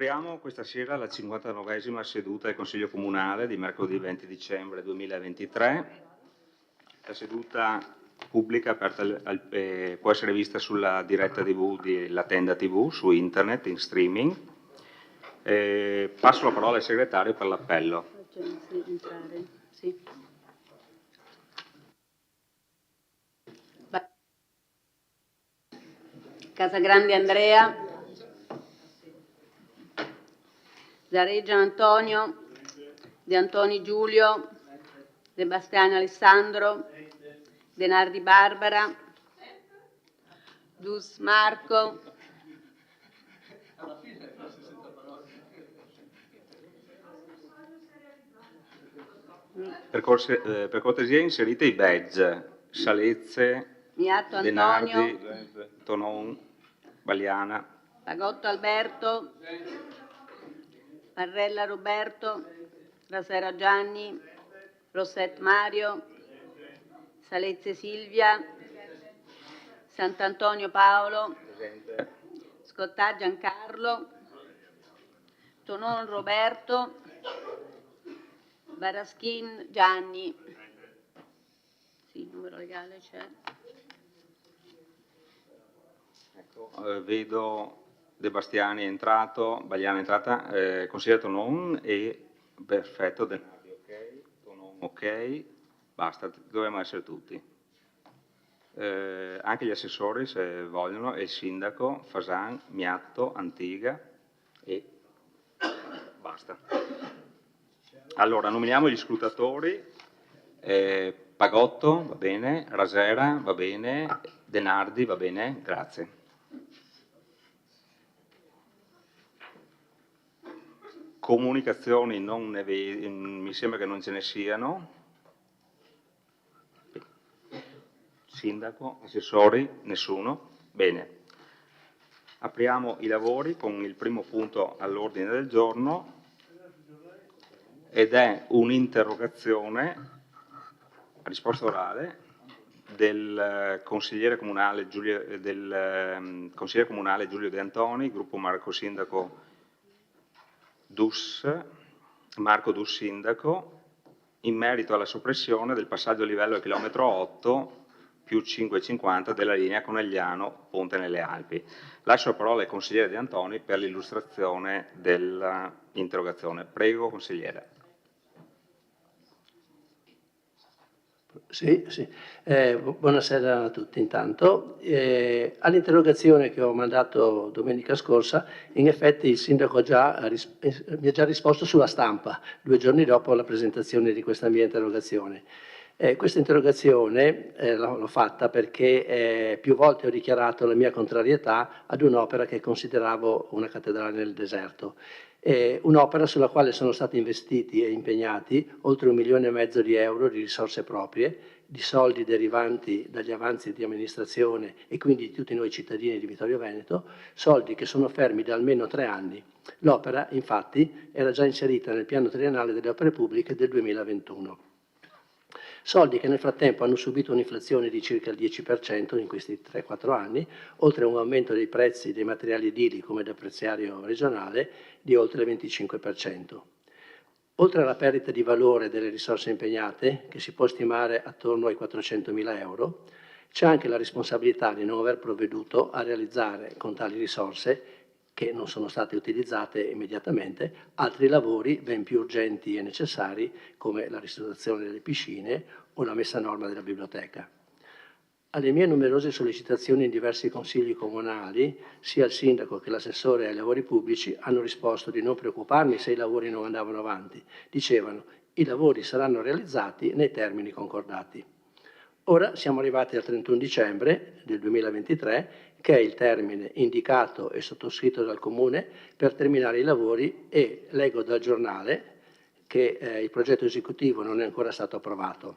Apriamo questa sera la 59esima seduta del Consiglio Comunale di mercoledì 20 dicembre 2023. La seduta pubblica aperta può essere vista sulla diretta TV della Tenda TV, su internet, in streaming. Passo la parola al segretario per l'appello. Sì. Casagrande Andrea, Zareggia Antonio, De Antoni Giulio, De Bastiano Alessandro, De Nardi Barbara, Dus Marco, Per cortesia inserite i badge Salezze, Miatto De Antonio, Nardi, Tonon, Baliana. Pagotto Alberto, Parrella Roberto, Rasera Gianni, Rosset Mario, Salezze Silvia, Sant'Antonio Paolo, Scottà Giancarlo, Tonon Roberto, Baraschin Gianni. Sì, il numero legale c'è. Ecco, vedo De Bastiani è entrato, Bagliana è entrata, consigliere Tonon e perfetto, De Nardi ok, Tonon ok, basta, dovremmo essere tutti. Anche gli assessori se vogliono, e il sindaco, Fasan, Miatto, Antiga e basta. Allora, nominiamo gli scrutatori, Pagotto, va bene, Rasera, va bene, De Nardi, va bene, grazie. Comunicazioni non ne mi sembra che non ce ne siano. Sindaco, assessori, nessuno. Bene. Apriamo i lavori con il primo punto all'ordine del giorno ed è un'interrogazione a risposta orale del consigliere comunale Giulio De Antoni, gruppo Marco Sindaco Marco Dus Sindaco, in merito alla soppressione del passaggio a livello al chilometro 8 più 5,50 della linea Conegliano-Ponte nelle Alpi. Lascio la parola al consigliere De Antoni per l'illustrazione dell'interrogazione. Prego, consigliere. Sì. Buonasera a tutti intanto. All'interrogazione che ho mandato domenica scorsa, in effetti il sindaco mi ha già risposto sulla stampa, 2 giorni dopo la presentazione di questa mia interrogazione. Questa interrogazione l'ho fatta perché più volte ho dichiarato la mia contrarietà ad un'opera che consideravo una cattedrale nel deserto. Un'opera sulla quale sono stati investiti e impegnati oltre 1,5 milioni di euro di risorse proprie, di soldi derivanti dagli avanzi di amministrazione e quindi di tutti noi cittadini di Vittorio Veneto, soldi che sono fermi da almeno 3 anni. L'opera, infatti, era già inserita nel piano triennale delle opere pubbliche del 2021. Soldi che nel frattempo hanno subito un'inflazione di circa il 10% in questi 3-4 anni, oltre a un aumento dei prezzi dei materiali edili come da preziario regionale di oltre il 25%. Oltre alla perdita di valore delle risorse impegnate, che si può stimare attorno ai 400.000 euro, c'è anche la responsabilità di non aver provveduto a realizzare con tali risorse, che non sono state utilizzate immediatamente, altri lavori ben più urgenti e necessari come la ristorazione delle piscine o la messa a norma della biblioteca. Alle mie numerose sollecitazioni in diversi consigli comunali, sia il sindaco che l'assessore ai lavori pubblici hanno risposto di non preoccuparmi se i lavori non andavano avanti. Dicevano, i lavori saranno realizzati nei termini concordati. Ora siamo arrivati al 31 dicembre del 2023, che è il termine indicato e sottoscritto dal Comune per terminare i lavori e leggo dal giornale che il progetto esecutivo non è ancora stato approvato.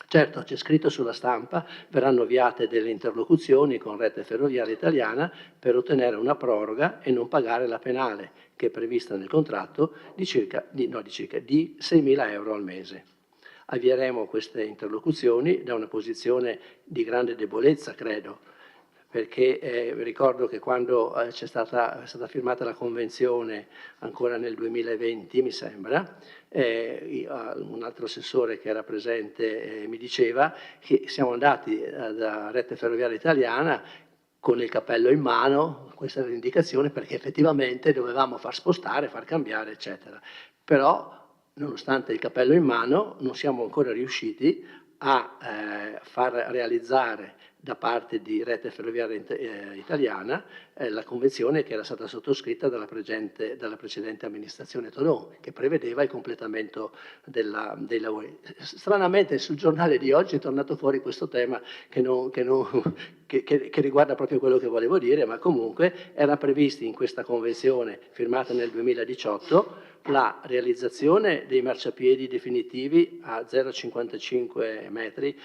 Certo, c'è scritto sulla stampa, verranno avviate delle interlocuzioni con Rete Ferroviaria Italiana per ottenere una proroga e non pagare la penale che è prevista nel contratto di 6.000 euro al mese. Avvieremo queste interlocuzioni da una posizione di grande debolezza, credo, perché ricordo che quando è stata firmata la convenzione, ancora nel 2020 mi sembra, un altro assessore che era presente mi diceva che siamo andati da Rete Ferroviaria Italiana con il cappello in mano, questa era l'indicazione, perché effettivamente dovevamo far spostare, far cambiare, eccetera. Però, nonostante il cappello in mano, non siamo ancora riusciti a far realizzare da parte di Rete Ferroviaria Italiana la convenzione che era stata sottoscritta dalla precedente amministrazione Tonon, che prevedeva il completamento dei lavori. Stranamente sul giornale di oggi è tornato fuori questo tema che riguarda proprio quello che volevo dire, ma comunque era prevista in questa convenzione firmata nel 2018 la realizzazione dei marciapiedi definitivi a 0,55 metri,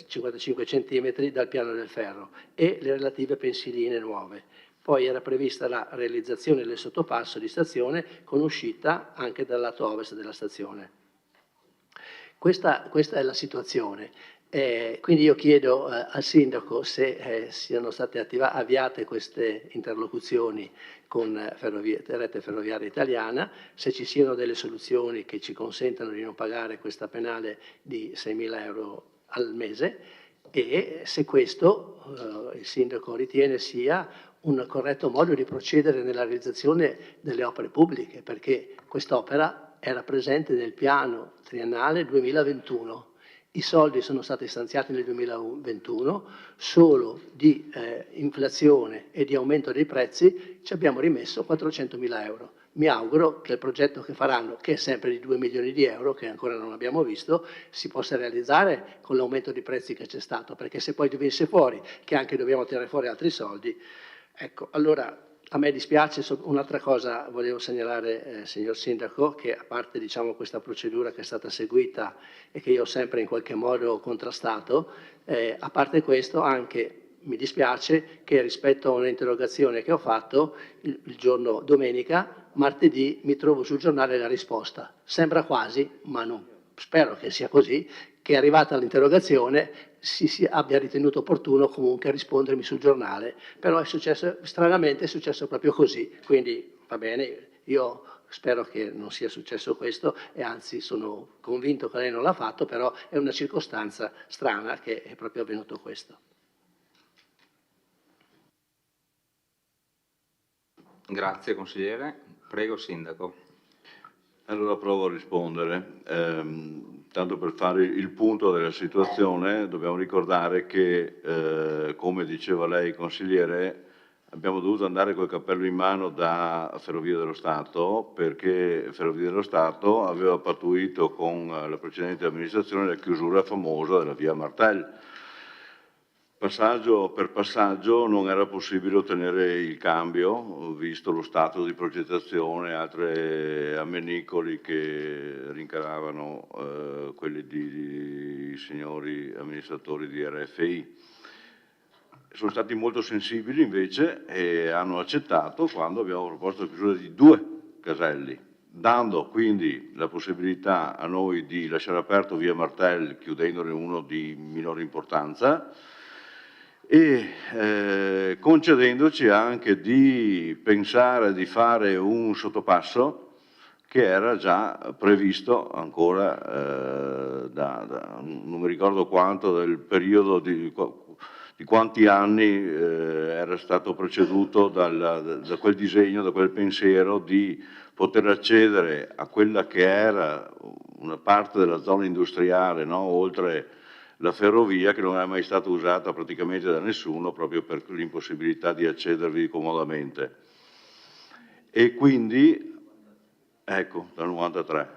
55 centimetri dal piano del ferro e le relative pensiline nuove. Poi era prevista la realizzazione del sottopasso di stazione con uscita anche dal lato ovest della stazione. Questa è la situazione. Quindi io chiedo al Sindaco se siano state avviate queste interlocuzioni con Rete Ferroviaria Italiana, se ci siano delle soluzioni che ci consentano di non pagare questa penale di 6.000 euro al mese e se questo il Sindaco ritiene sia un corretto modo di procedere nella realizzazione delle opere pubbliche, perché quest'opera era presente nel piano triennale 2021. I soldi sono stati stanziati nel 2021, solo di inflazione e di aumento dei prezzi ci abbiamo rimesso 400.000 euro. Mi auguro che il progetto che faranno, che è sempre di 2 milioni di euro, che ancora non abbiamo visto, si possa realizzare con l'aumento di prezzi che c'è stato, perché se poi venisse fuori che anche dobbiamo tirare fuori altri soldi, ecco, allora a me dispiace. Un'altra cosa volevo segnalare, signor Sindaco, che a parte diciamo, questa procedura che è stata seguita e che io ho sempre in qualche modo contrastato, a parte questo anche mi dispiace che rispetto a un'interrogazione che ho fatto il giorno domenica, martedì mi trovo sul giornale la risposta. Sembra quasi, ma non, spero che sia così, che è arrivata l'interrogazione si abbia ritenuto opportuno comunque rispondermi sul giornale, però è successo, stranamente è successo proprio così, quindi va bene, io spero che non sia successo questo e anzi sono convinto che lei non l'ha fatto, però è una circostanza strana che è proprio avvenuto questo. Grazie consigliere. Prego Sindaco. Allora provo a rispondere. Tanto per fare il punto della situazione, dobbiamo ricordare che, come diceva lei, consigliere, abbiamo dovuto andare col cappello in mano da Ferrovie dello Stato, perché Ferrovie dello Stato aveva pattuito con la precedente amministrazione la chiusura famosa della via Martel. Passaggio per passaggio non era possibile ottenere il cambio, visto lo stato di progettazione e altri ammenicoli che rincaravano quelli di signori amministratori di RFI. Sono stati molto sensibili invece e hanno accettato quando abbiamo proposto la chiusura di 2 caselli, dando quindi la possibilità a noi di lasciare aperto via Martel, chiudendone uno di minore importanza, e concedendoci anche di pensare di fare un sottopasso che era già previsto ancora non mi ricordo quanto, del periodo di quanti anni era stato preceduto da quel disegno, da quel pensiero di poter accedere a quella che era una parte della zona industriale, no? Oltre la ferrovia, che non era mai stata usata praticamente da nessuno proprio per l'impossibilità di accedervi comodamente. E quindi, ecco, dal 93,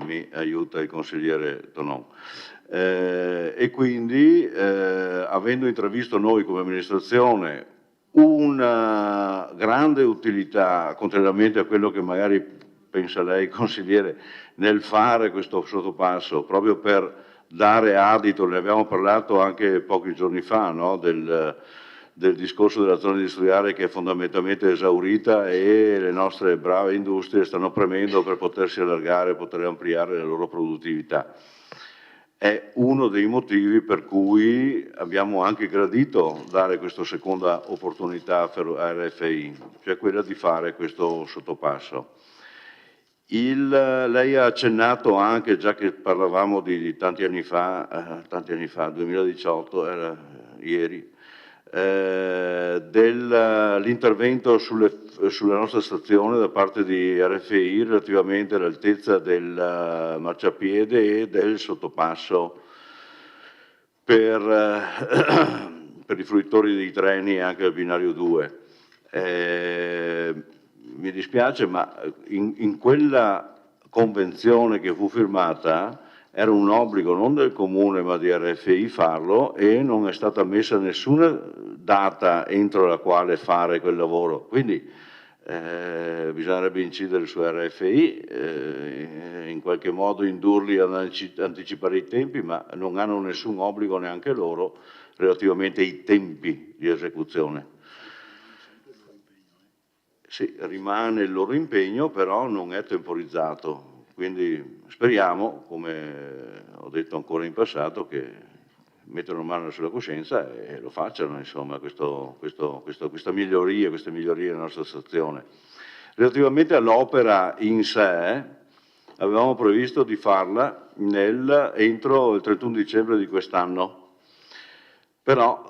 mi aiuta il consigliere Tonon. E quindi, avendo intravisto noi come amministrazione una grande utilità, contrariamente a quello che magari pensa lei, consigliere, nel fare questo sottopasso, proprio per dare adito, ne abbiamo parlato anche pochi giorni fa, no? del discorso della zona industriale che è fondamentalmente esaurita e le nostre brave industrie stanno premendo per potersi allargare, poter ampliare la loro produttività. è uno dei motivi per cui abbiamo anche gradito dare questa seconda opportunità a RFI, cioè quella di fare questo sottopasso. Lei ha accennato anche, già che parlavamo di tanti anni fa, 2018 era ieri, dell'intervento sulla nostra stazione da parte di RFI relativamente all'altezza del marciapiede e del sottopasso per i fruitori dei treni e anche del binario 2. Mi dispiace, ma in quella convenzione che fu firmata era un obbligo non del Comune ma di RFI farlo e non è stata messa nessuna data entro la quale fare quel lavoro. Quindi bisognerebbe incidere su RFI, in qualche modo indurli ad anticipare i tempi, ma non hanno nessun obbligo neanche loro relativamente ai tempi di esecuzione. Sì, rimane il loro impegno, però non è temporizzato, quindi speriamo, come ho detto ancora in passato, che mettano mano sulla coscienza e lo facciano, insomma, questa miglioria nella nostra stazione. Relativamente all'opera in sé, avevamo previsto di farla entro il 31 dicembre di quest'anno, però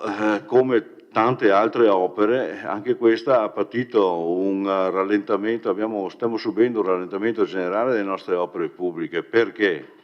come tante altre opere, anche questa ha patito un rallentamento, stiamo subendo un rallentamento generale delle nostre opere pubbliche. Perché?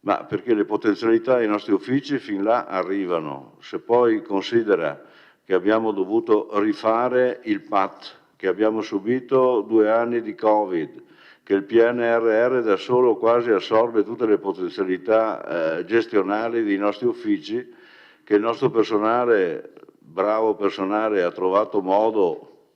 Ma perché le potenzialità dei nostri uffici fin là arrivano. Se poi considera che abbiamo dovuto rifare il PAT, che abbiamo subito 2 anni di Covid, che il PNRR da solo quasi assorbe tutte le potenzialità gestionali dei nostri uffici, che il nostro personale, bravo personale, ha trovato modo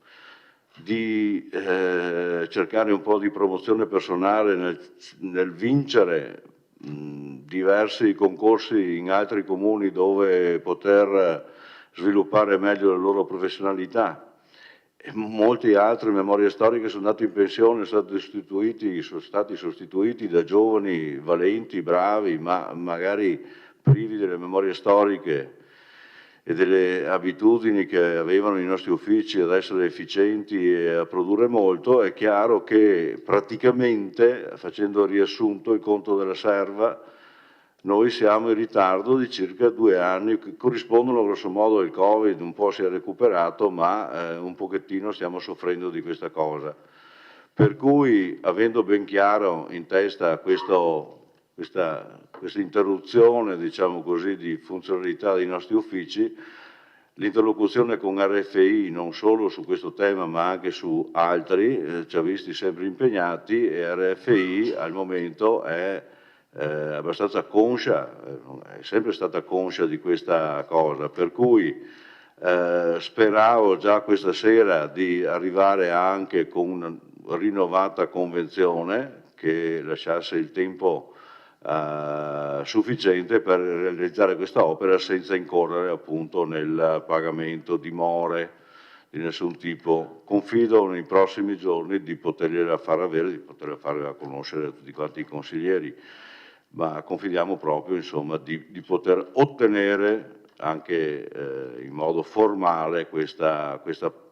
di cercare un po' di promozione personale nel vincere diversi concorsi in altri comuni dove poter sviluppare meglio la loro professionalità. E molti altri memorie storiche sono andati in pensione, sono stati sostituiti da giovani valenti, bravi, ma magari privi delle memorie storiche e delle abitudini che avevano i nostri uffici ad essere efficienti e a produrre molto. È chiaro che praticamente, facendo il riassunto, il conto della serva, noi siamo in ritardo di circa 2 anni, che corrispondono grosso modo al Covid, un po' si è recuperato, ma un pochettino stiamo soffrendo di questa cosa. Per cui, avendo ben chiaro in testa questa interruzione, diciamo così, di funzionalità dei nostri uffici, l'interlocuzione con RFI non solo su questo tema ma anche su altri ci ha visti sempre impegnati, e RFI al momento è abbastanza conscia, è sempre stata conscia di questa cosa, per cui speravo già questa sera di arrivare anche con una rinnovata convenzione che lasciasse il tempo sufficiente per realizzare questa opera senza incorrere appunto nel pagamento di more di nessun tipo. Confido nei prossimi giorni di poterla far avere, di poterla fare conoscere a tutti quanti i consiglieri, ma confidiamo proprio, insomma, di poter ottenere anche in modo formale questo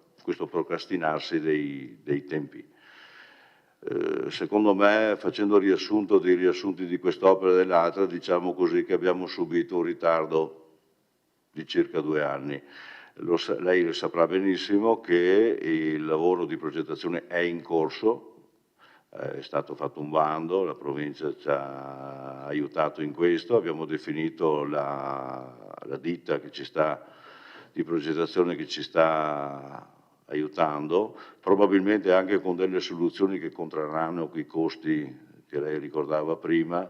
procrastinarsi dei tempi. Secondo me, facendo riassunto dei riassunti di quest'opera e dell'altra, diciamo così che abbiamo subito un ritardo di circa 2 anni. Lei saprà benissimo che il lavoro di progettazione è in corso, è stato fatto un bando, la provincia ci ha aiutato in questo, abbiamo definito la ditta di progettazione che ci sta aiutando, probabilmente anche con delle soluzioni che contrarranno quei costi che lei ricordava prima,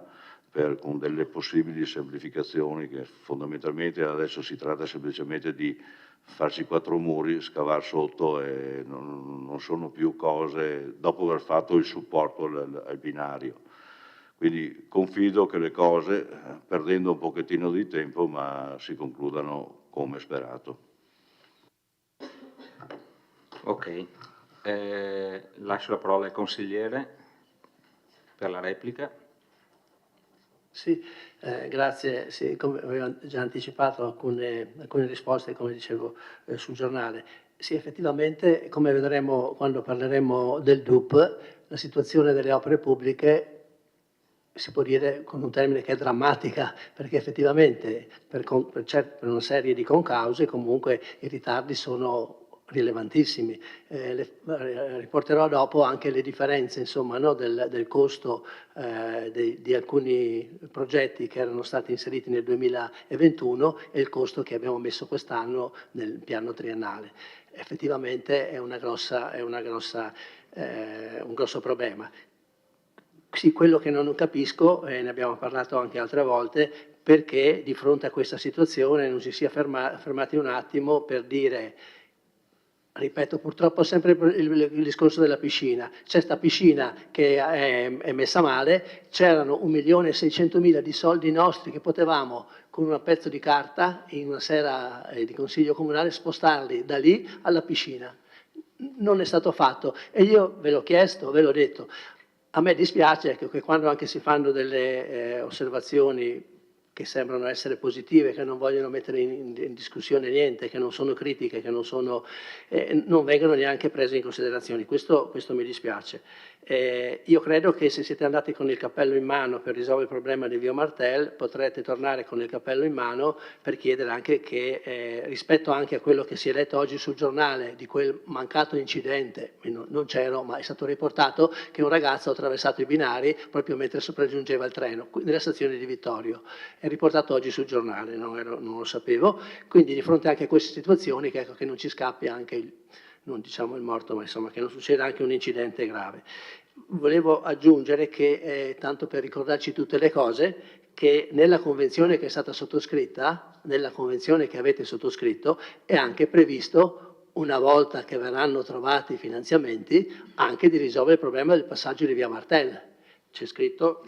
con delle possibili semplificazioni che fondamentalmente adesso si tratta semplicemente di farci 4 muri, scavare sotto, e non sono più cose dopo aver fatto il supporto al binario. Quindi confido che le cose, perdendo un pochettino di tempo, ma si concludano come sperato. Ok, lascio la parola al consigliere per la replica. Sì, grazie. Sì, come avevo già anticipato alcune risposte, come dicevo, sul giornale. Sì, effettivamente, come vedremo quando parleremo del DUP, la situazione delle opere pubbliche si può dire con un termine che è drammatica, perché effettivamente per una serie di concause comunque i ritardi sono rilevantissimi. Riporterò dopo anche le differenze, insomma, no, del costo di alcuni progetti che erano stati inseriti nel 2021 e il costo che abbiamo messo quest'anno nel piano triennale. Effettivamente è un grosso problema. Sì, quello che non capisco, e ne abbiamo parlato anche altre volte, perché di fronte a questa situazione non si sia fermati un attimo per dire, ripeto, purtroppo sempre il discorso della piscina. C'è sta piscina che è messa male, c'erano 1.600.000 di soldi nostri che potevamo con un pezzo di carta in una sera di consiglio comunale spostarli da lì alla piscina. Non è stato fatto e io ve l'ho chiesto, ve l'ho detto. A me dispiace ecco, che quando anche si fanno delle osservazioni che sembrano essere positive, che non vogliono mettere in discussione niente, che non sono critiche, che non vengono neanche prese in considerazione. Questo mi dispiace. Io credo che se siete andati con il cappello in mano per risolvere il problema di Via Martel, potrete tornare con il cappello in mano per chiedere anche che, rispetto anche a quello che si è letto oggi sul giornale, di quel mancato incidente, non c'ero, ma è stato riportato che un ragazzo ha attraversato i binari proprio mentre sopraggiungeva il treno, nella stazione di Vittorio. È riportato oggi sul giornale, non lo sapevo. Quindi di fronte anche a queste situazioni, che non ci scappi anche non diciamo il morto, ma insomma che non succeda anche un incidente grave. Volevo aggiungere che, tanto per ricordarci tutte le cose, che nella convenzione che è stata sottoscritta, nella convenzione che avete sottoscritto, è anche previsto, una volta che verranno trovati i finanziamenti, anche di risolvere il problema del passaggio di Via Martel. C'è scritto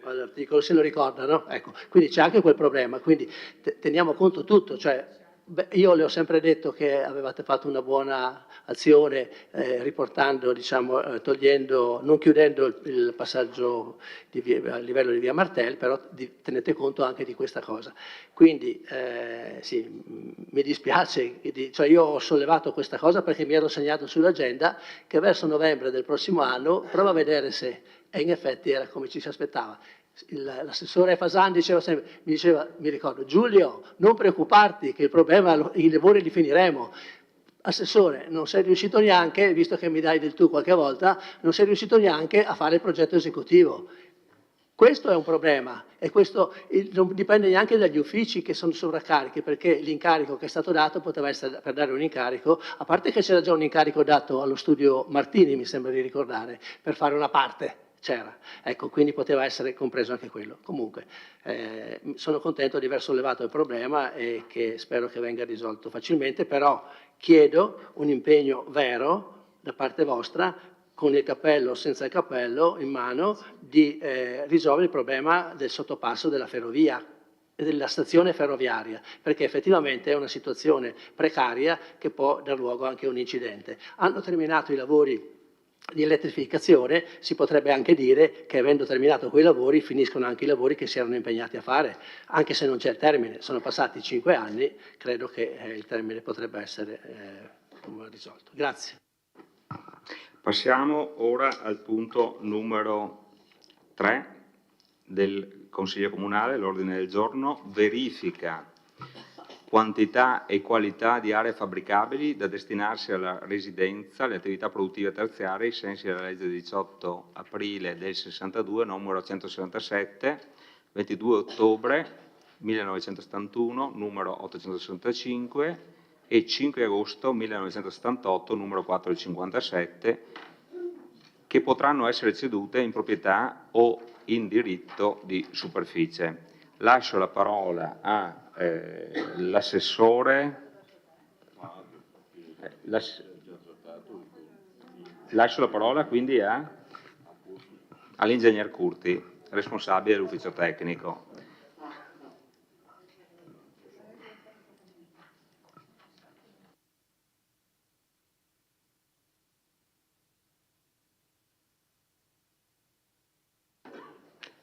all'articolo, se lo ricordano? Ecco, quindi c'è anche quel problema, quindi teniamo conto tutto, cioè io le ho sempre detto che avevate fatto una buona azione riportando, diciamo, togliendo, non chiudendo il passaggio a livello di Via Martel, però tenete conto anche di questa cosa. Quindi sì, mi dispiace, cioè io ho sollevato questa cosa perché mi ero segnato sull'agenda che verso novembre del prossimo anno prova a vedere se, e in effetti era come ci si aspettava. L'assessore Fasan diceva sempre, mi ricordo, Giulio, non preoccuparti che il problema, i lavori li finiremo. Assessore, non sei riuscito neanche, visto che mi dai del tu qualche volta, non sei riuscito neanche a fare il progetto esecutivo. Questo è un problema e questo non dipende neanche dagli uffici che sono sovraccarichi, perché l'incarico che è stato dato poteva essere per dare un incarico, a parte che c'era già un incarico dato allo studio Martini, mi sembra di ricordare, per fare una parte. C'era, ecco, quindi poteva essere compreso anche quello. Comunque, sono contento di aver sollevato il problema e che spero che venga risolto facilmente, però chiedo un impegno vero da parte vostra, con il cappello o senza il cappello in mano, di risolvere il problema del sottopasso della ferrovia, della stazione ferroviaria, perché effettivamente è una situazione precaria che può dar luogo anche a un incidente. Hanno terminato i lavori di elettrificazione, si potrebbe anche dire che avendo terminato quei lavori finiscono anche i lavori che si erano impegnati a fare, anche se non c'è il termine, sono passati 5 anni, credo che il termine potrebbe essere risolto. Grazie. Passiamo ora al punto numero 3 del Consiglio Comunale, l'ordine del giorno, verifica quantità e qualità di aree fabbricabili da destinarsi alla residenza, alle attività produttive terziarie ai sensi della legge 18 aprile del 62, numero 167, 22 ottobre 1971, numero 865 e 5 agosto 1978, numero 457, che potranno essere cedute in proprietà o in diritto di superficie. Lascio la parola all'assessore. Lascio la parola quindi all'ingegner Curti, responsabile dell'ufficio tecnico.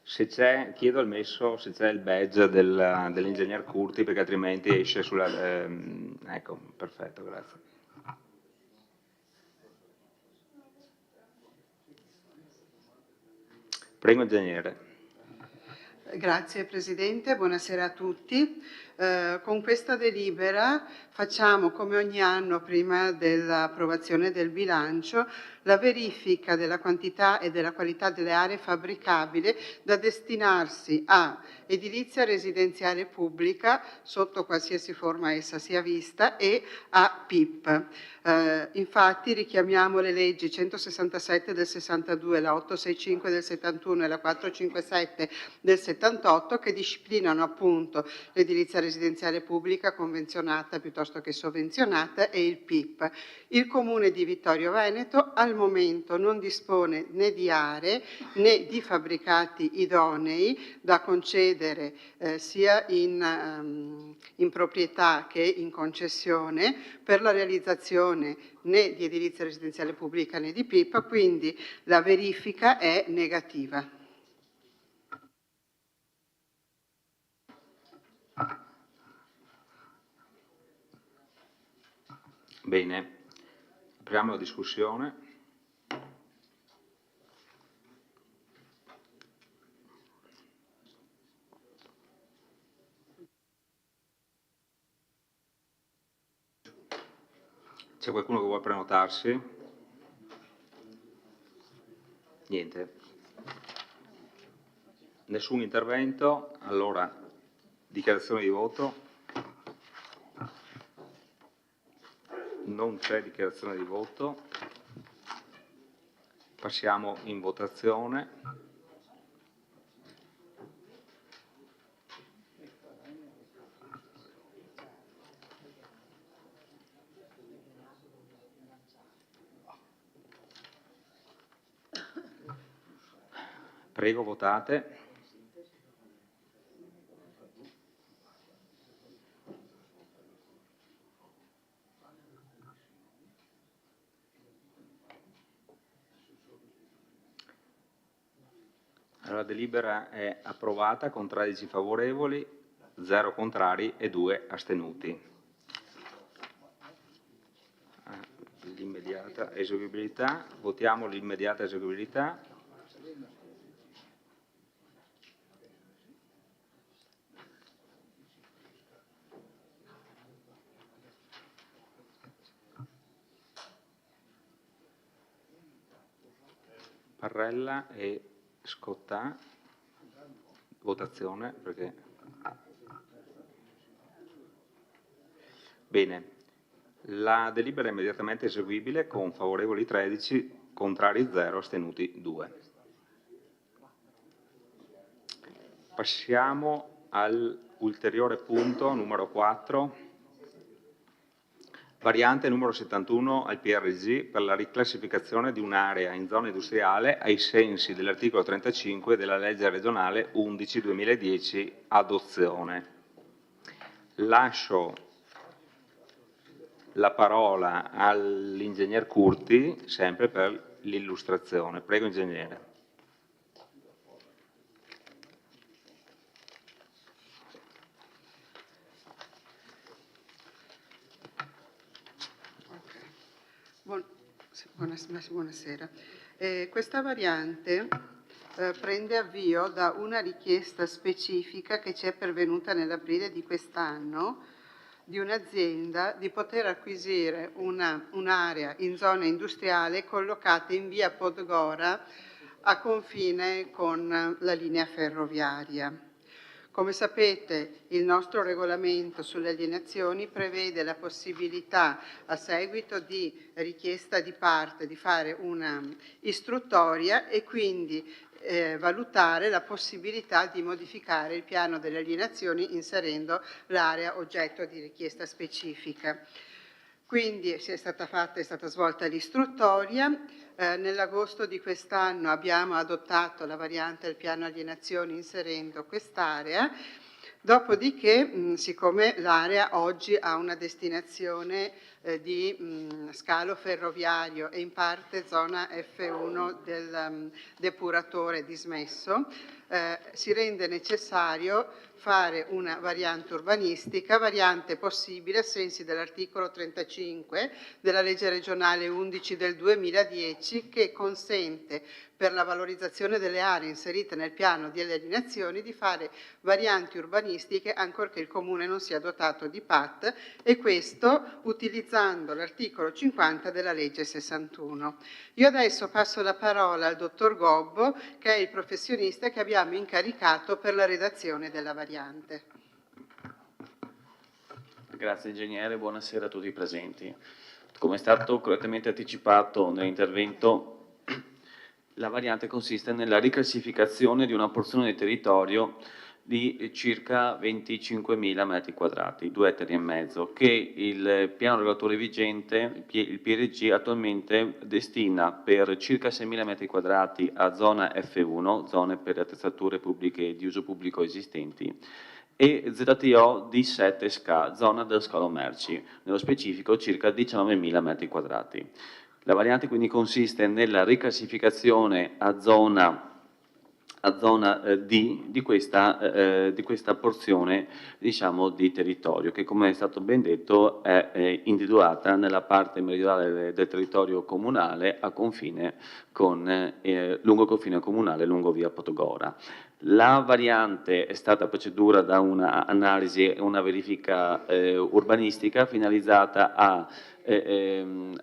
Se c'è, chiedo al messo se c'è il badge dell'ingegner Curti, perché altrimenti esce sulla... ecco, perfetto, grazie. Prego, ingegnere. Grazie Presidente, buonasera a tutti. Con questa delibera facciamo, come ogni anno prima dell'approvazione del bilancio, la verifica della quantità e della qualità delle aree fabbricabili da destinarsi a edilizia residenziale pubblica, sotto qualsiasi forma essa sia vista, e a PIP. Infatti richiamiamo le leggi 167 del 62, la 865 del 71 e la 457 del 78 che disciplinano appunto l'edilizia residenziale pubblica convenzionata piuttosto che sovvenzionata e il PIP. Il Comune di Vittorio Veneto al momento non dispone né di aree né di fabbricati idonei da concedere sia in proprietà che in concessione per la realizzazione né di edilizia residenziale pubblica né di PIP, quindi la verifica è negativa. Bene, apriamo la discussione. C'è qualcuno che vuole prenotarsi? Niente. Nessun intervento? Allora, dichiarazione di voto? Non c'è dichiarazione di voto. Passiamo in votazione. Prego, votate. La delibera è approvata con 13 favorevoli, 0 contrari e 2 astenuti. L'immediata eseguibilità, votiamo l'immediata eseguibilità. Parrella e Scottà, votazione perché... Bene, la delibera è immediatamente eseguibile con favorevoli 13, contrari 0, astenuti 2. Passiamo all'ulteriore punto numero 4. Variante numero 71 al PRG per la riclassificazione di un'area in zona industriale ai sensi dell'articolo 35 della legge regionale 11-2010 adozione. Lascio la parola all'ingegner Curti, sempre per l'illustrazione. Prego, ingegnere. Buonasera. Questa variante prende avvio da una richiesta specifica che ci è pervenuta nell'aprile di quest'anno di un'azienda di poter acquisire un'area in zona industriale collocata in via Podgora a confine con la linea ferroviaria. Come sapete, il nostro regolamento sulle alienazioni prevede la possibilità, a seguito di richiesta di parte, di fare una istruttoria e quindi valutare la possibilità di modificare il piano delle alienazioni inserendo l'area oggetto di richiesta specifica. Quindi è stata svolta l'istruttoria. Nell'agosto di quest'anno abbiamo adottato la variante del piano alienazioni inserendo quest'area, dopodiché, siccome l'area oggi ha una destinazione di scalo ferroviario e in parte zona F1 del depuratore dismesso, si rende necessario fare una variante urbanistica, variante possibile ai sensi dell'articolo 35 della legge regionale 11 del 2010, che consente per la valorizzazione delle aree inserite nel piano di alienazioni di fare varianti urbanistiche ancorché il Comune non sia dotato di PAT, e questo utilizzando l'articolo 50 della legge 61. Io adesso passo la parola al dottor Gobbo, che è il professionista che abbiamo incaricato per la redazione della variante. Grazie ingegnere, buonasera a tutti i presenti. Come è stato correttamente anticipato nell'intervento, la variante consiste nella riclassificazione di una porzione di territorio di circa 25.000 metri quadrati, 2,5 ettari, che il piano regolatore vigente, il PRG, attualmente destina per circa 6.000 metri quadrati a zona F1, zone per le attrezzature pubbliche di uso pubblico esistenti, e ZTO di 7 SCA, zona dello scalo merci, nello specifico circa 19.000 metri quadrati. La variante quindi consiste nella riclassificazione a zona D di questa porzione, diciamo, di territorio, che, come è stato ben detto, è individuata nella parte meridionale del territorio comunale a confine con, lungo il confine comunale, lungo via Potogora. La variante è stata preceduta da un'analisi e una verifica urbanistica finalizzata a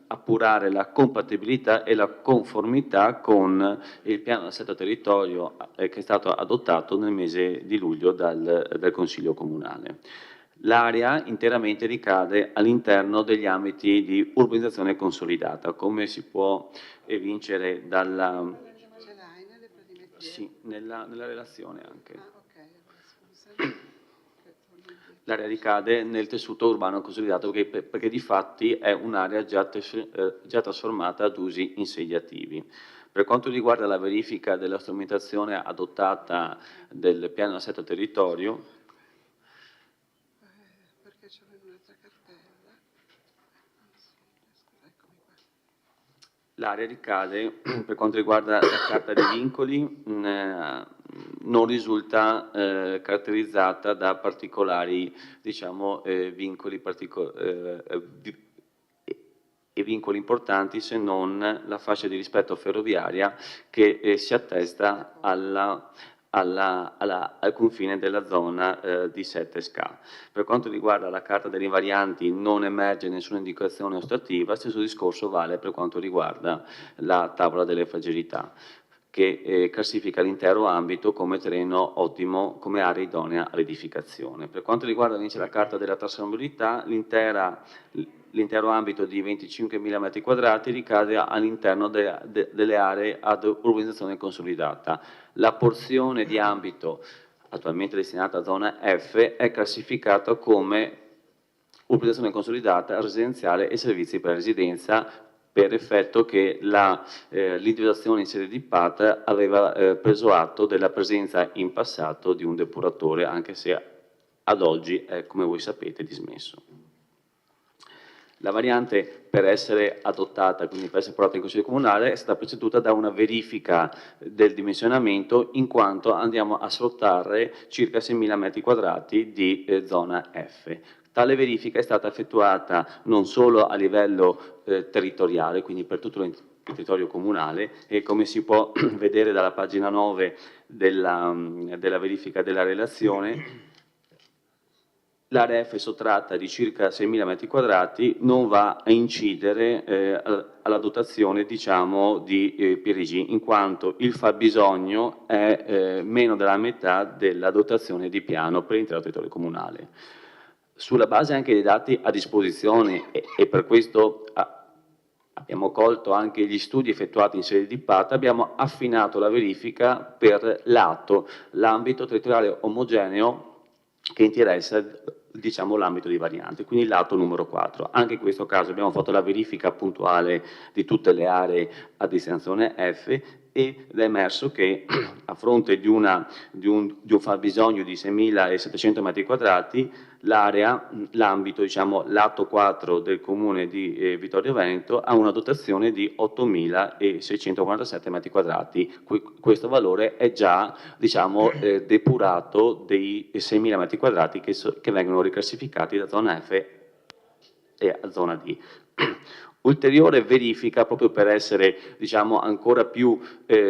appurare la compatibilità e la conformità con il piano di assetto territorio che è stato adottato nel mese di luglio dal Consiglio Comunale. L'area interamente ricade all'interno degli ambiti di urbanizzazione consolidata, come si può evincere dalla... Ce l'hai nelle pratimetrie? Sì, nella relazione anche. Ah, ok, scusa. L'area ricade nel tessuto urbano consolidato perché di fatti è un'area già trasformata ad usi insediativi. Per quanto riguarda la verifica della strumentazione adottata del piano di assetto territorio, perché c'è un'altra cartella. Eccomi qua. l'area ricade, per quanto riguarda la carta dei vincoli, non risulta caratterizzata da particolari, diciamo, vincoli e vincoli importanti, se non la fascia di rispetto ferroviaria che si attesta al confine della zona di 7 SCA. Per quanto riguarda la carta delle invarianti non emerge nessuna indicazione ostativa, stesso discorso vale per quanto riguarda la tavola delle fragilità, che classifica l'intero ambito come terreno ottimo, come area idonea all'edificazione. Per quanto riguarda invece la carta della trasferabilità, l'intero ambito di 25.000 metri quadrati ricade all'interno delle aree ad urbanizzazione consolidata. La porzione di ambito attualmente destinata a zona F è classificata come urbanizzazione consolidata, residenziale e servizi per residenza, per effetto che l'individuazione in sede di PAT aveva preso atto della presenza in passato di un depuratore, anche se ad oggi è, come voi sapete, dismesso. La variante, per essere adottata, quindi per essere portata in Consiglio Comunale, è stata preceduta da una verifica del dimensionamento, in quanto andiamo a sfruttare circa 6.000 metri quadrati di zona F. Tale verifica è stata effettuata non solo a livello territoriale, quindi per tutto il territorio comunale, e come si può vedere dalla pagina 9 della verifica della relazione, l'area F sottratta di circa 6.000 metri quadrati non va a incidere alla dotazione, diciamo, di PRG, in quanto il fabbisogno è meno della metà della dotazione di piano per l'intero territorio comunale. Sulla base anche dei dati a disposizione, e per questo abbiamo colto anche gli studi effettuati in sede di PAT, abbiamo affinato la verifica per l'ambito territoriale omogeneo che interessa, diciamo, l'ambito di variante, quindi il lato numero 4. Anche in questo caso abbiamo fatto la verifica puntuale di tutte le aree a destinazione F ed è emerso che a fronte di un fabbisogno di 6.700 metri quadrati, l'ambito, diciamo, lato 4 del comune di Vittorio Veneto ha una dotazione di 8.647 metri quadrati. Questo valore è già, diciamo, depurato dei 6.000 metri quadrati che vengono riclassificati da zona F e a zona D. Ulteriore verifica, proprio per essere, diciamo, ancora più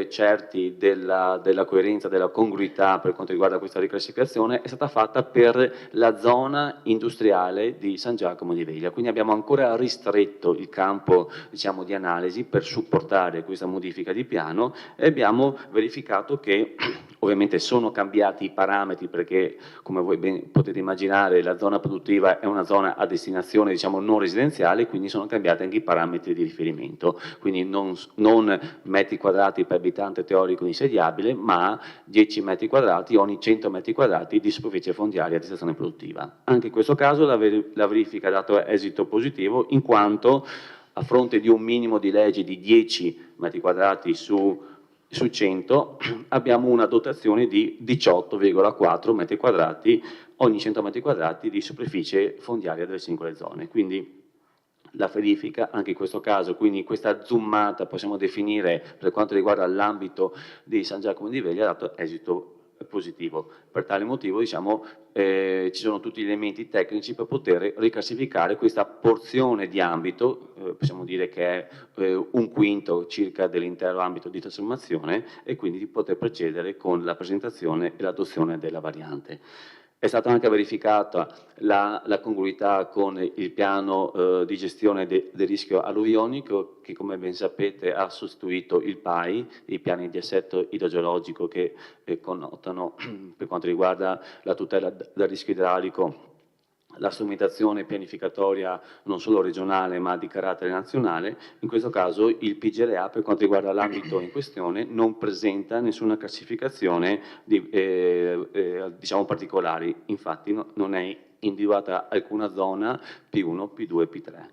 certi della coerenza, della congruità per quanto riguarda questa riclassificazione, è stata fatta per la zona industriale di San Giacomo di Veglia. Quindi abbiamo ancora ristretto il campo, diciamo, di analisi per supportare questa modifica di piano e abbiamo verificato che ovviamente sono cambiati i parametri perché, come voi ben potete immaginare, la zona produttiva è una zona a destinazione, diciamo, non residenziale, quindi sono cambiati anche i parametri di riferimento, quindi non metri quadrati per abitante teorico insediabile, ma 10 metri quadrati ogni 100 metri quadrati di superficie fondiaria di stazione produttiva. Anche in questo caso la verifica ha dato esito positivo, in quanto a fronte di un minimo di legge di 10 metri quadrati su 100 abbiamo una dotazione di 18,4 metri quadrati ogni 100 metri quadrati di superficie fondiaria delle singole zone. Quindi la verifica, anche in questo caso, quindi questa zoomata possiamo definire per quanto riguarda l'ambito di San Giacomo di Veglia, ha dato esito positivo. Per tale motivo, diciamo, ci sono tutti gli elementi tecnici per poter riclassificare questa porzione di ambito, possiamo dire che è un quinto circa dell'intero ambito di trasformazione, e quindi di poter procedere con la presentazione e l'adozione della variante. È stata anche verificata la congruità con il piano di gestione del rischio alluvionico che, come ben sapete, ha sostituito il PAI, i piani di assetto idrogeologico che connotano per quanto riguarda la tutela dal rischio idraulico la strumentazione pianificatoria non solo regionale ma di carattere nazionale. In questo caso il PGRA, per quanto riguarda l'ambito in questione, non presenta nessuna classificazione diciamo particolari, infatti non è individuata alcuna zona P1, P2 e P3.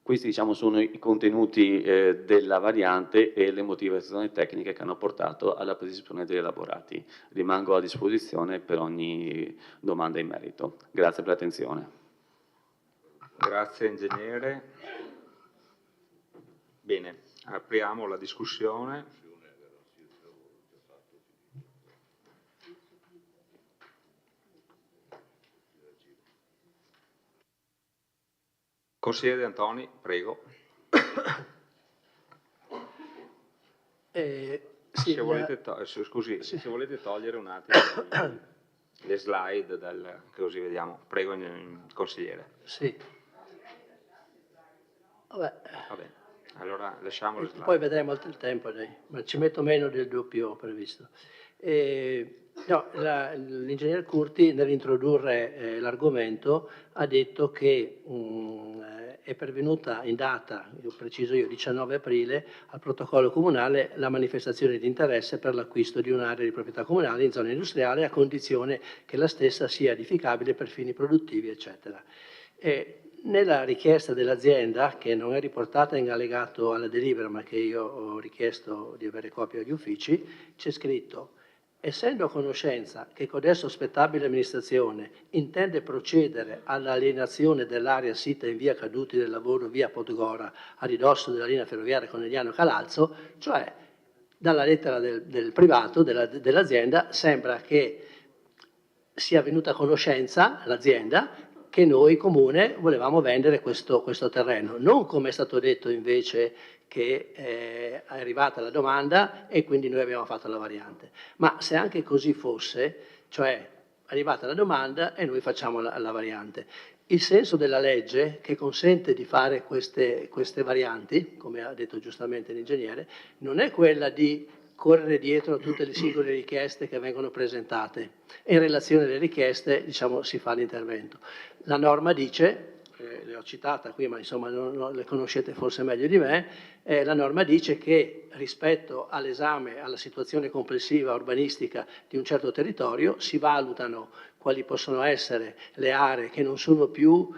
Questi, diciamo, sono i contenuti della variante e le motivazioni tecniche che hanno portato alla predisposizione degli elaborati. Rimango a disposizione per ogni domanda in merito. Grazie per l'attenzione. Grazie ingegnere. Bene, apriamo la discussione. Consigliere De Antoni, prego. Sì, se volete scusi, sì. Se volete togliere un attimo le slide, così vediamo. Prego, consigliere. Sì. Vabbè. Vabbè, allora lasciamo le slide. Poi vedremo il tempo, ma ci metto meno del doppio previsto. No, l'ingegner Curti, nell'introdurre l'argomento, ha detto che è pervenuta in data, io preciso io, 19 aprile, al protocollo comunale la manifestazione di interesse per l'acquisto di un'area di proprietà comunale in zona industriale a condizione che la stessa sia edificabile per fini produttivi, eccetera. Nella richiesta dell'azienda, che non è riportata in allegato alla delibera, ma che io ho richiesto di avere copia agli uffici, c'è scritto: essendo a conoscenza che codesto spettabile amministrazione intende procedere all'alienazione dell'area sita in via Caduti del Lavoro, via Podgora, a ridosso della linea ferroviaria Conegliano-Calalzo, cioè dalla lettera del privato, dell'azienda, sembra che sia venuta a conoscenza l'azienda che noi comune volevamo vendere questo terreno, non come è stato detto invece che è arrivata la domanda e quindi noi abbiamo fatto la variante. Ma se anche così fosse, cioè è arrivata la domanda e noi facciamo la variante, il senso della legge che consente di fare queste varianti, come ha detto giustamente l'ingegnere, non è quella di correre dietro a tutte le singole richieste che vengono presentate e in relazione alle richieste, diciamo, si fa l'intervento. La norma dice le ho citata qui, ma insomma non le conoscete forse meglio di me, la norma dice che rispetto all'esame, alla situazione complessiva urbanistica di un certo territorio, si valutano quali possono essere le aree che non sono più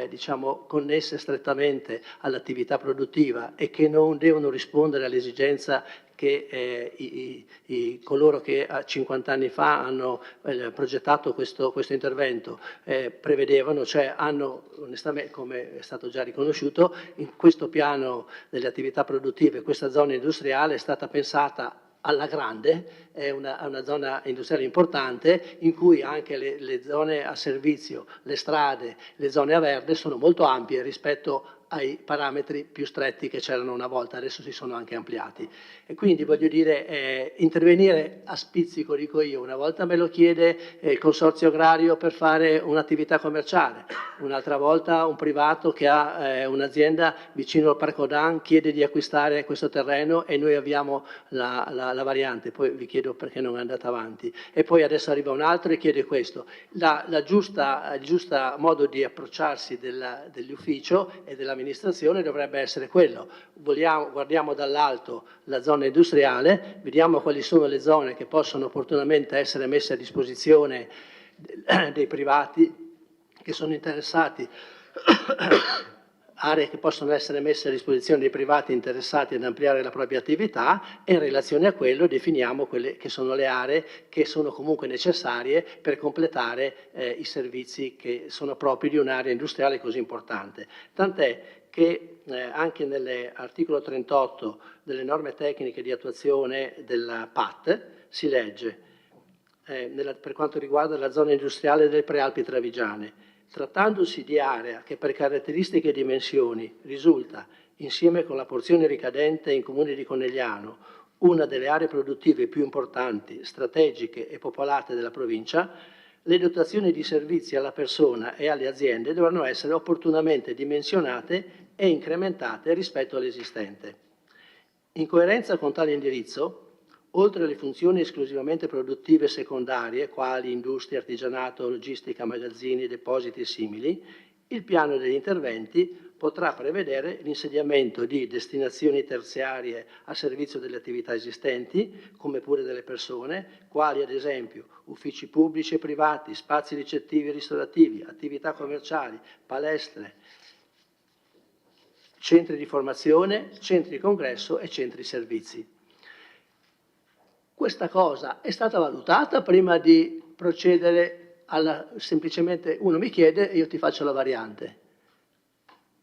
diciamo, connesse strettamente all'attività produttiva e che non devono rispondere all'esigenza che coloro che 50 anni fa hanno progettato questo intervento prevedevano, cioè hanno, onestamente, come è stato già riconosciuto, in questo piano delle attività produttive, questa zona industriale è stata pensata alla grande, è una zona industriale importante in cui anche le zone a servizio, le strade, le zone a verde sono molto ampie rispetto ai parametri più stretti che c'erano una volta, adesso si sono anche ampliati. E quindi voglio dire, intervenire a spizzico, dico io, una volta me lo chiede il consorzio agrario per fare un'attività commerciale, un'altra volta un privato che ha un'azienda vicino al Parco Dan chiede di acquistare questo terreno e noi abbiamo la variante, poi vi chiedo perché non è andata avanti, e poi adesso arriva un altro e chiede questo. Il giusto modo di approcciarsi dell'ufficio e dell'amministrazione dovrebbe essere quello. Guardiamo dall'alto la zona industriale, vediamo quali sono le zone che possono opportunamente essere messe a disposizione dei privati che sono interessati, aree che possono essere messe a disposizione dei privati interessati ad ampliare la propria attività, e in relazione a quello definiamo quelle che sono le aree che sono comunque necessarie per completare i servizi che sono propri di un'area industriale così importante. Tant'è che anche nell'articolo 38 delle norme tecniche di attuazione della PAT si legge, per quanto riguarda la zona industriale delle Prealpi Travigiane, trattandosi di area che per caratteristiche e dimensioni risulta, insieme con la porzione ricadente in comune di Conegliano, una delle aree produttive più importanti, strategiche e popolate della provincia, le dotazioni di servizi alla persona e alle aziende dovranno essere opportunamente dimensionate e incrementate rispetto all'esistente. In coerenza con tale indirizzo, oltre alle funzioni esclusivamente produttive secondarie, quali industria, artigianato, logistica, magazzini, depositi e simili, il piano degli interventi potrà prevedere l'insediamento di destinazioni terziarie a servizio delle attività esistenti, come pure delle persone, quali ad esempio uffici pubblici e privati, spazi ricettivi e ristorativi, attività commerciali, palestre, centri di formazione, centri di congresso e centri servizi. Questa cosa è stata valutata prima di procedere semplicemente uno mi chiede e io ti faccio la variante.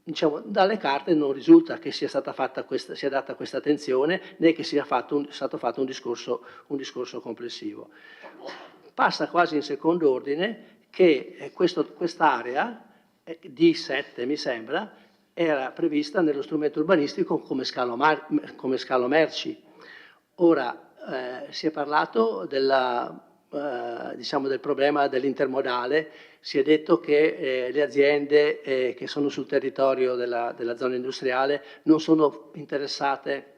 Diciamo, dalle carte non risulta che sia data questa attenzione né che sia stato fatto un discorso complessivo. Passa quasi in secondo ordine che quest'area, D7 mi sembra, era prevista nello strumento urbanistico come scalo merci. Ora, si è parlato diciamo, del problema dell'intermodale, si è detto che le aziende che sono sul territorio della zona industriale non sono interessate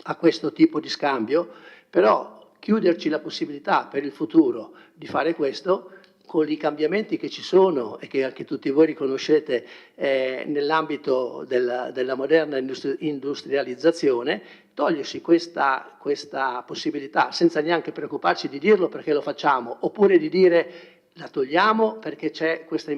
a questo tipo di scambio, però chiuderci la possibilità per il futuro di fare questo, con i cambiamenti che ci sono e che anche tutti voi riconoscete nell'ambito della moderna industrializzazione, togliersi questa possibilità senza neanche preoccuparci di dirlo perché lo facciamo, oppure di dire la togliamo perché c'è questa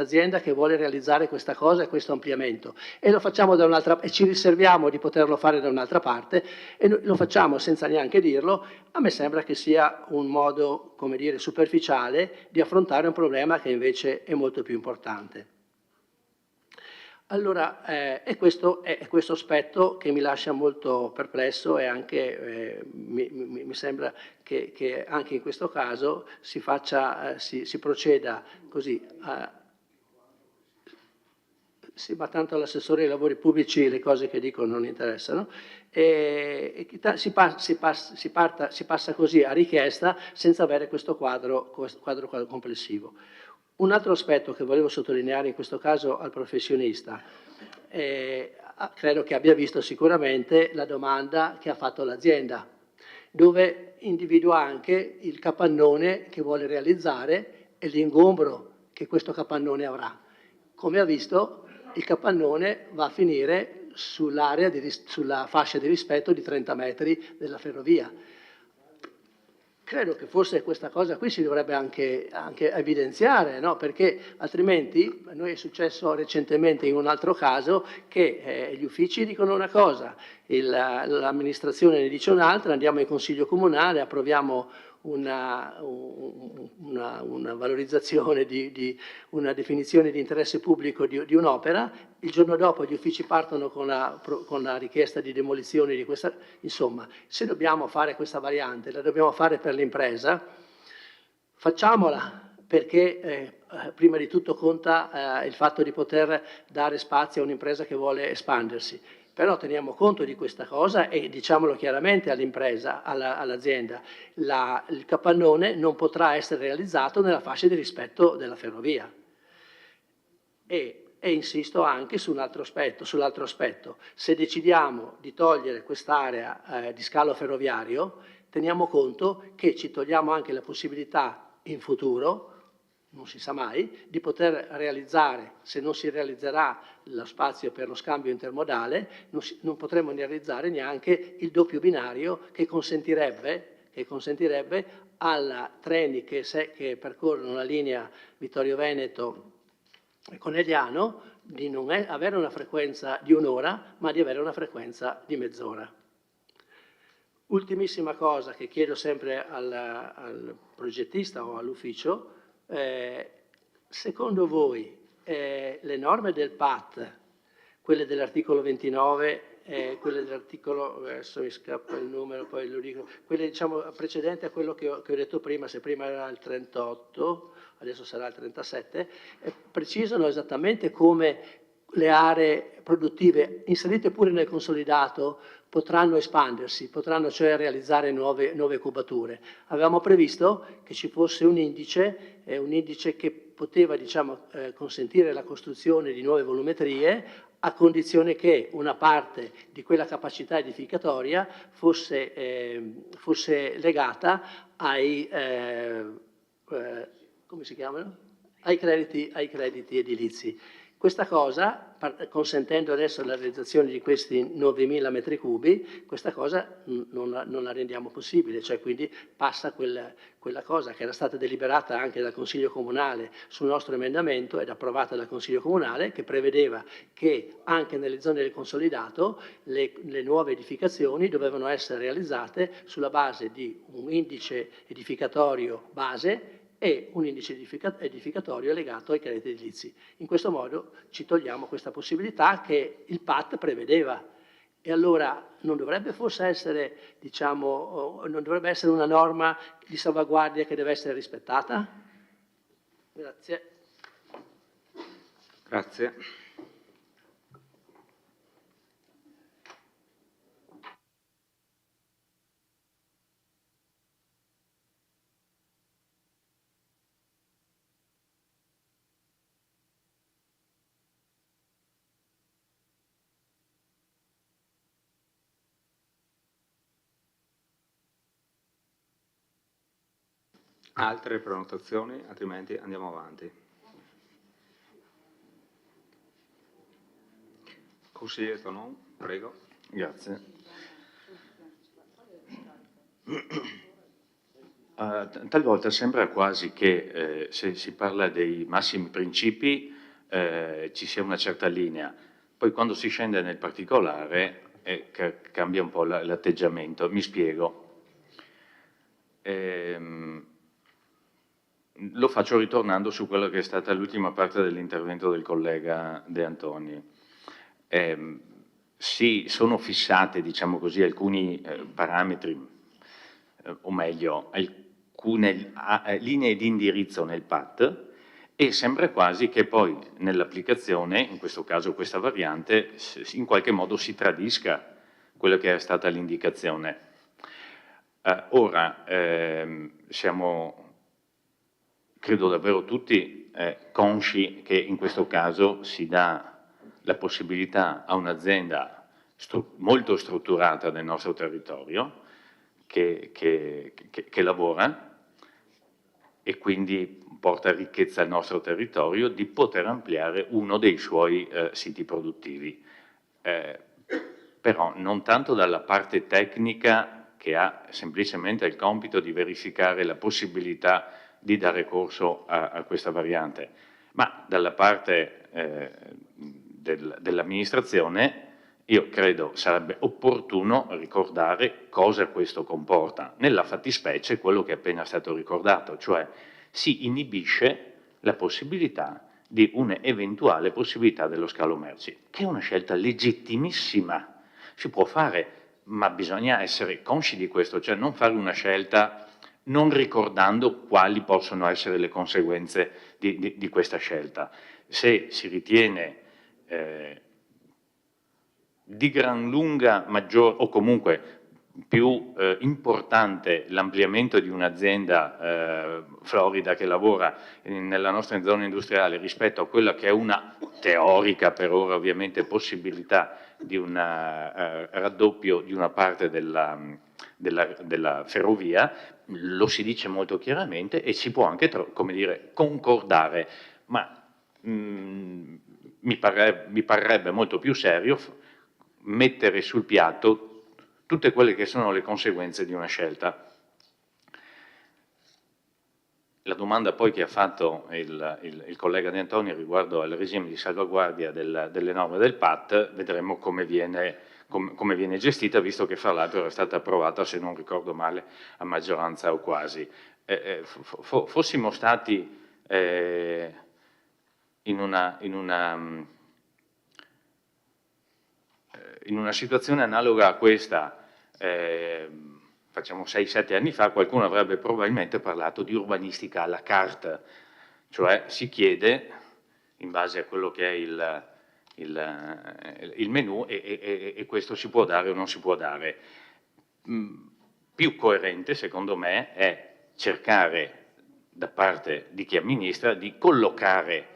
azienda che vuole realizzare questa cosa e questo ampliamento, e lo facciamo da un'altra e ci riserviamo di poterlo fare da un'altra parte e lo facciamo senza neanche dirlo. A me sembra che sia un modo, come dire, superficiale di affrontare un problema che invece è molto più importante. Allora, è questo aspetto che mi lascia molto perplesso, e anche mi sembra che anche in questo caso si proceda così. Sì, ma tanto all'assessore ai lavori pubblici le cose che dico non interessano, si passa così a richiesta senza avere questo quadro complessivo. Un altro aspetto che volevo sottolineare in questo caso al professionista, credo che abbia visto sicuramente la domanda che ha fatto l'azienda, dove individua anche il capannone che vuole realizzare e l'ingombro che questo capannone avrà. come ha visto, il capannone va a finire sulla fascia di rispetto di 30 metri della ferrovia. Credo che forse questa cosa qui si dovrebbe anche evidenziare, no? Perché altrimenti, a noi è successo recentemente in un altro caso, che gli uffici dicono una cosa, l'amministrazione ne dice un'altra, andiamo in consiglio comunale, approviamo una valorizzazione una definizione di interesse pubblico di un'opera, il giorno dopo gli uffici partono con la richiesta di demolizione di questa. Insomma, se dobbiamo fare questa variante, la dobbiamo fare per l'impresa, facciamola, perché prima di tutto conta il fatto di poter dare spazio a un'impresa che vuole espandersi. Però teniamo conto di questa cosa e diciamolo chiaramente all'impresa, all'azienda, il capannone non potrà essere realizzato nella fascia di rispetto della ferrovia. E insisto anche sull'altro aspetto, se decidiamo di togliere quest'area di scalo ferroviario, teniamo conto che ci togliamo anche la possibilità in futuro, non si sa mai, di poter realizzare, se non si realizzerà lo spazio per lo scambio intermodale, non potremo realizzare neanche il doppio binario che consentirebbe ai treni che percorrono la linea Vittorio Veneto-Conegliano di non avere una frequenza di un'ora, ma di avere una frequenza di mezz'ora. Ultimissima cosa che chiedo sempre al progettista o all'ufficio: secondo voi le norme del PAT, quelle dell'articolo 29, quelle dell'articolo, adesso mi scappa il numero, poi lo dico, quelle diciamo precedenti a quello che ho detto prima, se prima era il 38, adesso sarà il 37, precisano esattamente come le aree produttive inserite pure nel consolidato potranno espandersi, potranno cioè realizzare nuove cubature. Avevamo previsto che ci fosse un indice che poteva consentire la costruzione di nuove volumetrie a condizione che una parte di quella capacità edificatoria fosse legata come si chiamano? Ai crediti edilizi. Questa cosa, consentendo adesso la realizzazione di questi 9.000 metri cubi, questa cosa non la rendiamo possibile, cioè quindi passa quella cosa che era stata deliberata anche dal Consiglio Comunale sul nostro emendamento ed approvata dal Consiglio Comunale, che prevedeva che anche nelle zone del consolidato le nuove edificazioni dovevano essere realizzate sulla base di un indice edificatorio base e un indice edificatorio legato ai crediti edilizi. In questo modo ci togliamo questa possibilità che il PAT prevedeva. E allora non dovrebbe forse essere, non dovrebbe essere una norma di salvaguardia che deve essere rispettata? Grazie. Grazie. Altre prenotazioni? Altrimenti andiamo avanti. Consigliere Tonon, prego. Grazie. Talvolta sembra quasi che se si parla dei massimi principi ci sia una certa linea, poi quando si scende nel particolare cambia un po' l'atteggiamento. Mi spiego. Lo faccio ritornando su quella che è stata l'ultima parte dell'intervento del collega De Antoni. Si sono fissate, diciamo così, alcuni parametri, o meglio, alcune linee di indirizzo nel PAT, e sembra quasi che poi nell'applicazione, in questo caso questa variante, in qualche modo si tradisca quella che è stata l'indicazione. Ora, siamo, credo davvero tutti, consci che in questo caso si dà la possibilità a un'azienda molto strutturata nel nostro territorio, che lavora, e quindi porta ricchezza al nostro territorio, di poter ampliare uno dei suoi siti produttivi. Però non tanto dalla parte tecnica, che ha semplicemente il compito di verificare la possibilità di dare corso a questa variante, ma dalla parte dell'amministrazione. Io credo sarebbe opportuno ricordare cosa questo comporta. Nella fattispecie quello che è appena stato ricordato, cioè si inibisce la possibilità di un'eventuale possibilità dello scalo merci, che è una scelta legittimissima. Si può fare, ma bisogna essere consci di questo, cioè non fare una scelta non ricordando quali possono essere le conseguenze di questa scelta. Se si ritiene di gran lunga maggiore o comunque più importante l'ampliamento di un'azienda florida che lavora nella nostra zona industriale rispetto a quella che è una teorica, per ora ovviamente, possibilità di un raddoppio di una parte della ferrovia, lo si dice molto chiaramente e si può anche, come dire, concordare, ma mi parrebbe molto più serio mettere sul piatto tutte quelle che sono le conseguenze di una scelta. La domanda poi che ha fatto il collega De Antonio riguardo al regime di salvaguardia delle norme del PAT, vedremo come viene gestita, visto che fra l'altro era stata approvata, se non ricordo male, a maggioranza o quasi. Fossimo stati in una situazione analoga a questa, facciamo 6-7 anni fa, qualcuno avrebbe probabilmente parlato di urbanistica à la carte, cioè si chiede, in base a quello che è il menù, e questo si può dare o non si può dare. Più coerente, secondo me, è cercare da parte di chi amministra di collocare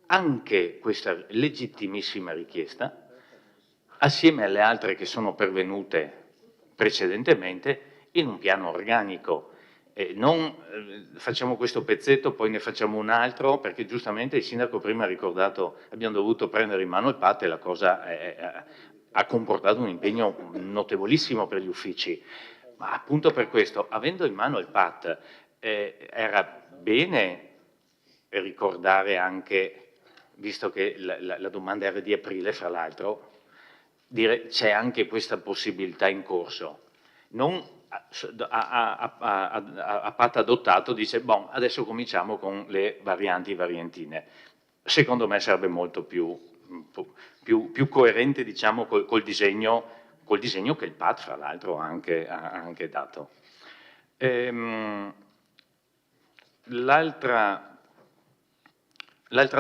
anche questa legittimissima richiesta assieme alle altre che sono pervenute precedentemente in un piano organico. Non facciamo questo pezzetto, poi ne facciamo un altro, perché giustamente il sindaco prima ha ricordato abbiamo dovuto prendere in mano il PAT e la cosa ha comportato un impegno notevolissimo per gli uffici. Ma appunto per questo, avendo in mano il PAT, era bene ricordare anche, visto che la domanda era di aprile, fra l'altro, dire c'è anche questa possibilità in corso. Non a patto adottato dice, bon, adesso cominciamo con le variantine. Secondo me sarebbe molto più coerente, diciamo, col disegno che il PAT, fra l'altro, ha anche dato. L'altra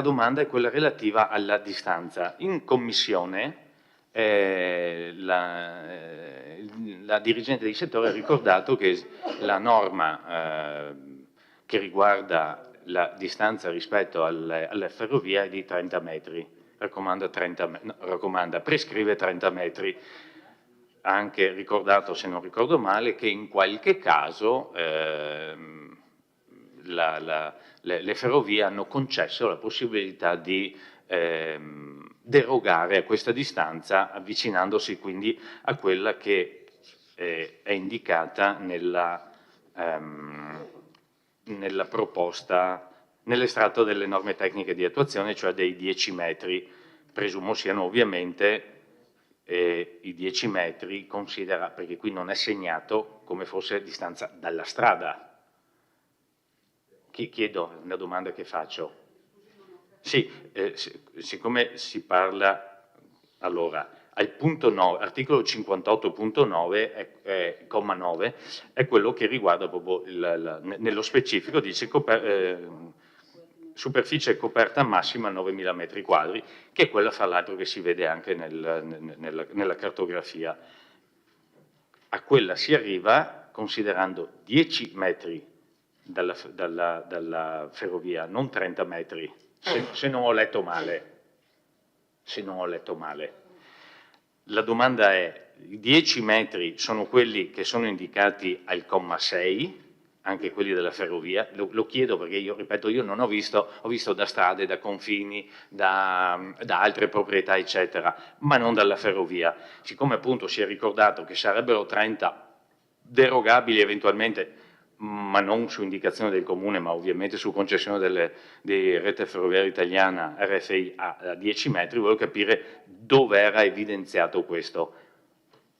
domanda è quella relativa alla distanza. In commissione la dirigente di settore ha ricordato che la norma che riguarda la distanza rispetto alle ferrovie è di 30 metri, prescrive 30 metri. Ha anche ricordato, se non ricordo male, che in qualche caso le ferrovie hanno concesso la possibilità di derogare a questa distanza, avvicinandosi quindi a quella che è indicata nella proposta, nell'estratto delle norme tecniche di attuazione, cioè dei 10 metri. Presumo siano ovviamente i 10 metri, perché qui non è segnato come fosse distanza dalla strada. Chiedo, una domanda che faccio. Sì, siccome si parla, allora, al punto 9, articolo 58.9, comma 9, è quello che riguarda proprio, nello specifico, dice superficie coperta massima 9.000 metri quadri, che è quella, fra l'altro, che si vede anche nella cartografia. A quella si arriva considerando 10 metri dalla ferrovia, non 30 metri. Se non ho letto male. La domanda è, i 10 metri sono quelli che sono indicati al comma 6, anche quelli della ferrovia, lo chiedo perché io, ripeto, io non ho visto da strade, da confini, da altre proprietà, eccetera, ma non dalla ferrovia. Siccome appunto si è ricordato che sarebbero 30 derogabili eventualmente, ma non su indicazione del Comune, ma ovviamente su concessione di Rete Ferroviaria Italiana, RFI, a 10 metri, volevo capire dove era evidenziato questo.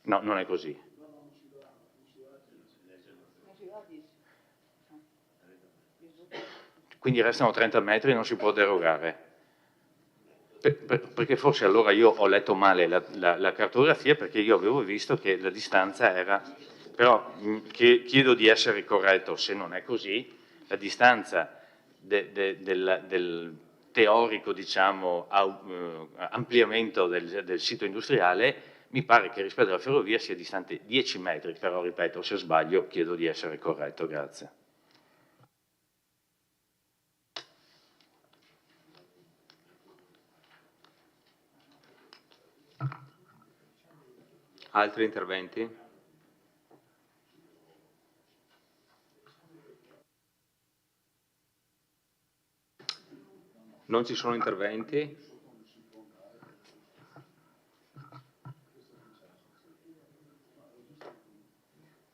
No, non è così. Quindi restano 30 metri e non si può derogare. Perché forse allora io ho letto male la cartografia, perché io avevo visto che la distanza era, però chiedo di essere corretto, se non è così, la distanza del teorico, diciamo, ampliamento del sito industriale, mi pare che rispetto alla ferrovia sia distante 10 metri, però ripeto, se sbaglio chiedo di essere corretto, grazie. Altri interventi? Non ci sono interventi?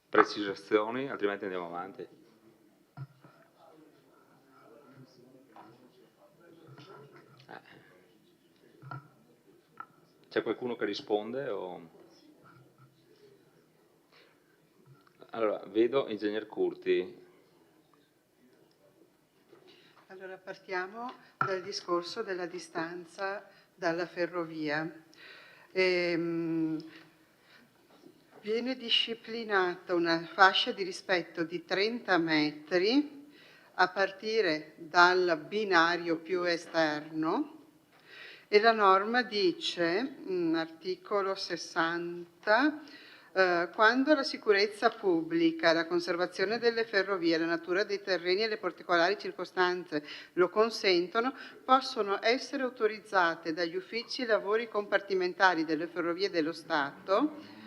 Precisazioni, altrimenti andiamo avanti. C'è qualcuno che risponde? Allora, vedo Ingegner Curti. Allora partiamo dal discorso della distanza dalla ferrovia. Viene disciplinata una fascia di rispetto di 30 metri a partire dal binario più esterno e la norma dice, articolo 60, quando la sicurezza pubblica, la conservazione delle ferrovie, la natura dei terreni e le particolari circostanze lo consentono, possono essere autorizzate dagli uffici lavori compartimentali delle ferrovie dello Stato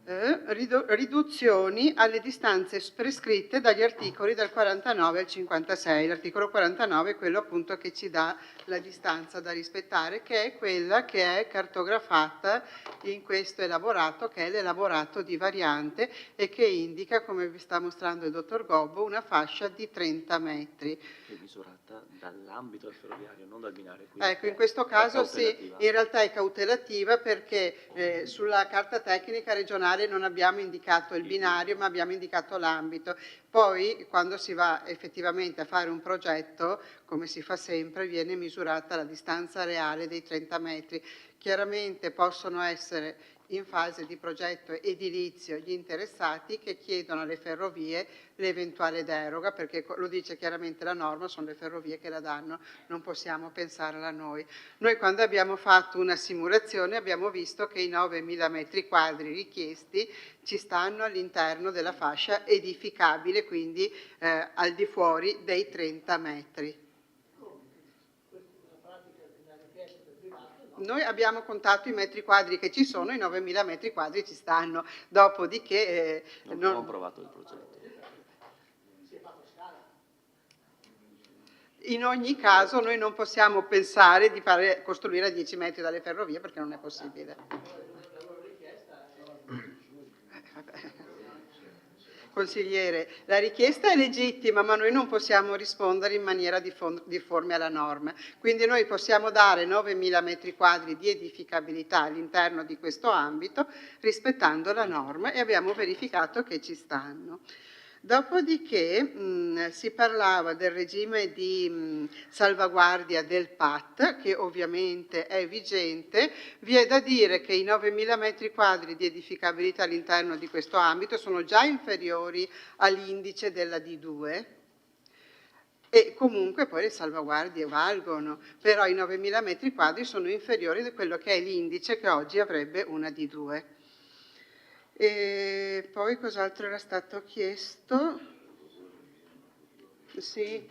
riduzioni alle distanze prescritte dagli articoli dal 49 al 56. L'articolo 49 è quello appunto che ci dà la distanza da rispettare, che è quella che è cartografata in questo elaborato, che è l'elaborato di variante e che indica, come vi sta mostrando il dottor Gobbo, una fascia di 30 metri. È misurata dall'ambito del ferroviario, non dal binario. Ecco, in questo caso sì, in realtà è cautelativa perché sulla carta tecnica regionale non abbiamo indicato il binario, ma abbiamo indicato l'ambito. Poi, quando si va effettivamente a fare un progetto, come si fa sempre, viene misurata la distanza reale dei 30 metri. Chiaramente possono essere in fase di progetto edilizio gli interessati che chiedono alle ferrovie l'eventuale deroga, perché lo dice chiaramente la norma, sono le ferrovie che la danno, non possiamo pensarla noi. Noi quando abbiamo fatto una simulazione abbiamo visto che i 9.000 metri quadri richiesti ci stanno all'interno della fascia edificabile, quindi al di fuori dei 30 metri. Noi abbiamo contato i metri quadri che ci sono, i 9.000 metri quadri ci stanno, dopodiché non abbiamo approvato il progetto. In ogni caso noi non possiamo pensare di costruire a 10 metri dalle ferrovie perché non è possibile. Consigliere, la richiesta è legittima, ma noi non possiamo rispondere in maniera difforme alla norma. Quindi noi possiamo dare 9.000 metri quadri di edificabilità all'interno di questo ambito, rispettando la norma, e abbiamo verificato che ci stanno. Dopodiché si parlava del regime di salvaguardia del PAT, che ovviamente è vigente. Vi è da dire che i 9.000 metri quadri di edificabilità all'interno di questo ambito sono già inferiori all'indice della D2, e comunque poi le salvaguardie valgono, però i 9.000 metri quadri sono inferiori di quello che è l'indice che oggi avrebbe una D2. E poi cos'altro era stato chiesto? Sì,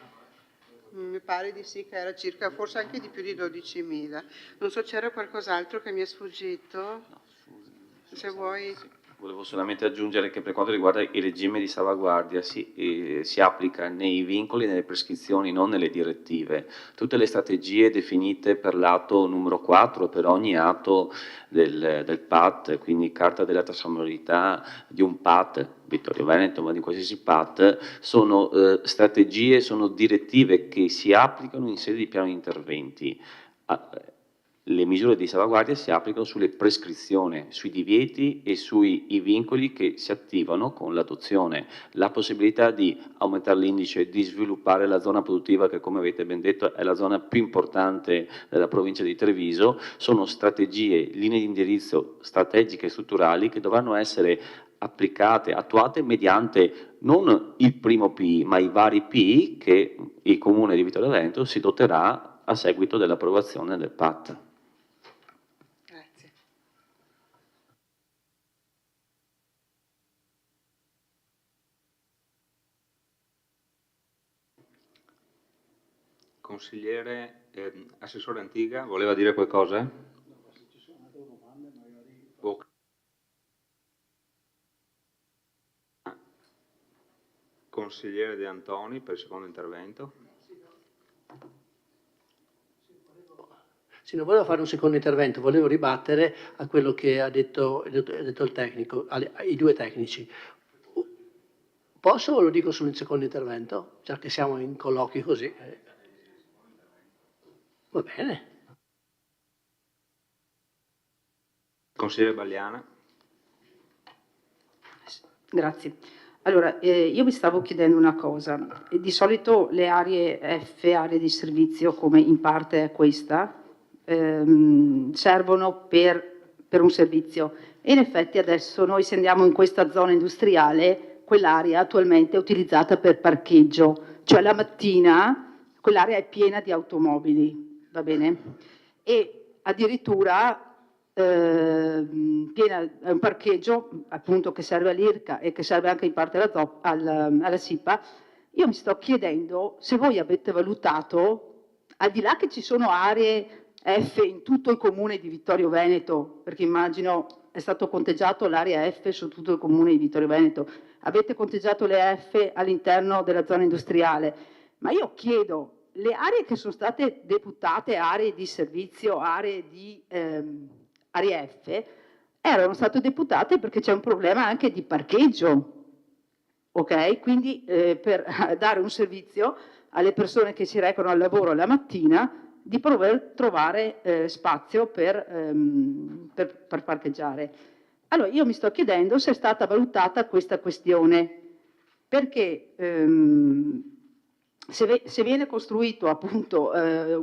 mi pare di sì, che era circa, forse anche di più di 12.000. Non so, c'era qualcos'altro che mi è sfuggito? Se vuoi. Volevo solamente aggiungere che per quanto riguarda il regime di salvaguardia si applica nei vincoli e nelle prescrizioni, non nelle direttive. Tutte le strategie definite per l'atto numero 4, per ogni atto del PAT, quindi carta della trasformabilità di un PAT, Vittorio Veneto, ma di qualsiasi PAT, sono strategie, sono direttive che si applicano in sede di piano di interventi. Le misure di salvaguardia si applicano sulle prescrizioni, sui divieti e sui vincoli che si attivano con l'adozione. La possibilità di aumentare l'indice, di sviluppare la zona produttiva, che come avete ben detto è la zona più importante della provincia di Treviso, sono strategie, linee di indirizzo strategiche e strutturali che dovranno essere applicate, attuate mediante non il primo PI, ma i vari PI che il Comune di Vittorio Veneto si doterà a seguito dell'approvazione del PAT. Grazie. Consigliere, Assessore Antiga, voleva dire qualcosa? Ok. Consigliere De Antoni per il secondo intervento. Sì, non volevo fare un secondo intervento, volevo ribattere a quello che ha detto il tecnico, ai due tecnici. Posso o lo dico sul secondo intervento? Già che siamo in colloqui così. Va bene. Consigliere Bagliana. Grazie. Allora, io vi stavo chiedendo una cosa. Di solito le aree F, aree di servizio, come in parte è questa, servono per un servizio. E in effetti adesso noi se andiamo in questa zona industriale, quell'area attualmente è utilizzata per parcheggio. Cioè la mattina quell'area è piena di automobili, va bene? E addirittura piena, è un parcheggio appunto che serve all'IRCA e che serve anche in parte alla SIPA. Io mi sto chiedendo se voi avete valutato, al di là che ci sono aree F in tutto il comune di Vittorio Veneto, perché immagino è stato conteggiato l'area F su tutto il comune di Vittorio Veneto, avete conteggiato le F all'interno della zona industriale, ma io chiedo, le aree che sono state deputate aree di servizio, aree F, erano state deputate perché c'è un problema anche di parcheggio, ok? Quindi per dare un servizio alle persone che si recano al lavoro la mattina di poter trovare spazio per parcheggiare. Allora io mi sto chiedendo se è stata valutata questa questione, perché se viene costruito appunto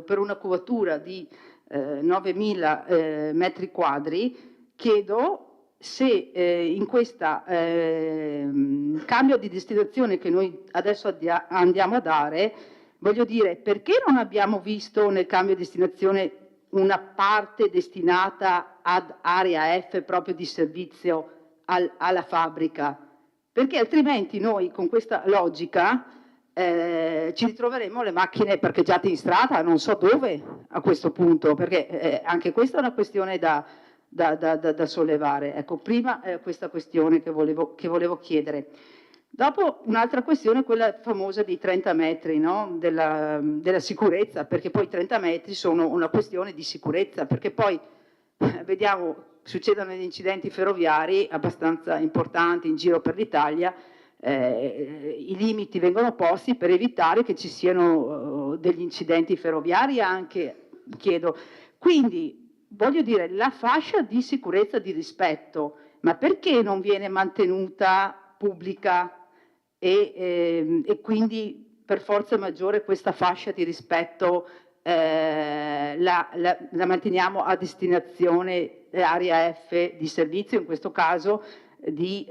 per una cubatura di 9.000 metri quadri, chiedo se in questo cambio di destinazione che noi adesso andiamo a dare, voglio dire, perché non abbiamo visto nel cambio di destinazione una parte destinata ad area F proprio di servizio alla fabbrica? Perché altrimenti noi con questa logica ci ritroveremo le macchine parcheggiate in strada, non so dove a questo punto, perché anche questa è una questione da sollevare. Ecco, prima questa questione che volevo chiedere. Dopo un'altra questione, quella famosa dei 30 metri, no? della sicurezza, perché poi i 30 metri sono una questione di sicurezza, perché poi vediamo, succedono degli incidenti ferroviari abbastanza importanti in giro per l'Italia. I limiti vengono posti per evitare che ci siano degli incidenti ferroviari anche, chiedo. Quindi, voglio dire, la fascia di sicurezza di rispetto, ma perché non viene mantenuta pubblica e quindi per forza maggiore questa fascia di rispetto la manteniamo a destinazione area F di servizio, in questo caso di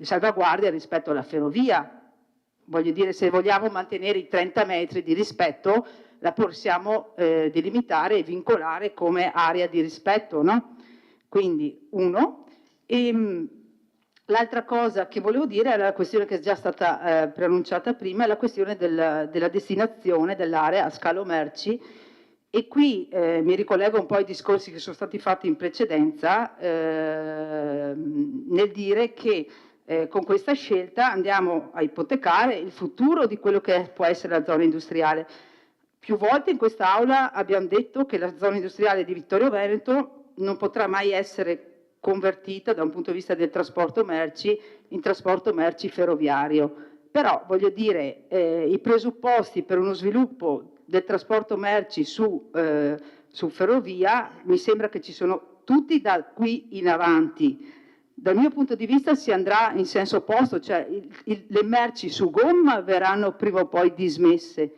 salvaguardia rispetto alla ferrovia. Voglio dire, se vogliamo mantenere i 30 metri di rispetto, la possiamo delimitare e vincolare come area di rispetto, no? Quindi, uno. L'altra cosa che volevo dire è la questione che è già stata preannunciata prima, è la questione della destinazione dell'area a scalo merci E qui mi ricollego un po' ai discorsi che sono stati fatti in precedenza nel dire che con questa scelta andiamo a ipotecare il futuro di quello che può essere la zona industriale. Più volte in quest'Aula abbiamo detto che la zona industriale di Vittorio Veneto non potrà mai essere convertita da un punto di vista del trasporto merci in trasporto merci ferroviario. Però voglio dire, i presupposti per uno sviluppo del trasporto merci su ferrovia mi sembra che ci sono tutti da qui in avanti. Dal mio punto di vista si andrà in senso opposto, cioè le merci su gomma verranno prima o poi dismesse.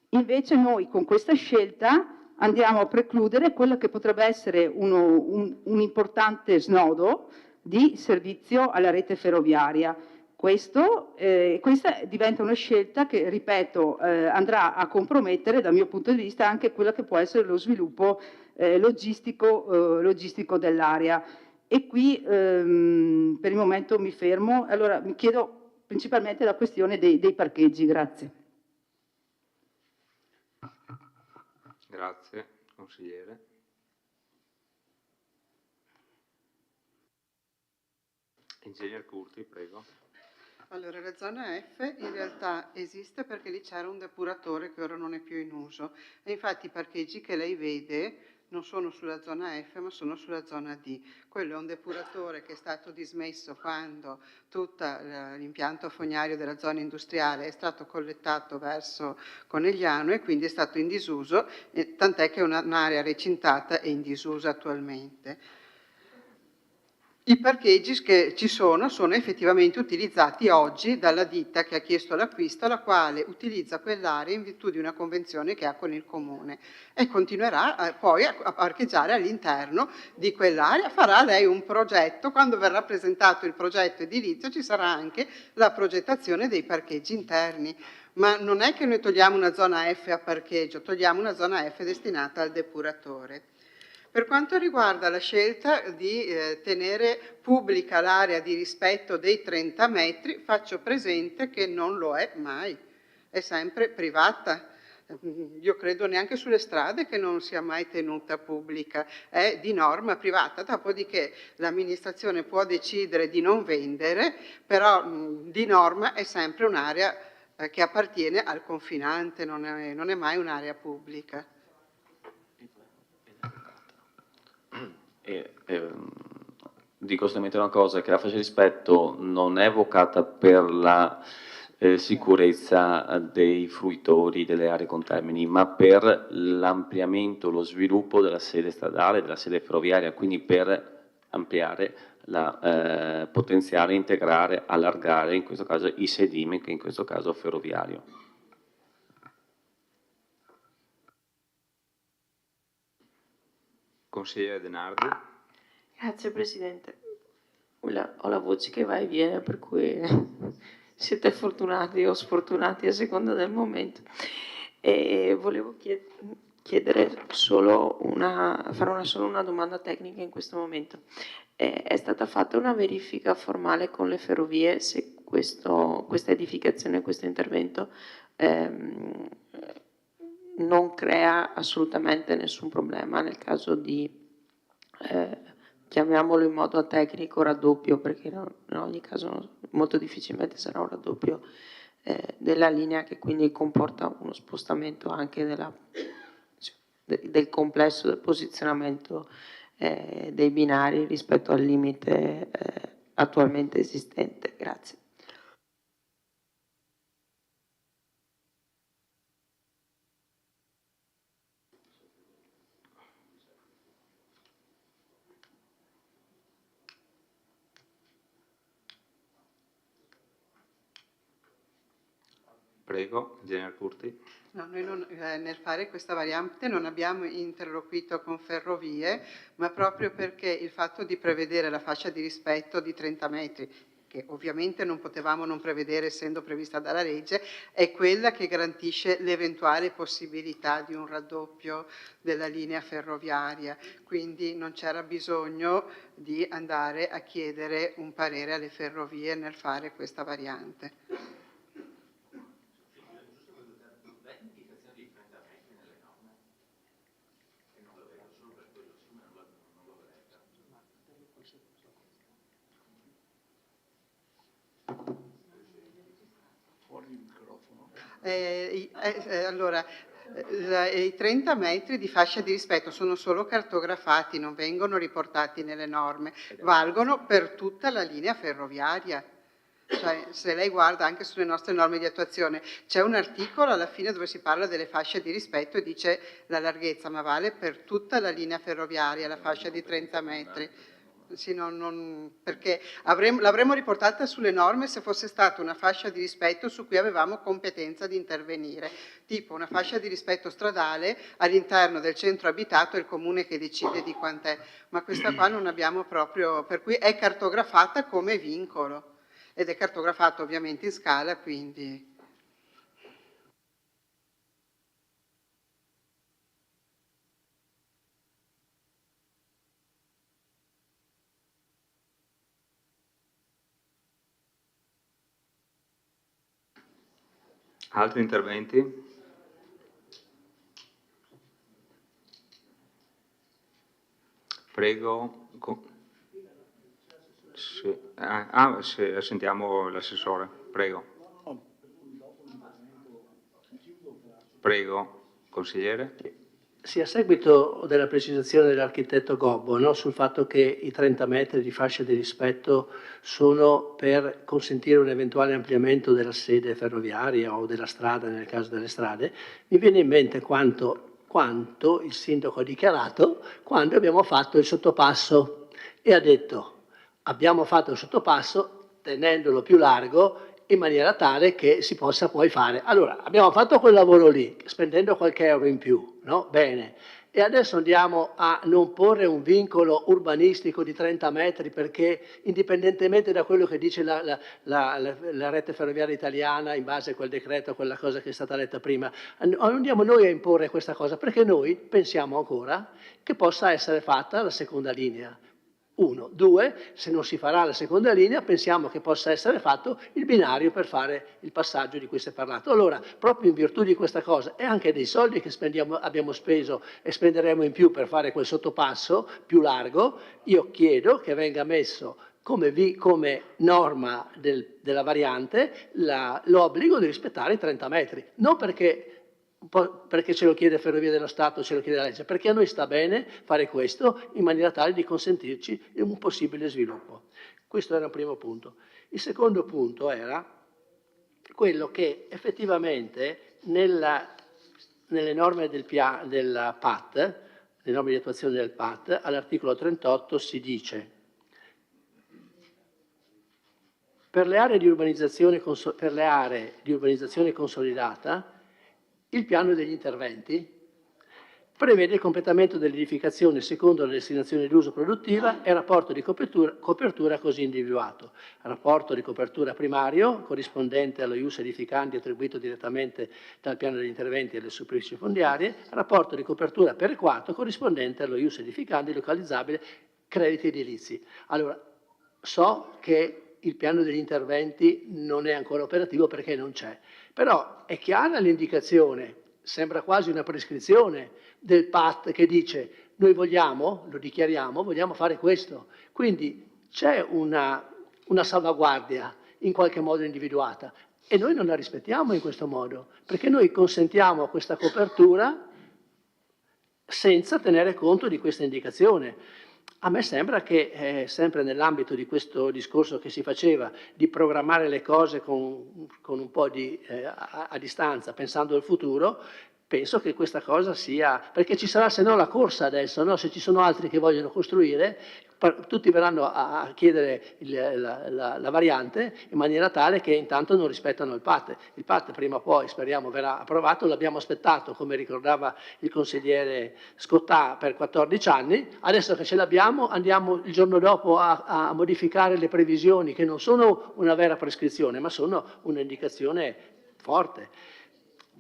Invece noi con questa scelta andiamo a precludere quello che potrebbe essere un importante snodo di servizio alla rete ferroviaria. Questa diventa una scelta che, ripeto, andrà a compromettere dal mio punto di vista anche quello che può essere lo sviluppo logistico dell'area. E qui per il momento mi fermo. Allora mi chiedo principalmente la questione dei parcheggi. Grazie. Grazie, consigliere. Ingegner Curti, prego. Allora, la zona F in realtà esiste perché lì c'era un depuratore che ora non è più in uso e infatti i parcheggi che lei vede non sono sulla zona F ma sono sulla zona D. Quello è un depuratore che è stato dismesso quando tutto l'impianto fognario della zona industriale è stato collettato verso Conegliano e quindi è stato in disuso, tant'è che è un'area recintata e in disuso attualmente. I parcheggi che ci sono effettivamente utilizzati oggi dalla ditta che ha chiesto l'acquisto, la quale utilizza quell'area in virtù di una convenzione che ha con il comune e continuerà poi a parcheggiare all'interno di quell'area. Farà lei un progetto, quando verrà presentato il progetto edilizio ci sarà anche la progettazione dei parcheggi interni. Ma non è che noi togliamo una zona F a parcheggio, togliamo una zona F destinata al depuratore. Per quanto riguarda la scelta di tenere pubblica l'area di rispetto dei 30 metri, faccio presente che non lo è mai, è sempre privata. Io credo neanche sulle strade che non sia mai tenuta pubblica, è di norma privata, dopodiché l'amministrazione può decidere di non vendere, però di norma è sempre un'area che appartiene al confinante, non è mai un'area pubblica. Dico solamente una cosa, che la fascia di rispetto non è vocata per la sicurezza dei fruitori delle aree contermini, ma per l'ampliamento, lo sviluppo della sede stradale, della sede ferroviaria, quindi per ampliare la potenziale, integrare, allargare in questo caso i sedimi, che in questo caso ferroviario. Consigliere De Nardi. Grazie Presidente. Ho la voce che va e viene, per cui siete fortunati o sfortunati a seconda del momento. E volevo chiedere solo fare solo una domanda tecnica in questo momento. È stata fatta una verifica formale con le ferrovie se questa edificazione, questo intervento non crea assolutamente nessun problema nel caso di, chiamiamolo in modo tecnico, raddoppio, perché in ogni caso molto difficilmente sarà un raddoppio della linea, che quindi comporta uno spostamento anche del complesso del posizionamento dei binari rispetto al limite attualmente esistente. Grazie. Prego, Ingegner Curti. No, noi nel fare questa variante non abbiamo interloquito con Ferrovie, ma proprio perché il fatto di prevedere la fascia di rispetto di 30 metri, che ovviamente non potevamo non prevedere essendo prevista dalla legge, è quella che garantisce l'eventuale possibilità di un raddoppio della linea ferroviaria. Quindi non c'era bisogno di andare a chiedere un parere alle Ferrovie nel fare questa variante. Allora, i 30 metri di fascia di rispetto sono solo cartografati, non vengono riportati nelle norme, valgono per tutta la linea ferroviaria. Cioè, se lei guarda anche sulle nostre norme di attuazione, c'è un articolo alla fine dove si parla delle fasce di rispetto e dice la larghezza, ma vale per tutta la linea ferroviaria, la fascia di 30 metri. Sì, perché l'avremmo riportata sulle norme se fosse stata una fascia di rispetto su cui avevamo competenza di intervenire, tipo una fascia di rispetto stradale all'interno del centro abitato è il comune che decide di quant'è, ma questa qua non abbiamo proprio, per cui è cartografata come vincolo ed è cartografato ovviamente in scala, quindi... Altri interventi? Prego. Sì. Sì, sentiamo l'assessore. Prego. Prego, consigliere. Sì, a seguito della precisazione dell'architetto Gobbo, no, sul fatto che i 30 metri di fascia di rispetto sono per consentire un eventuale ampliamento della sede ferroviaria o della strada, nel caso delle strade, mi viene in mente quanto il sindaco ha dichiarato quando abbiamo fatto il sottopasso e ha detto abbiamo fatto il sottopasso tenendolo più largo in maniera tale che si possa poi fare. Allora, abbiamo fatto quel lavoro lì, spendendo qualche euro in più, no? Bene. E adesso andiamo a non porre un vincolo urbanistico di 30 metri perché, indipendentemente da quello che dice la rete ferroviaria italiana, in base a quel decreto, a quella cosa che è stata letta prima, andiamo noi a imporre questa cosa perché noi pensiamo ancora che possa essere fatta la seconda linea. 1. 2. Se non si farà la seconda linea, pensiamo che possa essere fatto il binario per fare il passaggio di cui si è parlato. Allora, proprio in virtù di questa cosa e anche dei soldi che abbiamo speso e spenderemo in più per fare quel sottopasso più largo, io chiedo che venga messo come norma della variante l'obbligo di rispettare i 30 metri. Non perché ce lo chiede Ferrovie dello Stato, ce lo chiede la legge, perché a noi sta bene fare questo in maniera tale di consentirci un possibile sviluppo. Questo era il primo punto. Il secondo punto era quello che effettivamente nelle norme della PAT, le norme di attuazione del PAT, all'articolo 38 si dice per le aree di urbanizzazione consolidata il piano degli interventi prevede il completamento dell'edificazione secondo la destinazione d'uso produttiva e rapporto di copertura così individuato. Rapporto di copertura primario corrispondente allo ius edificandi attribuito direttamente dal piano degli interventi alle superfici fondiarie, rapporto di copertura perequato corrispondente allo ius edificandi localizzabile crediti edilizi. Allora, so che il piano degli interventi non è ancora operativo perché non c'è. Però è chiara l'indicazione, sembra quasi una prescrizione del PAT che dice noi vogliamo, lo dichiariamo, vogliamo fare questo. Quindi c'è una salvaguardia in qualche modo individuata e noi non la rispettiamo in questo modo, perché noi consentiamo questa copertura senza tenere conto di questa indicazione. A me sembra che, sempre nell'ambito di questo discorso che si faceva, di programmare le cose con un po' a distanza, pensando al futuro, penso che questa cosa sia... Perché ci sarà se no la corsa adesso, no? Se ci sono altri che vogliono costruire, tutti verranno a chiedere la variante in maniera tale che intanto non rispettano il PAT. Il PAT prima o poi, speriamo, verrà approvato, l'abbiamo aspettato, come ricordava il consigliere Scottà, per 14 anni, adesso che ce l'abbiamo andiamo il giorno dopo a modificare le previsioni che non sono una vera prescrizione, ma sono un'indicazione forte.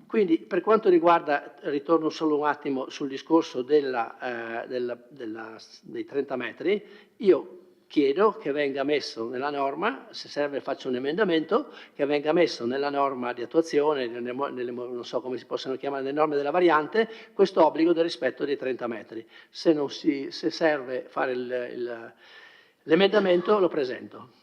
Quindi per quanto riguarda, ritorno solo un attimo sul discorso dei 30 metri, io chiedo che venga messo nella norma, se serve faccio un emendamento, che venga messo nella norma di attuazione, non so come si possono chiamare, nelle norme della variante, questo obbligo del rispetto dei 30 metri. Se serve fare l'emendamento lo presento.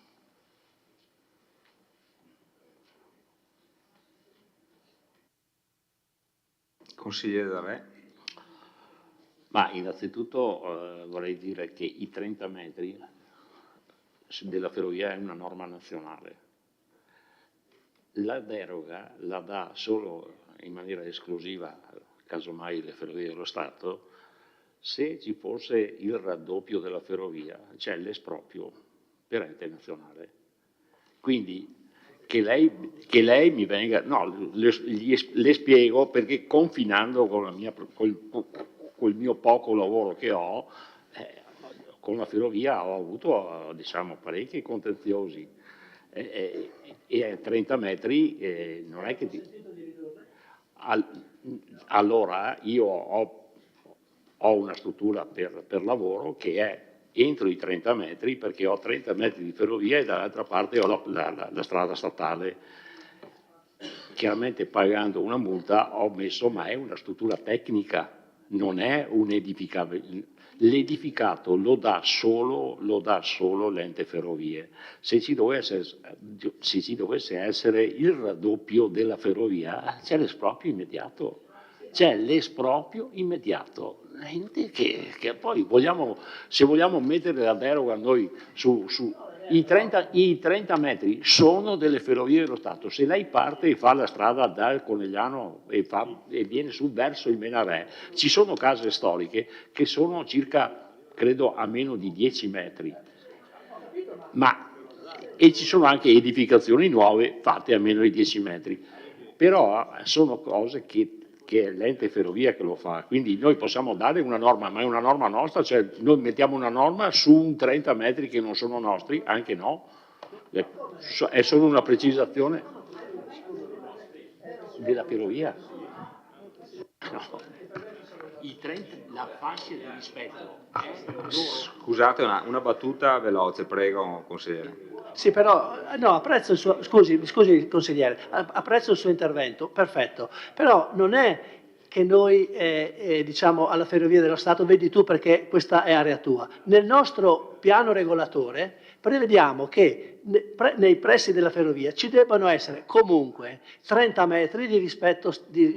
Consigliere Del Re. Ma innanzitutto vorrei dire che i 30 metri della ferrovia è una norma nazionale. La deroga la dà solo in maniera esclusiva, casomai le ferrovie dello Stato, se ci fosse il raddoppio della ferrovia, cioè l'esproprio per ente nazionale. Quindi che lei mi venga, no, le spiego perché confinando con col mio poco lavoro che ho, con la ferrovia ho avuto diciamo parecchi contenziosi e a 30 metri non è che allora io ho una struttura per lavoro che è entro i 30 metri perché ho 30 metri di ferrovia e dall'altra parte ho la strada statale. Chiaramente pagando una multa ho messo, ma è una struttura tecnica, non è un edificabile. L'edificato lo dà solo l'ente ferrovie. Se ci dovesse essere il raddoppio della ferrovia, c'è l'esproprio immediato. È inutile che poi se vogliamo mettere la deroga noi i 30 metri sono delle ferrovie dello Stato. Se lei parte e fa la strada dal Conegliano e viene su verso il Menarè, ci sono case storiche che sono circa, credo, a meno di 10 metri. E ci sono anche edificazioni nuove fatte a meno di 10 metri. Però sono cose che è l'ente ferrovia che lo fa, quindi noi possiamo dare una norma, ma è una norma nostra, cioè noi mettiamo una norma su un 30 metri che non sono nostri, anche no, è solo una precisazione della ferrovia. No. La fascia di rispetto è loro. Scusate, una battuta veloce, prego, consigliere. Sì, però, no, apprezzo il suo, scusi consigliere, apprezzo il suo intervento, perfetto, però non è che noi diciamo alla Ferrovia dello Stato, vedi tu perché questa è area tua. Nel nostro piano regolatore prevediamo che nei pressi della ferrovia ci debbano essere comunque 30 metri di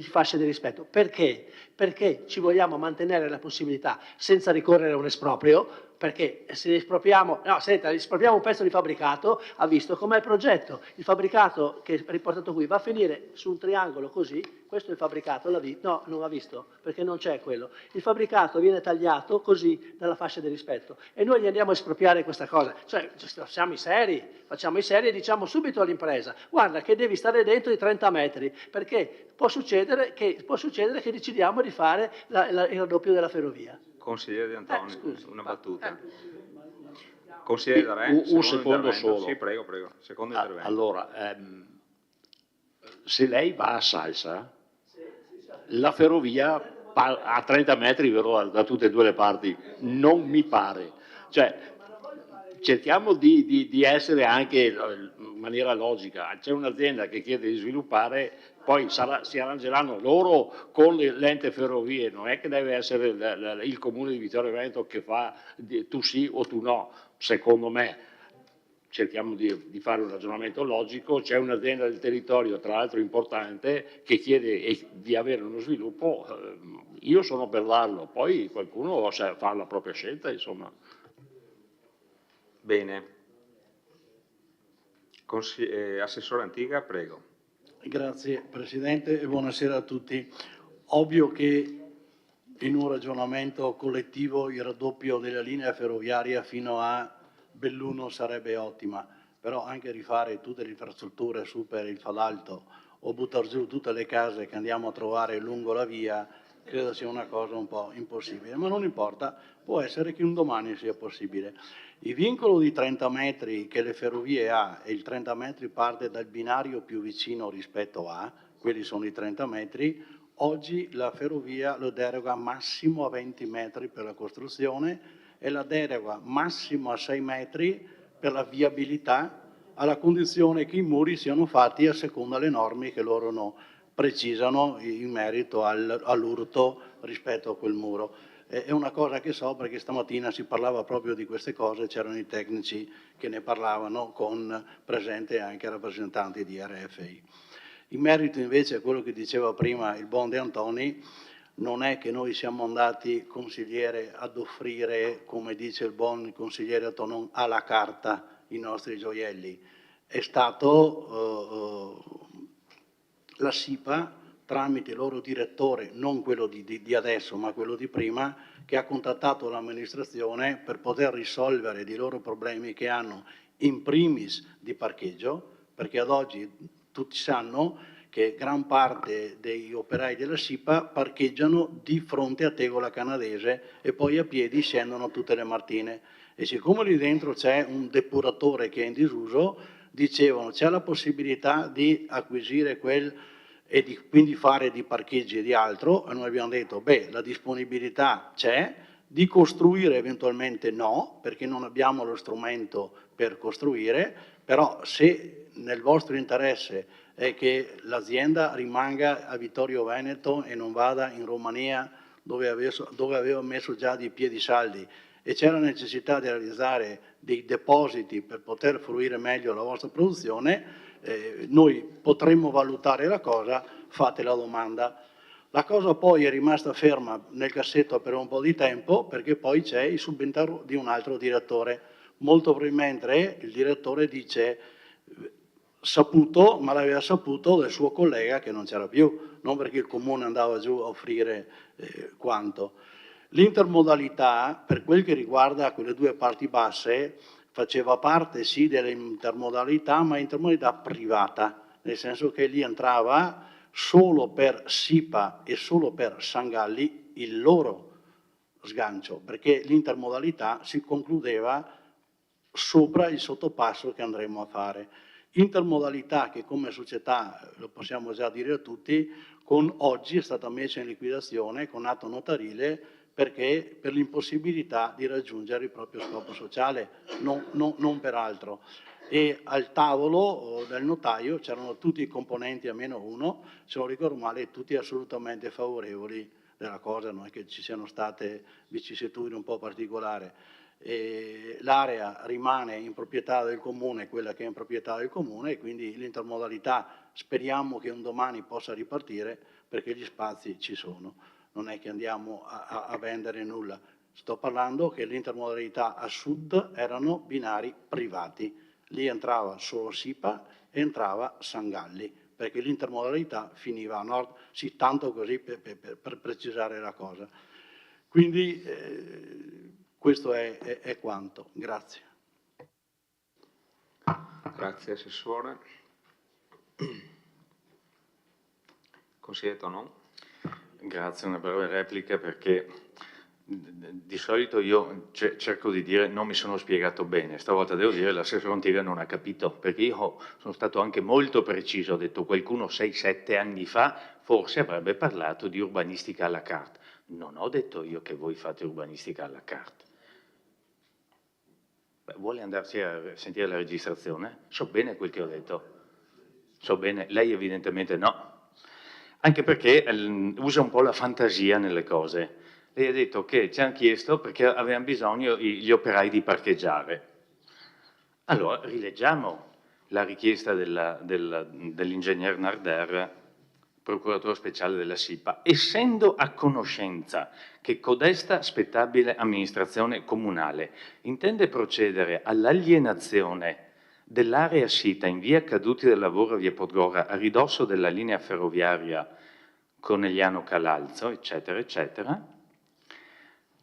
fascia di rispetto. Perché? Perché ci vogliamo mantenere la possibilità, senza ricorrere a un esproprio, perché se espropriamo un pezzo di fabbricato, ha visto com'è il progetto. Il fabbricato che è riportato qui va a finire su un triangolo così, questo è il fabbricato, no, non ha visto, perché non c'è quello. Il fabbricato viene tagliato così dalla fascia di rispetto e noi gli andiamo a espropriare questa cosa. Cioè, facciamo i seri e diciamo subito all'impresa, guarda che devi stare dentro i 30 metri, perché può succedere che decidiamo di fare il raddoppio della ferrovia. Consigliere Di Antonio, una battuta. Consigliere Del Re, un secondo solo. Sì, prego, secondo intervento. Allora, se lei va a Salsa, la ferrovia a 30 metri da tutte e due le parti, non mi pare. Cioè, cerchiamo di essere anche in maniera logica. C'è un'azienda che chiede di sviluppare, poi si arrangeranno loro con l'ente ferrovie, non è che deve essere il comune di Vittorio Veneto che fa tu sì o tu no, secondo me. Cerchiamo di fare un ragionamento logico, c'è un'azienda del territorio, tra l'altro importante, che chiede di avere uno sviluppo, io sono per darlo, poi qualcuno fa la propria scelta, insomma. Bene. Assessore Antiga, prego. Grazie Presidente e buonasera a tutti. Ovvio che in un ragionamento collettivo il raddoppio della linea ferroviaria fino a Belluno sarebbe ottima, però anche rifare tutte le infrastrutture su per il Falalto o buttare giù tutte le case che andiamo a trovare lungo la via credo sia una cosa un po' impossibile, ma non importa, può essere che un domani sia possibile. Il vincolo di 30 metri che le ferrovie ha e il 30 metri parte dal binario più vicino rispetto a, quelli sono i 30 metri, oggi la ferrovia lo deroga massimo a 20 metri per la costruzione e la deroga massimo a 6 metri per la viabilità alla condizione che i muri siano fatti a seconda delle norme che loro precisano in merito all'urto rispetto a quel muro. È una cosa che so perché stamattina si parlava proprio di queste cose, c'erano i tecnici che ne parlavano con presente anche rappresentanti di RFI. In merito invece a quello che diceva prima il buon De Antoni, non è che noi siamo andati, consigliere, ad offrire, come dice il buon consigliere Tonon, alla carta i nostri gioielli. È stato la SIPA, tramite il loro direttore, non quello di adesso, ma quello di prima, che ha contattato l'amministrazione per poter risolvere i loro problemi che hanno in primis di parcheggio, perché ad oggi tutti sanno che gran parte degli operai della SIPA parcheggiano di fronte a Tegola Canadese e poi a piedi scendono tutte le mattine. E siccome lì dentro c'è un depuratore che è in disuso, dicevano c'è la possibilità di acquisire quel e quindi fare di parcheggi e di altro, e noi abbiamo detto beh, la disponibilità c'è, di costruire eventualmente no, perché non abbiamo lo strumento per costruire, però se nel vostro interesse è che l'azienda rimanga a Vittorio Veneto e non vada in Romania dove aveva messo già dei piedi saldi e c'è la necessità di realizzare dei depositi per poter fruire meglio la vostra produzione, noi potremmo valutare la cosa, fate la domanda. La cosa poi è rimasta ferma nel cassetto per un po' di tempo perché poi c'è il subentro di un altro direttore. Molto probabilmente il direttore dice saputo, ma l'aveva saputo del suo collega che non c'era più, non perché il comune andava giù a offrire quanto. L'intermodalità, per quel che riguarda quelle due parti basse, faceva parte sì dell'intermodalità, ma intermodalità privata, nel senso che lì entrava solo per SIPA e solo per Sangalli il loro sgancio, perché l'intermodalità si concludeva sopra il sottopasso che andremo a fare. Intermodalità che come società, lo possiamo già dire a tutti, con oggi è stata messa in liquidazione con atto notarile perché per l'impossibilità di raggiungere il proprio scopo sociale, non per altro. E al tavolo del notaio c'erano tutti i componenti a meno uno, se non ricordo male, tutti assolutamente favorevoli della cosa, non è che ci siano state vicissitudini un po' particolari. L'area rimane in proprietà del comune, quella che è in proprietà del comune, e quindi l'intermodalità speriamo che un domani possa ripartire perché gli spazi ci sono. Non è che andiamo a vendere nulla. Sto parlando che l'intermodalità a sud erano binari privati. Lì entrava solo SIPA e entrava Sangalli, perché l'intermodalità finiva a nord, sì, tanto così per precisare la cosa. Quindi questo è quanto. Grazie. Grazie Assessore. Consigliere Tonon. Grazie, una breve replica perché di solito io cerco di dire non mi sono spiegato bene, stavolta devo dire l'assessore Antiga non ha capito, perché io sono stato anche molto preciso, ho detto qualcuno 6-7 anni fa forse avrebbe parlato di urbanistica alla carte, non ho detto io che voi fate urbanistica alla carte. Beh, vuole andarsi a sentire la registrazione? So bene quel che ho detto, so bene, lei evidentemente no. Anche perché usa un po' la fantasia nelle cose. Lei ha detto che ci hanno chiesto perché avevano bisogno gli operai di parcheggiare. Allora, rileggiamo la richiesta dell'ingegner Narder, procuratore speciale della SIPA. Essendo a conoscenza che codesta spettabile amministrazione comunale intende procedere all'alienazione dell'area sita in via Caduti del Lavoro a via Podgora a ridosso della linea ferroviaria Conegliano-Calalzo, eccetera, eccetera,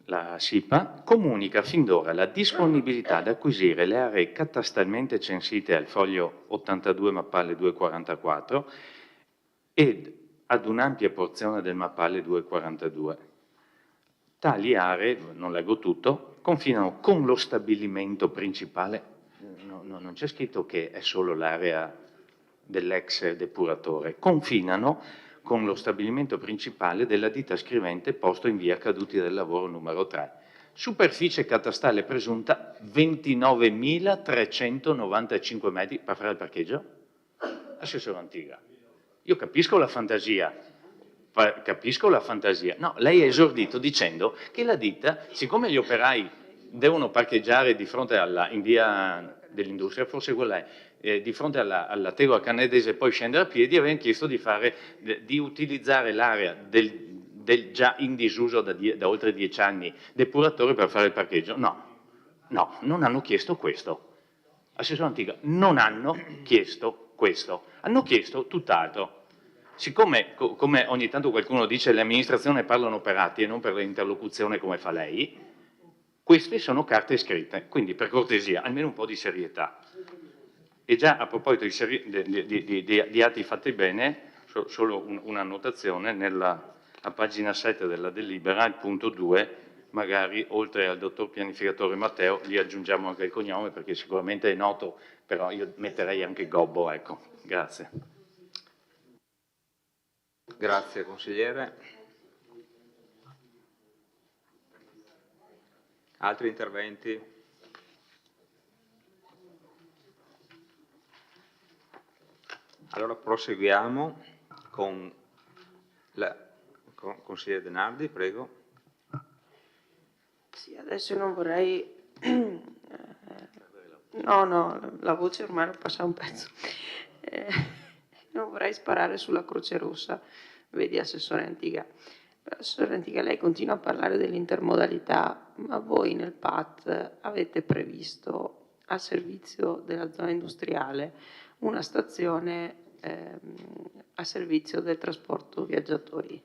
la SIPA comunica fin d'ora la disponibilità ad acquisire le aree catastalmente censite al foglio 82 mappale 244 ed ad un'ampia porzione del mappale 242. Tali aree, non leggo tutto, confinano con lo stabilimento principale. Non c'è scritto che è solo l'area dell'ex depuratore, confinano con lo stabilimento principale della ditta scrivente posto in via Caduti del Lavoro numero 3. Superficie catastale presunta 29.395 metri per fare il parcheggio? Assessore Antiga, io capisco la fantasia, no, lei ha esordito dicendo che la ditta, siccome gli operai devono parcheggiare di fronte in via dell'industria, forse quella è, di fronte alla tegola canadese e poi scendere a piedi, avevano chiesto di utilizzare l'area del già in disuso da oltre 10 anni depuratore per fare il parcheggio. No, non hanno chiesto questo. Assessore Antica, non hanno chiesto questo, hanno chiesto tutt'altro. Siccome, come ogni tanto qualcuno dice, le amministrazioni parlano per atti e non per l'interlocuzione come fa lei, queste sono carte scritte, quindi per cortesia, almeno un po' di serietà. E già a proposito di atti fatti bene, solo un'annotazione, a pagina 7 della delibera, il punto 2, magari oltre al dottor pianificatore Matteo gli aggiungiamo anche il cognome perché sicuramente è noto, però io metterei anche Gobbo, ecco. Grazie. Grazie consigliere. Altri interventi? Allora proseguiamo con consigliere Denardi, prego. Sì, adesso non vorrei... No, la voce ormai non passa un pezzo. Non vorrei sparare sulla Croce Rossa, vedi Assessore Antica. Assessore Antica, lei continua a parlare dell'intermodalità, ma voi nel PAT avete previsto a servizio della zona industriale una stazione a servizio del trasporto viaggiatori.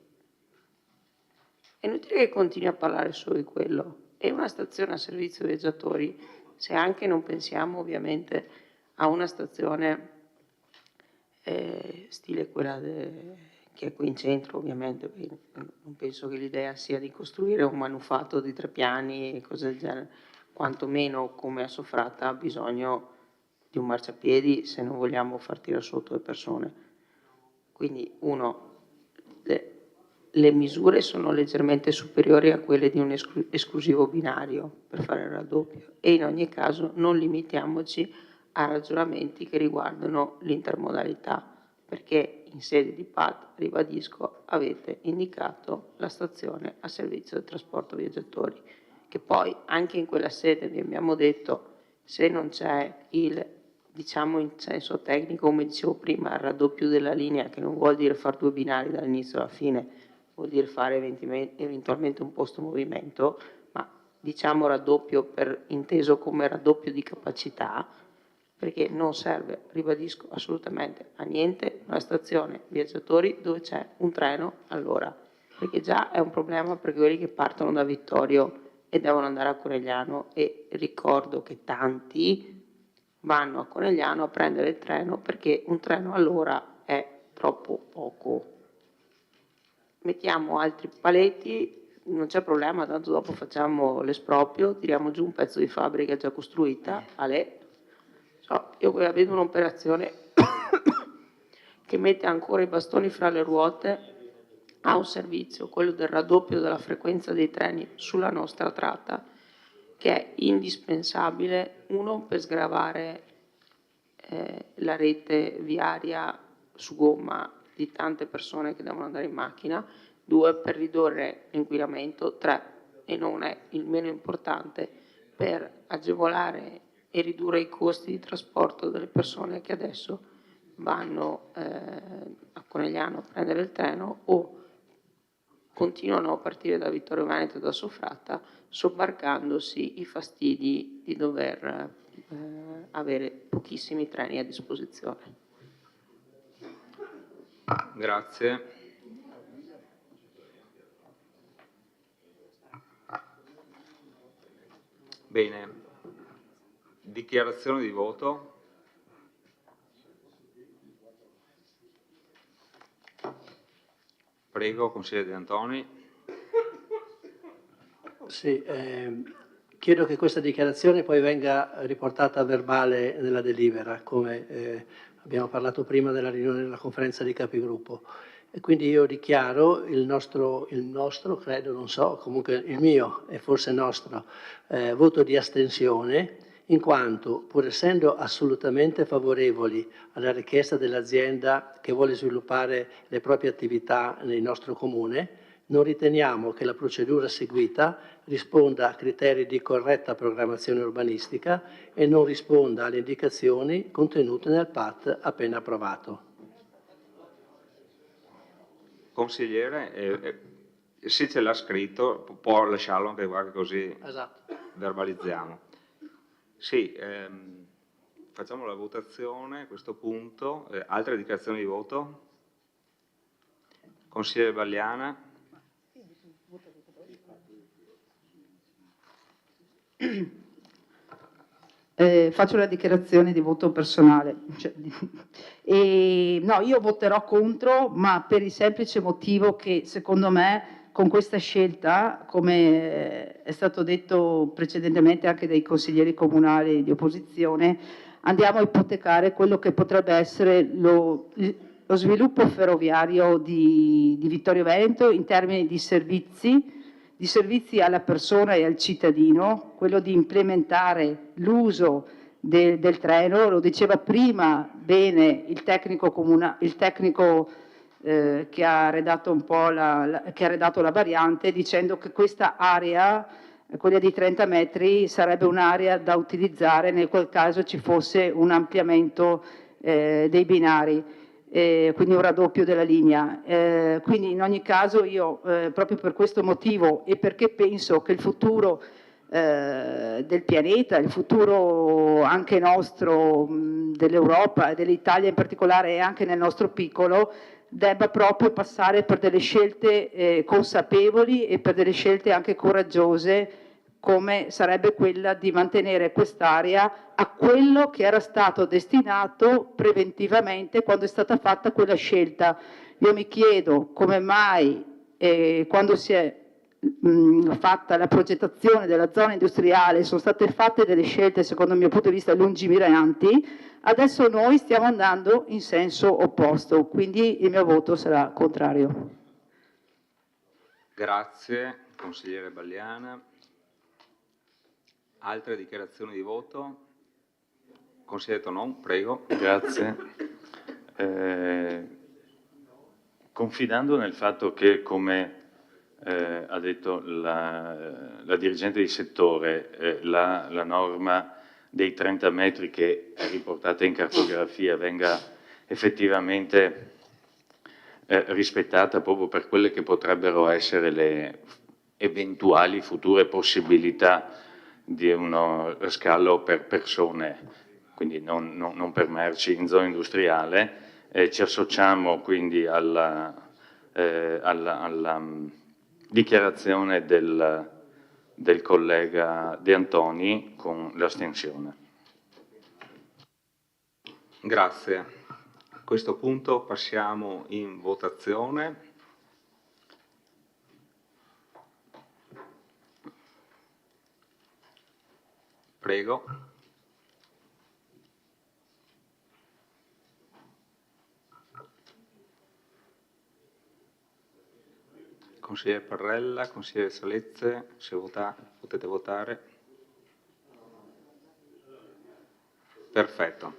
È inutile che continui a parlare solo di quello. È una stazione a servizio viaggiatori, se anche non pensiamo ovviamente a una stazione stile quella che è qui in centro, ovviamente, non penso che l'idea sia di costruire un manufatto di 3 piani e cose del genere, quantomeno come a Sofrata ha bisogno di un marciapiedi se non vogliamo far tirare sotto le persone. Quindi le misure sono leggermente superiori a quelle di un esclusivo binario per fare il raddoppio e in ogni caso non limitiamoci a ragionamenti che riguardano l'intermodalità, perché in sede di PAT, ribadisco, avete indicato la stazione a servizio del trasporto viaggiatori, che poi anche in quella sede vi abbiamo detto, se non c'è diciamo in senso tecnico, come dicevo prima, il raddoppio della linea, che non vuol dire fare 2 binari dall'inizio alla fine, vuol dire fare eventualmente un posto movimento, ma diciamo raddoppio inteso come raddoppio di capacità, perché non serve, ribadisco, assolutamente a niente una stazione viaggiatori dove c'è un treno all'ora, perché già è un problema per quelli che partono da Vittorio e devono andare a Conegliano, e ricordo che tanti vanno a Conegliano a prendere il treno perché un treno all'ora è troppo poco. Mettiamo altri paletti, non c'è problema, tanto dopo facciamo l'esproprio, tiriamo giù un pezzo di fabbrica già costruita, io vedo un'operazione che mette ancora i bastoni fra le ruote a un servizio, quello del raddoppio della frequenza dei treni sulla nostra tratta, che è indispensabile, uno, per sgravare la rete viaria su gomma di tante persone che devono andare in macchina, 2, per ridurre l'inquinamento, 3, e non è il meno importante, per agevolare e ridurre i costi di trasporto delle persone che adesso vanno a Conegliano a prendere il treno o continuano a partire da Vittorio Veneto e da Sofrata, sobbarcandosi i fastidi di dover avere pochissimi treni a disposizione. Grazie. Bene, dichiarazione di voto. Prego, consigliere De Antoni. Sì, chiedo che questa dichiarazione poi venga riportata a verbale nella delibera, come abbiamo parlato prima della riunione della conferenza dei capigruppo. E quindi io dichiaro il nostro, credo, non so, comunque il mio e forse nostro voto di astensione, in quanto, pur essendo assolutamente favorevoli alla richiesta dell'azienda che vuole sviluppare le proprie attività nel nostro comune, Non riteniamo che la procedura seguita risponda a criteri di corretta programmazione urbanistica e non risponda alle indicazioni contenute nel PAT appena approvato. Consigliere, se ce l'ha scritto, può lasciarlo anche qua, che così Esatto. verbalizziamo. Sì, facciamo la votazione a questo punto. Altre dichiarazioni di voto? Consigliere Balliana? Faccio una dichiarazione di voto personale. No, io voterò contro, ma per il semplice motivo che secondo me con questa scelta, come è stato detto precedentemente anche dai consiglieri comunali di opposizione, andiamo a ipotecare quello che potrebbe essere lo sviluppo ferroviario di Vittorio Veneto in termini di servizi alla persona e al cittadino, quello di implementare l'uso del treno. Lo diceva prima bene il tecnico che ha redatto un po' che ha redatto la variante, dicendo che questa area, quella di 30 metri, sarebbe un'area da utilizzare nel qual caso ci fosse un ampliamento dei binari. Quindi un raddoppio della linea. Quindi in ogni caso io proprio per questo motivo e perché penso che il futuro del pianeta, il futuro anche nostro, dell'Europa e dell'Italia in particolare e anche nel nostro piccolo, debba proprio passare per delle scelte consapevoli e per delle scelte anche coraggiose, come sarebbe quella di mantenere quest'area a quello che era stato destinato preventivamente quando è stata fatta quella scelta. Io mi chiedo come mai quando si è fatta la progettazione della zona industriale sono state fatte delle scelte secondo il mio punto di vista lungimiranti, adesso noi stiamo andando in senso opposto, quindi il mio voto sarà contrario. Grazie, consigliere Balliana. Altre dichiarazioni di voto? Consigliere Tonon, prego. Grazie. Confidando nel fatto che, come ha detto la dirigente di settore, la norma dei 30 metri che è riportata in cartografia venga effettivamente rispettata proprio per quelle che potrebbero essere le eventuali future possibilità di uno scalo per persone, quindi non per merci in zona industriale. Ci associamo quindi alla dichiarazione del collega De Antoni con l'astensione. Grazie. A questo punto passiamo in votazione. Prego. Consigliere Parrella, consigliere Salezze, se potete votare. Perfetto.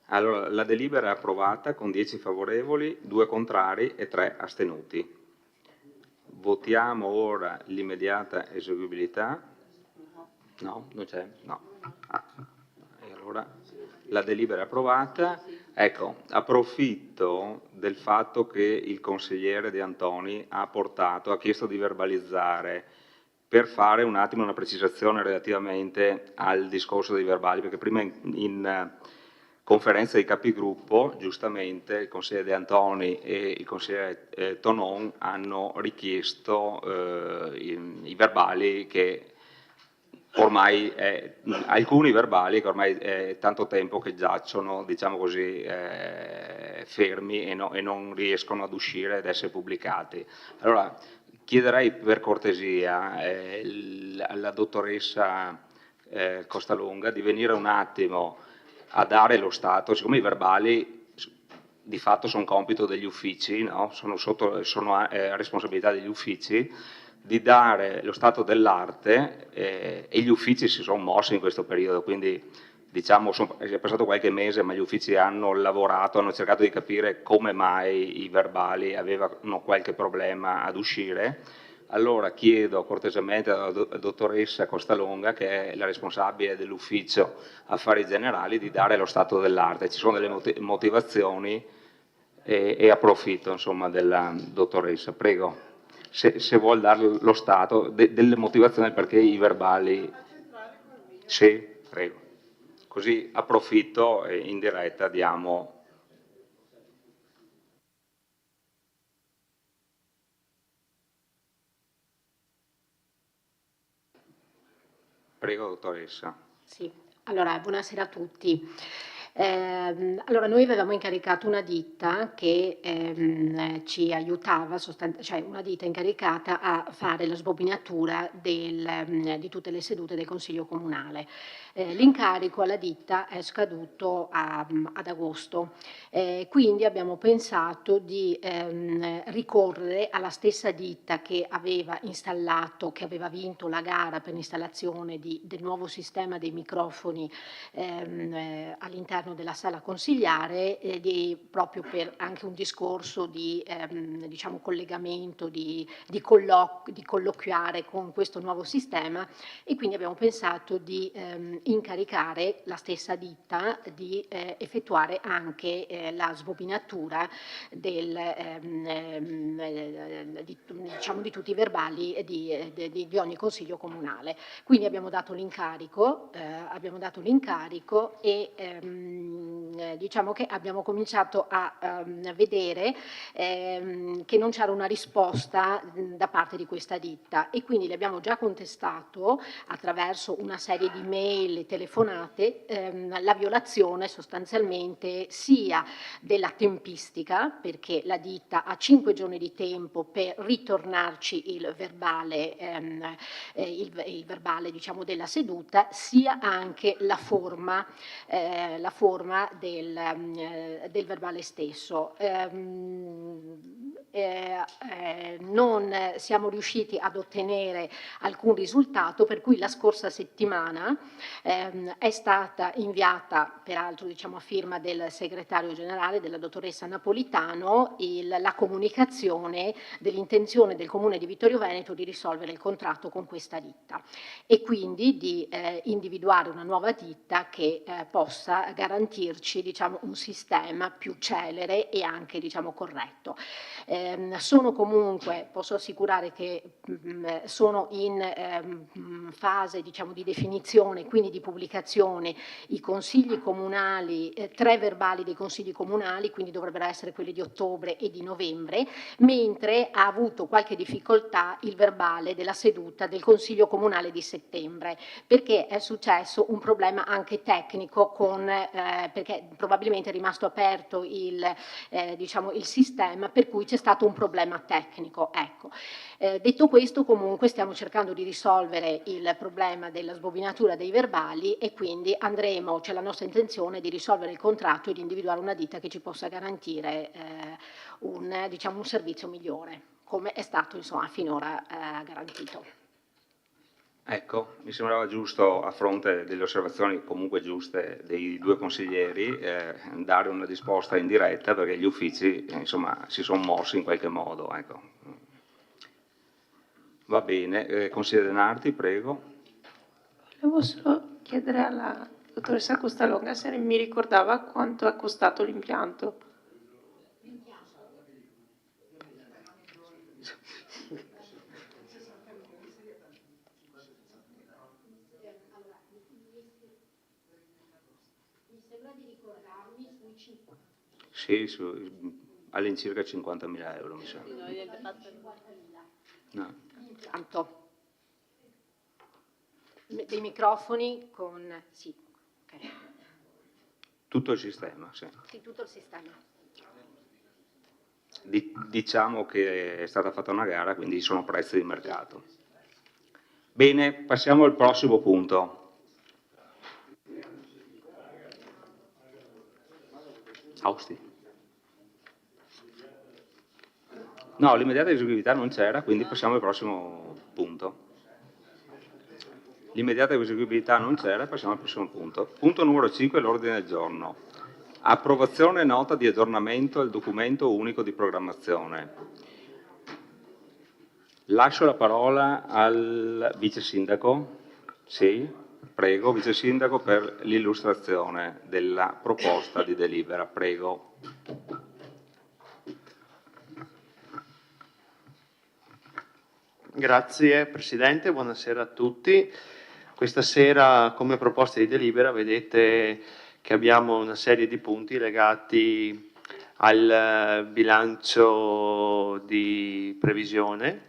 Allora, la delibera è approvata con 10 favorevoli, 2 contrari e 3 astenuti. Votiamo ora l'immediata eseguibilità. No, non c'è? No. E allora la delibera è approvata. Ecco, approfitto del fatto che il consigliere De Antoni ha chiesto di verbalizzare per fare un attimo una precisazione relativamente al discorso dei verbali, perché prima in conferenza dei capigruppo, giustamente, il consigliere De Antoni e il consigliere Tonon hanno richiesto i verbali che ormai alcuni verbali che ormai è tanto tempo che giacciono, diciamo così, fermi e non riescono ad uscire ed essere pubblicati. Allora, chiederei per cortesia alla dottoressa Costalunga di venire un attimo a dare lo stato, siccome i verbali di fatto sono compito degli uffici, no? sono responsabilità degli uffici, di dare lo stato dell'arte e gli uffici si sono mossi in questo periodo, quindi diciamo, è passato qualche mese, ma gli uffici hanno lavorato, hanno cercato di capire come mai i verbali avevano qualche problema ad uscire. Allora chiedo cortesemente alla dottoressa Costalonga, che è la responsabile dell'ufficio affari generali, di dare lo stato dell'arte. Ci sono delle motivazioni e approfitto insomma della dottoressa. Prego, se vuol dare lo stato delle motivazioni perché i verbali. Sì, prego. Così approfitto e in diretta diamo. Prego, dottoressa. Sì, allora buonasera a tutti. Allora, noi avevamo incaricato una ditta che ci aiutava, cioè una ditta incaricata a fare la sbobinatura di tutte le sedute del Consiglio Comunale. L'incarico alla ditta è scaduto ad agosto, quindi abbiamo pensato di ricorrere alla stessa ditta che aveva installato, che aveva vinto la gara per l'installazione del nuovo sistema dei microfoni all'interno della sala consigliare, proprio per anche un discorso di diciamo collegamento, di colloquiare con questo nuovo sistema, e quindi abbiamo pensato di incaricare la stessa ditta di effettuare anche la sbobinatura diciamo, di tutti i verbali di ogni consiglio comunale. Quindi abbiamo dato l'incarico e diciamo che abbiamo cominciato a vedere che non c'era una risposta da parte di questa ditta, e quindi le abbiamo già contestato attraverso una serie di mail e telefonate la violazione sostanzialmente sia della tempistica, perché la ditta ha 5 giorni di tempo per ritornarci il verbale diciamo della seduta, sia anche la forma del verbale stesso. Non siamo riusciti ad ottenere alcun risultato, per cui la scorsa settimana è stata inviata, peraltro diciamo a firma del segretario generale, della dottoressa Napolitano, la comunicazione dell'intenzione del Comune di Vittorio Veneto di risolvere il contratto con questa ditta e quindi di individuare una nuova ditta che possa garantirci, diciamo, un sistema più celere e anche, diciamo, corretto. Sono comunque, posso assicurare che sono in fase, diciamo, di definizione, quindi di pubblicazione, i consigli comunali, 3 verbali dei consigli comunali, quindi dovrebbero essere quelli di ottobre e di novembre, mentre ha avuto qualche difficoltà il verbale della seduta del consiglio comunale di settembre, perché è successo un problema anche tecnico perché probabilmente è rimasto aperto diciamo, il sistema, per cui c'è stato un problema tecnico. Ecco. Detto questo, comunque stiamo cercando di risolvere il problema della sbobinatura dei verbali e quindi c'è la nostra intenzione di risolvere il contratto e di individuare una ditta che ci possa garantire diciamo, un servizio migliore, come è stato insomma, finora garantito. Ecco, mi sembrava giusto, a fronte delle osservazioni comunque giuste dei 2 consiglieri, dare una risposta in diretta, perché gli uffici insomma, si sono mossi in qualche modo. Ecco. Va bene, consigliere Denardi, prego. Volevo solo chiedere alla dottoressa Costalonga se mi ricordava quanto è costato l'impianto. Sì, all'incirca 50.000 euro, mi sembra. No. L'impianto dei microfoni con... Sì, okay. Tutto il sistema, sì. Sì, tutto il sistema. Diciamo che è stata fatta una gara, quindi sono prezzi di mercato. Bene, passiamo al prossimo punto. Austi. No, l'immediata esecutività non c'era, quindi passiamo al prossimo punto. L'immediata eseguibilità non c'era, passiamo al prossimo punto. Punto numero 5, l'ordine del giorno. Approvazione e nota di aggiornamento del documento unico di programmazione. Lascio la parola al vice sindaco. Sì, prego, vice sindaco, per l'illustrazione della proposta di delibera. Prego. Grazie Presidente, buonasera a tutti. Questa sera come proposta di delibera vedete che abbiamo una serie di punti legati al bilancio di previsione,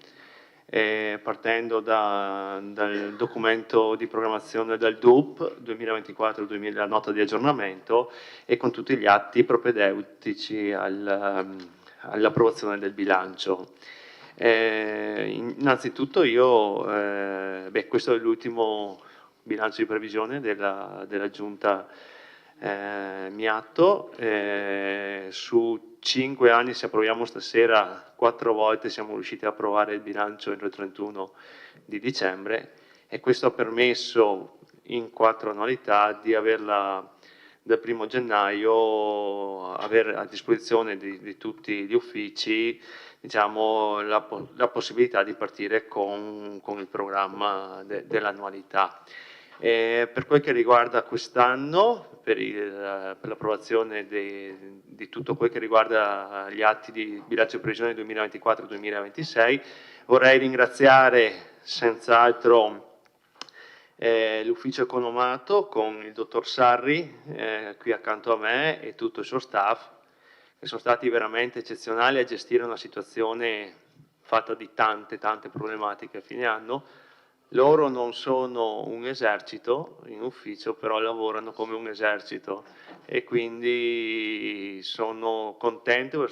partendo dal documento di programmazione del DUP 2024-2000, la nota di aggiornamento, e con tutti gli atti propedeutici all'approvazione del bilancio. Innanzitutto questo è l'ultimo bilancio di previsione della Giunta Miatto. Su 5 anni, se approviamo stasera, 4 volte siamo riusciti a approvare il bilancio entro il 31 di dicembre, e questo ha permesso in 4 annualità di averla dal 1 gennaio, avere a disposizione di tutti gli uffici, diciamo, la possibilità di partire con il programma dell'annualità. Per quel che riguarda quest'anno, per l'approvazione di tutto quel che riguarda gli atti di bilancio di previsione 2024-2026, vorrei ringraziare senz'altro l'ufficio economato con il dottor Sarri qui accanto a me e tutto il suo staff, che sono stati veramente eccezionali a gestire una situazione fatta di tante problematiche a fine anno. Loro non sono un esercito in ufficio, però lavorano come un esercito, e quindi sono contento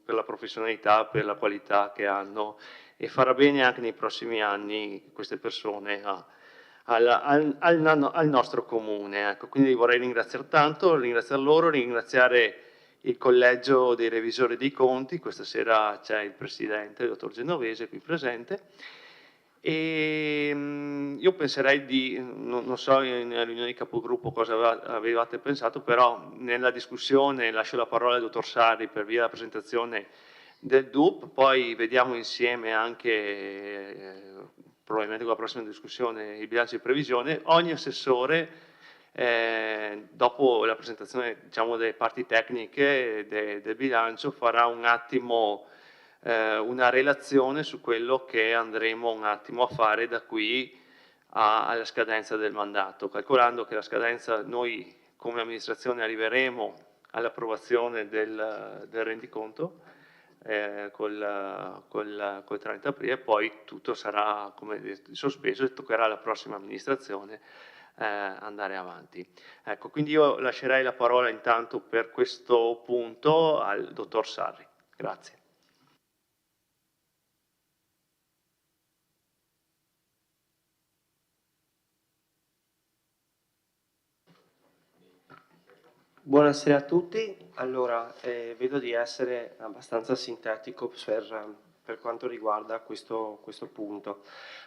per la professionalità, per la qualità che hanno, e farà bene anche nei prossimi anni queste persone al nostro comune. Ecco, quindi vorrei ringraziare loro, ringraziare il collegio dei revisori dei conti. Questa sera c'è il presidente, il dottor Genovese, qui presente, e io penserei non so nella riunione di capogruppo cosa avevate pensato, però nella discussione lascio la parola al dottor Sarri per via della presentazione del DUP, poi vediamo insieme anche probabilmente con la prossima discussione il bilancio di previsione. Ogni assessore, dopo la presentazione, diciamo, delle parti tecniche del bilancio, farà un attimo una relazione su quello che andremo un attimo a fare da qui alla scadenza del mandato, calcolando che la scadenza, noi come amministrazione arriveremo all'approvazione del rendiconto col 30 aprile, poi tutto sarà come sospeso e toccherà alla prossima amministrazione andare avanti. Ecco, quindi io lascerei la parola intanto per questo punto al dottor Sarri. Grazie. Buonasera a tutti. Allora, vedo di essere abbastanza sintetico per quanto riguarda questo punto.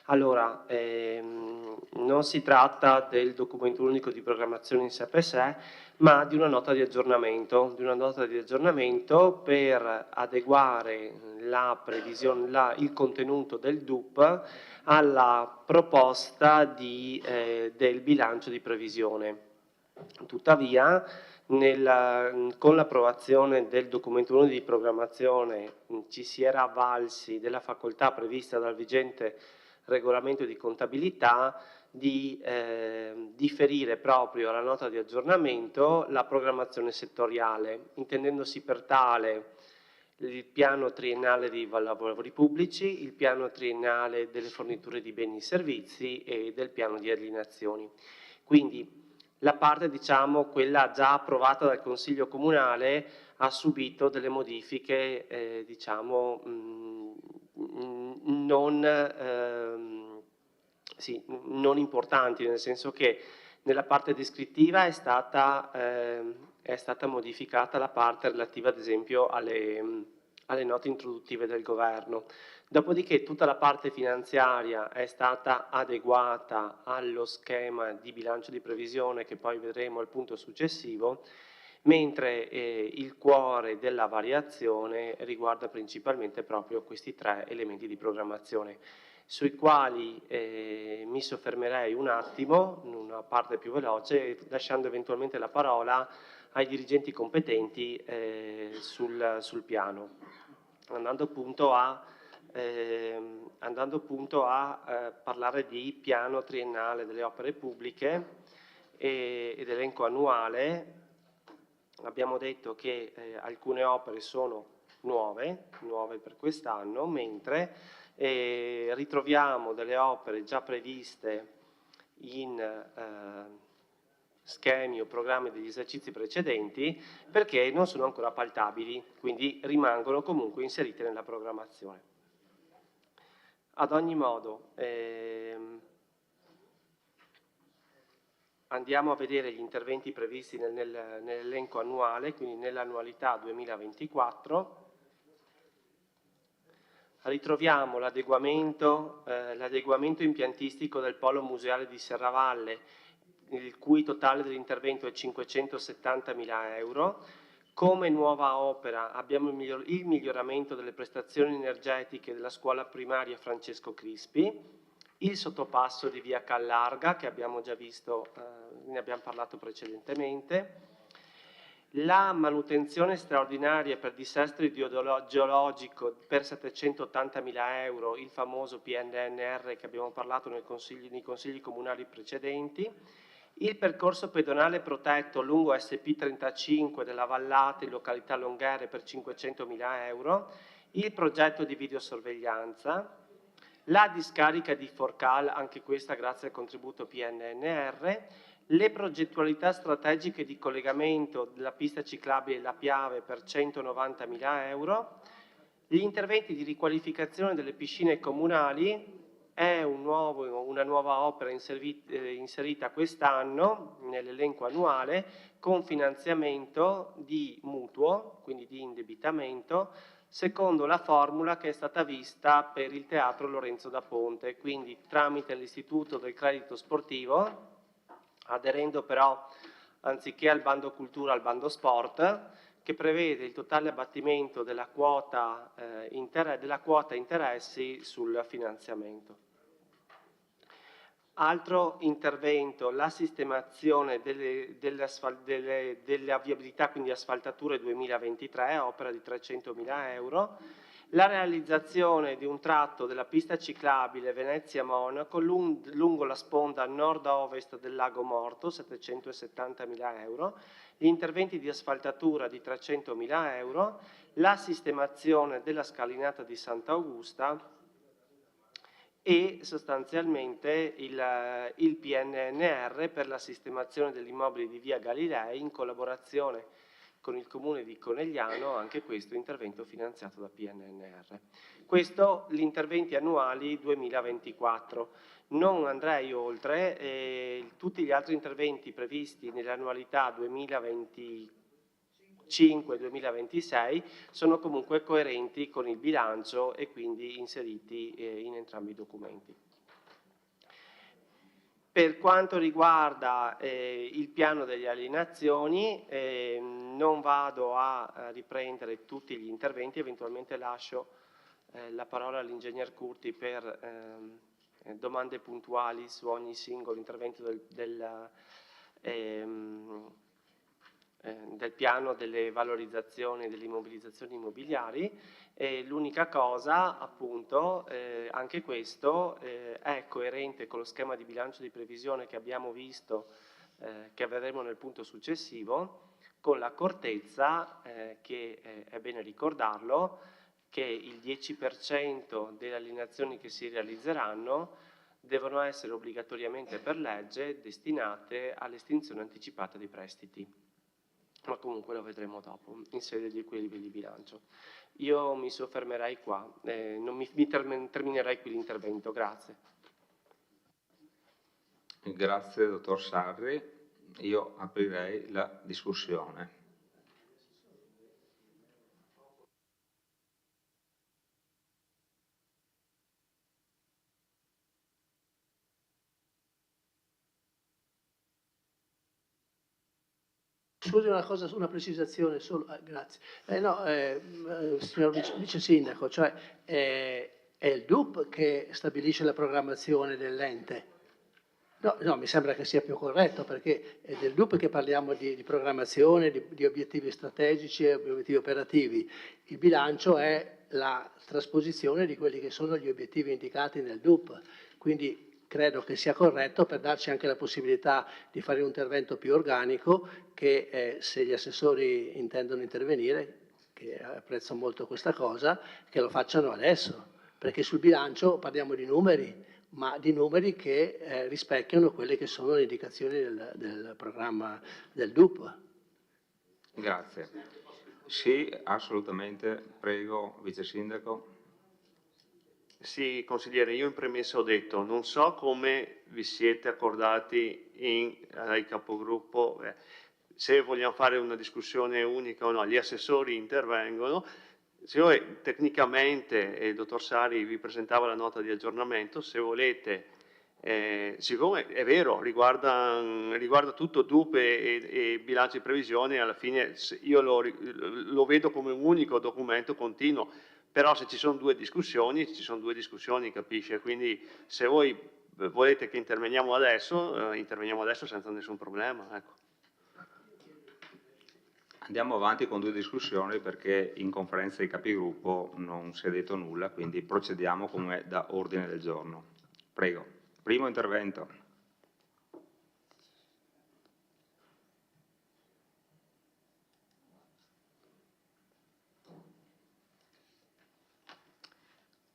Allora, non si tratta del documento unico di programmazione in sé per sé, ma di una nota di aggiornamento, per adeguare la previsione, il contenuto del DUP alla proposta del bilancio di previsione. Tuttavia, con l'approvazione del documento unico di programmazione ci si era avvalsi della facoltà prevista dal vigente regolamento di contabilità di differire proprio alla nota di aggiornamento la programmazione settoriale, intendendosi per tale il piano triennale dei lavori pubblici, il piano triennale delle forniture di beni e servizi e del piano di alienazioni. Quindi la parte, diciamo, quella già approvata dal Consiglio Comunale, ha subito delle modifiche, diciamo, non importanti, nel senso che nella parte descrittiva è stata modificata la parte relativa, ad esempio, alle note introduttive del governo. Dopodiché tutta la parte finanziaria è stata adeguata allo schema di bilancio di previsione che poi vedremo al punto successivo, mentre il cuore della variazione riguarda principalmente proprio questi 3 elementi di programmazione, sui quali mi soffermerei un attimo, in una parte più veloce, lasciando eventualmente la parola ai dirigenti competenti sul piano, andando appunto a parlare di piano triennale delle opere pubbliche ed elenco annuale. Abbiamo detto che alcune opere sono nuove per quest'anno, mentre ritroviamo delle opere già previste in schemi o programmi degli esercizi precedenti perché non sono ancora appaltabili, quindi rimangono comunque inserite nella programmazione. Ad ogni modo, andiamo a vedere gli interventi previsti nell'elenco annuale, quindi nell'annualità 2024. Ritroviamo l'adeguamento impiantistico del polo museale di Serravalle, il cui totale dell'intervento è 570.000 euro. Come nuova opera abbiamo il miglioramento delle prestazioni energetiche della scuola primaria Francesco Crispi, il sottopasso di via Callarga che abbiamo già visto, ne abbiamo parlato precedentemente, la manutenzione straordinaria per dissesto idrogeologico per 780.000 euro, il famoso PNNR che abbiamo parlato nei consigli comunali precedenti, il percorso pedonale protetto lungo SP35 della Vallata in località Longhere per 500.000 euro, il progetto di videosorveglianza, la discarica di Forcal, anche questa grazie al contributo PNNR, le progettualità strategiche di collegamento della pista ciclabile La Piave per 190.000 euro, gli interventi di riqualificazione delle piscine comunali. È una nuova opera inserita quest'anno nell'elenco annuale con finanziamento di mutuo, quindi di indebitamento, secondo la formula che è stata vista per il Teatro Lorenzo da Ponte, quindi tramite l'Istituto del Credito Sportivo, aderendo però anziché al bando cultura al bando sport, che prevede il totale abbattimento della quota interessi sul finanziamento. Altro intervento, la sistemazione della viabilità, quindi asfaltature 2023, opera di 300.000 euro, la realizzazione di un tratto della pista ciclabile Venezia-Monaco lungo la sponda nord-ovest del Lago Morto, 770.000 euro, gli interventi di asfaltatura di 300.000 euro, la sistemazione della scalinata di Sant'Augusta e sostanzialmente il PNNR per la sistemazione degli immobili di via Galilei in collaborazione con il comune di Conegliano, anche questo intervento finanziato da PNNR. Questo gli interventi annuali 2024. Non andrei oltre, tutti gli altri interventi previsti nelle annualità 2025-2026 sono comunque coerenti con il bilancio e quindi inseriti in entrambi i documenti. Per quanto riguarda il piano delle alienazioni, non vado a riprendere tutti gli interventi, eventualmente lascio la parola all'ingegner Curti per domande puntuali su ogni singolo intervento del piano delle valorizzazioni e delle immobilizzazioni immobiliari. L'unica cosa, appunto, anche questo è coerente con lo schema di bilancio di previsione che abbiamo visto, che vedremo nel punto successivo, con l'accortezza che è bene ricordarlo, che il 10% delle alienazioni che si realizzeranno devono essere obbligatoriamente per legge destinate all'estinzione anticipata dei prestiti. Ma comunque lo vedremo dopo, in sede di equilibrio di bilancio. Io mi soffermerei qua, non terminerei qui l'intervento, grazie. Grazie dottor Sarri, io aprirei la discussione. Scusi una cosa, una precisazione solo, grazie. Signor Vice Sindaco, cioè è il DUP che stabilisce la programmazione dell'ente? No, mi sembra che sia più corretto, perché è del DUP che parliamo di programmazione, di obiettivi strategici e obiettivi operativi. Il bilancio è la trasposizione di quelli che sono gli obiettivi indicati nel DUP, quindi credo che sia corretto, per darci anche la possibilità di fare un intervento più organico, che se gli assessori intendono intervenire, che apprezzo molto questa cosa, che lo facciano adesso, perché sul bilancio parliamo di numeri, ma di numeri che rispecchiano quelle che sono le indicazioni del programma del DUP. Grazie. Sì, assolutamente. Prego, Vice Sindaco. Sì, consigliere, io in premessa ho detto, non so come vi siete accordati ai capogruppo, se vogliamo fare una discussione unica o no, gli assessori intervengono, se voi tecnicamente, il dottor Sari vi presentava la nota di aggiornamento, se volete, siccome è vero, riguarda tutto DUP e bilancio di previsione, alla fine io lo vedo come un unico documento continuo, però se ci sono due discussioni, capisce? Quindi se voi volete che interveniamo adesso senza nessun problema. Ecco. Andiamo avanti con due discussioni perché in conferenza di capigruppo non si è detto nulla, quindi procediamo come da ordine del giorno. Prego. Primo intervento.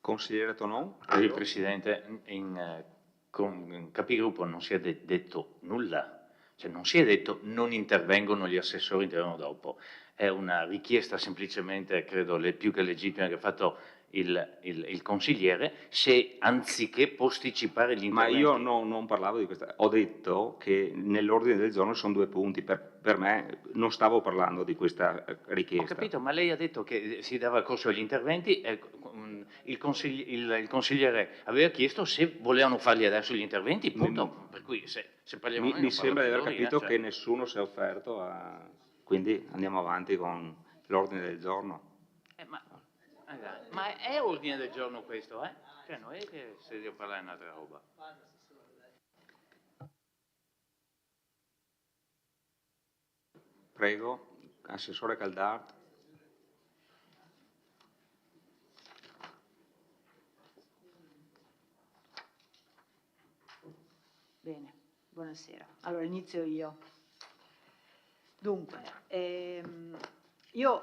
Consigliere Tonon. Sì, Presidente, in capigruppo non si è detto nulla. Cioè non si è detto non intervengono gli assessori, intervengono dopo. È una richiesta semplicemente, credo, le più che legittima che ha fatto il consigliere, se anziché posticipare gli interventi... Ma io non parlavo di questo, ho detto che nell'ordine del giorno sono due punti, per me non stavo parlando di questa richiesta. Ho capito, ma lei ha detto che si dava corso agli interventi e il consigliere aveva chiesto se volevano farli adesso gli interventi, punto. Per cui se parliamo noi mi sembra di aver capito cioè... che nessuno si è offerto, quindi andiamo avanti con l'ordine del giorno. Ma è ordine del giorno questo, eh? Cioè non è che se devo parlare di un'altra roba. Prego, Assessore Caldart. Bene, buonasera. Allora inizio io. Dunque, io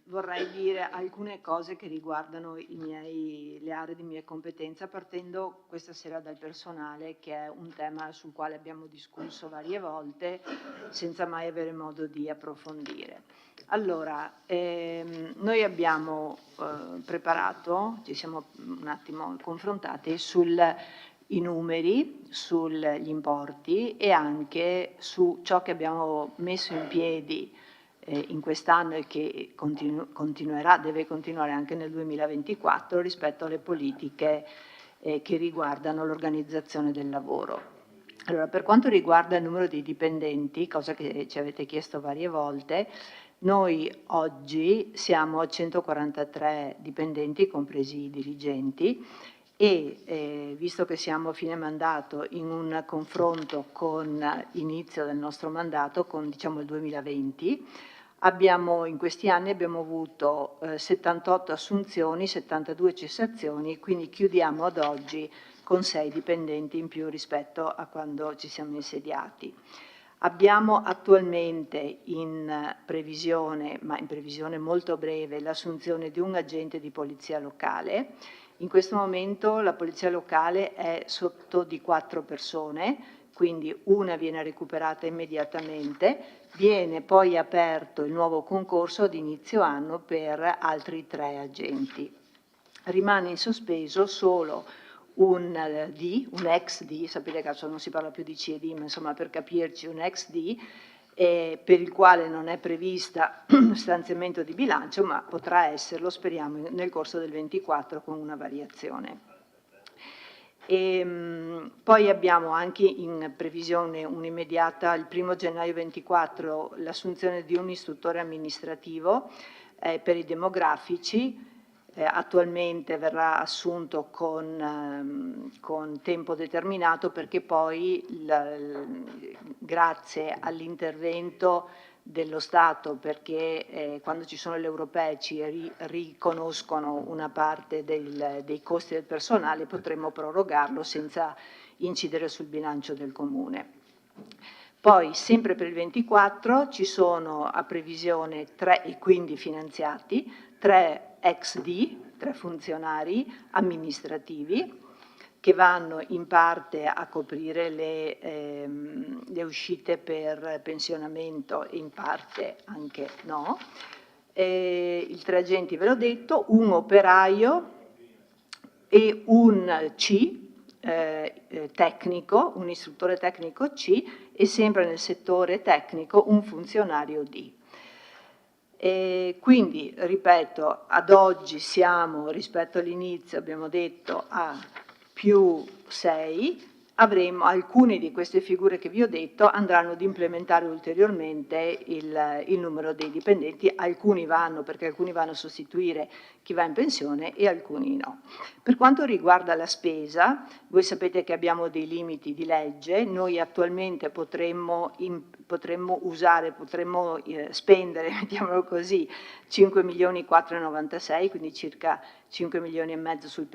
vorrei dire alcune cose che riguardano le aree di mia competenza, partendo questa sera dal personale, che è un tema sul quale abbiamo discusso varie volte senza mai avere modo di approfondire. Allora, noi abbiamo preparato, ci siamo un attimo confrontati i numeri, sugli importi e anche su ciò che abbiamo messo in piedi in quest'anno e che deve continuare anche nel 2024 rispetto alle politiche che riguardano l'organizzazione del lavoro. Allora, per quanto riguarda il numero di dipendenti, cosa che ci avete chiesto varie volte, noi oggi siamo a 143 dipendenti, compresi i dirigenti, e visto che siamo a fine mandato, in un confronto con l'inizio del nostro mandato, con diciamo il 2020, in questi anni abbiamo avuto 78 assunzioni, 72 cessazioni, quindi chiudiamo ad oggi con 6 dipendenti in più rispetto a quando ci siamo insediati. Abbiamo attualmente in previsione, ma in previsione molto breve, l'assunzione di un agente di polizia locale. In questo momento la polizia locale è sotto di 4 persone, quindi una viene recuperata immediatamente, viene poi aperto il nuovo concorso ad inizio anno per altri 3 agenti. Rimane in sospeso solo un ex D, sapete che adesso non si parla più di C e D, ma insomma per capirci un ex D, per il quale non è prevista stanziamento di bilancio, ma potrà esserlo, speriamo, nel corso del 24 con una variazione. Poi abbiamo anche in previsione un'immediata, il 1° gennaio 24, l'assunzione di un istruttore amministrativo per i demografici. Attualmente verrà assunto con tempo determinato, perché poi grazie all'intervento dello Stato, perché quando ci sono le europee ci riconoscono una parte dei costi del personale, potremmo prorogarlo senza incidere sul bilancio del Comune. Poi, sempre per il 24, ci sono a previsione 3, e quindi finanziati, 3 ex-D, 3 funzionari amministrativi, che vanno in parte a coprire le uscite per pensionamento e in parte anche no. Il 3 agenti ve l'ho detto, un operaio e un C tecnico, un istruttore tecnico C, e sempre nel settore tecnico un funzionario D. Quindi, ripeto, ad oggi siamo, rispetto all'inizio, abbiamo detto, a più 6, avremo alcune di queste figure che vi ho detto andranno ad implementare ulteriormente il numero dei dipendenti, alcuni vanno perché alcuni vanno a sostituire chi va in pensione e alcuni no. Per quanto riguarda la spesa, voi sapete che abbiamo dei limiti di legge, noi attualmente potremmo spendere, mettiamolo così, 5.496.000, quindi circa 5 milioni e mezzo sul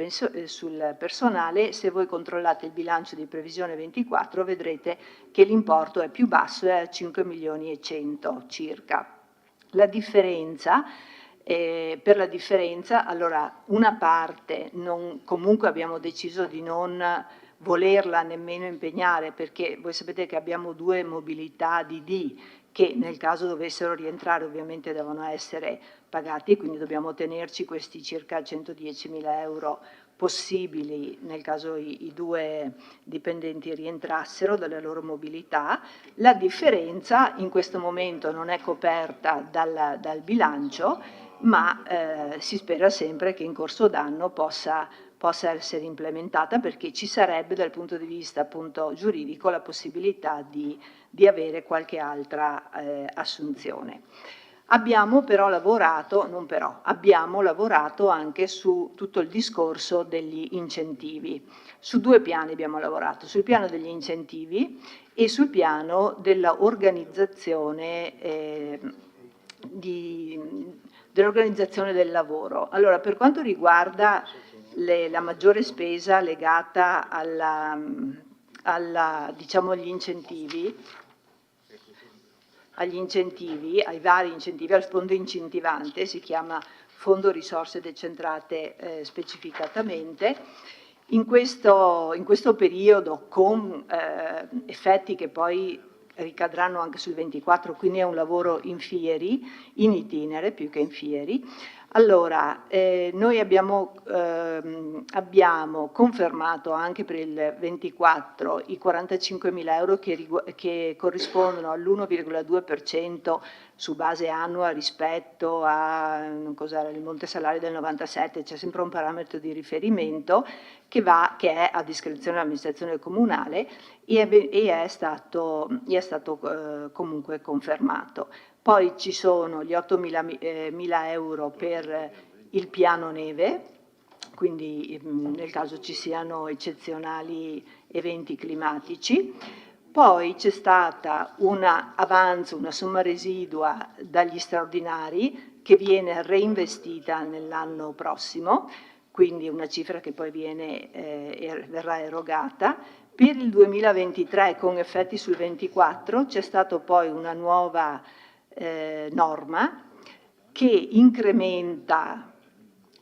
personale. Se voi controllate il bilancio di previsione 24 vedrete che l'importo è più basso, è a 5 milioni e 100 circa. La differenza, per la differenza, allora una parte, comunque abbiamo deciso di non volerla nemmeno impegnare, perché voi sapete che abbiamo 2 mobilità di D che nel caso dovessero rientrare ovviamente devono essere pagati, quindi dobbiamo tenerci questi circa 110.000 euro possibili nel caso i 2 dipendenti rientrassero dalle loro mobilità. La differenza in questo momento non è coperta dal bilancio, ma si spera sempre che in corso d'anno possa essere implementata, perché ci sarebbe dal punto di vista appunto giuridico la possibilità di avere qualche altra assunzione. Abbiamo lavorato anche su tutto il discorso degli incentivi. Su 2 piani abbiamo lavorato, sul piano degli incentivi e sul piano dell'organizzazione del lavoro. Allora, per quanto riguarda la maggiore spesa legata diciamo, agli incentivi, ai vari incentivi, al fondo incentivante, si chiama Fondo Risorse Decentrate specificatamente. In questo periodo, con effetti che poi ricadranno anche sul 24, quindi è un lavoro in itinere più che in fieri. Allora, noi abbiamo confermato anche per il 24 i 45.000 euro che corrispondono all'1,2% su base annua rispetto il monte salari del 97, c'è sempre un parametro di riferimento che è a discrezione dell'amministrazione comunale e è stato comunque confermato. Poi ci sono gli 8.000 euro per il piano neve, quindi nel caso ci siano eccezionali eventi climatici. Poi c'è stata un avanzo, una somma residua dagli straordinari che viene reinvestita nell'anno prossimo, quindi una cifra che poi verrà erogata. Per il 2023, con effetti sul 24, c'è stato poi una nuova norma che incrementa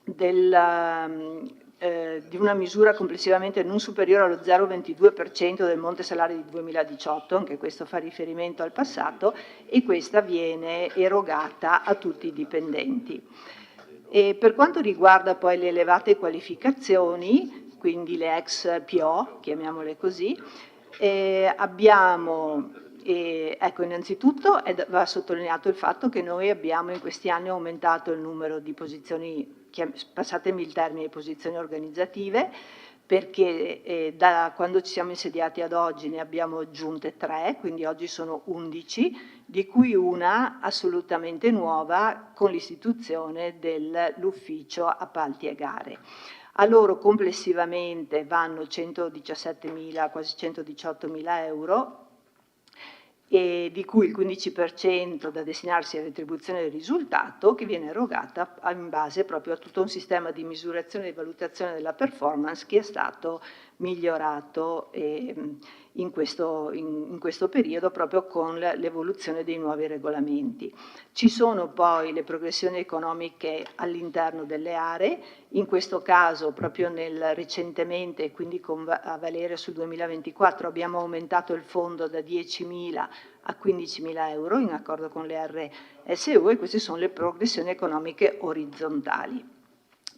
di una misura complessivamente non superiore allo 0,22% del monte salari di 2018, anche questo fa riferimento al passato, e questa viene erogata a tutti i dipendenti. E per quanto riguarda poi le elevate qualificazioni, quindi le ex PO, chiamiamole così, ecco, innanzitutto va sottolineato il fatto che noi abbiamo in questi anni aumentato il numero di posizioni, passatemi il termine, posizioni organizzative, perché da quando ci siamo insediati ad oggi ne abbiamo aggiunte 3, quindi oggi sono 11, di cui una assolutamente nuova con l'istituzione dell'ufficio appalti e gare. A loro complessivamente vanno 117.000, quasi 118.000 euro, e di cui il 15% da destinarsi a retribuzione del risultato, che viene erogata in base proprio a tutto un sistema di misurazione e valutazione della performance che è stato migliorato in questo periodo proprio con l'evoluzione dei nuovi regolamenti. Ci sono poi le progressioni economiche all'interno delle aree, in questo caso proprio recentemente, quindi a valere sul 2024, abbiamo aumentato il fondo da 10.000 a 15.000 euro in accordo con le RSU, e queste sono le progressioni economiche orizzontali.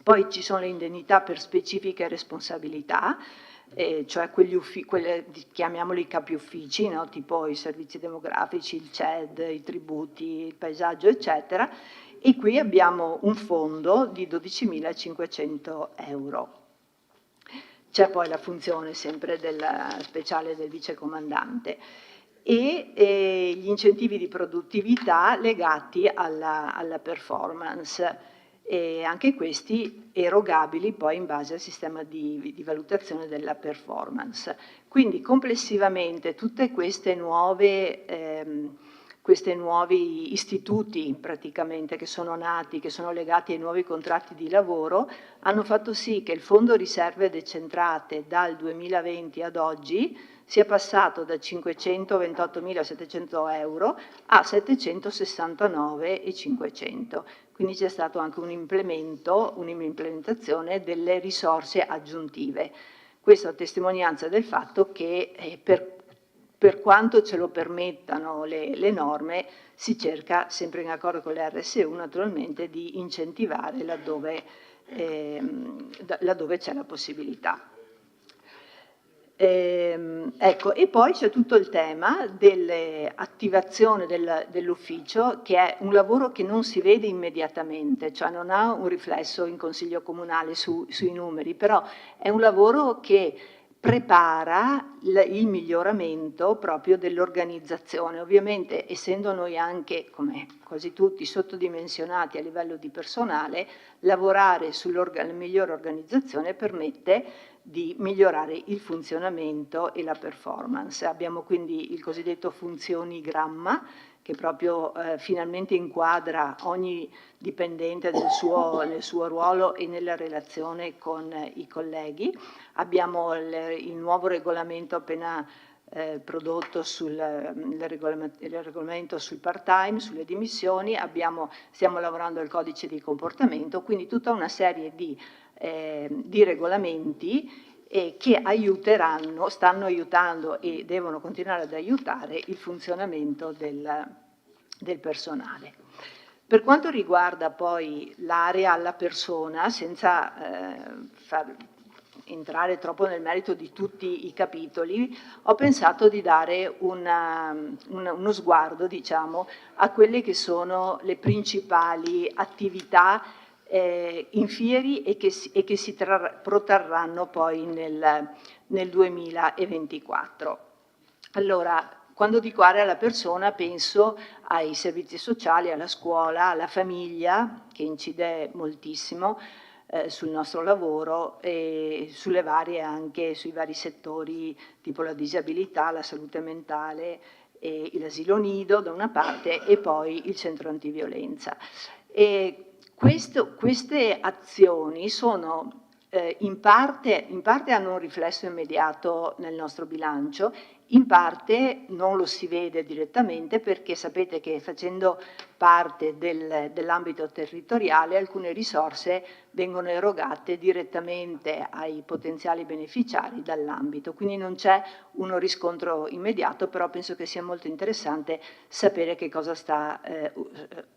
Poi ci sono le indennità per specifiche responsabilità, cioè quelle chiamiamoli capi uffici, no? Tipo i servizi demografici, il CED, i tributi, il paesaggio, eccetera, e qui abbiamo un fondo di 12.500 euro. C'è poi la funzione sempre speciale del vicecomandante e gli incentivi di produttività legati alla performance, e anche questi erogabili poi in base al sistema di valutazione della performance. Quindi complessivamente tutte questi nuovi istituti praticamente che sono nati, che sono legati ai nuovi contratti di lavoro, hanno fatto sì che il Fondo Riserve Decentrate dal 2020 ad oggi sia passato da 528.700 euro a 769.500. Quindi c'è stato anche un'implementazione delle risorse aggiuntive. Questa è testimonianza del fatto che per quanto ce lo permettano le norme, si cerca, sempre in accordo con le RSU, naturalmente, di incentivare laddove c'è la possibilità. Ecco, e poi c'è tutto il tema dell'attivazione dell'ufficio, che è un lavoro che non si vede immediatamente, cioè non ha un riflesso in consiglio comunale sui numeri, però è un lavoro che prepara il miglioramento proprio dell'organizzazione. Ovviamente, essendo noi anche, come quasi tutti, sottodimensionati a livello di personale, lavorare sulla migliore organizzazione permette di migliorare il funzionamento e la performance. Abbiamo quindi il cosiddetto funzionigramma, che proprio finalmente inquadra ogni dipendente nel suo ruolo e nella relazione con i colleghi. Abbiamo il nuovo regolamento appena prodotto il regolamento sul part-time, sulle dimissioni, stiamo lavorando al codice di comportamento, quindi tutta una serie di regolamenti che stanno aiutando e devono continuare ad aiutare il funzionamento del personale. Per quanto riguarda poi l'area alla persona, senza far entrare troppo nel merito di tutti i capitoli, ho pensato di dare uno sguardo, diciamo, a quelle che sono le principali attività in fieri e che si protrarranno poi nel 2024. Allora, quando dico area alla persona penso ai servizi sociali, alla scuola, alla famiglia, che incide moltissimo sul nostro lavoro e sui vari settori tipo la disabilità, la salute mentale, l'asilo nido da una parte e poi il centro antiviolenza. Queste azioni sono in parte hanno un riflesso immediato nel nostro bilancio, in parte non lo si vede direttamente perché sapete che facendo parte dell'ambito territoriale alcune risorse vengono erogate direttamente ai potenziali beneficiari dall'ambito, quindi non c'è uno riscontro immediato, però penso che sia molto interessante sapere che cosa sta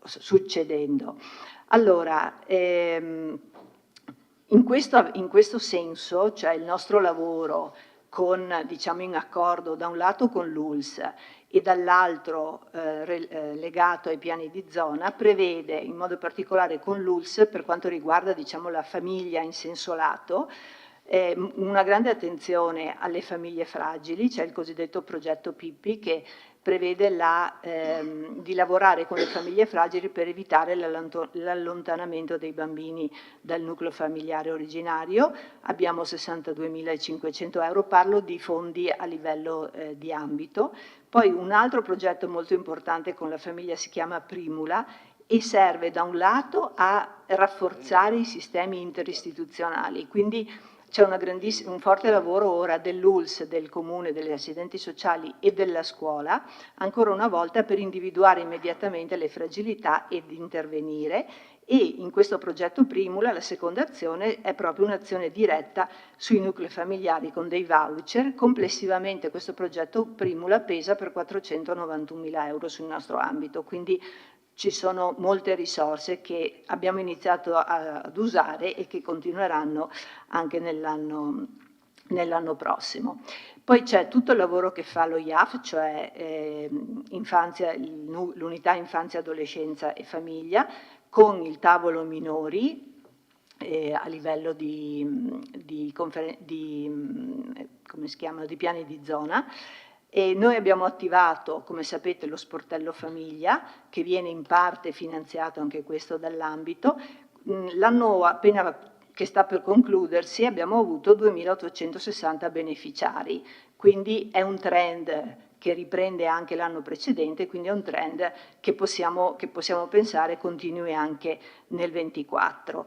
succedendo. Allora, in questo senso, cioè il nostro lavoro diciamo in accordo da un lato con l'ULSS e dall'altro legato ai piani di zona, prevede in modo particolare con l'ULSS, per quanto riguarda diciamo, la famiglia in senso lato, Una grande attenzione alle famiglie fragili, c'è il cosiddetto progetto Pippi che prevede di lavorare con le famiglie fragili per evitare l'allontanamento dei bambini dal nucleo familiare originario. Abbiamo 62.500 euro, parlo di fondi a livello di ambito. Poi un altro progetto molto importante con la famiglia si chiama Primula e serve da un lato a rafforzare i sistemi interistituzionali, quindi c'è un forte lavoro ora dell'ULSS, del Comune, degli assistenti sociali e della scuola, ancora una volta per individuare immediatamente le fragilità ed intervenire. E in questo progetto Primula la seconda azione è proprio un'azione diretta sui nuclei familiari con dei voucher. Complessivamente questo progetto Primula pesa per 491.000 euro sul nostro ambito, quindi ci sono molte risorse che abbiamo iniziato ad usare e che continueranno anche nell'anno prossimo. Poi c'è tutto il lavoro che fa lo IAF, cioè l'unità infanzia, adolescenza e famiglia, con il tavolo minori a livello di piani di zona. E noi abbiamo attivato, come sapete, lo sportello famiglia, che viene in parte finanziato anche questo dall'ambito. L'anno che sta per concludersi abbiamo avuto 2.860 beneficiari, quindi è un trend che riprende anche l'anno precedente, quindi è un trend che possiamo pensare continui anche nel 2024.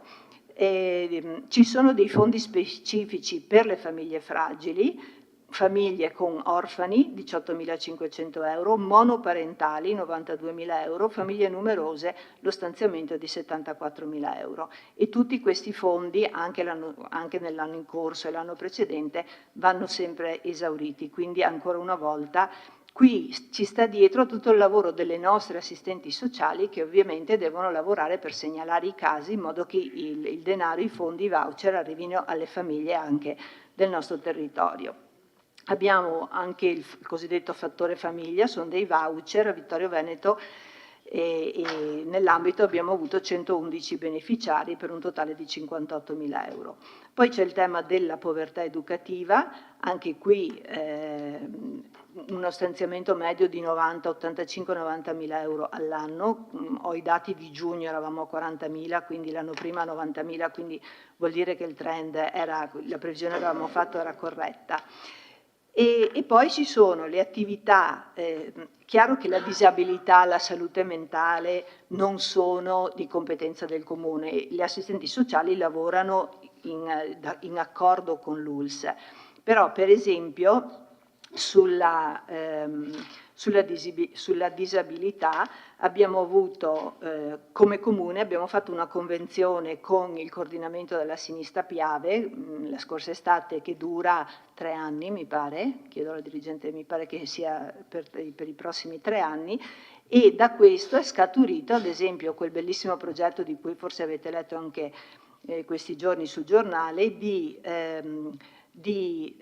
Ci sono dei fondi specifici per le famiglie fragili, famiglie con orfani 18.500 euro, monoparentali 92.000 euro, famiglie numerose lo stanziamento di 74.000 euro. E tutti questi fondi, anche nell'anno in corso e l'anno precedente, vanno sempre esauriti. Quindi ancora una volta qui ci sta dietro tutto il lavoro delle nostre assistenti sociali che ovviamente devono lavorare per segnalare i casi in modo che il denaro, i fondi, i voucher arrivino alle famiglie anche del nostro territorio. Abbiamo anche il cosiddetto fattore famiglia, sono dei voucher a Vittorio Veneto e nell'ambito abbiamo avuto 111 beneficiari per un totale di 58.000 euro. Poi c'è il tema della povertà educativa, anche qui uno stanziamento medio di 85-90.000 euro all'anno. Ho i dati di giugno, eravamo a 40.000, quindi l'anno prima 90.000, quindi vuol dire che il trend la previsione che avevamo fatto era corretta. E poi ci sono le attività, chiaro che la disabilità, la salute mentale non sono di competenza del Comune, gli assistenti sociali lavorano in accordo con l'ULSS, però per esempio sulla disabilità abbiamo avuto, come Comune, abbiamo fatto una convenzione con il coordinamento della sinistra Piave la scorsa estate che dura 3 anni, mi pare, chiedo alla dirigente, mi pare che sia per i prossimi 3 anni, e da questo è scaturito ad esempio quel bellissimo progetto di cui forse avete letto anche questi giorni sul giornale, di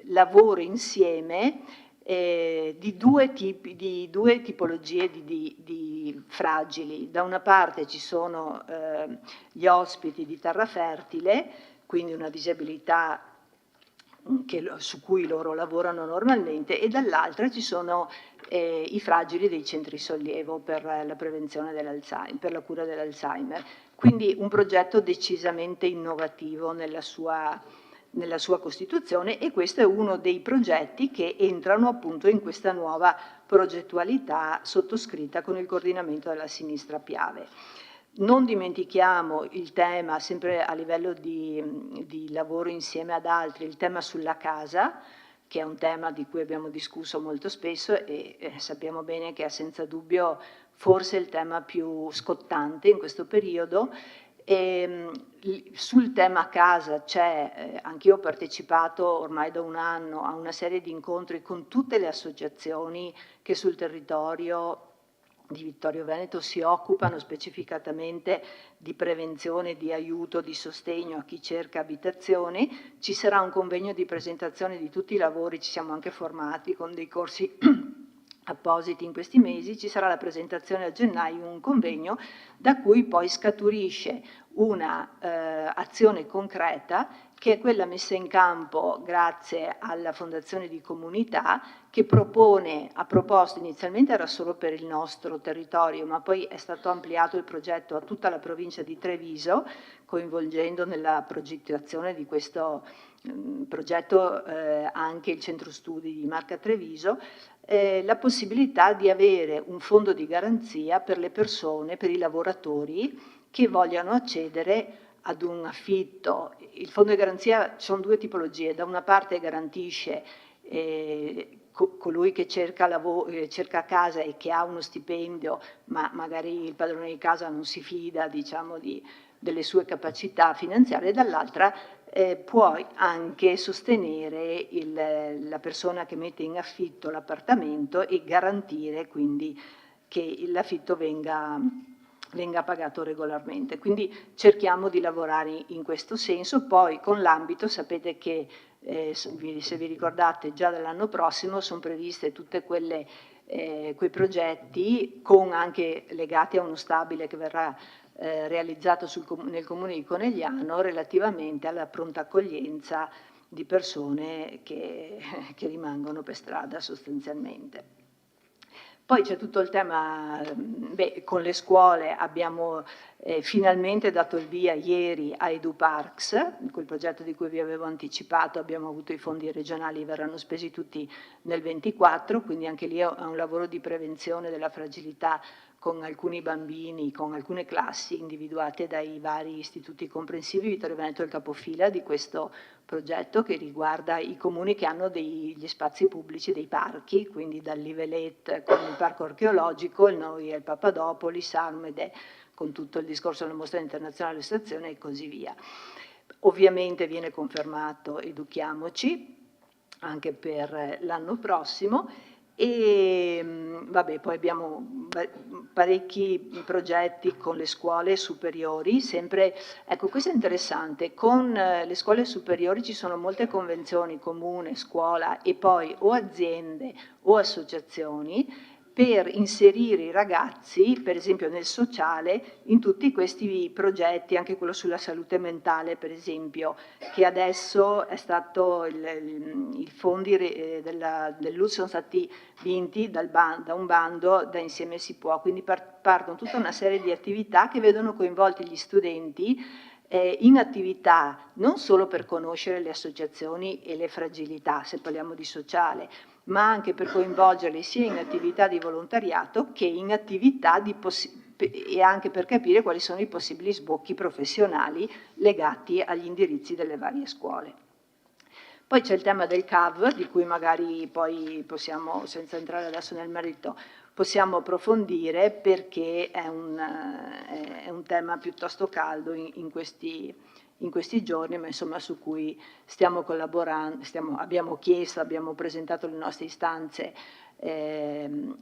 lavoro insieme di due tipologie di fragili. Da una parte ci sono gli ospiti di terra fertile, quindi una disabilità su cui loro lavorano normalmente, e dall'altra ci sono i fragili dei centri sollievo per la prevenzione dell'Alzheimer, per la cura dell'Alzheimer. Quindi un progetto decisamente innovativo nella sua costituzione, e questo è uno dei progetti che entrano appunto in questa nuova progettualità sottoscritta con il coordinamento della sinistra Piave. Non dimentichiamo il tema, sempre a livello di lavoro insieme ad altri, il tema sulla casa, che è un tema di cui abbiamo discusso molto spesso e sappiamo bene che è senza dubbio forse il tema più scottante in questo periodo. Sul tema casa anch'io ho partecipato ormai da un anno a una serie di incontri con tutte le associazioni che sul territorio di Vittorio Veneto si occupano specificatamente di prevenzione, di aiuto, di sostegno a chi cerca abitazioni. Ci sarà un convegno di presentazione di tutti i lavori, ci siamo anche formati con dei corsi appositi in questi mesi, ci sarà la presentazione a gennaio, un convegno da cui poi scaturisce una azione concreta che è quella messa in campo grazie alla Fondazione di Comunità, che ha proposto, inizialmente era solo per il nostro territorio, ma poi è stato ampliato il progetto a tutta la provincia di Treviso, coinvolgendo nella progettazione di questo progetto anche il centro studi di Marca Treviso, la possibilità di avere un fondo di garanzia per le persone, per i lavoratori che vogliano accedere ad un affitto. Il fondo di garanzia, ci sono due tipologie: da una parte garantisce colui che cerca casa e che ha uno stipendio, ma magari il padrone di casa non si fida, diciamo, delle sue capacità finanziarie, e dall'altra puoi anche sostenere la persona che mette in affitto l'appartamento e garantire quindi che l'affitto venga pagato regolarmente. Quindi cerchiamo di lavorare in questo senso. Poi con l'ambito, sapete che se vi ricordate, già dall'anno prossimo sono previste tutte quei progetti anche legati a uno stabile che verrà realizzato nel comune di Conegliano relativamente alla pronta accoglienza di persone che rimangono per strada sostanzialmente. Poi c'è tutto il tema, con le scuole abbiamo finalmente dato il via ieri a EduParks, quel progetto di cui vi avevo anticipato. Abbiamo avuto i fondi regionali, verranno spesi tutti nel 24, quindi anche lì è un lavoro di prevenzione della fragilità con alcuni bambini, con alcune classi individuate dai vari istituti comprensivi. Vittorio Veneto è il capofila di questo progetto che riguarda i comuni che hanno degli spazi pubblici, dei parchi, quindi dal Livelet con il parco archeologico, il Noi e il Papadopoli, Sarmede con tutto il discorso della mostra internazionale stazione e così via. Ovviamente viene confermato Educhiamoci anche per l'anno prossimo. E poi abbiamo parecchi progetti con le scuole superiori, sempre, ecco, questo è interessante, con le scuole superiori ci sono molte convenzioni, comune, scuola e poi o aziende o associazioni per inserire i ragazzi, per esempio nel sociale, in tutti questi progetti, anche quello sulla salute mentale, per esempio, che adesso è stato i fondi dell'ULSS sono stati vinti da un bando da Insieme si può, quindi partono tutta una serie di attività che vedono coinvolti gli studenti in attività non solo per conoscere le associazioni e le fragilità, se parliamo di sociale, ma anche per coinvolgerli sia in attività di volontariato che in attività e anche per capire quali sono i possibili sbocchi professionali legati agli indirizzi delle varie scuole. Poi c'è il tema del CAV, di cui magari poi possiamo, senza entrare adesso nel merito, possiamo approfondire, perché è un tema piuttosto caldo in questi giorni, ma insomma su cui stiamo collaborando, abbiamo presentato le nostre istanze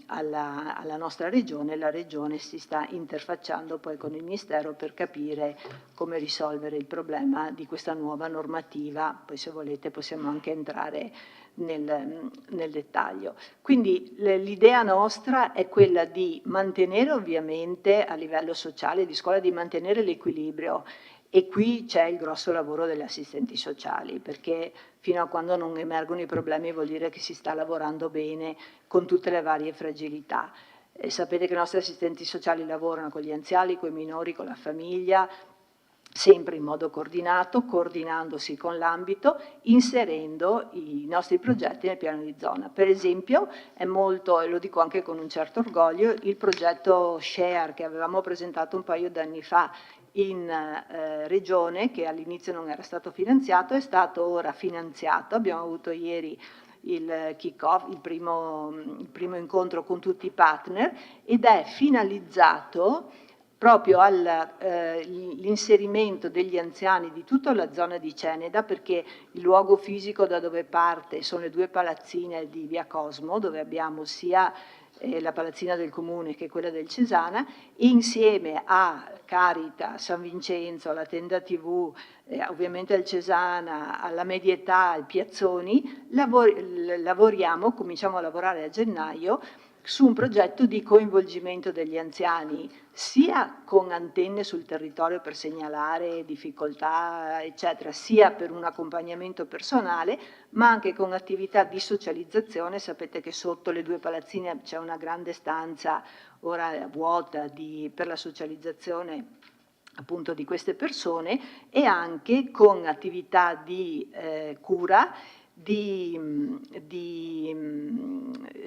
alla nostra regione. La regione si sta interfacciando poi con il Ministero per capire come risolvere il problema di questa nuova normativa. Poi se volete possiamo anche entrare nel dettaglio. Quindi l'idea nostra è quella di mantenere, ovviamente a livello sociale di scuola, di mantenere l'equilibrio. E qui c'è il grosso lavoro delle assistenti sociali, perché fino a quando non emergono i problemi vuol dire che si sta lavorando bene con tutte le varie fragilità. Sapete che i nostri assistenti sociali lavorano con gli anziani, con i minori, con la famiglia, sempre in modo coordinato, coordinandosi con l'ambito, inserendo i nostri progetti nel piano di zona. Per esempio è molto, e lo dico anche con un certo orgoglio, il progetto SHARE che avevamo presentato un paio d'anni fa in regione, che all'inizio non era stato finanziato, è stato ora finanziato. Abbiamo avuto ieri il kick-off, il primo incontro con tutti i partner, ed è finalizzato proprio all'inserimento degli anziani di tutta la zona di Ceneda, perché il luogo fisico da dove parte sono le due palazzine di Via Cosmo, dove abbiamo sia la palazzina del Comune che quella del Cesana, insieme a Carita, San Vincenzo, alla Tenda TV, ovviamente al Cesana, alla Medietà, al Piazzoni, cominciamo a lavorare a gennaio su un progetto di coinvolgimento degli anziani, sia con antenne sul territorio per segnalare difficoltà, eccetera, sia per un accompagnamento personale, ma anche con attività di socializzazione. Sapete che sotto le 2 palazzine c'è una grande stanza ora vuota per la socializzazione appunto di queste persone, e anche con attività di cura, di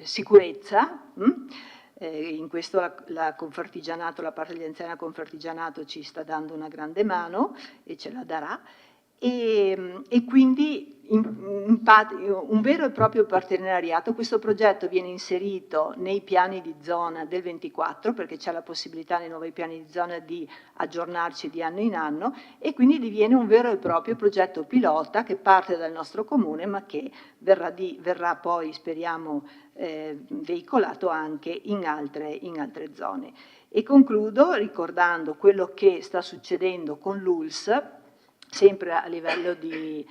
sicurezza. In questo la Confartigianato, la parte degli anziani a Confartigianato ci sta dando una grande mano e ce la darà, e quindi un vero e proprio partenariato. Questo progetto viene inserito nei piani di zona del 24, perché c'è la possibilità nei nuovi piani di zona di aggiornarci di anno in anno, e quindi diviene un vero e proprio progetto pilota che parte dal nostro comune, ma che verrà poi, speriamo, veicolato anche in altre zone. E concludo ricordando quello che sta succedendo con l'ULSS, sempre a livello di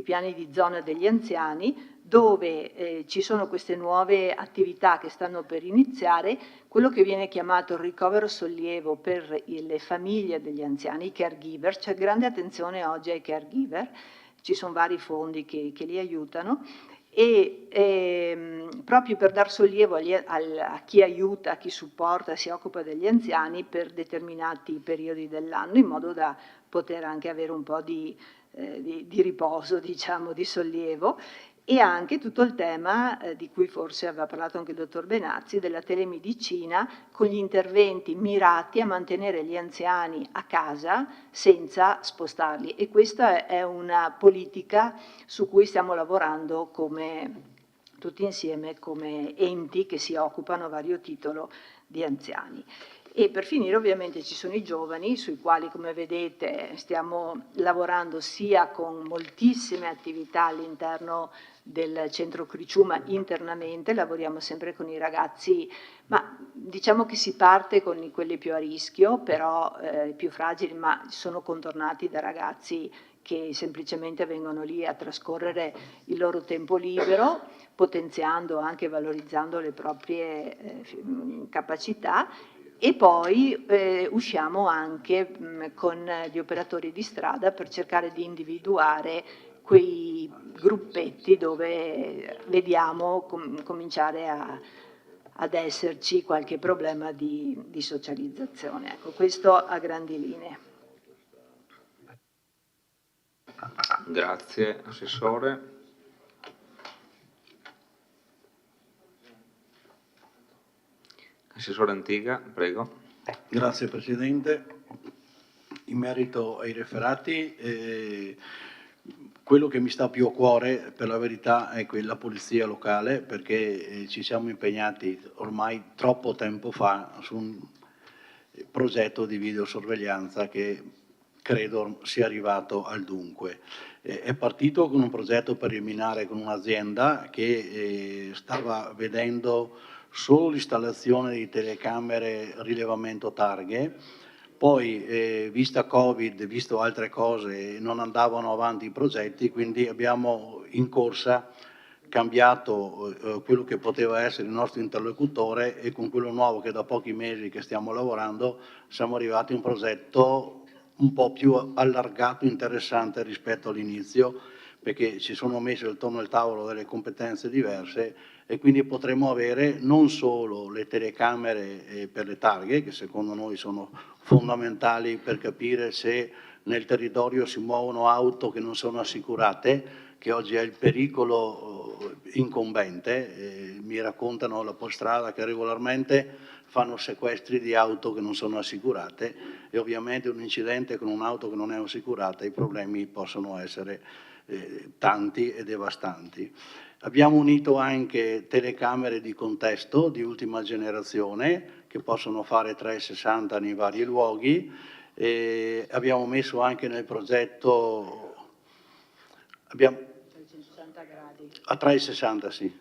piani di zona degli anziani, dove ci sono queste nuove attività che stanno per iniziare, quello che viene chiamato il ricovero sollievo per le famiglie degli anziani, i caregiver. C'è grande attenzione oggi ai caregiver, ci sono vari fondi che li aiutano, e proprio per dar sollievo a chi aiuta, a chi supporta, si occupa degli anziani per determinati periodi dell'anno, in modo da poter anche avere un po' di riposo, diciamo, di sollievo. E anche tutto il tema di cui forse aveva parlato anche il dottor Benazzi, della telemedicina, con gli interventi mirati a mantenere gli anziani a casa senza spostarli, e questa è una politica su cui stiamo lavorando tutti insieme come enti che si occupano a vario titolo di anziani. E per finire ovviamente ci sono i giovani, sui quali, come vedete, stiamo lavorando sia con moltissime attività all'interno del centro Criciúma internamente, lavoriamo sempre con i ragazzi, ma diciamo che si parte con quelli più a rischio, però più fragili, ma sono contornati da ragazzi che semplicemente vengono lì a trascorrere il loro tempo libero, potenziando anche e valorizzando le proprie capacità. E poi usciamo anche con gli operatori di strada per cercare di individuare quei gruppetti dove vediamo cominciare ad esserci qualche problema di socializzazione. Ecco, questo a grandi linee. Grazie Assessore. Assessore Antiga, prego. Grazie Presidente. In merito ai referati, quello che mi sta più a cuore per la verità è la polizia locale, perché ci siamo impegnati ormai troppo tempo fa su un progetto di videosorveglianza che credo sia arrivato al dunque. È partito con un progetto preliminare con un'azienda che stava vedendo solo l'installazione di telecamere rilevamento targhe, poi vista Covid, visto altre cose, non andavano avanti i progetti, quindi abbiamo in corsa cambiato quello che poteva essere il nostro interlocutore, e con quello nuovo che da pochi mesi che stiamo lavorando siamo arrivati a un progetto un po' più allargato, interessante rispetto all'inizio, perché ci sono messe attorno al tavolo delle competenze diverse, e quindi potremo avere non solo le telecamere per le targhe, che secondo noi sono fondamentali per capire se nel territorio si muovono auto che non sono assicurate, che oggi è il pericolo incombente. Mi raccontano la Polstrada che regolarmente fanno sequestri di auto che non sono assicurate, e ovviamente un incidente con un'auto che non è assicurata, i problemi possono essere tanti e devastanti. Abbiamo unito anche telecamere di contesto di ultima generazione che possono fare 360 nei vari luoghi, e abbiamo messo anche nel progetto a 360, sì.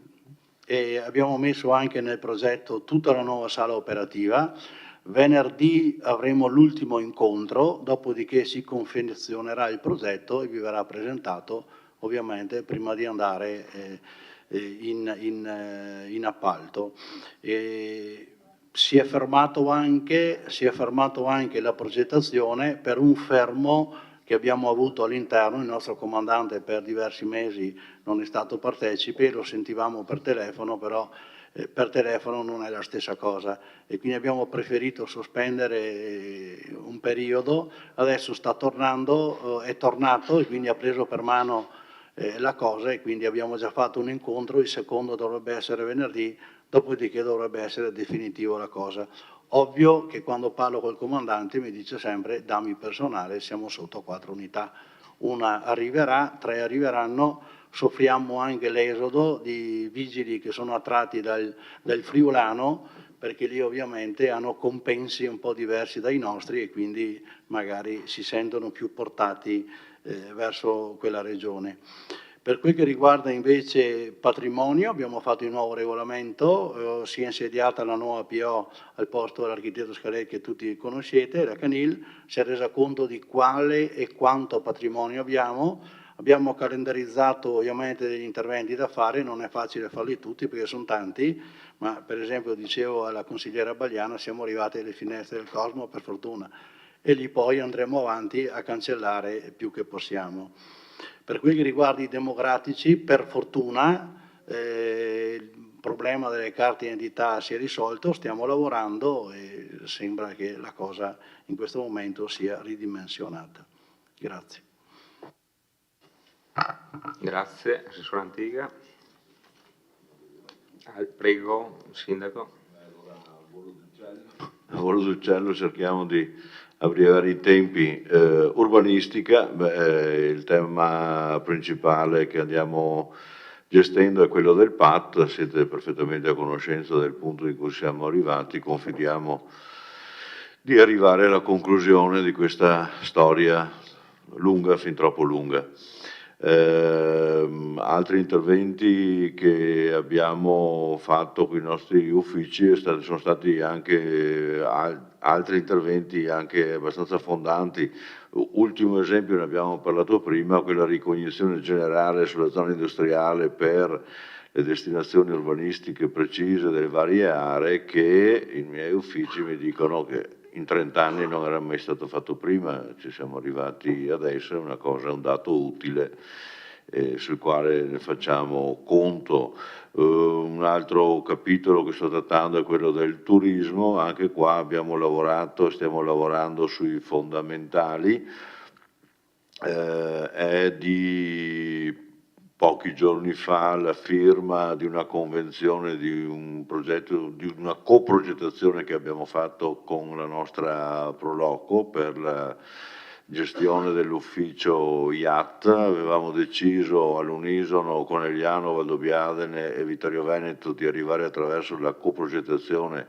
E abbiamo messo anche nel progetto tutta la nuova sala operativa. Venerdì avremo l'ultimo incontro, dopodiché si confezionerà il progetto e vi verrà presentato ovviamente prima di andare in appalto. Si è fermato anche la progettazione per un fermo che abbiamo avuto all'interno. Il nostro comandante per diversi mesi non è stato partecipe, lo sentivamo per telefono, però per telefono non è la stessa cosa, e quindi abbiamo preferito sospendere un periodo. Adesso sta tornando, è tornato, e quindi ha preso per mano la cosa, e quindi abbiamo già fatto un incontro. Il secondo dovrebbe essere venerdì, dopodiché dovrebbe essere definitivo la cosa. Ovvio che quando parlo col comandante mi dice sempre: dammi personale, siamo sotto 4 unità, una arriverà, 3 arriveranno. Soffriamo anche l'esodo di vigili che sono attratti dal friulano, perché lì ovviamente hanno compensi un po' diversi dai nostri, e quindi magari si sentono più portati verso quella regione. Per quel che riguarda invece patrimonio, abbiamo fatto il nuovo regolamento, si è insediata la nuova PO al posto dell'architetto Scaret, che tutti conoscete, la Canil, si è resa conto di quale e quanto patrimonio abbiamo calendarizzato ovviamente degli interventi da fare. Non è facile farli tutti perché sono tanti, ma per esempio dicevo alla consigliera Bagliana, siamo arrivati alle finestre del Cosmo per fortuna, e lì poi andremo avanti a cancellare più che possiamo. Per quel che riguarda i democratici, per fortuna il problema delle carte d'identità si è risolto, stiamo lavorando e sembra che la cosa in questo momento sia ridimensionata. Grazie. Grazie, Assessore Antiga. Prego, Sindaco. A volo d'uccello cerchiamo di abbreviare i tempi. Urbanistica, il tema principale che andiamo gestendo è quello del PAT. Siete perfettamente a conoscenza del punto in cui siamo arrivati. Confidiamo di arrivare alla conclusione di questa storia lunga, fin troppo lunga. Altri interventi che abbiamo fatto con i nostri uffici sono stati anche altri interventi anche abbastanza fondanti. Ultimo esempio, ne abbiamo parlato prima, quella ricognizione generale sulla zona industriale per le destinazioni urbanistiche precise delle varie aree, che i miei uffici mi dicono che in 30 anni non era mai stato fatto prima. Ci siamo arrivati adesso, è una cosa, un dato utile sul quale ne facciamo conto. Un altro capitolo che sto trattando è quello del turismo. Anche qua abbiamo lavorato, stiamo lavorando sui fondamentali. È di pochi giorni fa la firma di una convenzione, di un progetto, di una coprogettazione che abbiamo fatto con la nostra Proloco per la gestione dell'ufficio IAT. Avevamo deciso all'unisono con Eliano, Valdobbiadene e Vittorio Veneto di arrivare attraverso la coprogettazione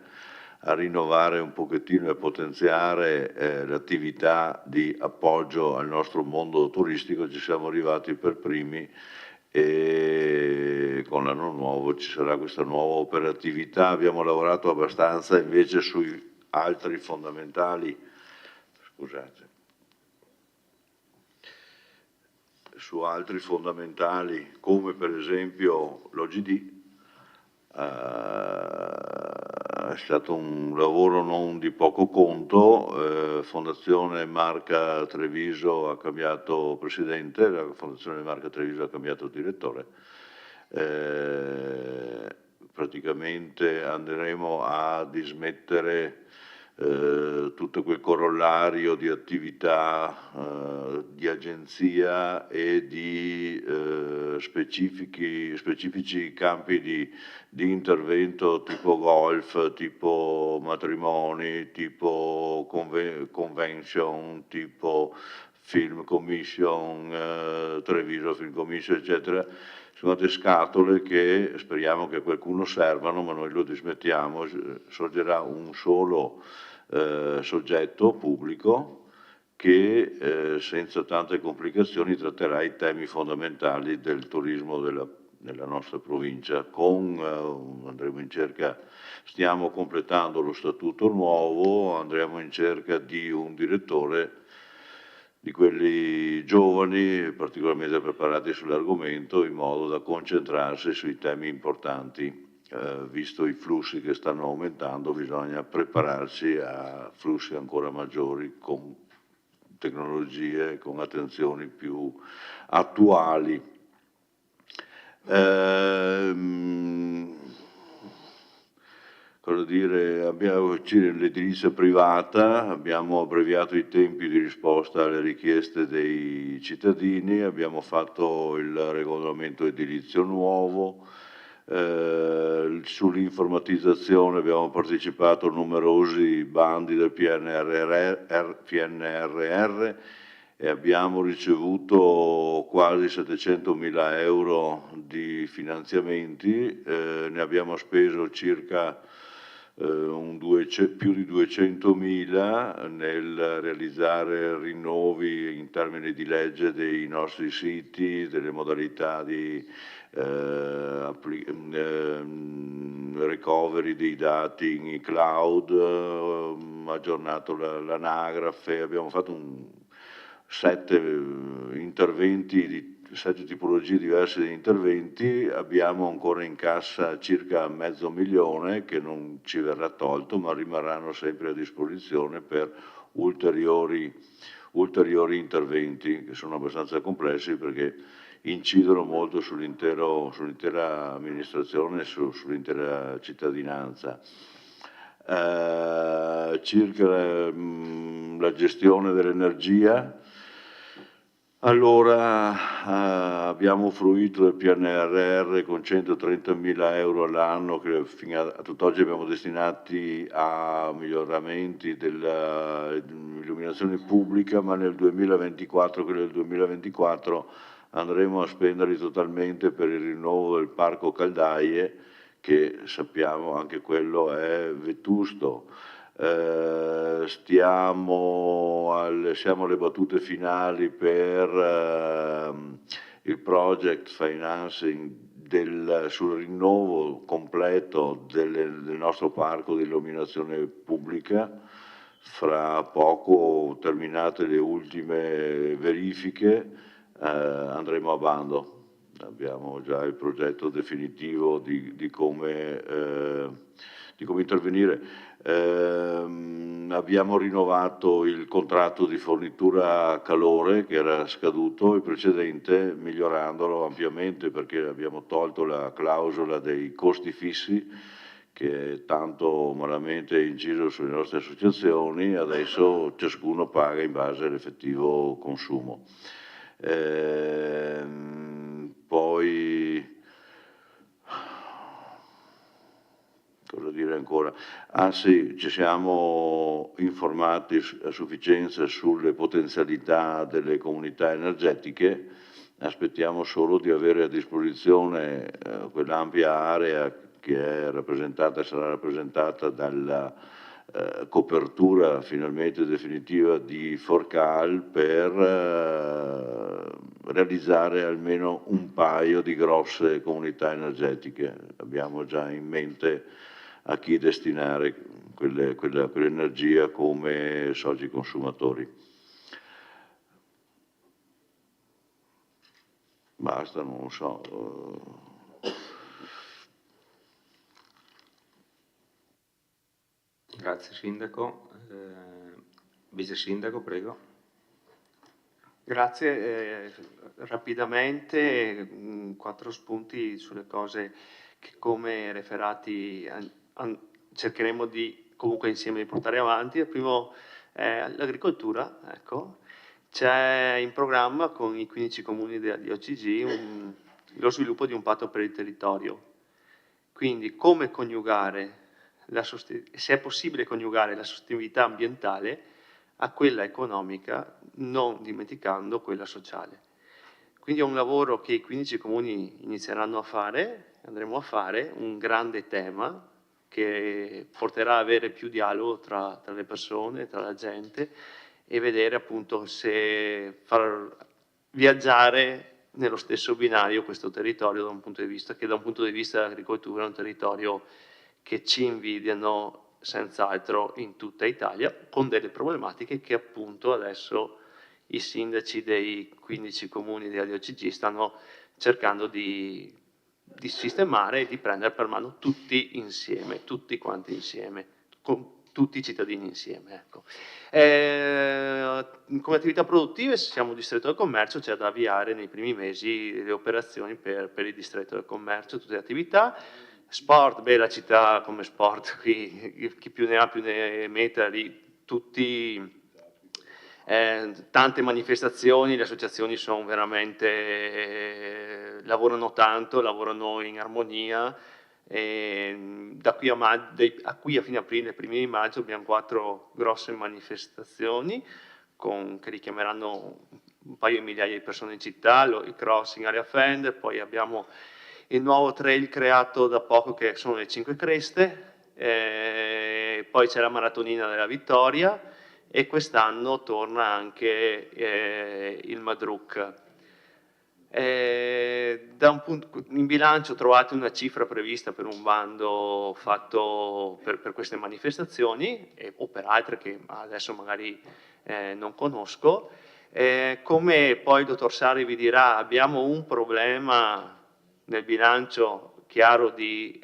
a rinnovare un pochettino e potenziare l'attività di appoggio al nostro mondo turistico. Ci siamo arrivati per primi, e con l'anno nuovo ci sarà questa nuova operatività. Abbiamo lavorato abbastanza invece sui altri fondamentali, scusate, su altri fondamentali come per esempio l'OGD. È stato un lavoro non di poco conto. Fondazione Marca Treviso ha cambiato presidente, la Fondazione Marca Treviso ha cambiato direttore. Praticamente andremo a dismettere tutto quel corollario di attività di agenzia e di specifici campi di intervento tipo golf, tipo matrimoni, tipo convention, tipo film commission, Treviso Film Commission, eccetera. Sono state scatole che speriamo che a qualcuno servano, ma noi lo dismettiamo. Sorgerà un solo soggetto pubblico che senza tante complicazioni tratterà i temi fondamentali del turismo nella nostra provincia. Andremo in cerca, stiamo completando lo statuto nuovo, andremo in cerca di un direttore quelli giovani, particolarmente preparati sull'argomento, in modo da concentrarsi sui temi importanti. Visto i flussi che stanno aumentando, bisogna prepararci a flussi ancora maggiori con tecnologie, con attenzioni più attuali. Cosa dire, abbiamo l'edilizia privata, abbiamo abbreviato i tempi di risposta alle richieste dei cittadini, abbiamo fatto il regolamento edilizio nuovo, sull'informatizzazione abbiamo partecipato a numerosi bandi del PNRR e abbiamo ricevuto quasi 700.000 euro di finanziamenti, ne abbiamo speso circa più di 200.000 nel realizzare rinnovi in termini di legge dei nostri siti, delle modalità di recovery dei dati in cloud, aggiornato l'anagrafe, abbiamo fatto 7 interventi di 7 tipologie diverse di interventi, abbiamo ancora in cassa circa $500.000 che non ci verrà tolto, ma rimarranno sempre a disposizione per ulteriori interventi che sono abbastanza complessi perché incidono molto sull'intera amministrazione e sull'intera cittadinanza. Circa la gestione dell'energia, allora abbiamo fruito del PNRR con 130.000 euro all'anno che fino a tutt'oggi abbiamo destinati a miglioramenti dell'illuminazione pubblica, ma nel 2024, quello del 2024, andremo a spenderli totalmente per il rinnovo del parco caldaie, che sappiamo anche quello è vetusto. Siamo alle battute finali per il project financing sul rinnovo completo del nostro parco di illuminazione pubblica. Fra poco, terminate le ultime verifiche, andremo a bando. Abbiamo già il progetto definitivo di come intervenire. Abbiamo rinnovato il contratto di fornitura calore che era scaduto, il precedente, migliorandolo ampiamente perché abbiamo tolto la clausola dei costi fissi che tanto malamente è inciso sulle nostre associazioni, adesso ciascuno paga in base all'effettivo consumo. Poi cosa dire ancora? Ah sì, ci siamo informati a sufficienza sulle potenzialità delle comunità energetiche, aspettiamo solo di avere a disposizione quell'ampia area che è rappresentata, sarà rappresentata dalla copertura finalmente definitiva di Forcal per realizzare almeno un paio di grosse comunità energetiche. Abbiamo già in mente a chi destinare quell'energia come soci consumatori. Basta, non lo so. Grazie Sindaco. Vice Sindaco, prego. Grazie. Rapidamente 4 spunti sulle cose che come referati cercheremo di comunque insieme di portare avanti. Il primo è l'agricoltura, ecco. C'è in programma con i 15 comuni della DOCG lo sviluppo di un patto per il territorio. Quindi come coniugare, se è possibile coniugare la sostenibilità ambientale a quella economica, non dimenticando quella sociale. Quindi è un lavoro che i 15 comuni inizieranno a fare, andremo a fare, un grande tema che porterà a avere più dialogo tra le persone, tra la gente e vedere appunto se far viaggiare nello stesso binario questo territorio da un punto di vista che da un punto di vista dell'agricoltura è un territorio che ci invidiano senz'altro in tutta Italia, con delle problematiche che appunto adesso i sindaci dei 15 comuni della DOCG stanno cercando di sistemare e di prendere per mano tutti insieme, tutti quanti insieme, con tutti i cittadini insieme. Ecco. Come attività produttive siamo un distretto del commercio, c'è da avviare nei primi mesi le operazioni per il distretto del commercio, tutte le attività. Sport, beh, la città come sport, qui chi più ne ha più ne metta, lì tutti, tante manifestazioni, le associazioni sono veramente, lavorano tanto, lavorano in armonia, da qui a fine aprile, primi di maggio abbiamo 4 grosse manifestazioni che richiameranno un paio di migliaia di persone in città, il crossing area Fender, poi abbiamo il nuovo trail creato da poco che sono le 5 Creste, poi c'è la maratonina della Vittoria e quest'anno torna anche il Madruk. In bilancio trovate una cifra prevista per un bando fatto per queste manifestazioni o per altre che adesso magari non conosco. Come poi il dottor Sari vi dirà, abbiamo un problema nel bilancio chiaro di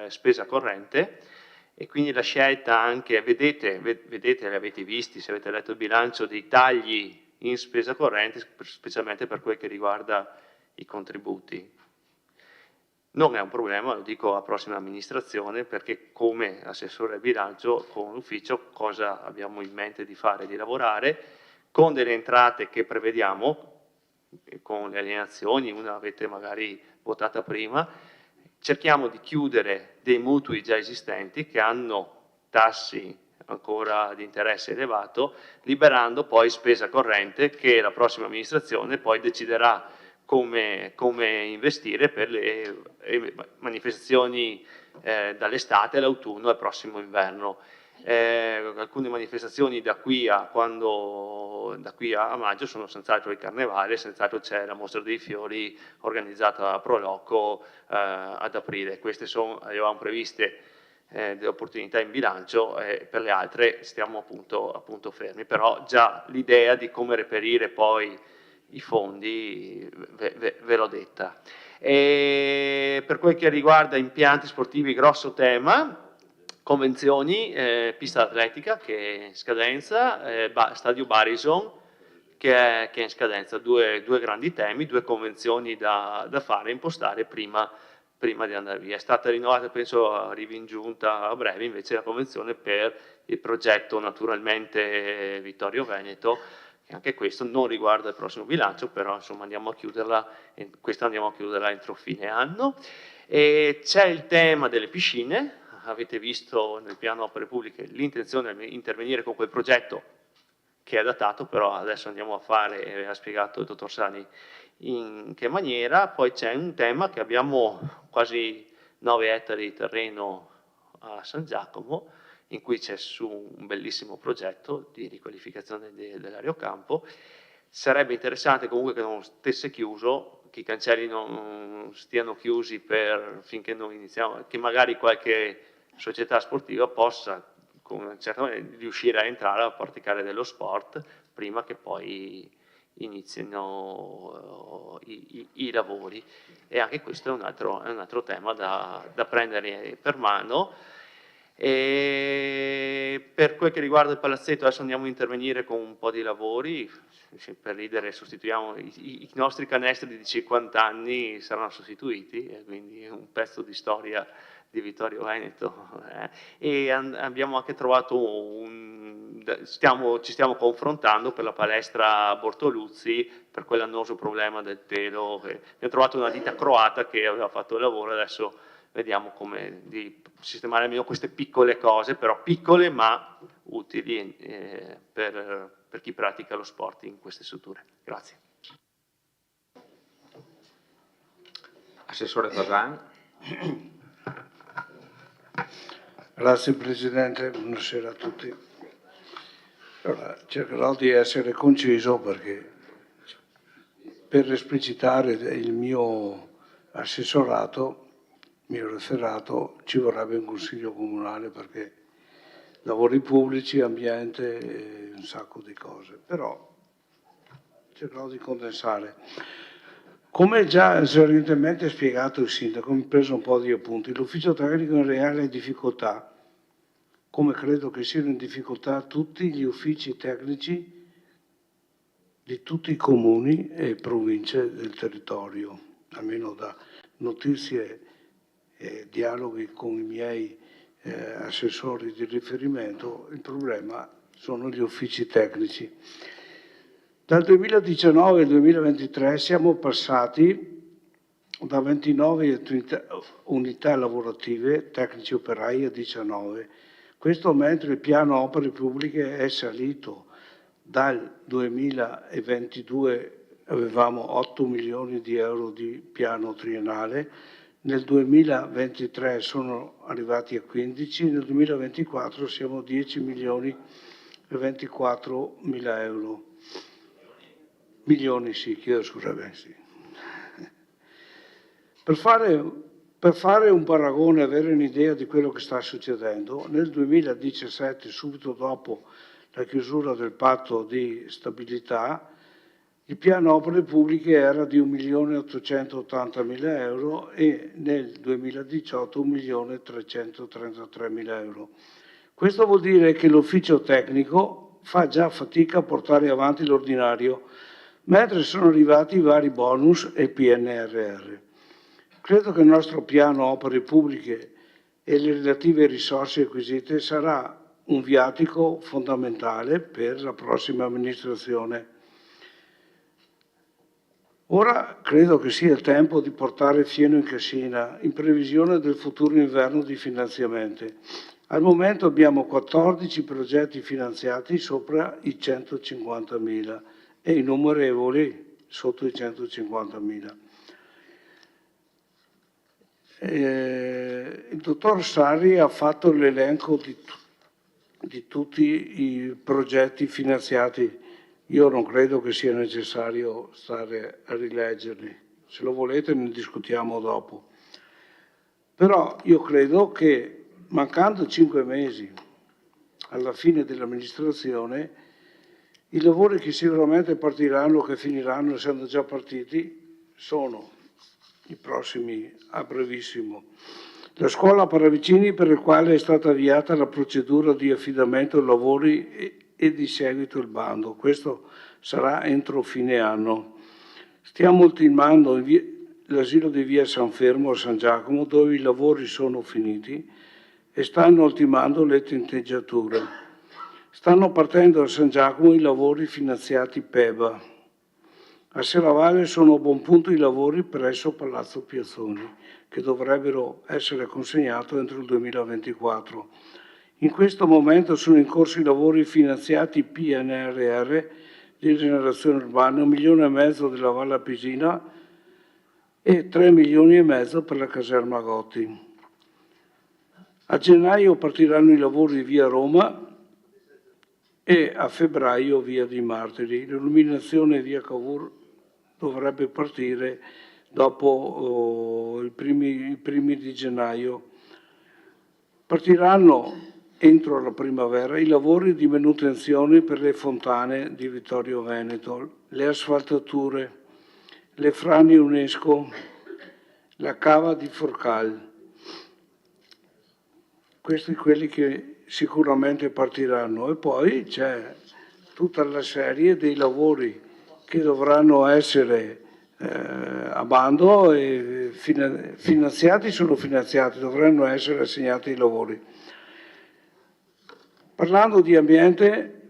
spesa corrente e quindi la scelta anche, vedete, li avete visti se avete letto il bilancio, dei tagli in spesa corrente, specialmente per quel che riguarda i contributi. Non è un problema, lo dico alla prossima amministrazione, perché come assessore al bilancio con l'ufficio cosa abbiamo in mente di fare, di lavorare con delle entrate che prevediamo, con le alienazioni, una l'avete magari votata prima, cerchiamo di chiudere dei mutui già esistenti che hanno tassi ancora di interesse elevato, liberando poi spesa corrente che la prossima amministrazione poi deciderà come investire per le manifestazioni dall'estate all'autunno al prossimo inverno. Alcune manifestazioni da qui a maggio sono senz'altro il carnevale, senz'altro c'è la mostra dei fiori organizzata da Proloco ad aprile. Queste avevamo previste delle opportunità in bilancio, per le altre stiamo appunto fermi, però già l'idea di come reperire poi i fondi ve l'ho detta. Per quel che riguarda impianti sportivi, grosso tema, convenzioni, pista atletica che è in scadenza, stadio Barison che è in scadenza, due grandi temi, 2 convenzioni da fare, impostare prima di andare via. È stata rinnovata, penso arrivi in giunta a breve, invece la convenzione per il progetto naturalmente Vittorio Veneto, che anche questo non riguarda il prossimo bilancio, però insomma andiamo a chiuderla entro fine anno. C'è il tema delle piscine, avete visto nel piano opere pubbliche l'intenzione di intervenire con quel progetto che è datato, però adesso andiamo a fare, e ha spiegato il dottor Sani in che maniera. Poi c'è un tema che abbiamo quasi 9 ettari di terreno a San Giacomo, in cui c'è su un bellissimo progetto di riqualificazione dell'Areocampo. Sarebbe interessante comunque che non stesse chiuso, che i cancelli non stiano chiusi finché non iniziamo, che magari qualche società sportiva possa certamente riuscire a entrare a praticare dello sport prima che poi inizino i lavori, e anche questo è un altro tema da prendere per mano. E per quel che riguarda il palazzetto, adesso andiamo a intervenire con un po' di lavori, per ridere sostituiamo i nostri canestri di 50 anni saranno sostituiti, quindi un pezzo di storia di Vittorio Veneto, e abbiamo anche trovato ci stiamo confrontando per la palestra Bortoluzzi per quell'annoso problema del telo. Abbiamo trovato una ditta croata che aveva fatto il lavoro, adesso vediamo come di sistemare almeno queste piccole cose, però piccole ma utili per chi pratica lo sport in queste strutture. Grazie. Assessore Fasan. Grazie Presidente, buonasera a tutti. Allora, cercherò di essere conciso perché per esplicitare il mio assessorato, il mio referato, ci vorrebbe un consiglio comunale perché lavori pubblici, ambiente e un sacco di cose. Però cercherò di condensare. Come già recentemente spiegato il sindaco, mi ho preso un po' di appunti, l'ufficio tecnico in reale difficoltà, come credo che siano in difficoltà tutti gli uffici tecnici di tutti i comuni e province del territorio, almeno da notizie e dialoghi con i miei assessori di riferimento, il problema sono gli uffici tecnici. Dal 2019 al 2023 siamo passati da 29 unità lavorative tecnici operai a 19. Questo mentre il piano opere pubbliche è salito. Dal 2022 avevamo 8 milioni di euro di piano triennale, nel 2023 sono arrivati a 15, nel 2024 siamo a 10 milioni e 24 mila euro. Milioni, sì, chiedo scusa, sì. Per fare un paragone e avere un'idea di quello che sta succedendo, nel 2017, subito dopo la chiusura del patto di stabilità, il piano opere pubbliche era di 1.880.000 euro e nel 2018 1.333.000 euro. Questo vuol dire che l'ufficio tecnico fa già fatica a portare avanti l'ordinario, mentre sono arrivati i vari bonus e PNRR. Credo che il nostro piano opere pubbliche e le relative risorse acquisite sarà un viatico fondamentale per la prossima amministrazione. Ora credo che sia il tempo di portare fieno in cascina in previsione del futuro inverno di finanziamenti. Al momento abbiamo 14 progetti finanziati sopra i 150.000 e innumerevoli sotto i 150.000. Il dottor Sarri ha fatto l'elenco di tutti i progetti finanziati. Io non credo che sia necessario stare a rileggerli. Se lo volete ne discutiamo dopo. Però io credo che mancando 5 mesi alla fine dell'amministrazione, i lavori che sicuramente partiranno, che finiranno, essendo già partiti, sono i prossimi a brevissimo. La scuola Paravicini, per il quale è stata avviata la procedura di affidamento ai lavori e di seguito il bando. Questo sarà entro fine anno. Stiamo ultimando l'asilo di via San Fermo a San Giacomo, dove i lavori sono finiti e stanno ultimando le tinteggiature. Stanno partendo a San Giacomo i lavori finanziati PEBA. A Serravalle sono a buon punto i lavori presso Palazzo Piazzoni, che dovrebbero essere consegnati entro il 2024. In questo momento sono in corso i lavori finanziati PNRR di rigenerazione urbana, 1,5 milioni della Valle Pisina e 3,5 milioni per la caserma Gotti. A gennaio partiranno i lavori di via Roma e a febbraio via dei Martiri. L'illuminazione via Cavour dovrebbe partire dopo i primi di gennaio. Partiranno entro la primavera i lavori di manutenzione per le fontane di Vittorio Veneto, le asfaltature, le frane UNESCO, la cava di Forcal. Questi quelli che sicuramente partiranno. E poi c'è tutta la serie dei lavori che dovranno essere a bando e finanziati, sono finanziati, dovranno essere assegnati i lavori. Parlando di ambiente,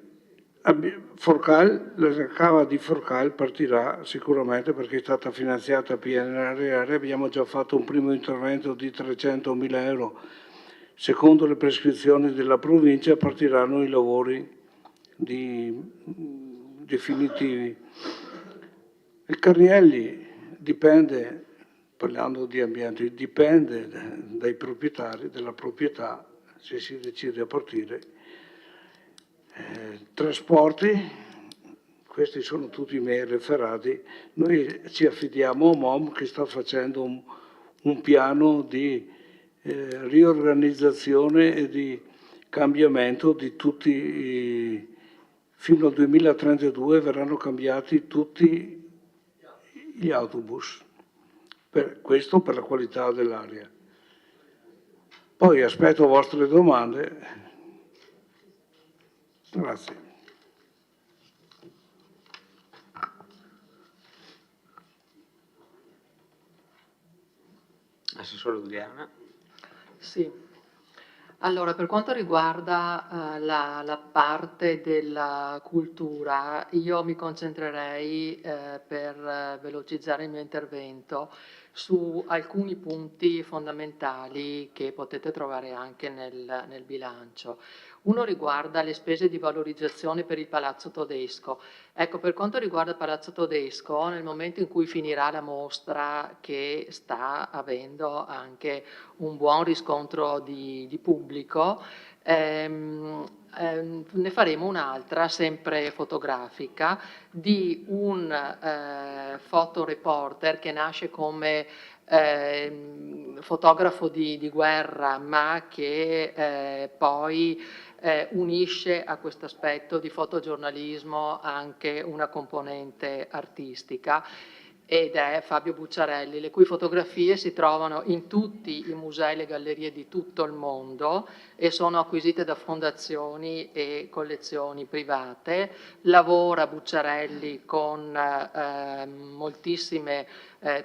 Forcal, la cava di Forcal partirà sicuramente perché è stata finanziata PNRR, abbiamo già fatto un primo intervento di 300.000 euro. Secondo le prescrizioni della provincia partiranno i lavori definitivi. Il Carnielli dipende, parlando di ambiente, dipende dai proprietari della proprietà se si decide a partire. Trasporti, questi sono tutti i miei referati, noi ci affidiamo a MOM che sta facendo un piano di riorganizzazione e di cambiamento di tutti i fino al 2032 verranno cambiati tutti gli autobus, questo per la qualità dell'aria. Poi aspetto vostre domande. Grazie. Assessore Giuliana. Sì, allora per quanto riguarda la parte della cultura, io mi concentrerei per velocizzare il mio intervento su alcuni punti fondamentali che potete trovare anche nel bilancio. Uno riguarda le spese di valorizzazione per il Palazzo Todesco. Ecco, per quanto riguarda il Palazzo Todesco, nel momento in cui finirà la mostra, che sta avendo anche un buon riscontro di pubblico, ne faremo un'altra, sempre fotografica, di un fotoreporter che nasce come fotografo di guerra, ma che poi unisce a questo aspetto di fotogiornalismo anche una componente artistica, ed è Fabio Bucciarelli, le cui fotografie si trovano in tutti i musei e le gallerie di tutto il mondo e sono acquisite da fondazioni e collezioni private. Lavora Bucciarelli con moltissime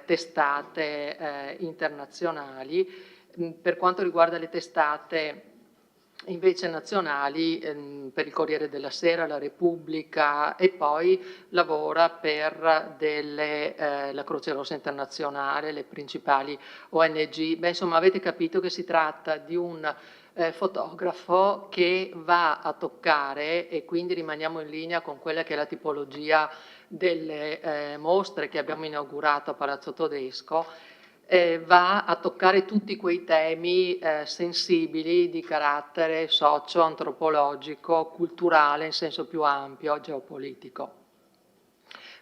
testate internazionali. Per quanto riguarda le testate invece nazionali, per il Corriere della Sera, la Repubblica, e poi lavora per la Croce Rossa Internazionale, le principali ONG. Beh, insomma, avete capito che si tratta di un fotografo che va a toccare, e quindi rimaniamo in linea con quella che è la tipologia delle mostre che abbiamo inaugurato a Palazzo Todesco, va a toccare tutti quei temi sensibili di carattere socio-antropologico, culturale in senso più ampio, geopolitico.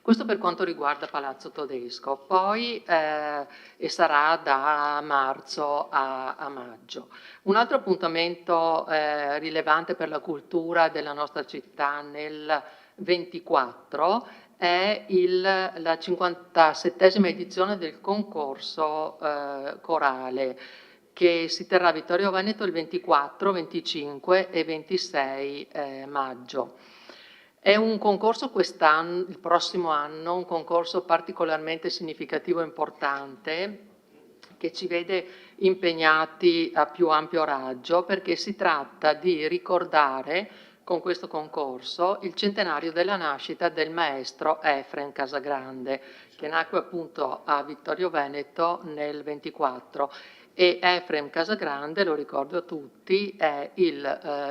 Questo per quanto riguarda Palazzo Todesco, poi e sarà da marzo a maggio. Un altro appuntamento rilevante per la cultura della nostra città nel 24 è la 57esima edizione del concorso corale, che si terrà a Vittorio Veneto il 24, 25 e 26 maggio. È un concorso quest'anno, il prossimo anno, un concorso particolarmente significativo e importante, che ci vede impegnati a più ampio raggio, perché si tratta di ricordare con questo concorso il centenario della nascita del maestro Efrem Casagrande, che nacque appunto a Vittorio Veneto nel 24. E Efrem Casagrande, lo ricordo a tutti,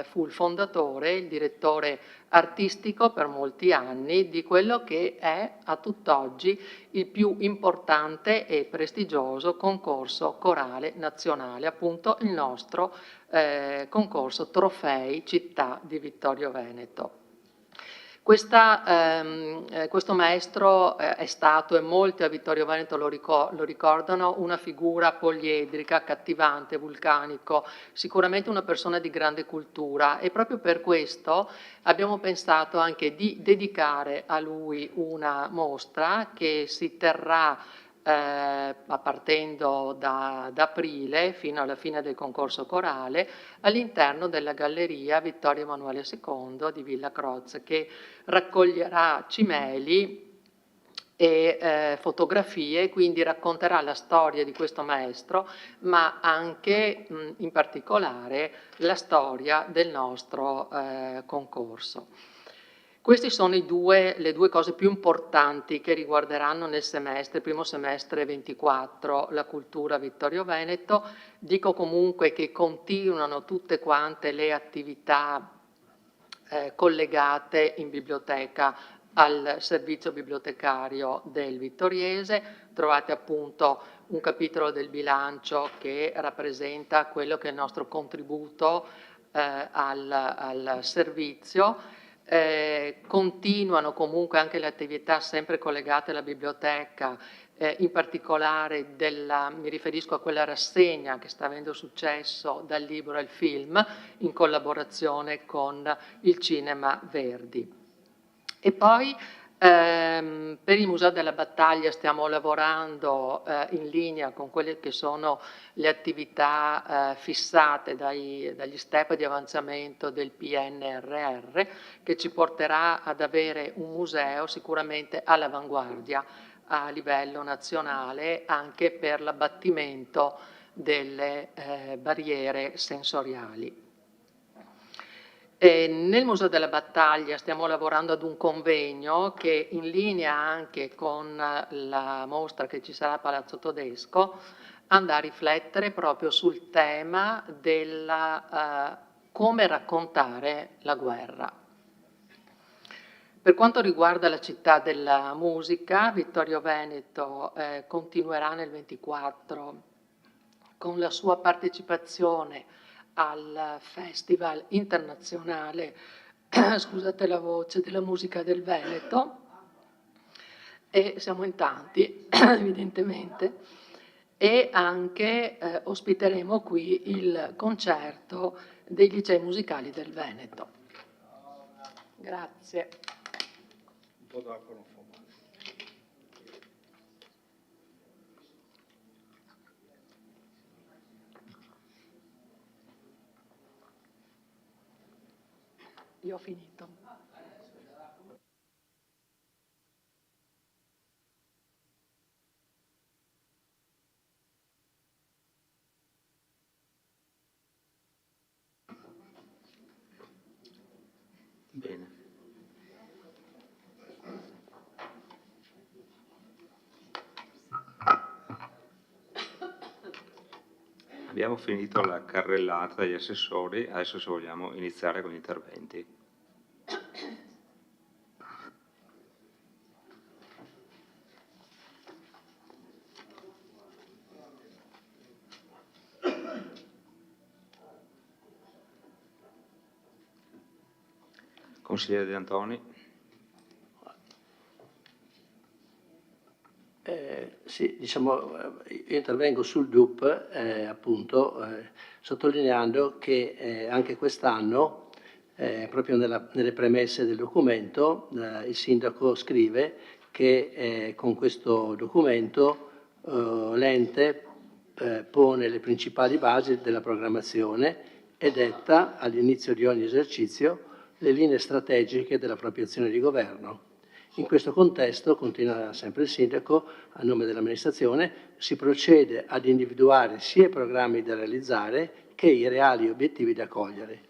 fu il fondatore, il direttore artistico per molti anni di quello che è a tutt'oggi il più importante e prestigioso concorso corale nazionale, appunto il nostro concorso Trofei Città di Vittorio Veneto. Questo maestro è stato, e molti a Vittorio Veneto lo ricordano, una figura poliedrica, accattivante, vulcanico, sicuramente una persona di grande cultura, e proprio per questo abbiamo pensato anche di dedicare a lui una mostra che si terrà partendo da aprile fino alla fine del concorso corale all'interno della Galleria Vittorio Emanuele II di Villa Croz, che raccoglierà cimeli e fotografie, quindi racconterà la storia di questo maestro, ma anche in particolare la storia del nostro concorso. Queste sono le due cose più importanti che riguarderanno nel semestre, primo semestre 24, la cultura Vittorio Veneto. Dico comunque che continuano tutte quante le attività collegate in biblioteca al servizio bibliotecario del Vittoriese. Trovate appunto un capitolo del bilancio che rappresenta quello che è il nostro contributo al servizio. Continuano comunque anche le attività sempre collegate alla biblioteca, in particolare mi riferisco a quella rassegna che sta avendo successo dal libro al film in collaborazione con il Cinema Verdi. E poi per il Museo della Battaglia stiamo lavorando in linea con quelle che sono le attività fissate dagli step di avanzamento del PNRR, che ci porterà ad avere un museo sicuramente all'avanguardia a livello nazionale anche per l'abbattimento delle barriere sensoriali. E nel Museo della Battaglia stiamo lavorando ad un convegno che, in linea anche con la mostra che ci sarà a Palazzo Todesco, andrà a riflettere proprio sul tema della come raccontare la guerra. Per quanto riguarda la città della musica, Vittorio Veneto continuerà nel 24 con la sua partecipazione al Festival internazionale, scusate la voce, della musica del Veneto, e siamo in tanti evidentemente, e anche ospiteremo qui il concerto dei licei musicali del Veneto. Grazie. Un po' d'acqua non fa male. Io ho finito. Bene. Abbiamo finito la carrellata degli assessori, adesso se vogliamo iniziare con gli interventi. Consigliere De Antoni. Sì, diciamo, io intervengo sul DUP appunto sottolineando che anche quest'anno, proprio nelle premesse del documento, il sindaco scrive che con questo documento l'ente pone le principali basi della programmazione e detta all'inizio di ogni esercizio le linee strategiche della propria azione di governo. In questo contesto, continua sempre il sindaco, a nome dell'amministrazione, si procede ad individuare sia i programmi da realizzare che i reali obiettivi da cogliere.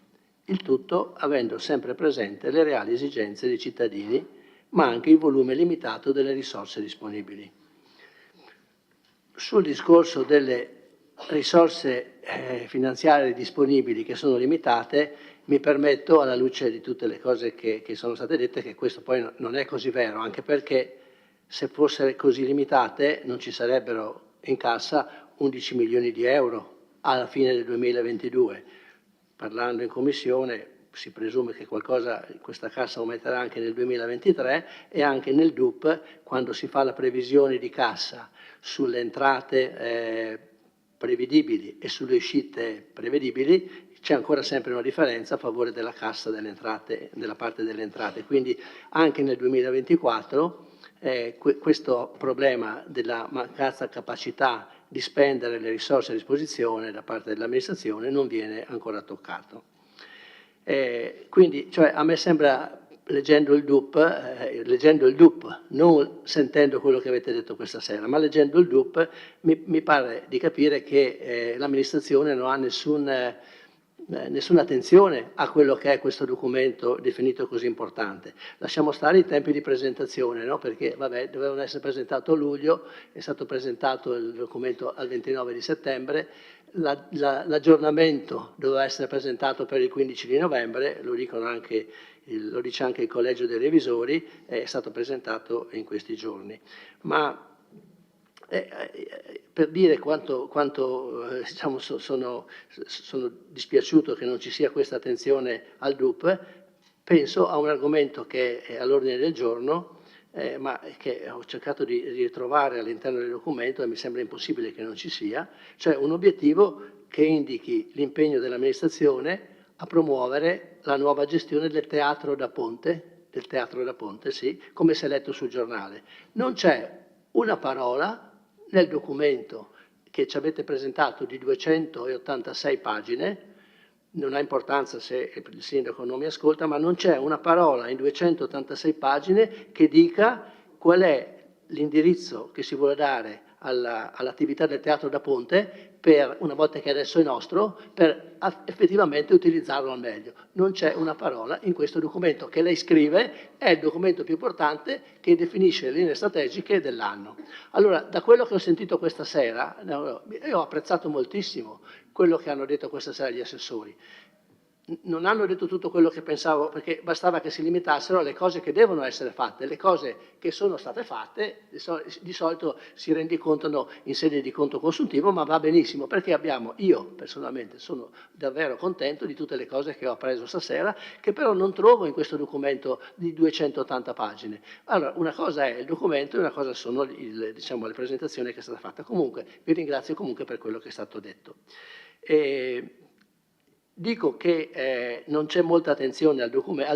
Il tutto avendo sempre presente le reali esigenze dei cittadini, ma anche il volume limitato delle risorse disponibili. Sul discorso delle risorse finanziarie disponibili che sono limitate, mi permetto, alla luce di tutte le cose che sono state dette, che questo poi non è così vero, anche perché se fossero così limitate non ci sarebbero in cassa 11 milioni di euro alla fine del 2022. Parlando in commissione si presume che qualcosa questa cassa aumenterà anche nel 2023 e anche nel DUP, quando si fa la previsione di cassa sulle entrate prevedibili e sulle uscite prevedibili, c'è ancora sempre una differenza a favore della cassa delle entrate, della parte delle entrate. Quindi anche nel 2024 questo problema della mancata capacità di spendere le risorse a disposizione da parte dell'amministrazione non viene ancora toccato. Quindi cioè, a me sembra, leggendo il DUP, non sentendo quello che avete detto questa sera, ma leggendo il DUP mi pare di capire che l'amministrazione non ha nessuna attenzione a quello che è questo documento definito così importante. Lasciamo stare i tempi di presentazione, no? Perché vabbè, dovevano essere presentato a luglio, è stato presentato il documento al 29 di settembre, l'aggiornamento doveva essere presentato per il 15 di novembre, lo dice anche il Collegio dei Revisori, è stato presentato in questi giorni. Ma per dire quanto diciamo, sono dispiaciuto che non ci sia questa attenzione al DUP, penso a un argomento che è all'ordine del giorno, ma che ho cercato di ritrovare all'interno del documento e mi sembra impossibile che non ci sia, cioè un obiettivo che indichi l'impegno dell'amministrazione a promuovere la nuova gestione del teatro da ponte del Teatro da Ponte, sì, come si è letto sul giornale. Non c'è una parola nel documento che ci avete presentato di 286 pagine, non ha importanza se il sindaco non mi ascolta, ma non c'è una parola in 286 pagine che dica qual è l'indirizzo che si vuole dare all'attività del Teatro da Ponte, per, una volta che adesso è nostro, per effettivamente utilizzarlo al meglio. Non c'è una parola in questo documento che lei scrive, è il documento più importante che definisce le linee strategiche dell'anno. Allora, da quello che ho sentito questa sera, io ho apprezzato moltissimo quello che hanno detto questa sera gli assessori. Non hanno detto tutto quello che pensavo, perché bastava che si limitassero alle cose che devono essere fatte. Le cose che sono state fatte di solito si rendicontano in sede di conto consuntivo, ma va benissimo, perché io personalmente sono davvero contento di tutte le cose che ho appreso stasera, che però non trovo in questo documento di 280 pagine. Allora, una cosa è il documento e una cosa sono diciamo, le presentazioni che è stata fatta. Comunque, vi ringrazio comunque per quello che è stato detto. Dico che non c'è molta attenzione al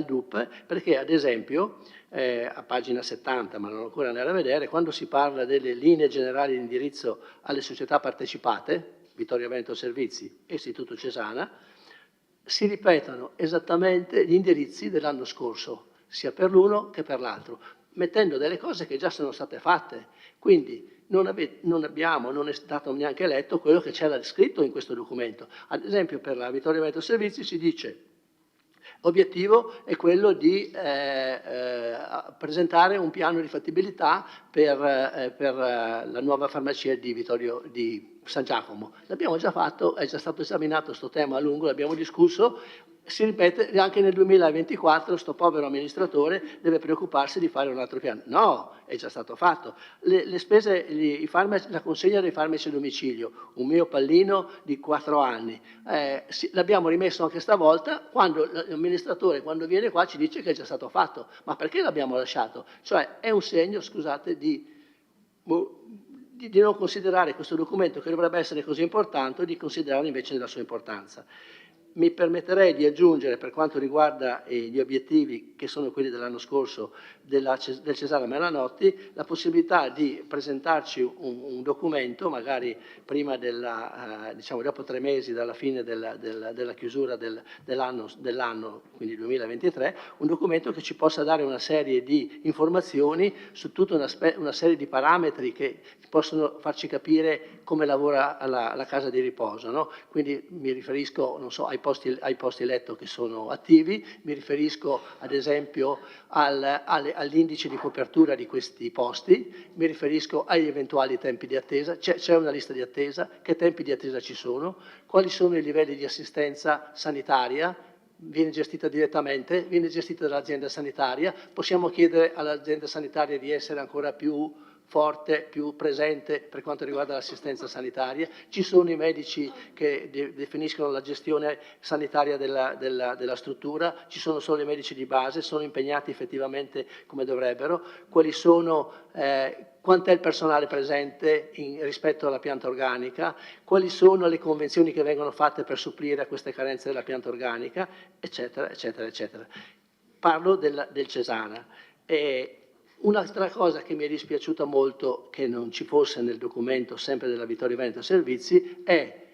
DUP perché, ad esempio, a pagina 70, ma non ho ancora andare a vedere, quando si parla delle linee generali di indirizzo alle società partecipate, Vittorio Veneto Servizi e Istituto Cesana, si ripetono esattamente gli indirizzi dell'anno scorso, sia per l'uno che per l'altro, mettendo delle cose che già sono state fatte. Quindi non è stato neanche letto quello che c'era scritto in questo documento. Ad esempio, per la Vittorio Veneto Servizi si dice: l'obiettivo è quello di presentare un piano di fattibilità per la nuova farmacia di San Giacomo. L'abbiamo già fatto, è già stato esaminato questo tema a lungo, l'abbiamo discusso. Si ripete anche nel 2024, sto povero amministratore deve preoccuparsi di fare un altro piano. No, è già stato fatto. Le spese, la consegna dei farmaci a domicilio, un mio pallino di 4 anni, l'abbiamo rimesso anche stavolta, quando l'amministratore, quando viene qua, ci dice che è già stato fatto. Ma perché l'abbiamo lasciato? Cioè è un segno, scusate, di non considerare questo documento, che dovrebbe essere così importante, di considerarlo invece nella sua importanza. Mi permetterei di aggiungere, per quanto riguarda gli obiettivi che sono quelli dell'anno scorso del Cesana Melanotti, la possibilità di presentarci un documento, magari prima diciamo dopo 3 mesi dalla fine della chiusura dell'anno, quindi 2023, un documento che ci possa dare una serie di informazioni su tutta una serie di parametri che possono farci capire come lavora la casa di riposo, no? Quindi mi riferisco, non so, ai posti letto che sono attivi, mi riferisco ad esempio all'indice di copertura di questi posti, mi riferisco agli eventuali tempi di attesa, c'è una lista di attesa, che tempi di attesa ci sono, quali sono i livelli di assistenza sanitaria, viene gestita direttamente, viene gestita dall'azienda sanitaria, possiamo chiedere all'azienda sanitaria di essere ancora più forte, più presente per quanto riguarda l'assistenza sanitaria. Ci sono i medici che definiscono la gestione sanitaria della struttura, ci sono solo i medici di base, sono impegnati effettivamente come dovrebbero, quali sono, quant'è il personale presente rispetto alla pianta organica, quali sono le convenzioni che vengono fatte per supplire a queste carenze della pianta organica, eccetera, eccetera, eccetera. Parlo del Cesana. Un'altra cosa che mi è dispiaciuta molto che non ci fosse nel documento sempre della Vittorio Veneto Servizi è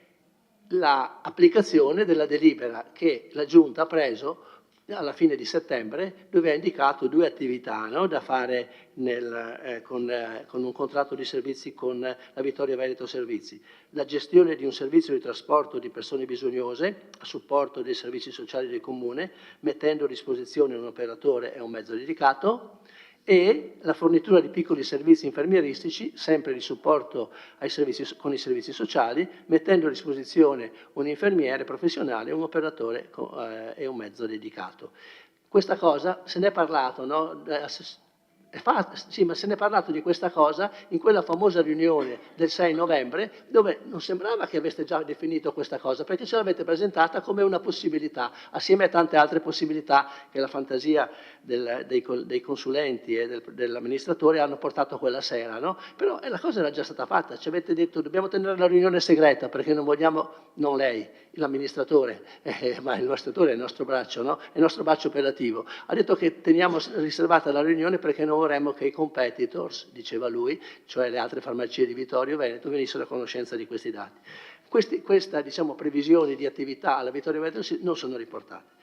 l'applicazione della delibera che la Giunta ha preso alla fine di settembre, dove ha indicato 2 attività, no, da fare con un contratto di servizi con la Vittorio Veneto Servizi. La gestione di un servizio di trasporto di persone bisognose a supporto dei servizi sociali del Comune, mettendo a disposizione un operatore e un mezzo dedicato, e la fornitura di piccoli servizi infermieristici, sempre di supporto con i servizi sociali, mettendo a disposizione un infermiere professionale, un operatore e un mezzo dedicato. Questa cosa, se ne è parlato, no? Sì, ma se ne è parlato di questa cosa in quella famosa riunione del 6 novembre, dove non sembrava che aveste già definito questa cosa, perché ce l'avete presentata come una possibilità, assieme a tante altre possibilità che la fantasia dei consulenti e dell'amministratore hanno portato quella sera, no? Però la cosa era già stata fatta, ci avete detto dobbiamo tenere la riunione segreta perché non vogliamo, non lei, l'amministratore, ma l'amministratore è il nostro braccio, no? È il nostro braccio operativo. Ha detto che teniamo riservata la riunione perché non vorremmo che i competitors, diceva lui, cioè le altre farmacie di Vittorio Veneto, venissero a conoscenza di questi dati. Queste diciamo, previsioni di attività alla Vittorio Veneto non sono riportate.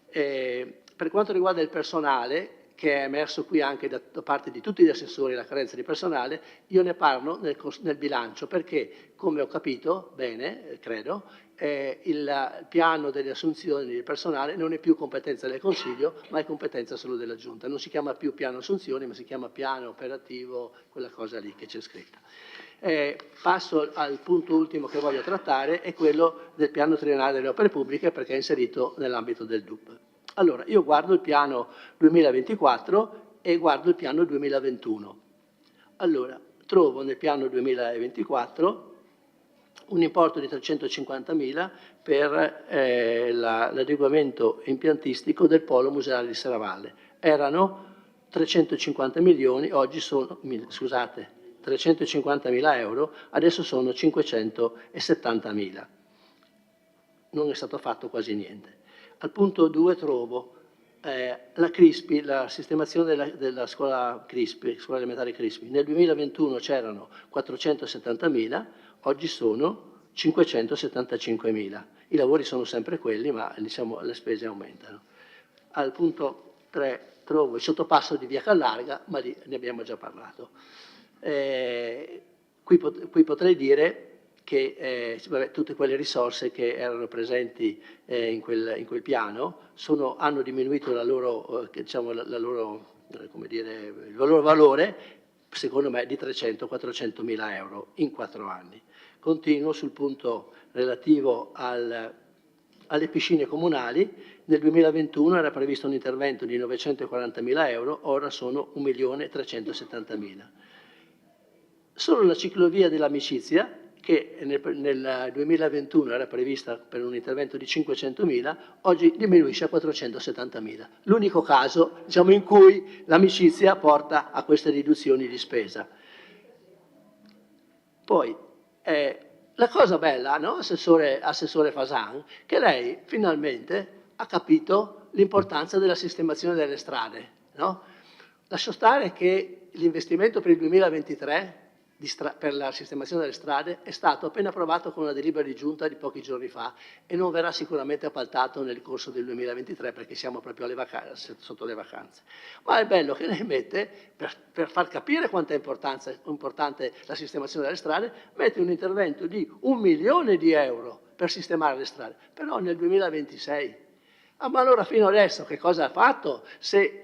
Per quanto riguarda il personale, che è emerso qui anche da parte di tutti gli assessori la carenza di personale, io ne parlo nel bilancio perché, come ho capito bene, credo, il piano delle assunzioni di personale non è più competenza del Consiglio, ma è competenza solo della Giunta. Non si chiama più piano assunzioni, ma si chiama piano operativo, quella cosa lì che c'è scritta. Passo al punto ultimo che voglio trattare, è quello del piano triennale delle opere pubbliche, perché è inserito nell'ambito del DUP. Allora, io guardo il piano 2024 e guardo il piano 2021. Allora, trovo nel piano 2024 un importo di 350.000 per l'adeguamento impiantistico del polo museale di Serravalle. Erano 350 milioni, oggi sono, scusate, 350.000 euro, adesso sono 570.000. Non è stato fatto quasi niente. Al punto 2 trovo la CRISPI, la sistemazione della scuola CRISPI, scuola elementare CRISPI. Nel 2021 c'erano 470.000, oggi sono 575.000. I lavori sono sempre quelli, ma diciamo, le spese aumentano. Al punto 3 trovo il sottopasso di Via Callarga, ma lì ne abbiamo già parlato. Qui potrei dire che tutte quelle risorse che erano presenti in quel piano hanno diminuito il loro valore, secondo me, di 300-400.000 euro in 4 anni. Continuo sul punto relativo alle piscine comunali. Nel 2021 era previsto un intervento di 940.000 euro, ora sono 1.370.000. Solo la ciclovia dell'amicizia, che nel 2021 era prevista per un intervento di 500.000, oggi diminuisce a 470.000. L'unico caso, diciamo, in cui l'amicizia porta a queste riduzioni di spesa. Poi, la cosa bella, no, assessore Fasan, che lei finalmente ha capito l'importanza della sistemazione delle strade, no? Lascio stare che l'investimento per il 2023 per la sistemazione delle strade è stato appena approvato con una delibera di giunta di pochi giorni fa e non verrà sicuramente appaltato nel corso del 2023 perché siamo proprio sotto le vacanze. Ma è bello che lei mette, per far capire quanto è importante la sistemazione delle strade, mette un intervento di 1 milione di euro per sistemare le strade, però nel 2026. Ma allora fino adesso che cosa ha fatto? Se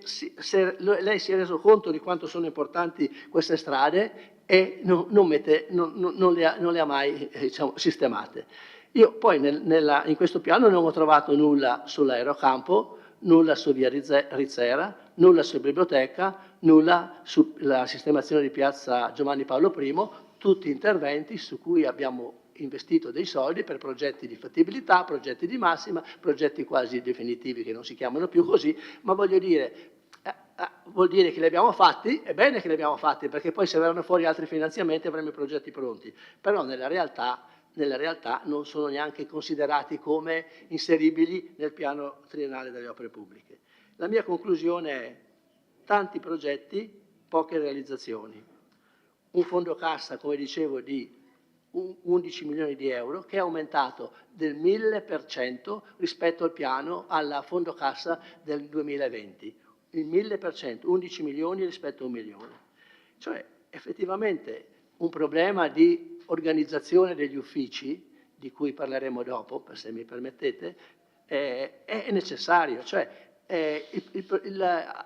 lei si è reso conto di quanto sono importanti queste strade e non le ha mai sistemate. Io poi in questo piano non ho trovato nulla sull'aerocampo, nulla su via Rizzera, nulla su biblioteca, nulla sulla sistemazione di piazza Giovanni Paolo I, tutti interventi su cui abbiamo investito dei soldi per progetti di fattibilità, progetti di massima, progetti quasi definitivi che non si chiamano più così, ma voglio dire, vuol dire che li abbiamo fatti, è bene che li abbiamo fatti, perché poi se verranno fuori altri finanziamenti avremo i progetti pronti, però nella realtà non sono neanche considerati come inseribili nel piano triennale delle opere pubbliche. La mia conclusione è tanti progetti, poche realizzazioni. Un fondo cassa, come dicevo, di 11 milioni di euro, che è aumentato del 1000% rispetto al piano, al fondo cassa del 2020. Il 1000%, 11 milioni rispetto a 1 milione. Cioè, effettivamente, un problema di organizzazione degli uffici, di cui parleremo dopo, se mi permettete, è necessario. Cioè,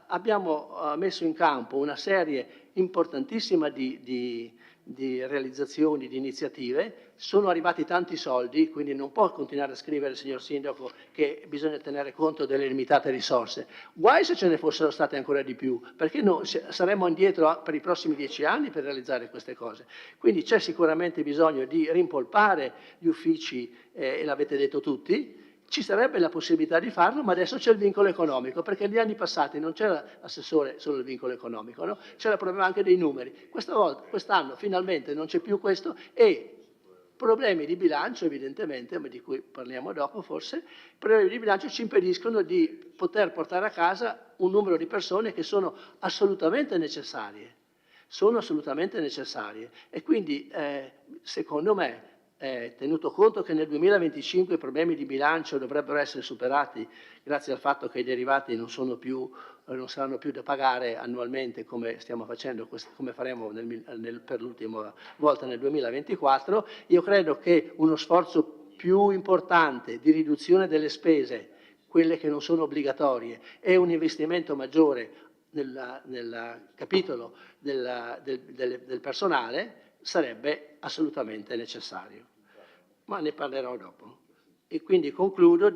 abbiamo messo in campo una serie importantissima di di realizzazioni, di iniziative, sono arrivati tanti soldi, quindi non può continuare a scrivere il signor Sindaco che bisogna tenere conto delle limitate risorse. Guai se ce ne fossero state ancora di più, perché saremmo indietro per i prossimi 10 anni per realizzare queste cose. Quindi c'è sicuramente bisogno di rimpolpare gli uffici, e l'avete detto tutti. Ci sarebbe la possibilità di farlo, ma adesso c'è il vincolo economico, perché negli anni passati non c'era, assessore, solo il vincolo economico, no? C'era il problema anche dei numeri. Quest'anno finalmente non c'è più questo e problemi di bilancio, evidentemente, ma di cui parliamo dopo forse, problemi di bilancio ci impediscono di poter portare a casa un numero di persone che sono assolutamente necessarie. Sono assolutamente necessarie. E quindi, secondo me, tenuto conto che nel 2025 i problemi di bilancio dovrebbero essere superati grazie al fatto che i derivati non saranno più da pagare annualmente come stiamo facendo, come faremo per l'ultima volta nel 2024, io credo che uno sforzo più importante di riduzione delle spese, quelle che non sono obbligatorie, e un investimento maggiore nel capitolo del personale sarebbe assolutamente necessario. Ma ne parlerò dopo. E quindi concludo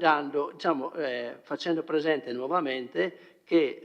facendo presente nuovamente che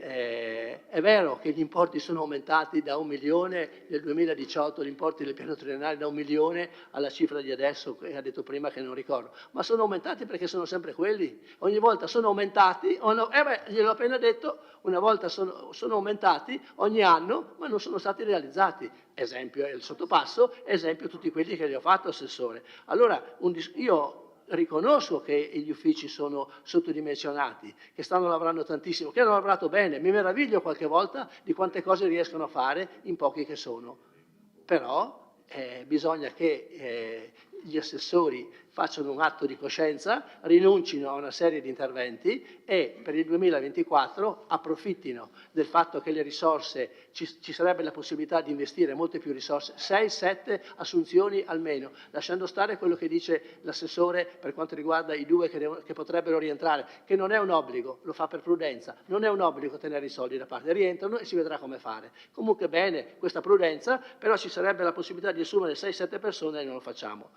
è vero che gli importi sono aumentati da 1 milione nel 2018, gli importi del piano triennale da 1 milione alla cifra di adesso, che ha detto prima che non ricordo, ma sono aumentati perché sono sempre quelli. Ogni volta sono aumentati, gliel'ho appena detto, una volta sono aumentati ogni anno, ma non sono stati realizzati. Esempio è il sottopasso, esempio tutti quelli che gli ho fatto, assessore. Allora, io riconosco che gli uffici sono sottodimensionati, che stanno lavorando tantissimo, che hanno lavorato bene, mi meraviglio qualche volta di quante cose riescono a fare in pochi che sono. Però bisogna che gli assessori facciano un atto di coscienza, rinuncino a una serie di interventi e per il 2024 approfittino del fatto che le risorse, ci sarebbe la possibilità di investire molte più risorse, 6-7 assunzioni almeno, lasciando stare quello che dice l'assessore per quanto riguarda i 2 che potrebbero rientrare, che non è un obbligo, lo fa per prudenza, non è un obbligo tenere i soldi da parte, rientrano e si vedrà come fare. Comunque bene questa prudenza, però ci sarebbe la possibilità di assumere 6-7 persone e non lo facciamo.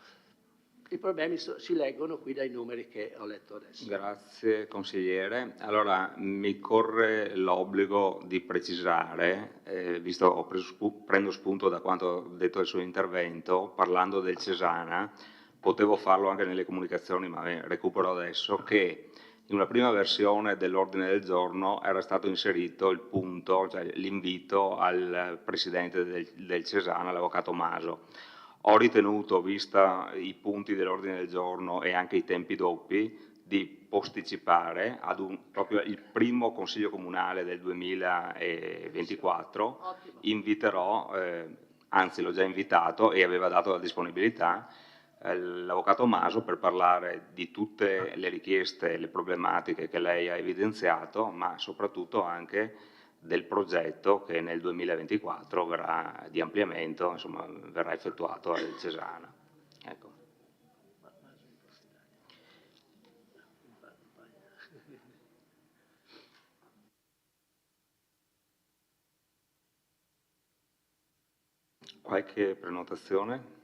I problemi si leggono qui dai numeri che ho letto adesso. Grazie consigliere. Allora mi corre l'obbligo di precisare, visto prendo spunto da quanto detto del suo intervento, parlando del Cesana, potevo farlo anche nelle comunicazioni ma recupero adesso, che in una prima versione dell'ordine del giorno era stato inserito il punto, cioè l'invito al presidente del Cesana, l'avvocato Maso. Ho ritenuto, vista i punti dell'ordine del giorno e anche i tempi doppi, di posticipare ad proprio il primo Consiglio Comunale del 2024. Inviterò, anzi l'ho già invitato e aveva dato la disponibilità, l'avvocato Maso per parlare di tutte le richieste e le problematiche che lei ha evidenziato, ma soprattutto anche del progetto che nel 2024 verrà di ampliamento, insomma, verrà effettuato al Cesana. Ecco. Qualche prenotazione?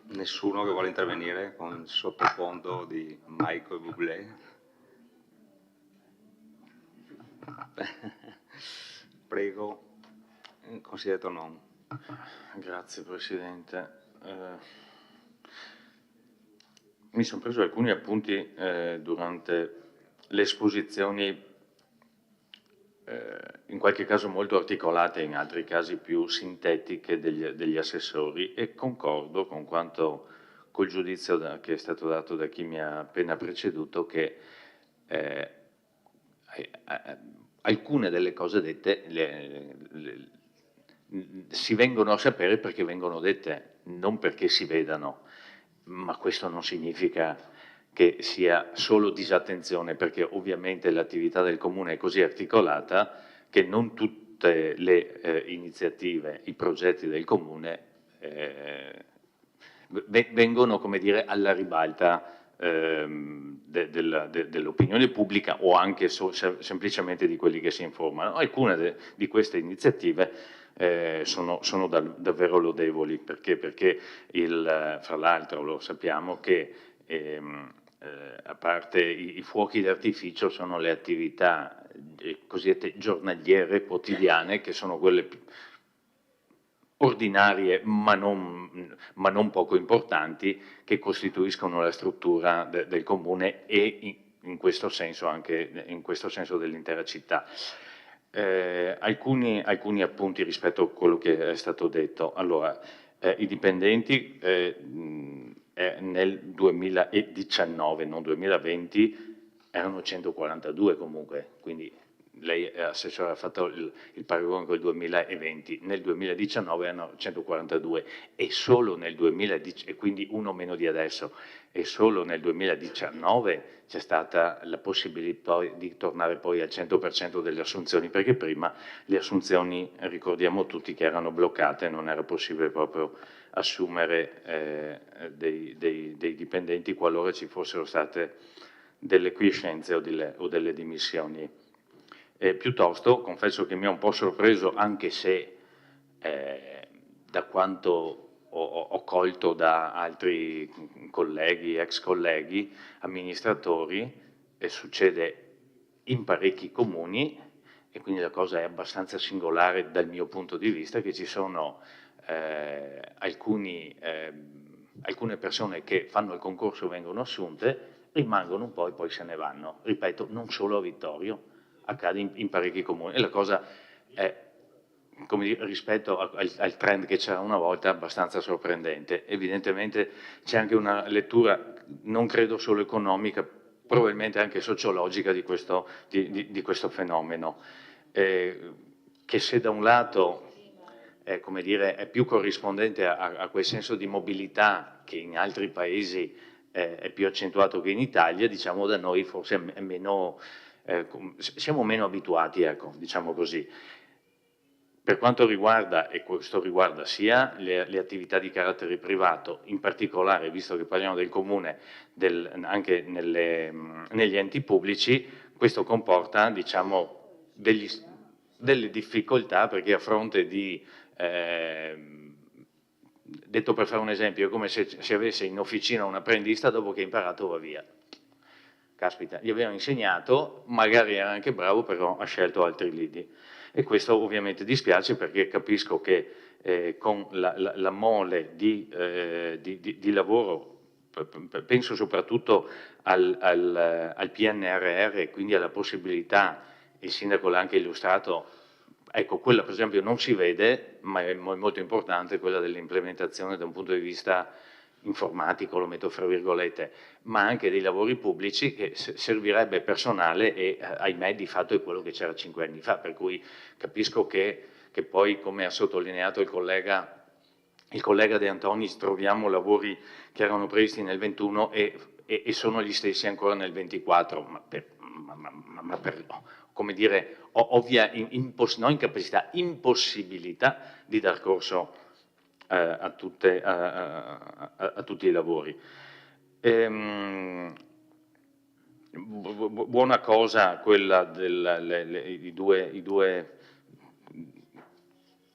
Nessuno che vuole intervenire con il sottofondo di Michael Bublé? Prego, consigliere Tonon. Grazie Presidente. Mi sono preso alcuni appunti durante le esposizioni, in qualche caso molto articolate, in altri casi più sintetiche degli assessori, e concordo con quanto, col giudizio che è stato dato da chi mi ha appena preceduto, che alcune delle cose dette si vengono a sapere perché vengono dette, non perché si vedano, ma questo non significa che sia solo disattenzione, perché ovviamente l'attività del Comune è così articolata che non tutte le iniziative, i progetti del Comune vengono, come dire, alla ribalta dell'opinione pubblica o anche semplicemente di quelli che si informano. Alcune di queste iniziative sono davvero lodevoli, perché fra l'altro lo sappiamo che a parte i fuochi d'artificio sono le attività cosiddette giornaliere, quotidiane, che sono quelle ordinarie ma non poco importanti, che costituiscono la struttura del comune e in questo senso anche dell'intera città. Alcuni appunti rispetto a quello che è stato detto. Allora, i dipendenti nel 2019, non 2020, erano 142 comunque, quindi lei, Assessore, ha fatto il paragone con il 2020, nel 2019 erano 142 e solo nel 2010, e quindi uno meno di adesso, e solo nel 2019 c'è stata la possibilità di tornare poi al 100% delle assunzioni, perché prima le assunzioni, ricordiamo tutti, che erano bloccate, non era possibile proprio assumere dei dipendenti qualora ci fossero state delle quiescenze o delle dimissioni. Piuttosto, confesso che mi ha un po' sorpreso, anche se da quanto ho colto da altri colleghi, ex colleghi, amministratori, succede in parecchi comuni, e quindi la cosa è abbastanza singolare dal mio punto di vista, che ci sono alcune persone che fanno il concorso, vengono assunte, rimangono un po' e poi se ne vanno. Ripeto, non solo a Vittorio, accade in parecchi comuni, e la cosa è, come dire, rispetto al trend che c'era una volta, abbastanza sorprendente. Evidentemente c'è anche una lettura, non credo solo economica, probabilmente anche sociologica di questo fenomeno, che se da un lato come dire, è più corrispondente a quel senso di mobilità che in altri paesi è più accentuato che in Italia, diciamo da noi forse è meno, siamo meno abituati, ecco, diciamo così. Per quanto riguarda, e questo riguarda sia le attività di carattere privato, in particolare, visto che parliamo del comune, anche negli enti pubblici, questo comporta, diciamo, delle difficoltà, perché a fronte di, detto per fare un esempio, è come se avesse in officina un apprendista, dopo che ha imparato va via. Caspita, gli avevano insegnato, magari era anche bravo, però ha scelto altri lidi. E questo ovviamente dispiace, perché capisco che con la mole di lavoro, penso soprattutto al PNRR, e quindi alla possibilità, il sindaco l'ha anche illustrato, ecco, quella per esempio non si vede, ma è molto importante, quella dell'implementazione da un punto di vista informatico, lo metto fra virgolette, ma anche dei lavori pubblici, che servirebbe personale, e ahimè di fatto è quello che c'era 5 anni fa, per cui capisco che poi, come ha sottolineato il collega De Antonis, troviamo lavori che erano previsti nel 21 e sono gli stessi ancora nel 24, ma per come dire, ovvia non incapacità, impossibilità di dar corso a tutti i lavori. Buona cosa quella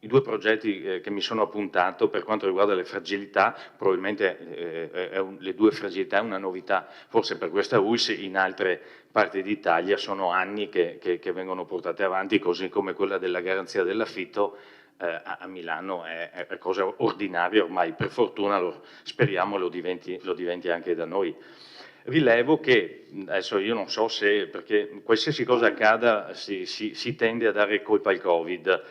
i due progetti che mi sono appuntato per quanto riguarda le fragilità. Probabilmente le due fragilità è una novità, forse per questa ULSS, in altre parti d'Italia sono anni che vengono portate avanti, così come quella della garanzia dell'affitto. A Milano è cosa ordinaria ormai, per fortuna, speriamo lo diventi anche da noi. Rilevo che, adesso io non so se, perché qualsiasi cosa accada si tende a dare colpa al Covid,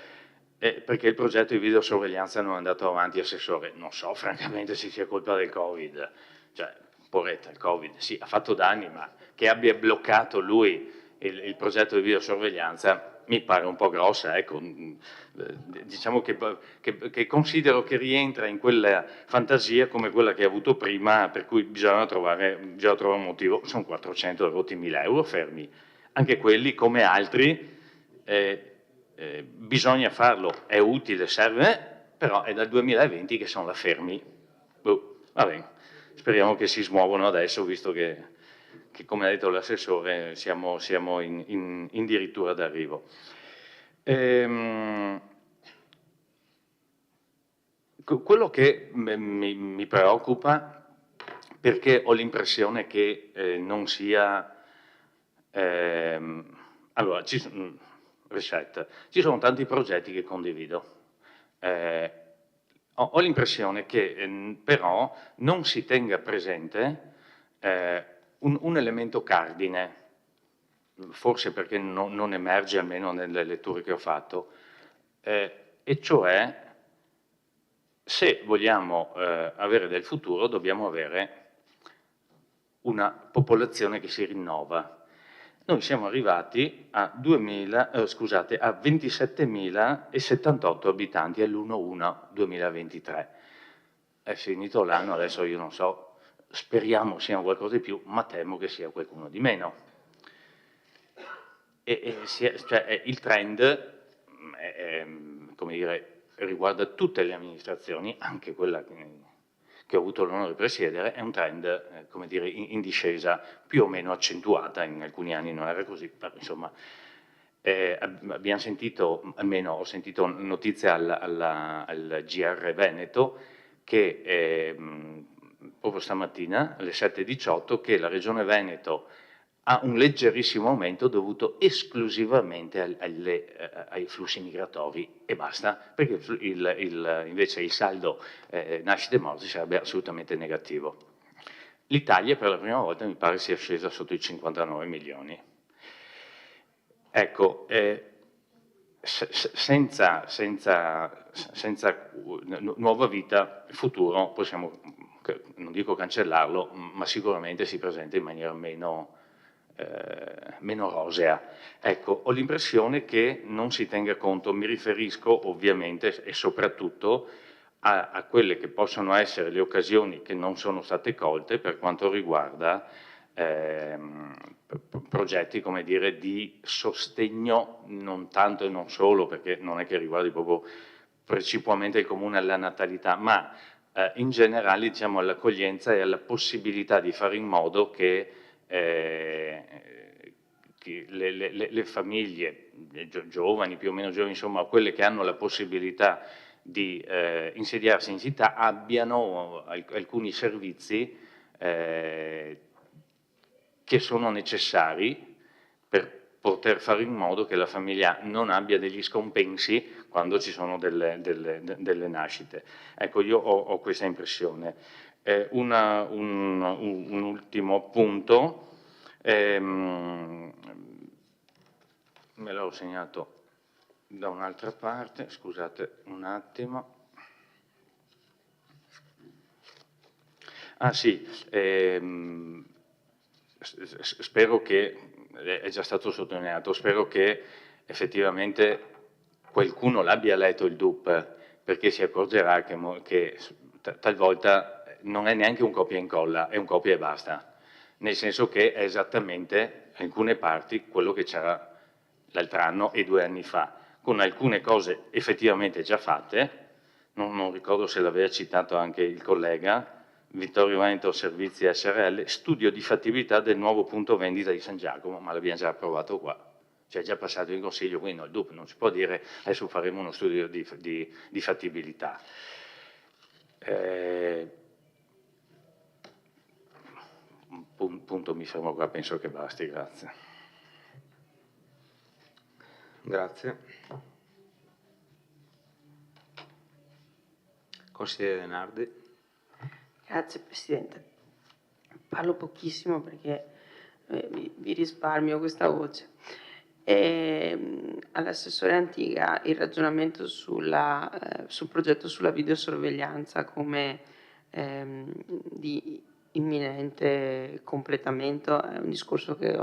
perché il progetto di videosorveglianza non è andato avanti, Assessore. Non so francamente se sia colpa del Covid, cioè, poretta, il Covid sì, ha fatto danni, ma che abbia bloccato lui il progetto di videosorveglianza mi pare un po' grossa, ecco. Diciamo che considero che rientra in quella fantasia come quella che ha avuto prima, per cui bisogna trovare un motivo. Sono 400 rotti 1000 euro fermi, anche quelli come altri, bisogna farlo, è utile, serve, però è dal 2020 che sono là fermi. Va bene, speriamo che si smuovano adesso, visto che come ha detto l'assessore siamo in dirittura d'arrivo. Quello che mi preoccupa, perché ho l'impressione che non sia... allora, reset, ci sono tanti progetti che condivido. Ho l'impressione che però non si tenga presente un elemento cardine, forse perché non emerge almeno nelle letture che ho fatto, e cioè se vogliamo avere del futuro dobbiamo avere una popolazione che si rinnova. Noi siamo arrivati a 27.078 abitanti all'1/1/2023. È finito l'anno, adesso io non so, speriamo sia qualcosa di più, ma temo che sia qualcuno di meno. Cioè, il trend, come dire, riguarda tutte le amministrazioni, anche quella che ho avuto l'onore di presiedere, è un trend, come dire, in discesa più o meno accentuata, in alcuni anni non era così, però insomma abbiamo sentito, almeno ho sentito notizie al GR Veneto che proprio stamattina alle 7:18 che la Regione Veneto ha un leggerissimo aumento dovuto esclusivamente ai flussi migratori e basta, perché invece il saldo nascite e morti sarebbe assolutamente negativo. L'Italia per la prima volta mi pare sia scesa sotto i 59 milioni. Ecco, senza nuova vita, il futuro possiamo, non dico cancellarlo, ma sicuramente si presenta in maniera meno rosea. Ecco, ho l'impressione che non si tenga conto, mi riferisco ovviamente e soprattutto a quelle che possono essere le occasioni che non sono state colte per quanto riguarda progetti, come dire, di sostegno, non tanto e non solo, perché non è che riguardi proprio precipuamente il Comune alla natalità, ma in generale, diciamo, all'accoglienza e alla possibilità di fare in modo che le famiglie giovani, più o meno giovani, insomma, quelle che hanno la possibilità di insediarsi in città abbiano alcuni servizi che sono necessari per poter fare in modo che la famiglia non abbia degli scompensi quando ci sono delle nascite. Ecco, io ho questa impressione. Un ultimo punto, me l'ho segnato da un'altra parte, scusate un attimo. Ah sì, spero che, è già stato sottolineato, spero che effettivamente qualcuno l'abbia letto il DUP, perché si accorgerà che talvolta non è neanche un copia e incolla, è un copia e basta, nel senso che è esattamente alcune parti quello che c'era l'altro anno e 2 anni fa, con alcune cose effettivamente già fatte, non ricordo se l'aveva citato anche il collega, Vittorio Veneto Servizi SRL, studio di fattibilità del nuovo punto vendita di San Giacomo, ma l'abbiamo già approvato qua, cioè è già passato in consiglio, quindi no, il DUP non si può dire adesso faremo uno studio di fattibilità. Punto, mi fermo qua, penso che basti, grazie. Grazie. Consigliere Denardi. Grazie Presidente. Parlo pochissimo perché vi risparmio questa voce. All'assessore Antiga il ragionamento sul progetto sulla videosorveglianza come di imminente completamento è un discorso che le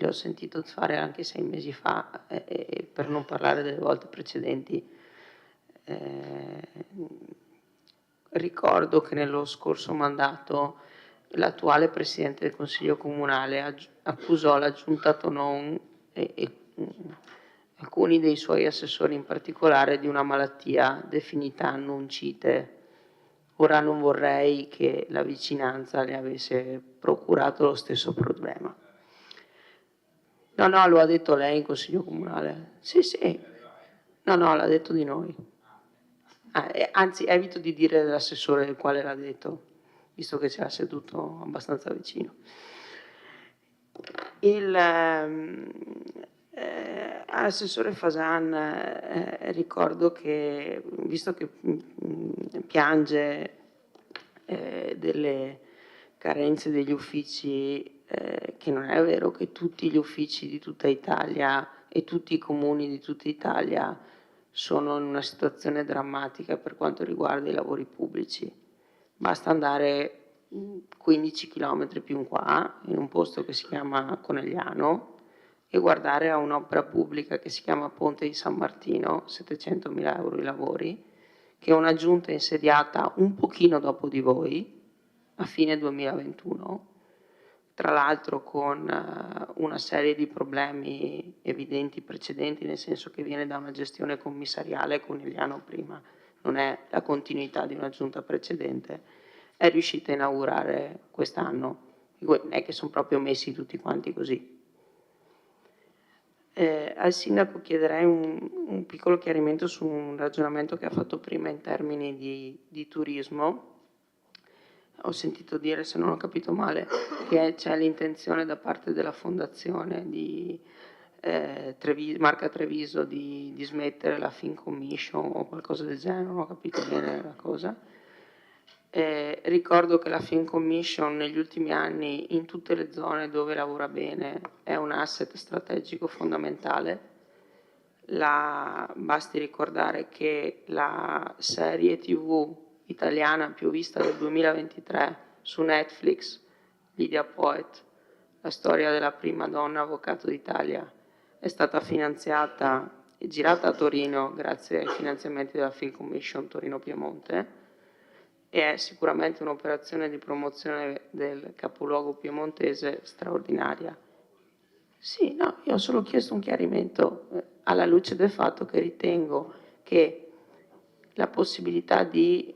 ho sentito fare anche 6 mesi fa e per non parlare delle volte precedenti. Ricordo che nello scorso mandato l'attuale Presidente del Consiglio Comunale accusò la Giunta Tonon e alcuni dei suoi assessori in particolare di una malattia definita annuncite ora non vorrei che la vicinanza le avesse procurato lo stesso problema. No, no, lo ha detto lei in Consiglio Comunale. Sì, sì. No, no, l'ha detto di noi. Anzi, evito di dire dell'assessore del quale l'ha detto, visto che c'era seduto abbastanza vicino. All'assessore Fasan ricordo che, visto che piange delle carenze degli uffici, che non è vero che tutti gli uffici di tutta Italia e tutti i comuni di tutta Italia sono in una situazione drammatica per quanto riguarda i lavori pubblici. Basta andare 15 km più in qua, in un posto che si chiama Conegliano, e guardare a un'opera pubblica che si chiama Ponte di San Martino, 700.000 euro i lavori, che è una giunta insediata un pochino dopo di voi, a fine 2021, tra l'altro con una serie di problemi evidenti precedenti, nel senso che viene da una gestione commissariale Conegliano prima, non è la continuità di una giunta precedente, è riuscita a inaugurare quest'anno. Non è che sono proprio messi tutti quanti così. Al sindaco chiederei un piccolo chiarimento su un ragionamento che ha fatto prima in termini di turismo. Ho sentito dire, se non ho capito male, che c'è l'intenzione da parte della fondazione di Marca Treviso di smettere la Film Commission o qualcosa del genere, non ho capito bene la cosa. Ricordo che la Film Commission negli ultimi anni in tutte le zone dove lavora bene è un asset strategico fondamentale. Basti ricordare che la serie TV italiana più vista del 2023 su Netflix, Lydia Poet, la storia della prima donna avvocato d'Italia, è stata finanziata e girata a Torino grazie ai finanziamenti della Film Commission Torino-Piemonte, e è sicuramente un'operazione di promozione del capoluogo piemontese straordinaria. Sì, no, io ho solo chiesto un chiarimento alla luce del fatto che ritengo che la possibilità di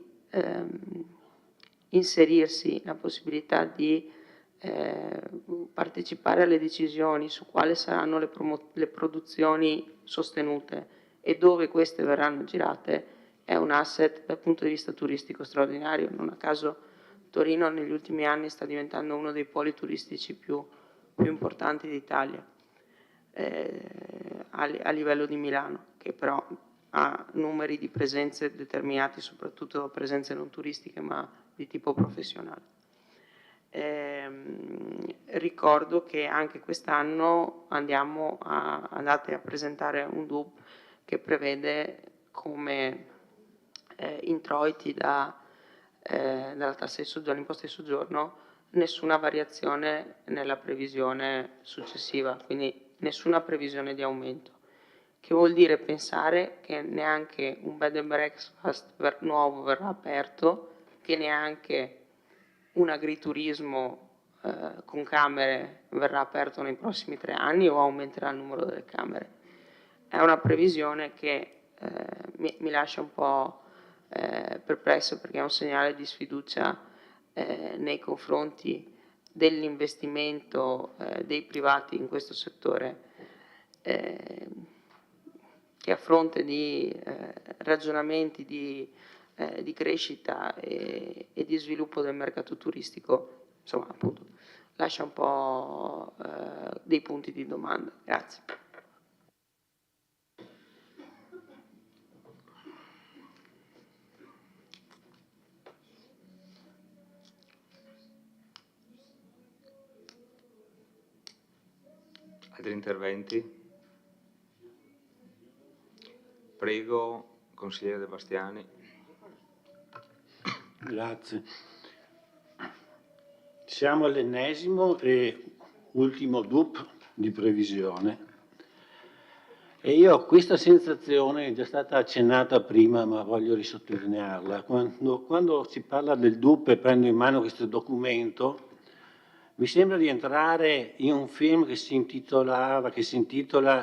inserirsi, la possibilità di partecipare alle decisioni su quali saranno le produzioni sostenute e dove queste verranno girate è un asset dal punto di vista turistico straordinario. Non a caso Torino negli ultimi anni sta diventando uno dei poli turistici più importanti d'Italia a livello di Milano, che però ha numeri di presenze determinati, soprattutto presenze non turistiche ma di tipo professionale. Ricordo che anche quest'anno andate a presentare un DUP che prevede come introiti dalla tassa di soggiorno, imposta di soggiorno, nessuna variazione nella previsione successiva, quindi nessuna previsione di aumento, che vuol dire pensare che neanche un bed and breakfast nuovo verrà aperto, che neanche un agriturismo con camere verrà aperto nei prossimi 3 anni o aumenterà il numero delle camere. È una previsione che mi lascia un po' perplesso, perché è un segnale di sfiducia nei confronti dell'investimento dei privati in questo settore, che a fronte di ragionamenti di crescita e di sviluppo del mercato turistico, insomma, appunto, lascia un po' dei punti di domanda. Grazie. Altri interventi? Prego, consigliere De Bastiani. Grazie. Siamo all'ennesimo e ultimo DUP di previsione e io ho questa sensazione, è già stata accennata prima ma voglio risottolinearla, quando si parla del DUP e prendo in mano questo documento mi sembra di entrare in un film che si intitola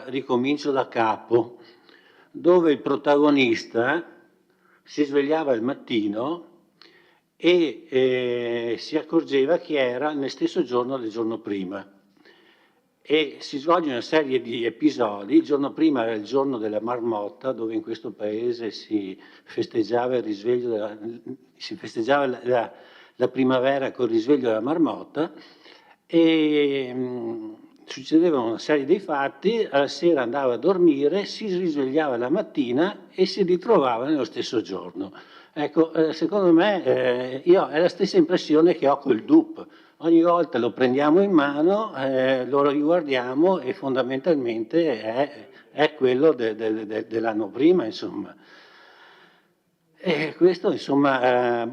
Ricomincio da capo, dove il protagonista si svegliava al mattino e si accorgeva che era nel stesso giorno del giorno prima. E si svolge una serie di episodi. Il giorno prima era il giorno della marmotta, dove in questo paese si festeggiava il risveglio si festeggiava la primavera col risveglio della marmotta, e succedevano una serie di fatti. Alla sera andava a dormire, si risvegliava la mattina e si ritrovava nello stesso giorno. Ecco, secondo me è la stessa impressione che ho col DUP. Ogni volta lo prendiamo in mano, lo riguardiamo e fondamentalmente è quello dell'anno prima, insomma. E questo, insomma,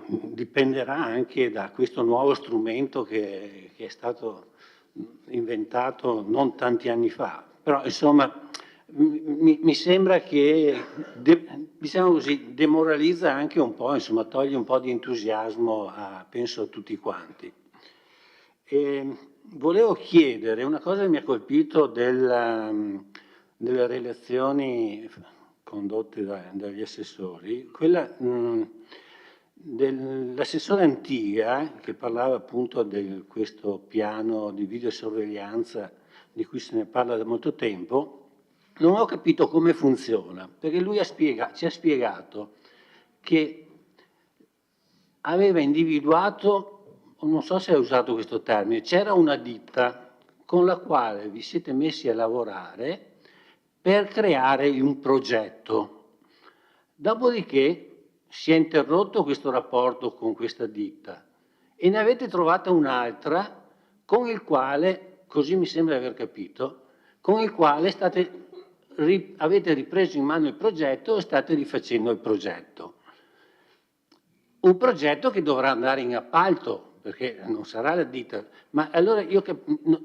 dipenderà anche da questo nuovo strumento che è stato inventato non tanti anni fa. Però, insomma, mi sembra che, diciamo così, demoralizza anche un po', insomma, toglie un po' di entusiasmo, penso a tutti quanti. Volevo chiedere una cosa che mi ha colpito delle relazioni condotte dagli assessori, quella dell'assessore Antiga, che parlava appunto di questo piano di videosorveglianza di cui se ne parla da molto tempo. Non ho capito come funziona, perché lui ci ha spiegato che aveva individuato, non so se ha usato questo termine, c'era una ditta con la quale vi siete messi a lavorare per creare un progetto. Dopodiché si è interrotto questo rapporto con questa ditta e ne avete trovata un'altra con il quale, così mi sembra di aver capito, con il quale avete ripreso in mano il progetto e state rifacendo il progetto. Un progetto che dovrà andare in appalto, perché non sarà la ditta. Ma allora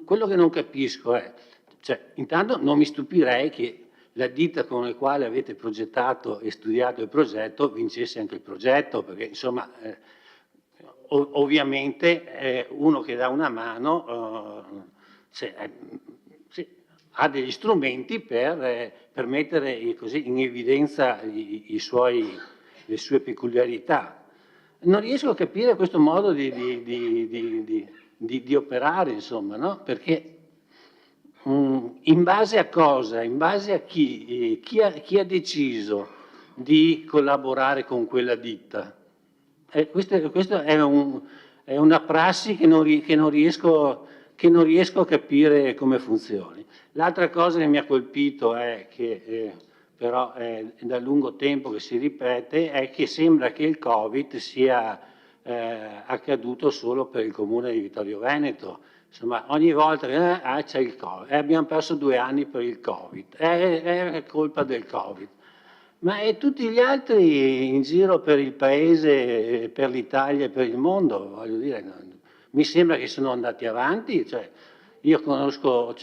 quello che non capisco è, cioè, intanto non mi stupirei che la ditta con la quale avete progettato e studiato il progetto vincesse anche il progetto, perché insomma ovviamente uno che dà una mano ha degli strumenti per mettere così in evidenza le sue peculiarità. Non riesco a capire questo modo di operare, insomma, no? Perché in base a cosa? In base a chi? Chi ha deciso di collaborare con quella ditta? Questa è una prassi che non riesco a capire come funzioni. L'altra cosa che mi ha colpito è che, però è da lungo tempo che si ripete, è che sembra che il Covid sia accaduto solo per il comune di Vittorio Veneto. Insomma, ogni volta che c'è il Covid, abbiamo perso 2 anni per il Covid, è colpa del Covid. Ma e tutti gli altri in giro per il paese, per l'Italia e per il mondo, voglio dire, mi sembra che sono andati avanti. Cioè, io conosco,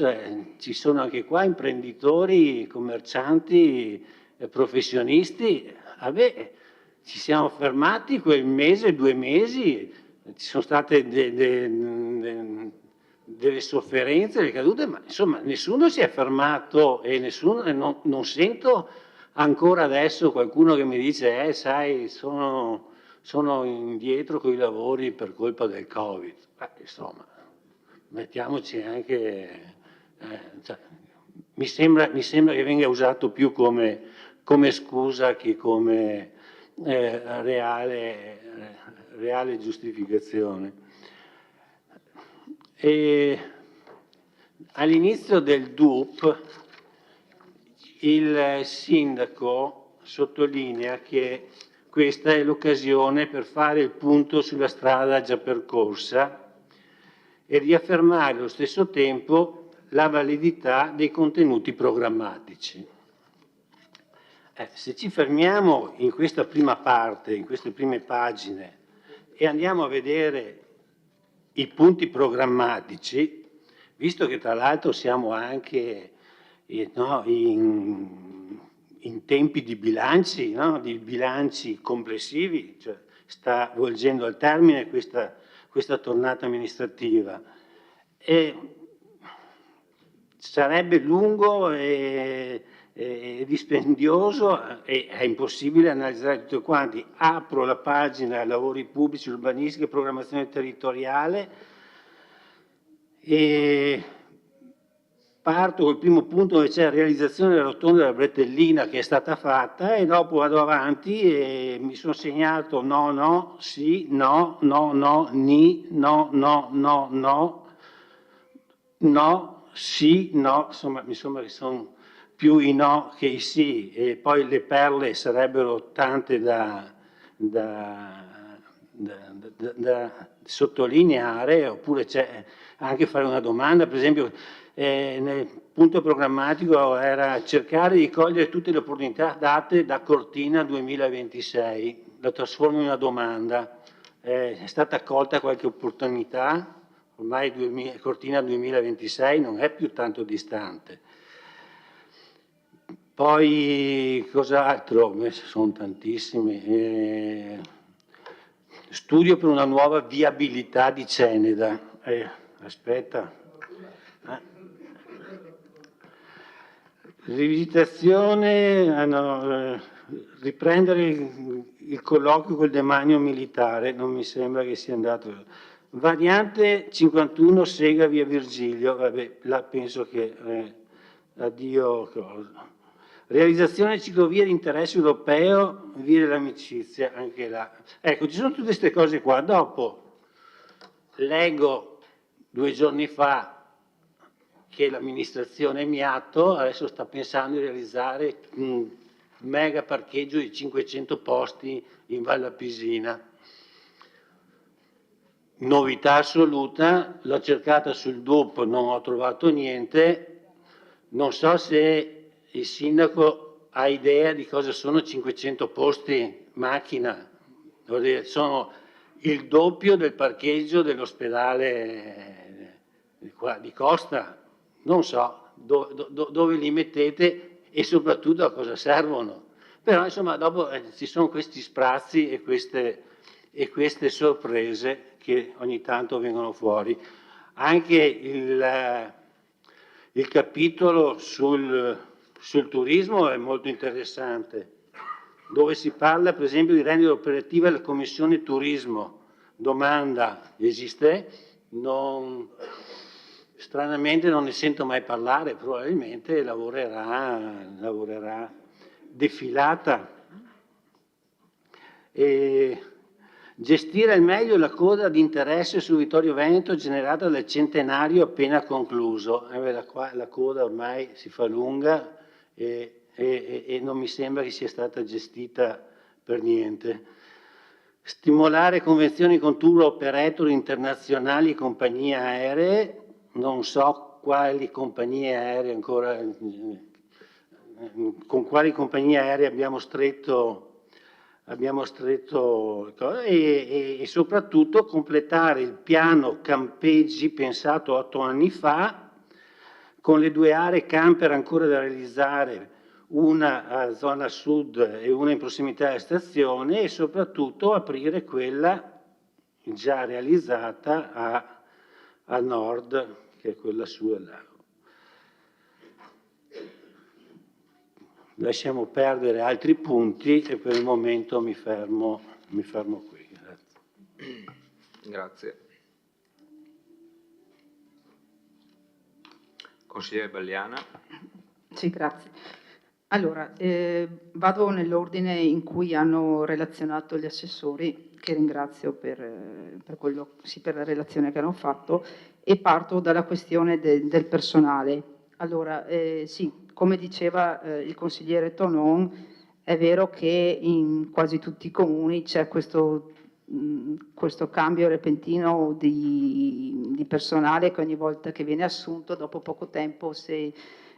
ci sono anche qua imprenditori, commercianti, professionisti. Vabbè, ci siamo fermati quel mese, 2 mesi, ci sono state delle sofferenze, delle cadute, ma insomma nessuno si è fermato e non sento ancora adesso qualcuno che mi dice sai, sono indietro con i lavori per colpa del Covid. Insomma, mettiamoci anche, mi sembra che venga usato più come scusa che come reale giustificazione. All'inizio del DUP il sindaco sottolinea che questa è l'occasione per fare il punto sulla strada già percorsa e riaffermare allo stesso tempo la validità dei contenuti programmatici. Se ci fermiamo in questa prima parte, in queste prime pagine, e andiamo a vedere i punti programmatici, visto che tra l'altro siamo anche in tempi di bilanci, di bilanci complessivi, cioè sta volgendo al termine questa tornata amministrativa. E sarebbe lungo e è dispendioso e è impossibile analizzare tutto quanti. Apro la pagina lavori pubblici, urbanistica e programmazione territoriale e parto col primo punto dove c'è la realizzazione della rotonda della Bretellina che è stata fatta e dopo vado avanti e mi sono segnato no, no, sì, no, no, no, ni, no, no, no, no, no, sì, no, insomma mi sembra che sono più i no che i sì e poi le perle sarebbero tante da sottolineare oppure c'è anche fare una domanda, per esempio nel punto programmatico era cercare di cogliere tutte le opportunità date da Cortina 2026, lo trasformo in una domanda, è stata accolta qualche opportunità? Ormai Cortina 2026 non è più tanto distante. Poi cos'altro? Sono tantissimi. Studio per una nuova viabilità di Ceneda. Aspetta. Rivisitazione, riprendere il colloquio col demanio militare, non mi sembra che sia andato. Variante 51 Sega via Virgilio, vabbè, là penso che addio. Realizzazione ciclovia di interesse europeo, via dell'amicizia, anche là. Ecco, ci sono tutte queste cose qua. Dopo leggo 2 giorni fa che l'amministrazione Miatto adesso sta pensando di realizzare un mega parcheggio di 500 posti in Valle Appisina. Novità assoluta, l'ho cercata sul DUP, non ho trovato niente, non so se il sindaco ha idea di cosa sono 500 posti macchina, sono il doppio del parcheggio dell'ospedale di Costa, non so dove li mettete e soprattutto a cosa servono. Però insomma dopo ci sono questi sprazzi e queste sorprese che ogni tanto vengono fuori. Anche il capitolo sul turismo è molto interessante, dove si parla per esempio di rendere operativa la Commissione Turismo. Domanda, esiste? Stranamente non ne sento mai parlare, probabilmente lavorerà defilata. E gestire al meglio la coda di interesse su Vittorio Veneto generata dal centenario appena concluso. La coda ormai si fa lunga e non mi sembra che sia stata gestita per niente. Stimolare convenzioni con tour operator internazionali e compagnie aeree, non so quali compagnie aeree ancora, con quali compagnie aeree abbiamo stretto e soprattutto completare il piano campeggi pensato 8 anni fa con le 2 aree camper ancora da realizzare, una a zona sud e una in prossimità della stazione e soprattutto aprire quella già realizzata a nord, che è quella su del lago. Lasciamo perdere altri punti e per il momento mi fermo qui. Grazie. Grazie. Consigliere Balliana. Sì, grazie. Allora, vado nell'ordine in cui hanno relazionato gli assessori, che ringrazio per la relazione che hanno fatto, e parto dalla questione del personale. Allora, sì, come diceva il consigliere Tonon, è vero che in quasi tutti i comuni c'è questo cambio repentino di personale che ogni volta che viene assunto, dopo poco tempo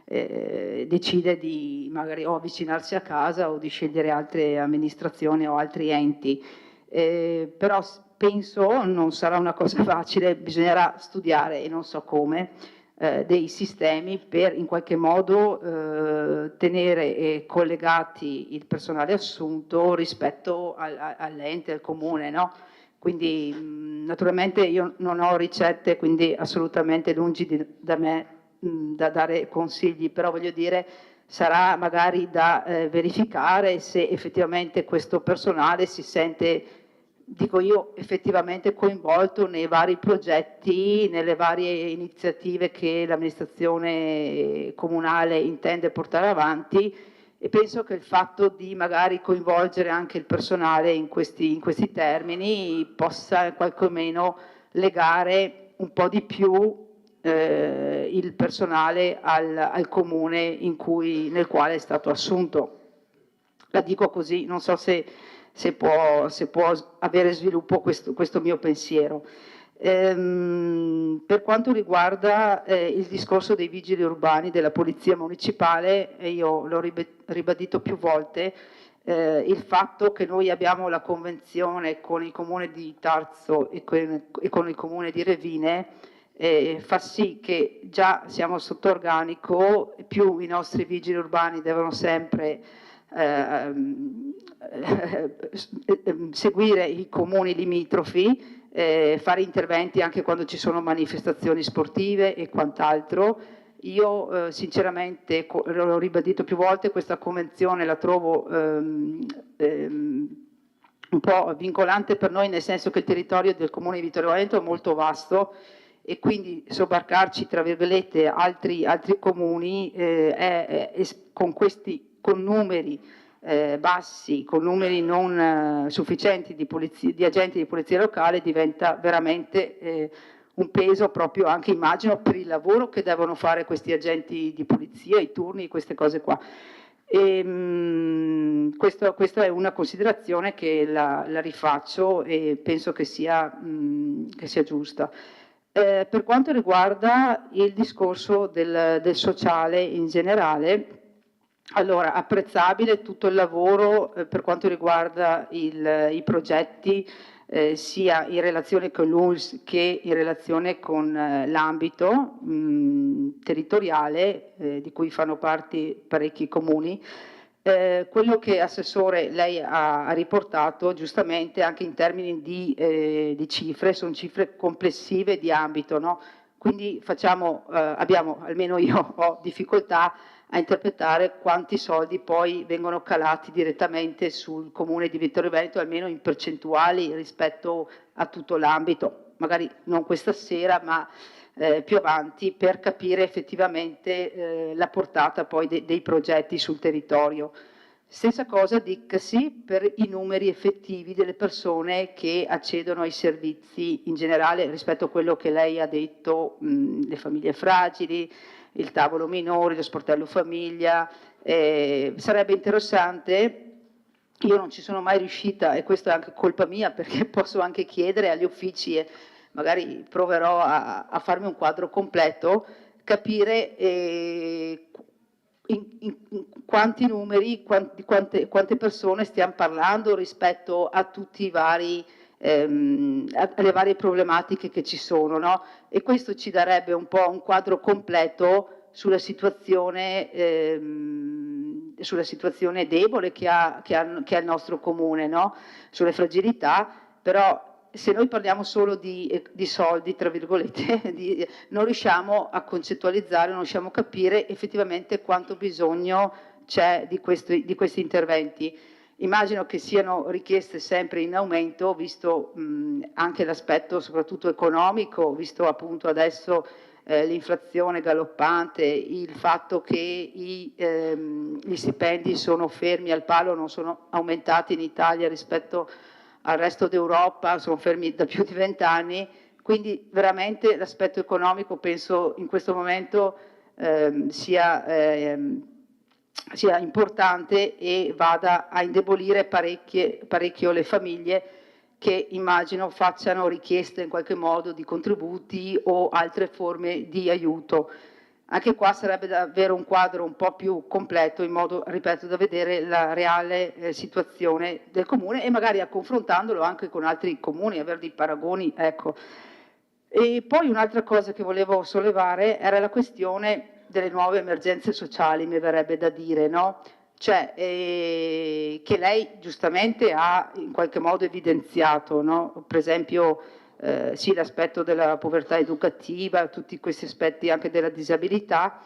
decide di magari o avvicinarsi a casa o di scegliere altre amministrazioni o altri enti. Però penso non sarà una cosa facile, bisognerà studiare, e non so come, dei sistemi per in qualche modo tenere collegati il personale assunto rispetto all'ente, al comune, no? Quindi naturalmente io non ho ricette, quindi assolutamente lungi da me da dare consigli, però voglio dire, sarà magari da verificare se effettivamente questo personale si sente, dico io, effettivamente coinvolto nei vari progetti, nelle varie iniziative che l'amministrazione comunale intende portare avanti, e penso che il fatto di magari coinvolgere anche il personale in questi termini possa qualcomeno legare un po' di più il personale al comune nel quale è stato assunto. La dico così, non so se può avere sviluppo questo mio pensiero. Per quanto riguarda il discorso dei vigili urbani della Polizia Municipale, io l'ho ribadito più volte, il fatto che noi abbiamo la convenzione con il comune di Tarzo e con il comune di Revine fa sì che già siamo sotto organico, più i nostri vigili urbani devono sempre seguire i comuni limitrofi, fare interventi anche quando ci sono manifestazioni sportive e quant'altro. Io sinceramente, l'ho ribadito più volte, questa convenzione la trovo un po' vincolante per noi, nel senso che il territorio del comune di Vittorio Veneto è molto vasto e quindi sobbarcarci, tra virgolette, altri comuni con numeri bassi, con numeri non sufficienti di agenti di polizia locale, diventa veramente un peso proprio anche, immagino, per il lavoro che devono fare questi agenti di polizia, i turni, queste cose qua. Questa è una considerazione che la rifaccio e penso che sia giusta. Per quanto riguarda il discorso del sociale in generale, allora, apprezzabile tutto il lavoro per quanto riguarda i progetti, sia in relazione con l'ULSS che in relazione con l'ambito territoriale di cui fanno parte parecchi comuni. Quello che Assessore lei ha riportato giustamente anche in termini di cifre, sono cifre complessive di ambito, no? Quindi almeno io ho difficoltà a interpretare quanti soldi poi vengono calati direttamente sul comune di Vittorio Veneto, almeno in percentuali rispetto a tutto l'ambito, magari non questa sera ma più avanti, per capire effettivamente la portata poi dei progetti sul territorio. Stessa cosa dicasi per i numeri effettivi delle persone che accedono ai servizi in generale rispetto a quello che lei ha detto, le famiglie fragili, il tavolo minori, lo sportello famiglia. Sarebbe interessante, io non ci sono mai riuscita e questo è anche colpa mia perché posso anche chiedere agli uffici e magari proverò a farmi un quadro completo, capire in quanti numeri, quante persone stiamo parlando rispetto a tutti i vari alle varie problematiche che ci sono, no? E questo ci darebbe un po' un quadro completo sulla situazione debole che ha il nostro comune, no? Sulle fragilità, però se noi parliamo solo di soldi, tra virgolette, non riusciamo a concettualizzare, non riusciamo a capire effettivamente quanto bisogno c'è di questi interventi. Immagino che siano richieste sempre in aumento, visto anche l'aspetto soprattutto economico, visto appunto adesso l'inflazione galoppante, il fatto che gli stipendi sono fermi al palo, non sono aumentati in Italia rispetto al resto d'Europa, sono fermi da più di 20 anni, quindi veramente l'aspetto economico penso in questo momento sia importante e vada a indebolire parecchio le famiglie che immagino facciano richieste in qualche modo di contributi o altre forme di aiuto. Anche qua sarebbe da avere un quadro un po' più completo in modo, ripeto, da vedere la reale situazione del comune e magari confrontandolo anche con altri comuni, avere dei paragoni, ecco. E poi un'altra cosa che volevo sollevare era la questione delle nuove emergenze sociali, mi verrebbe da dire, no? Cioè, che lei giustamente ha in qualche modo evidenziato, no? Per esempio, sì, l'aspetto della povertà educativa, tutti questi aspetti anche della disabilità,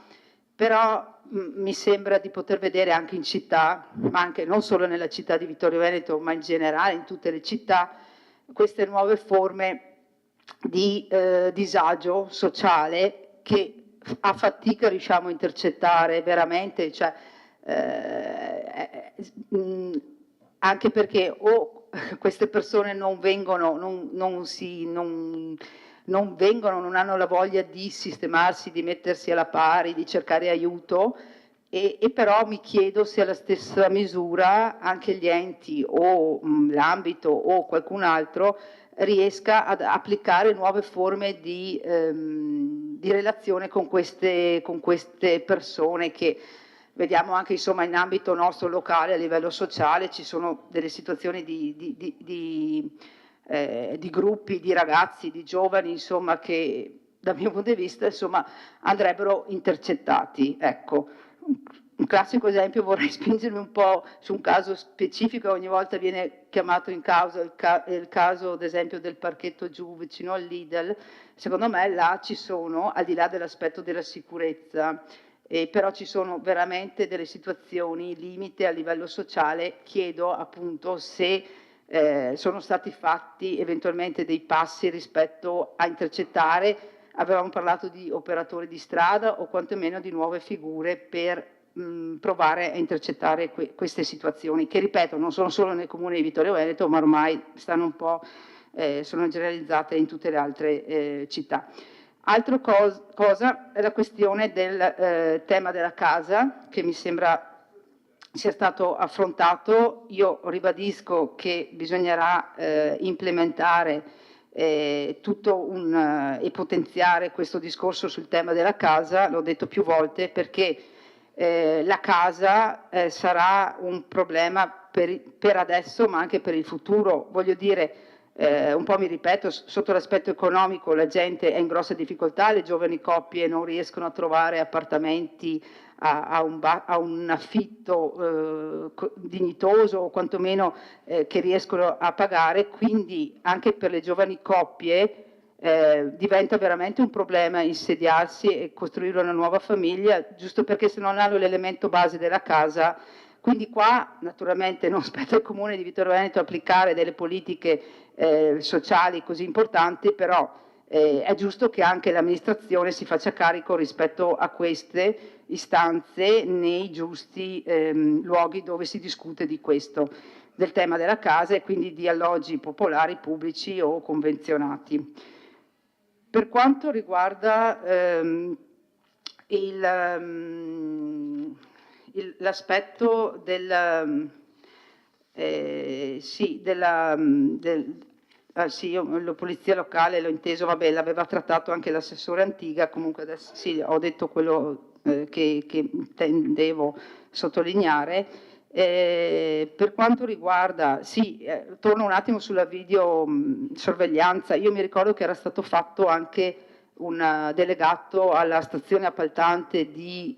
però mi sembra di poter vedere anche in città, ma anche non solo nella città di Vittorio Veneto, ma in generale in tutte le città, queste nuove forme di disagio sociale che a fatica riusciamo a intercettare veramente, cioè, anche perché o queste persone non vengono, non hanno la voglia di sistemarsi, di mettersi alla pari, di cercare aiuto, e però mi chiedo se alla stessa misura anche gli enti o l'ambito o qualcun altro riesca ad applicare nuove forme di relazione con queste persone che vediamo anche insomma in ambito nostro locale, a livello sociale, ci sono delle situazioni di gruppi, di ragazzi, di giovani, insomma, che dal mio punto di vista insomma, andrebbero intercettati. Ecco. Un classico esempio, vorrei spingermi un po' su un caso specifico, ogni volta viene chiamato in causa il caso ad esempio del parchetto giù vicino al Lidl. Secondo me là ci sono, al di là dell'aspetto della sicurezza, però ci sono veramente delle situazioni limite a livello sociale. Chiedo appunto se sono stati fatti eventualmente dei passi rispetto a intercettare. Avevamo parlato di operatori di strada o quantomeno di nuove figure per provare a intercettare queste situazioni, che ripeto non sono solo nel comune di Vittorio Veneto, ma ormai stanno un po', sono generalizzate in tutte le altre città. Altra cosa è la questione del tema della casa, che mi sembra sia stato affrontato. Io ribadisco che bisognerà implementare e potenziare questo discorso sul tema della casa, l'ho detto più volte, perché la casa sarà un problema per adesso ma anche per il futuro. Voglio dire, un po' mi ripeto, sotto l'aspetto economico la gente è in grossa difficoltà, le giovani coppie non riescono a trovare appartamenti a un affitto dignitoso o quantomeno che riescono a pagare, quindi anche per le giovani coppie diventa veramente un problema insediarsi e costruire una nuova famiglia, giusto perché se non hanno l'elemento base della casa. Quindi qua naturalmente non spetta al Comune di Vittorio Veneto applicare delle politiche sociali così importanti, però è giusto che anche l'amministrazione si faccia carico rispetto a queste istanze nei giusti luoghi dove si discute di questo, del tema della casa e quindi di alloggi popolari, pubblici o convenzionati. Per quanto riguarda l'aspetto della polizia locale, l'ho inteso, vabbè, l'aveva trattato anche l'assessore Antiga, comunque adesso sì, ho detto quello che intendevo sottolineare. Per quanto riguarda, torno un attimo sulla videosorveglianza, io mi ricordo che era stato fatto anche un delegato alla stazione appaltante di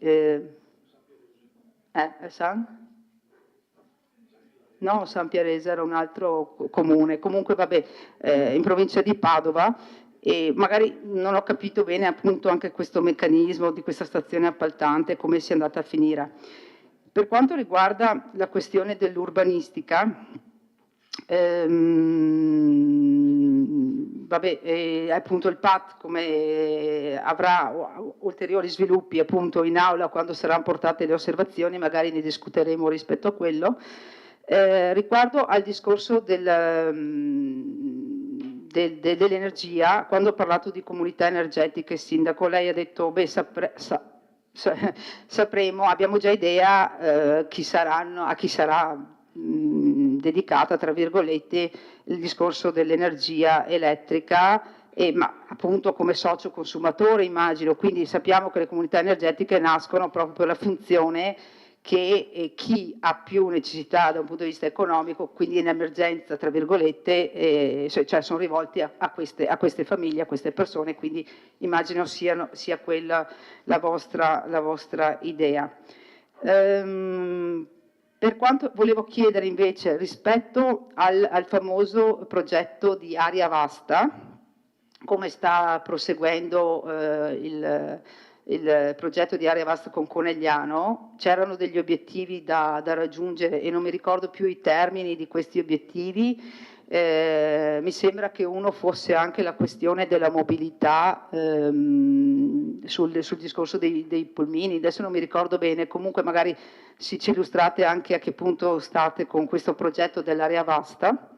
San Pierese era un altro comune, comunque vabbè, in provincia di Padova, e magari non ho capito bene appunto anche questo meccanismo di questa stazione appaltante, come sia andata a finire. Per quanto riguarda la questione dell'urbanistica, appunto il PAT come avrà ulteriori sviluppi appunto in aula quando saranno portate le osservazioni, magari ne discuteremo rispetto a quello. Riguardo al discorso dell'energia, quando ho parlato di comunità energetiche, sindaco, lei ha detto sapremo, abbiamo già idea a chi sarà dedicata, tra virgolette, il discorso dell'energia elettrica, ma appunto come socio consumatore immagino, quindi sappiamo che le comunità energetiche nascono proprio per la funzione che chi ha più necessità da un punto di vista economico, quindi in emergenza, tra virgolette, cioè sono rivolti a queste famiglie, a queste persone, quindi immagino sia quella la vostra idea. Per quanto volevo chiedere invece rispetto al famoso progetto di Aria Vasta, come sta proseguendo il progetto di area vasta con Conegliano, c'erano degli obiettivi da raggiungere e non mi ricordo più i termini di questi obiettivi. Mi sembra che uno fosse anche la questione della mobilità sul discorso dei pulmini, adesso non mi ricordo bene, comunque magari ci illustrate anche a che punto state con questo progetto dell'area vasta.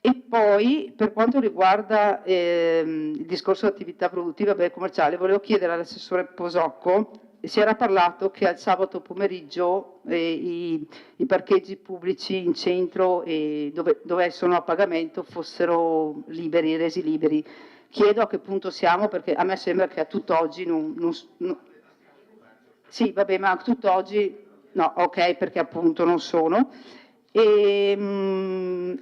E poi per quanto riguarda il discorso di attività produttiva e commerciale, volevo chiedere all'assessore Posocco, si era parlato che al sabato pomeriggio i parcheggi pubblici in centro e dove sono a pagamento fossero liberi, resi liberi. Chiedo a che punto siamo, perché a me sembra che a tutt'oggi sì, vabbè, ma a tutt'oggi no, ok, perché appunto non sono. Una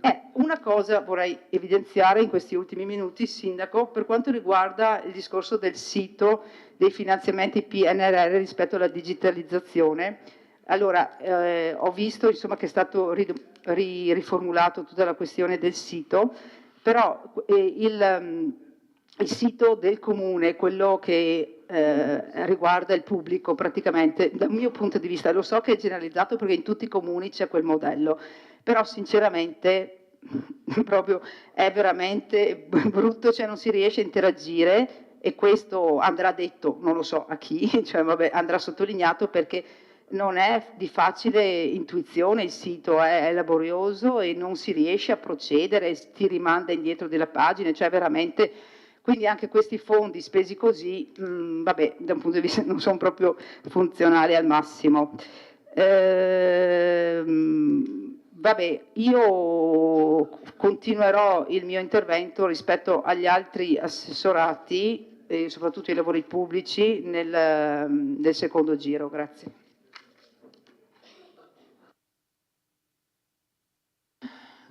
cosa vorrei evidenziare in questi ultimi minuti, Sindaco, per quanto riguarda il discorso del sito dei finanziamenti PNRR rispetto alla digitalizzazione. Allora, ho visto insomma, che è stato riformulato tutta la questione del sito, però il sito del comune, quello che riguarda il pubblico praticamente, dal mio punto di vista, lo so che è generalizzato perché in tutti i comuni c'è quel modello, però sinceramente proprio è veramente brutto, cioè non si riesce a interagire e questo andrà detto, non lo so a chi, cioè vabbè, andrà sottolineato perché non è di facile intuizione, il sito è laborioso e non si riesce a procedere, ti rimanda indietro della pagina, cioè veramente. Quindi anche questi fondi spesi così, vabbè, da un punto di vista non sono proprio funzionali al massimo. Vabbè, io continuerò il mio intervento rispetto agli altri assessorati, e soprattutto i lavori pubblici, nel secondo giro. Grazie.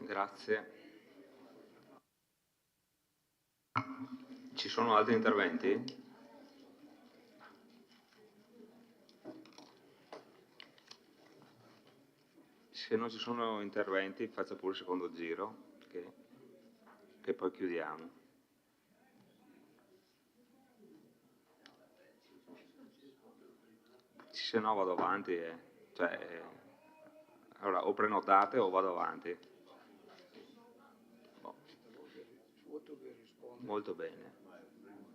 Grazie. Ci sono altri interventi? Se non ci sono interventi, faccia pure il secondo giro, che poi chiudiamo. Se no vado avanti, allora o prenotate o vado avanti. Molto bene.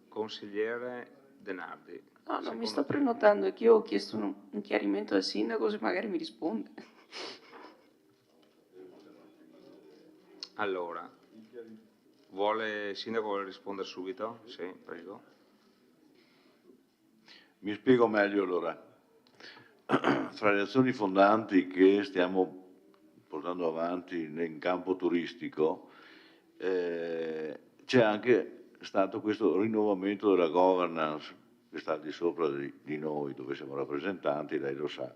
Consigliere Denardi. No, non mi sto prenotando, è che io ho chiesto un chiarimento al sindaco, se magari mi risponde. Allora, il sindaco vuole rispondere subito? Sì, prego. Mi spiego meglio allora. Fra le azioni fondanti che stiamo portando avanti in campo turistico c'è anche stato questo rinnovamento della governance che sta al di sopra di noi, dove siamo rappresentanti, lei lo sa.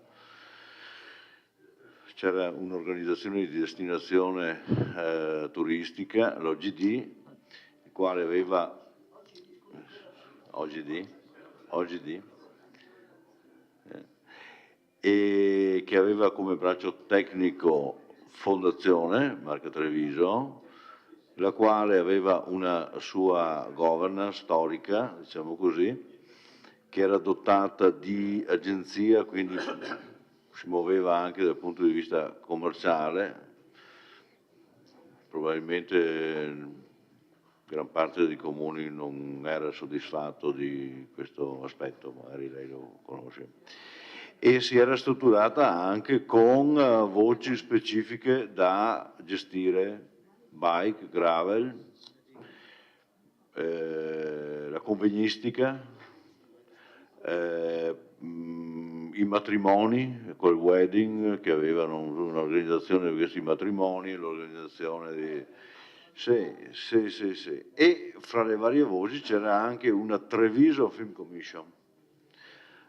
C'era un'organizzazione di destinazione turistica, l'OGD, il quale aveva OGD, e che aveva come braccio tecnico Fondazione Marca Treviso, la quale aveva una sua governance storica, diciamo così, che era dotata di agenzia, quindi si muoveva anche dal punto di vista commerciale. Probabilmente gran parte dei comuni non era soddisfatto di questo aspetto, magari lei lo conosce. E si era strutturata anche con voci specifiche da gestire, bike, gravel, la convegnistica, i matrimoni, col wedding, che avevano un'organizzazione di questi matrimoni, l'organizzazione di... Sì. E fra le varie voci c'era anche una Treviso Film Commission.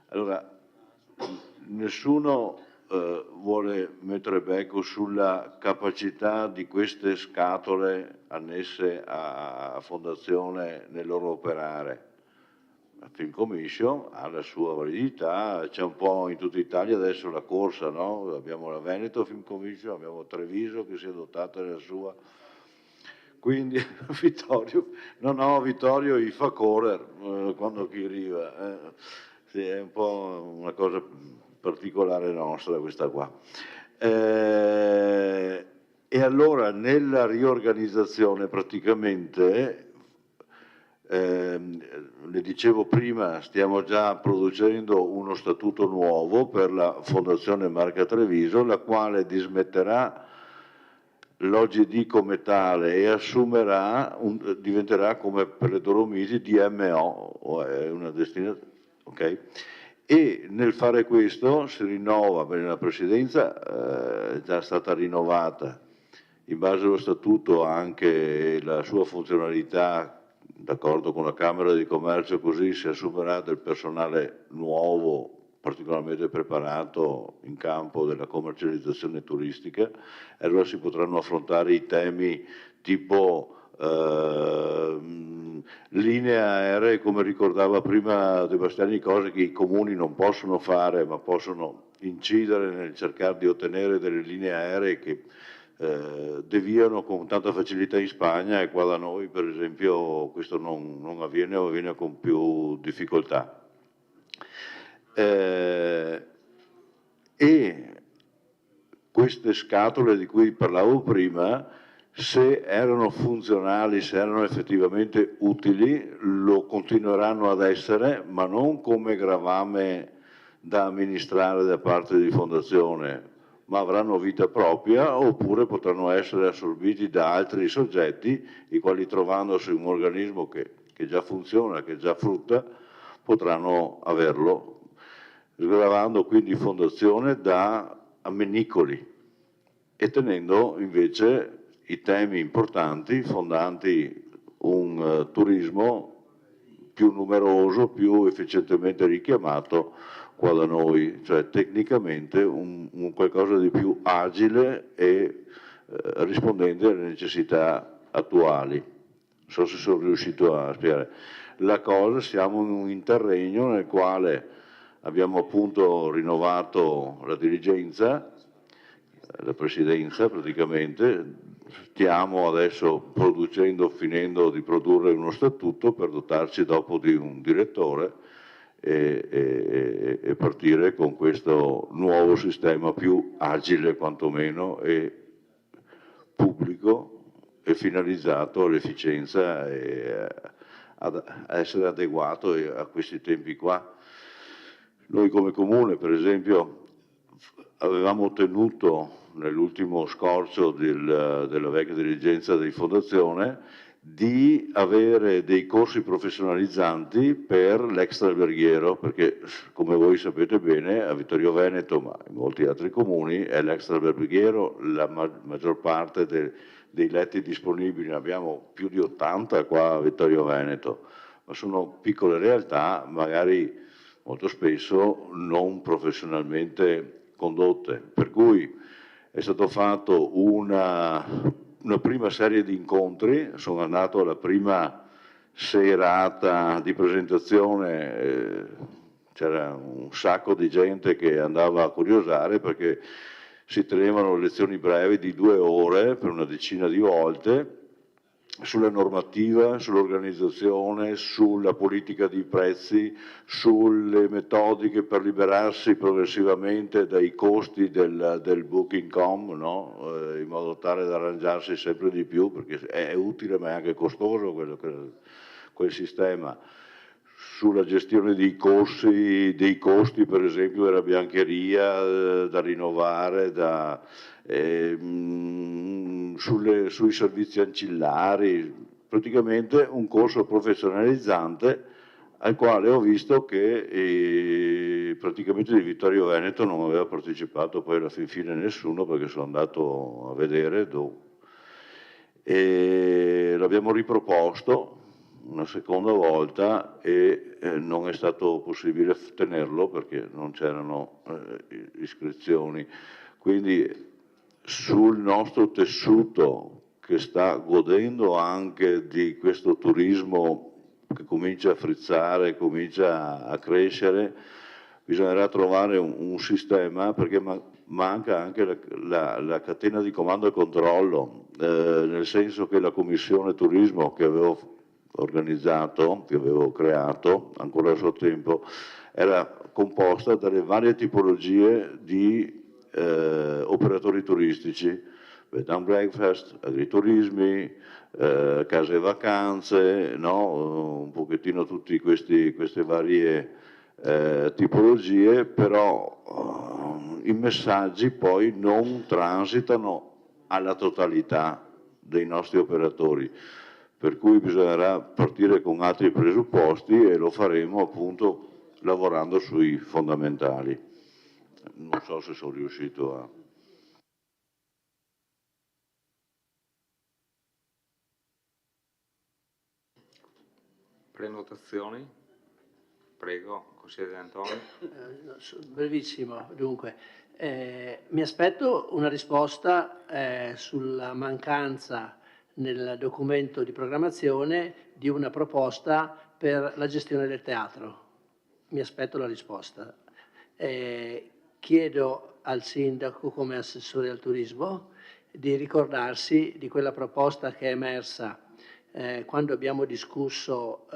Allora, nessuno vuole mettere becco sulla capacità di queste scatole annesse a Fondazione nel loro operare. La Film Commission ha la sua validità, c'è un po' in tutta Italia adesso la corsa, no? Abbiamo la Veneto Film Commission, abbiamo Treviso che si è dotata della sua. quindi Vittorio i fa correre quando chi arriva. Sì, è un po' una cosa particolare nostra questa qua. E allora nella riorganizzazione praticamente, le dicevo prima, stiamo già producendo uno statuto nuovo per la Fondazione Marca Treviso, la quale dismetterà l'OGD come tale e diventerà come per le Dolomiti DMO, è una destinazione, ok? E nel fare questo si rinnova, bene, la presidenza è già stata rinnovata in base allo statuto anche la sua funzionalità, d'accordo con la Camera di Commercio, così si assumerà del personale nuovo particolarmente preparato in campo della commercializzazione turistica, e allora si potranno affrontare i temi tipo linee aeree, come ricordava prima De Bastiani, cose che i comuni non possono fare ma possono incidere nel cercare di ottenere delle linee aeree che deviano con tanta facilità in Spagna, e qua da noi per esempio questo non avviene o avviene con più difficoltà. E queste scatole di cui parlavo prima, se erano funzionali, se erano effettivamente utili, lo continueranno ad essere, ma non come gravame da amministrare da parte di fondazione, ma avranno vita propria, oppure potranno essere assorbiti da altri soggetti, i quali, trovandosi un organismo che già funziona, che già frutta, potranno averlo, sgravando quindi fondazione da ammenicoli e tenendo invece i temi importanti, fondanti un turismo più numeroso, più efficientemente richiamato qua da noi, cioè tecnicamente un qualcosa di più agile e rispondente alle necessità attuali. Non so se sono riuscito a spiegare la cosa. Siamo in un interregno nel quale abbiamo appunto rinnovato la dirigenza, la presidenza praticamente. Stiamo adesso finendo di produrre uno statuto per dotarci dopo di un direttore e partire con questo nuovo sistema più agile quantomeno e pubblico e finalizzato all'efficienza e a essere adeguato a questi tempi qua. Noi come Comune, per esempio, avevamo ottenuto nell'ultimo scorcio della vecchia dirigenza di fondazione di avere dei corsi professionalizzanti per l'extraalberghiero, perché come voi sapete bene a Vittorio Veneto, ma in molti altri comuni, è l'extraalberghiero la maggior parte dei letti disponibili. Ne abbiamo più di 80 qua a Vittorio Veneto, ma sono piccole realtà, magari molto spesso non professionalmente condotte, per cui è stato fatto una prima serie di incontri. Sono andato alla prima serata di presentazione, c'era un sacco di gente che andava a curiosare perché si tenevano lezioni brevi di 2 ore per una decina di volte sulla normativa, sull'organizzazione, sulla politica di prezzi, sulle metodiche per liberarsi progressivamente dai costi del booking.com, no? In modo tale da arrangiarsi sempre di più, perché è utile ma è anche costoso quel sistema. Sulla gestione dei costi per esempio della biancheria da rinnovare, sui servizi ancillari, praticamente un corso professionalizzante al quale ho visto che praticamente di Vittorio Veneto non aveva partecipato poi alla fin fine nessuno, perché sono andato a vedere e l'abbiamo riproposto una seconda volta e non è stato possibile tenerlo perché non c'erano iscrizioni. Quindi sul nostro tessuto, che sta godendo anche di questo turismo che comincia a frizzare, comincia a crescere, bisognerà trovare un sistema, perché manca anche la catena di comando e controllo, nel senso che la Commissione Turismo che avevo organizzato, che avevo creato ancora a suo tempo, era composta dalle varie tipologie di operatori turistici, bed and breakfast, agriturismi, case vacanze, no? Un pochettino tutte queste varie tipologie, però i messaggi poi non transitano alla totalità dei nostri operatori, per cui bisognerà partire con altri presupposti e lo faremo appunto lavorando sui fondamentali. Non so se sono riuscito a... Prenotazioni? Prego, consigliere Antonio. Brevissimo, dunque. Mi aspetto una risposta sulla mancanza nel documento di programmazione di una proposta per la gestione del teatro. Mi aspetto la risposta. Chiedo al sindaco, come assessore al turismo, di ricordarsi di quella proposta che è emersa quando abbiamo discusso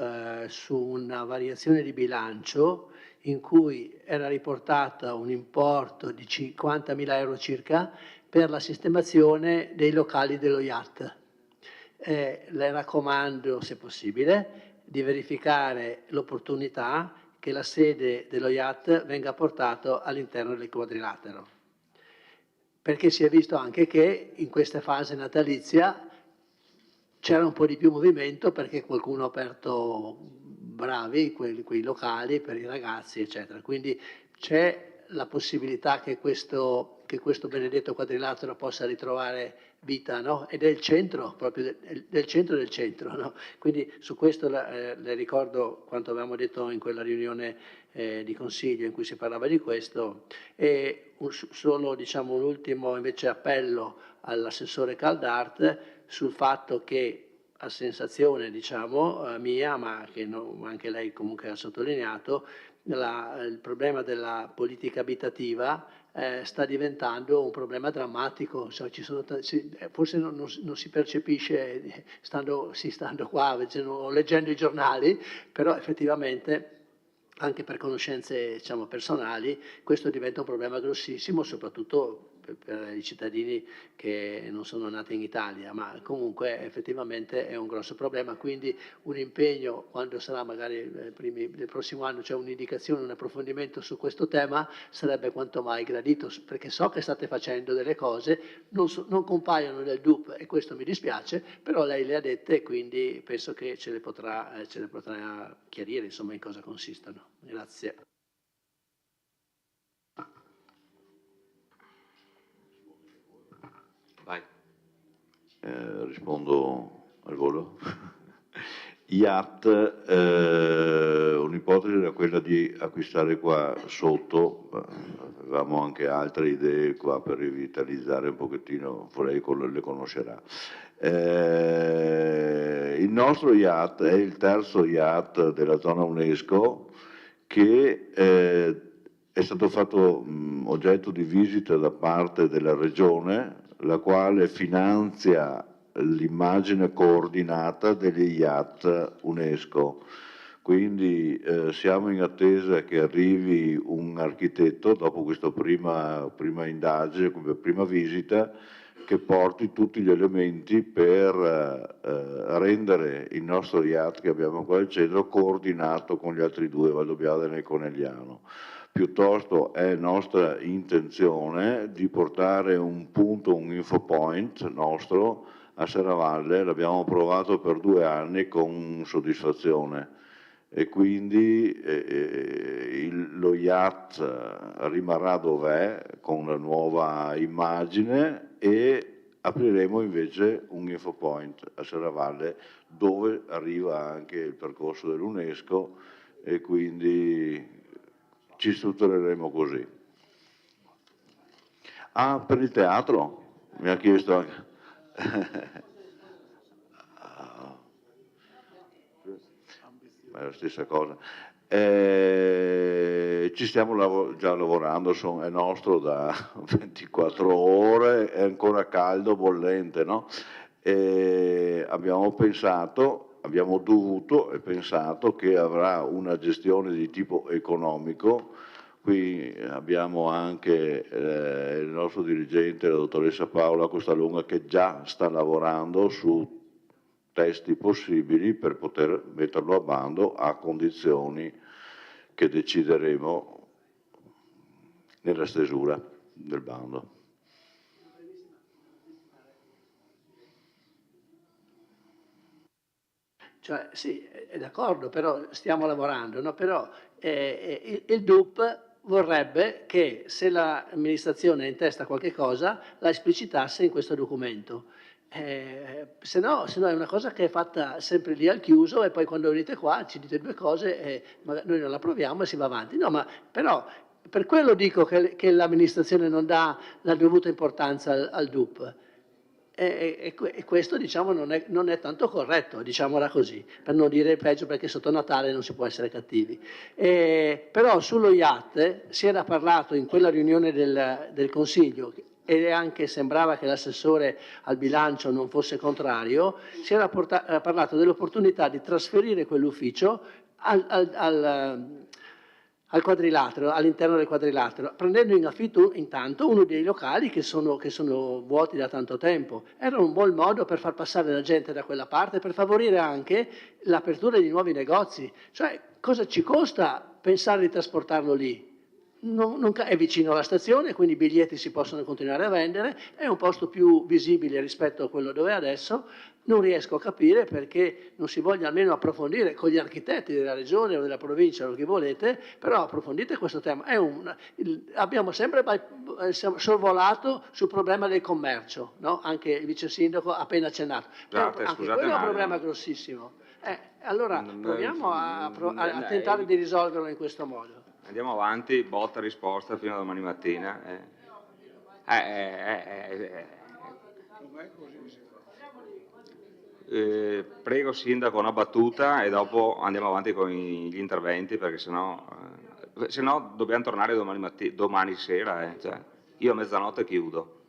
su una variazione di bilancio in cui era riportata un importo di 50.000 euro circa per la sistemazione dei locali dello yacht. Le raccomando, se possibile, di verificare l'opportunità che la sede dello yacht venga portata all'interno del quadrilatero, perché si è visto anche che in questa fase natalizia c'era un po' di più movimento perché qualcuno ha aperto bravi quei locali per i ragazzi, eccetera. Quindi c'è la possibilità che questo benedetto quadrilatero possa ritrovare vita, no? Ed è il centro, proprio del centro del centro, no? Quindi su questo le ricordo quanto avevamo detto in quella riunione di consiglio in cui si parlava di questo, e solo diciamo, un ultimo invece appello all'assessore Caldart sul fatto che, a sensazione diciamo mia, ma che anche lei comunque ha sottolineato, il problema della politica abitativa sta diventando un problema drammatico, cioè, forse non si percepisce stando qua leggendo i giornali, però effettivamente anche per conoscenze diciamo, personali questo diventa un problema grossissimo, soprattutto per i cittadini che non sono nati in Italia, ma comunque effettivamente è un grosso problema, quindi un impegno quando sarà magari del prossimo anno, cioè un'indicazione, un approfondimento su questo tema sarebbe quanto mai gradito, perché so che state facendo delle cose, non compaiono nel DUP e questo mi dispiace, però lei le ha dette e quindi penso che ce le potrà chiarire insomma in cosa consistono. Grazie. Vai. Rispondo al volo. Yacht, un'ipotesi era quella di acquistare qua sotto, avevamo anche altre idee qua per rivitalizzare un pochettino, lei le conoscerà. Il nostro yacht è il terzo yacht della zona UNESCO che è stato fatto oggetto di visita da parte della regione, la quale finanzia l'immagine coordinata degli yacht UNESCO. Quindi siamo in attesa che arrivi un architetto dopo questa prima indagine, prima visita, che porti tutti gli elementi per rendere il nostro yacht che abbiamo qua al centro coordinato con gli altri due, Valdobbiadene e Conegliano. Piuttosto è nostra intenzione di portare un punto, un infopoint nostro a Serravalle, l'abbiamo provato per 2 anni con soddisfazione e quindi lo yacht rimarrà dov'è con la nuova immagine e apriremo invece un infopoint a Serravalle dove arriva anche il percorso dell'UNESCO e quindi ci struttureremo così. Ah, per il teatro? Mi ha chiesto anche. È la stessa cosa. Ci stiamo già lavorando, è nostro da 24 ore, è ancora caldo, bollente, no? Abbiamo dovuto e pensato che avrà una gestione di tipo economico. Qui abbiamo anche il nostro dirigente, la dottoressa Paola Costalunga, che già sta lavorando su testi possibili per poter metterlo a bando a condizioni che decideremo nella stesura del bando. Cioè, sì, è d'accordo, però stiamo lavorando, no? Però il DUP vorrebbe che se l'amministrazione è in testa a qualche cosa, la esplicitasse in questo documento. Se no è una cosa che è fatta sempre lì al chiuso e poi quando venite qua ci dite due cose e noi non la proviamo e si va avanti. No, ma però per quello dico che l'amministrazione non dà la dovuta importanza al DUP. E questo diciamo non è tanto corretto, diciamola così, per non dire peggio, perché sotto Natale non si può essere cattivi. Però sullo IAT si era parlato in quella riunione del Consiglio e anche sembrava che l'assessore al bilancio non fosse contrario, si era parlato dell'opportunità di trasferire quell'ufficio al quadrilatero, all'interno del quadrilatero, prendendo in affitto intanto uno dei locali che sono vuoti da tanto tempo. Era un buon modo per far passare la gente da quella parte, per favorire anche l'apertura di nuovi negozi. Cioè, cosa ci costa pensare di trasportarlo lì? È vicino alla stazione, quindi i biglietti si possono continuare a vendere, è un posto più visibile rispetto a quello dove è adesso. Non riesco a capire perché non si voglia almeno approfondire con gli architetti della regione o della provincia o chi volete, però approfondite questo tema. Abbiamo sempre sorvolato sul problema del commercio, no? Anche il vice sindaco ha appena accennato. Anche quello è un problema grossissimo. Allora proviamo a tentare di risolverlo in questo modo. Andiamo avanti, botta risposta fino a domani mattina. Prego Sindaco una battuta e dopo andiamo avanti con gli interventi, perché sennò dobbiamo tornare domani sera. Cioè, io a mezzanotte chiudo.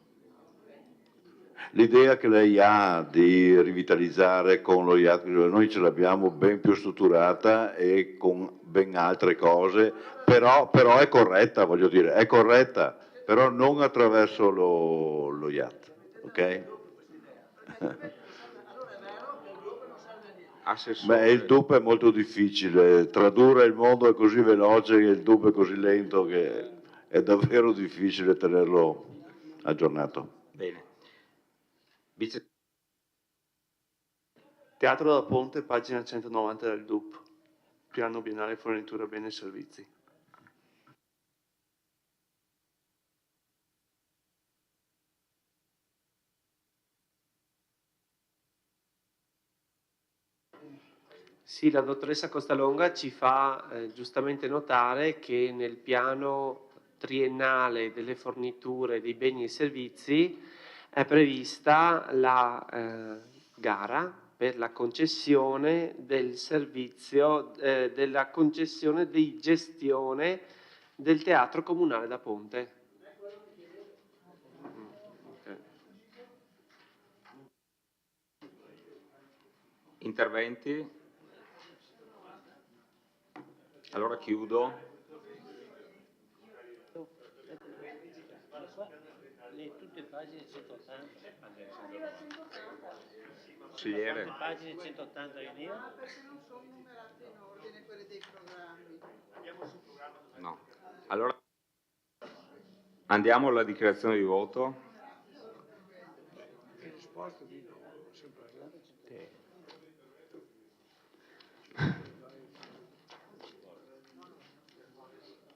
L'idea che lei ha di rivitalizzare con lo IAT, noi ce l'abbiamo ben più strutturata e con ben altre cose, però è corretta, voglio dire, è corretta, però non attraverso lo IAT, ok? Beh, il DUP è molto difficile, tradurre il mondo è così veloce che il DUP è così lento che è davvero difficile tenerlo aggiornato. Bene. Teatro da Ponte, pagina 190 del DUP, piano biennale fornitura beni e servizi. Sì, la dottoressa Costalonga ci fa giustamente notare che nel piano triennale delle forniture di beni e servizi è prevista la gara per la concessione del servizio, della concessione di gestione del Teatro Comunale da Ponte. Interventi? Allora chiudo. Tutte pagine 180. Consigliere. Quante pagine 180 in io? Perché non sono numerate in ordine quelle dei programmi. No. Allora andiamo alla dichiarazione di voto.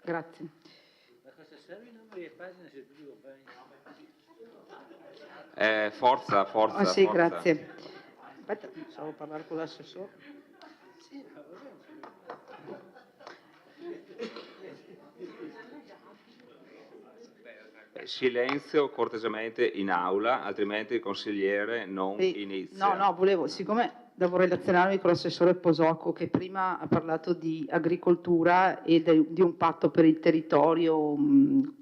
Grazie. Ma cosa serve i numeri e pagine se tu dico Forza. Ah, sì, forza. grazie. Aspetta, stavo a parlare con l'assessore. Sì, Silenzio cortesemente in aula, altrimenti il consigliere non inizia. No, volevo, siccome devo relazionarmi con l'assessore Posocco, che prima ha parlato di agricoltura e di un patto per il territorio,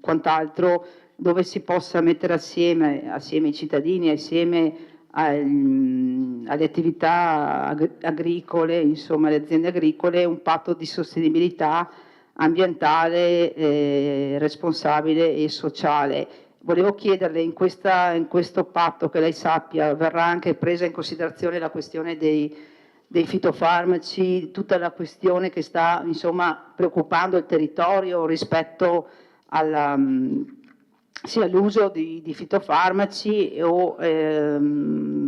quant'altro, dove si possa mettere assieme i cittadini, assieme alle attività agricole, insomma le aziende agricole, un patto di sostenibilità ambientale, responsabile e sociale. Volevo chiederle in questo patto, che lei sappia, verrà anche presa in considerazione la questione dei fitofarmaci, tutta la questione che sta insomma preoccupando il territorio rispetto sia all'uso di fitofarmaci o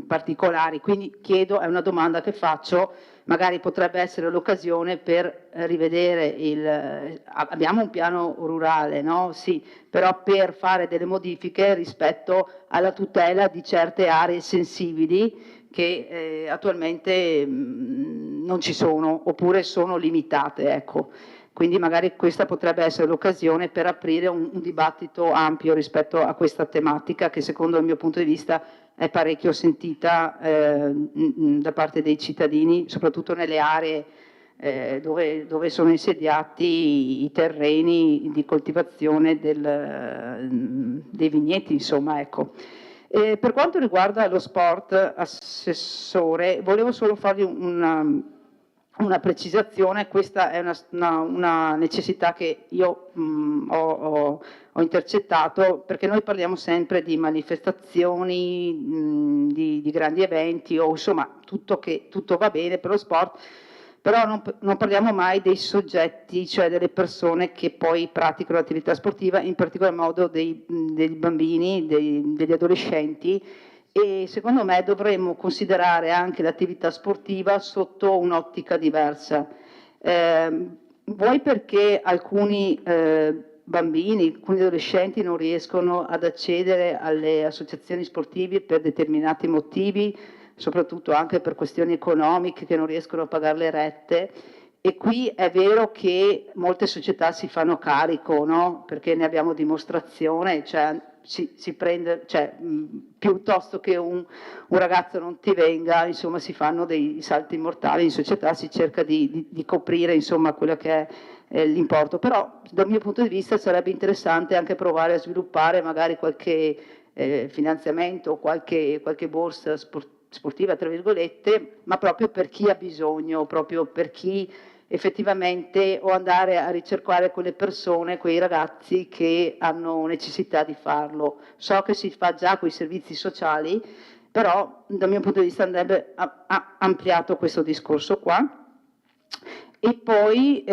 particolari. Quindi chiedo, è una domanda che faccio, magari potrebbe essere l'occasione per rivedere abbiamo un piano rurale, no? Sì, però per fare delle modifiche rispetto alla tutela di certe aree sensibili che attualmente non ci sono, oppure sono limitate, ecco. Quindi magari questa potrebbe essere l'occasione per aprire un dibattito ampio rispetto a questa tematica, che secondo il mio punto di vista è parecchio sentita da parte dei cittadini, soprattutto nelle aree dove sono insediati i terreni di coltivazione dei vigneti, insomma, ecco. Per quanto riguarda lo sport, assessore, volevo solo fargli una precisazione. Questa è una necessità che io ho intercettato, perché noi parliamo sempre di manifestazioni, di grandi eventi, o insomma tutto va bene per lo sport, però non parliamo mai dei soggetti, cioè delle persone che poi praticano l'attività sportiva, in particolar modo dei bambini, degli adolescenti. E secondo me dovremmo considerare anche l'attività sportiva sotto un'ottica diversa. Vuoi perché alcuni bambini, alcuni adolescenti non riescono ad accedere alle associazioni sportive per determinati motivi, soprattutto anche per questioni economiche, che non riescono a pagare le rette. E qui è vero che molte società si fanno carico, no? Perché ne abbiamo dimostrazione, cioè si prende, cioè, piuttosto che un ragazzo non ti venga, insomma si fanno dei salti mortali in società, si cerca di coprire insomma quello che è l'importo. Però dal mio punto di vista sarebbe interessante anche provare a sviluppare magari qualche finanziamento o qualche borsa sportiva, tra virgolette, ma proprio per chi ha bisogno, proprio per chi effettivamente, o andare a ricercare quelle persone, quei ragazzi che hanno necessità di farlo. So che si fa già con i servizi sociali, però dal mio punto di vista andrebbe ampliato questo discorso qua. E poi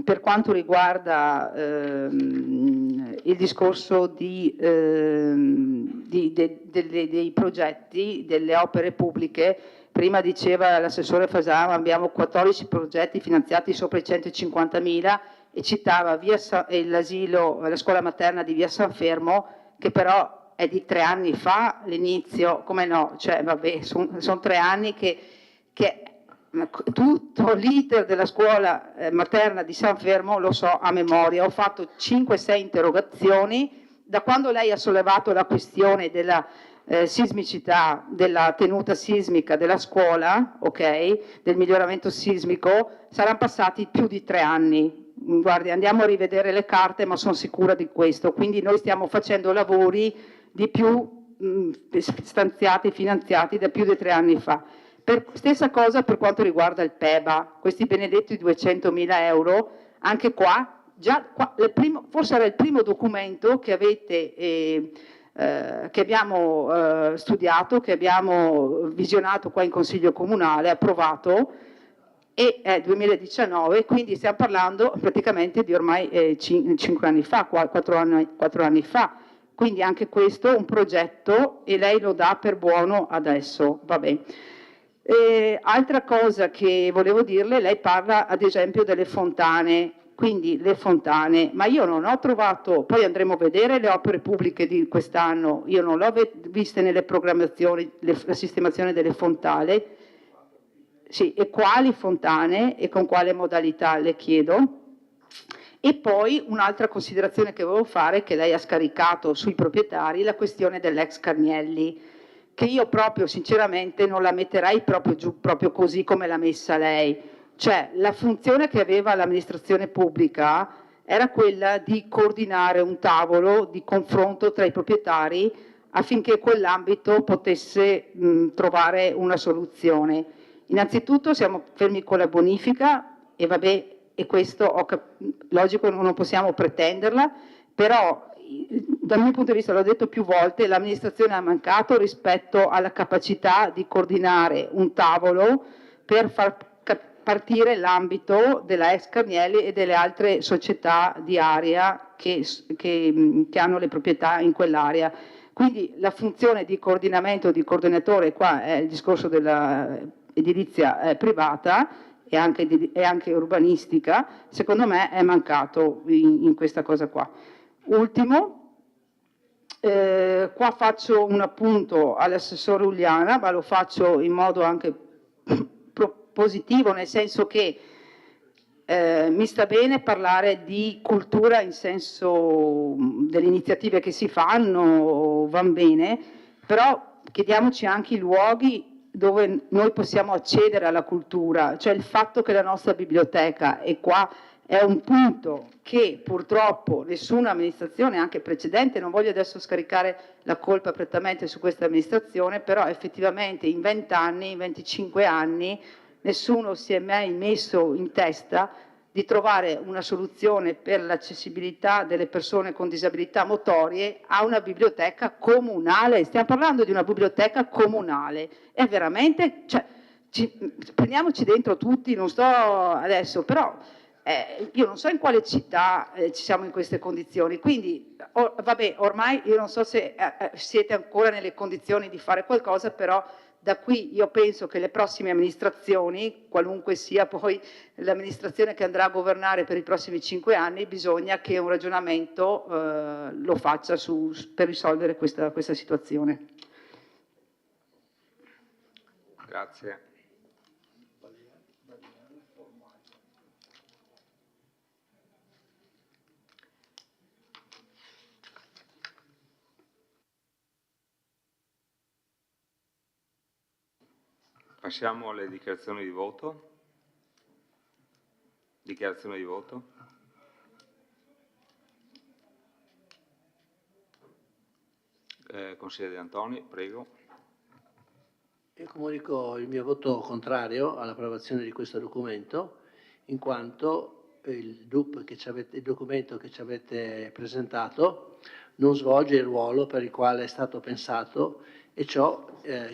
per quanto riguarda il discorso dei progetti, delle opere pubbliche, prima diceva l'assessore Fasano, abbiamo 14 progetti finanziati sopra i 150.000 e citava l'asilo, la scuola materna di via San Fermo, che però è di 3 anni fa l'inizio, come no? Cioè, vabbè, sono 3 anni che tutto l'iter della scuola materna di San Fermo lo so a memoria. Ho fatto 5-6 interrogazioni da quando lei ha sollevato la questione della sismicità, della tenuta sismica della scuola, ok, del miglioramento sismico. Saranno passati più di 3 anni. Guardi, andiamo a rivedere le carte, ma sono sicura di questo. Quindi noi stiamo facendo lavori di più stanziati, finanziati da più di 3 anni fa. Stessa cosa per quanto riguarda il PEBA, questi benedetti 200.000 euro, anche qua, forse era il primo documento che che abbiamo studiato, che abbiamo visionato qua in Consiglio Comunale, approvato, e è 2019, quindi stiamo parlando praticamente di ormai 5 anni fa, 4 anni fa. Quindi anche questo un progetto e lei lo dà per buono adesso, va bene. Altra cosa che volevo dirle, lei parla ad esempio delle fontane, quindi le fontane, ma io non ho trovato, poi andremo a vedere le opere pubbliche di quest'anno, io non l'ho viste nelle programmazioni, la sistemazione delle fontane, sì, e quali fontane e con quale modalità, le chiedo. E poi un'altra considerazione che volevo fare, che lei ha scaricato sui proprietari, la questione dell'ex Carnielli, che io proprio sinceramente non la metterei proprio giù proprio così come l'ha messa lei. Cioè la funzione che aveva l'amministrazione pubblica era quella di coordinare un tavolo di confronto tra i proprietari affinché quell'ambito potesse trovare una soluzione. Innanzitutto siamo fermi con la bonifica e vabbè, e questo logico non possiamo pretenderla, però dal mio punto di vista, l'ho detto più volte, l'amministrazione ha mancato rispetto alla capacità di coordinare un tavolo per far partire l'ambito della ex Carnielli e delle altre società di area che hanno le proprietà in quell'area. Quindi la funzione di coordinamento, di coordinatore, qua è il discorso dell'edilizia privata e anche urbanistica, secondo me è mancato in questa cosa qua. Ultimo, qua faccio un appunto all'assessore Uliana, ma lo faccio in modo anche positivo, nel senso che mi sta bene parlare di cultura in senso delle iniziative che si fanno, van bene, però chiediamoci anche i luoghi dove noi possiamo accedere alla cultura, cioè il fatto che la nostra biblioteca è qua è un punto che purtroppo nessuna amministrazione, anche precedente, non voglio adesso scaricare la colpa prettamente su questa amministrazione, però effettivamente in 20 anni, in 25 anni, nessuno si è mai messo in testa di trovare una soluzione per l'accessibilità delle persone con disabilità motorie a una biblioteca comunale. Stiamo parlando di una biblioteca comunale. È veramente, cioè, prendiamoci dentro tutti, non sto adesso, però io non so in quale città ci siamo in queste condizioni, quindi vabbè, ormai io non so se siete ancora nelle condizioni di fare qualcosa, però da qui io penso che le prossime amministrazioni, qualunque sia poi l'amministrazione che andrà a governare per i prossimi 5 anni, bisogna che un ragionamento lo faccia per risolvere questa situazione. Grazie. Passiamo alle dichiarazioni di voto. Dichiarazione di voto. Consigliere De Antoni, prego. Io comunico il mio voto contrario all'approvazione di questo documento, in quanto il documento che ci avete presentato non svolge il ruolo per il quale è stato pensato, e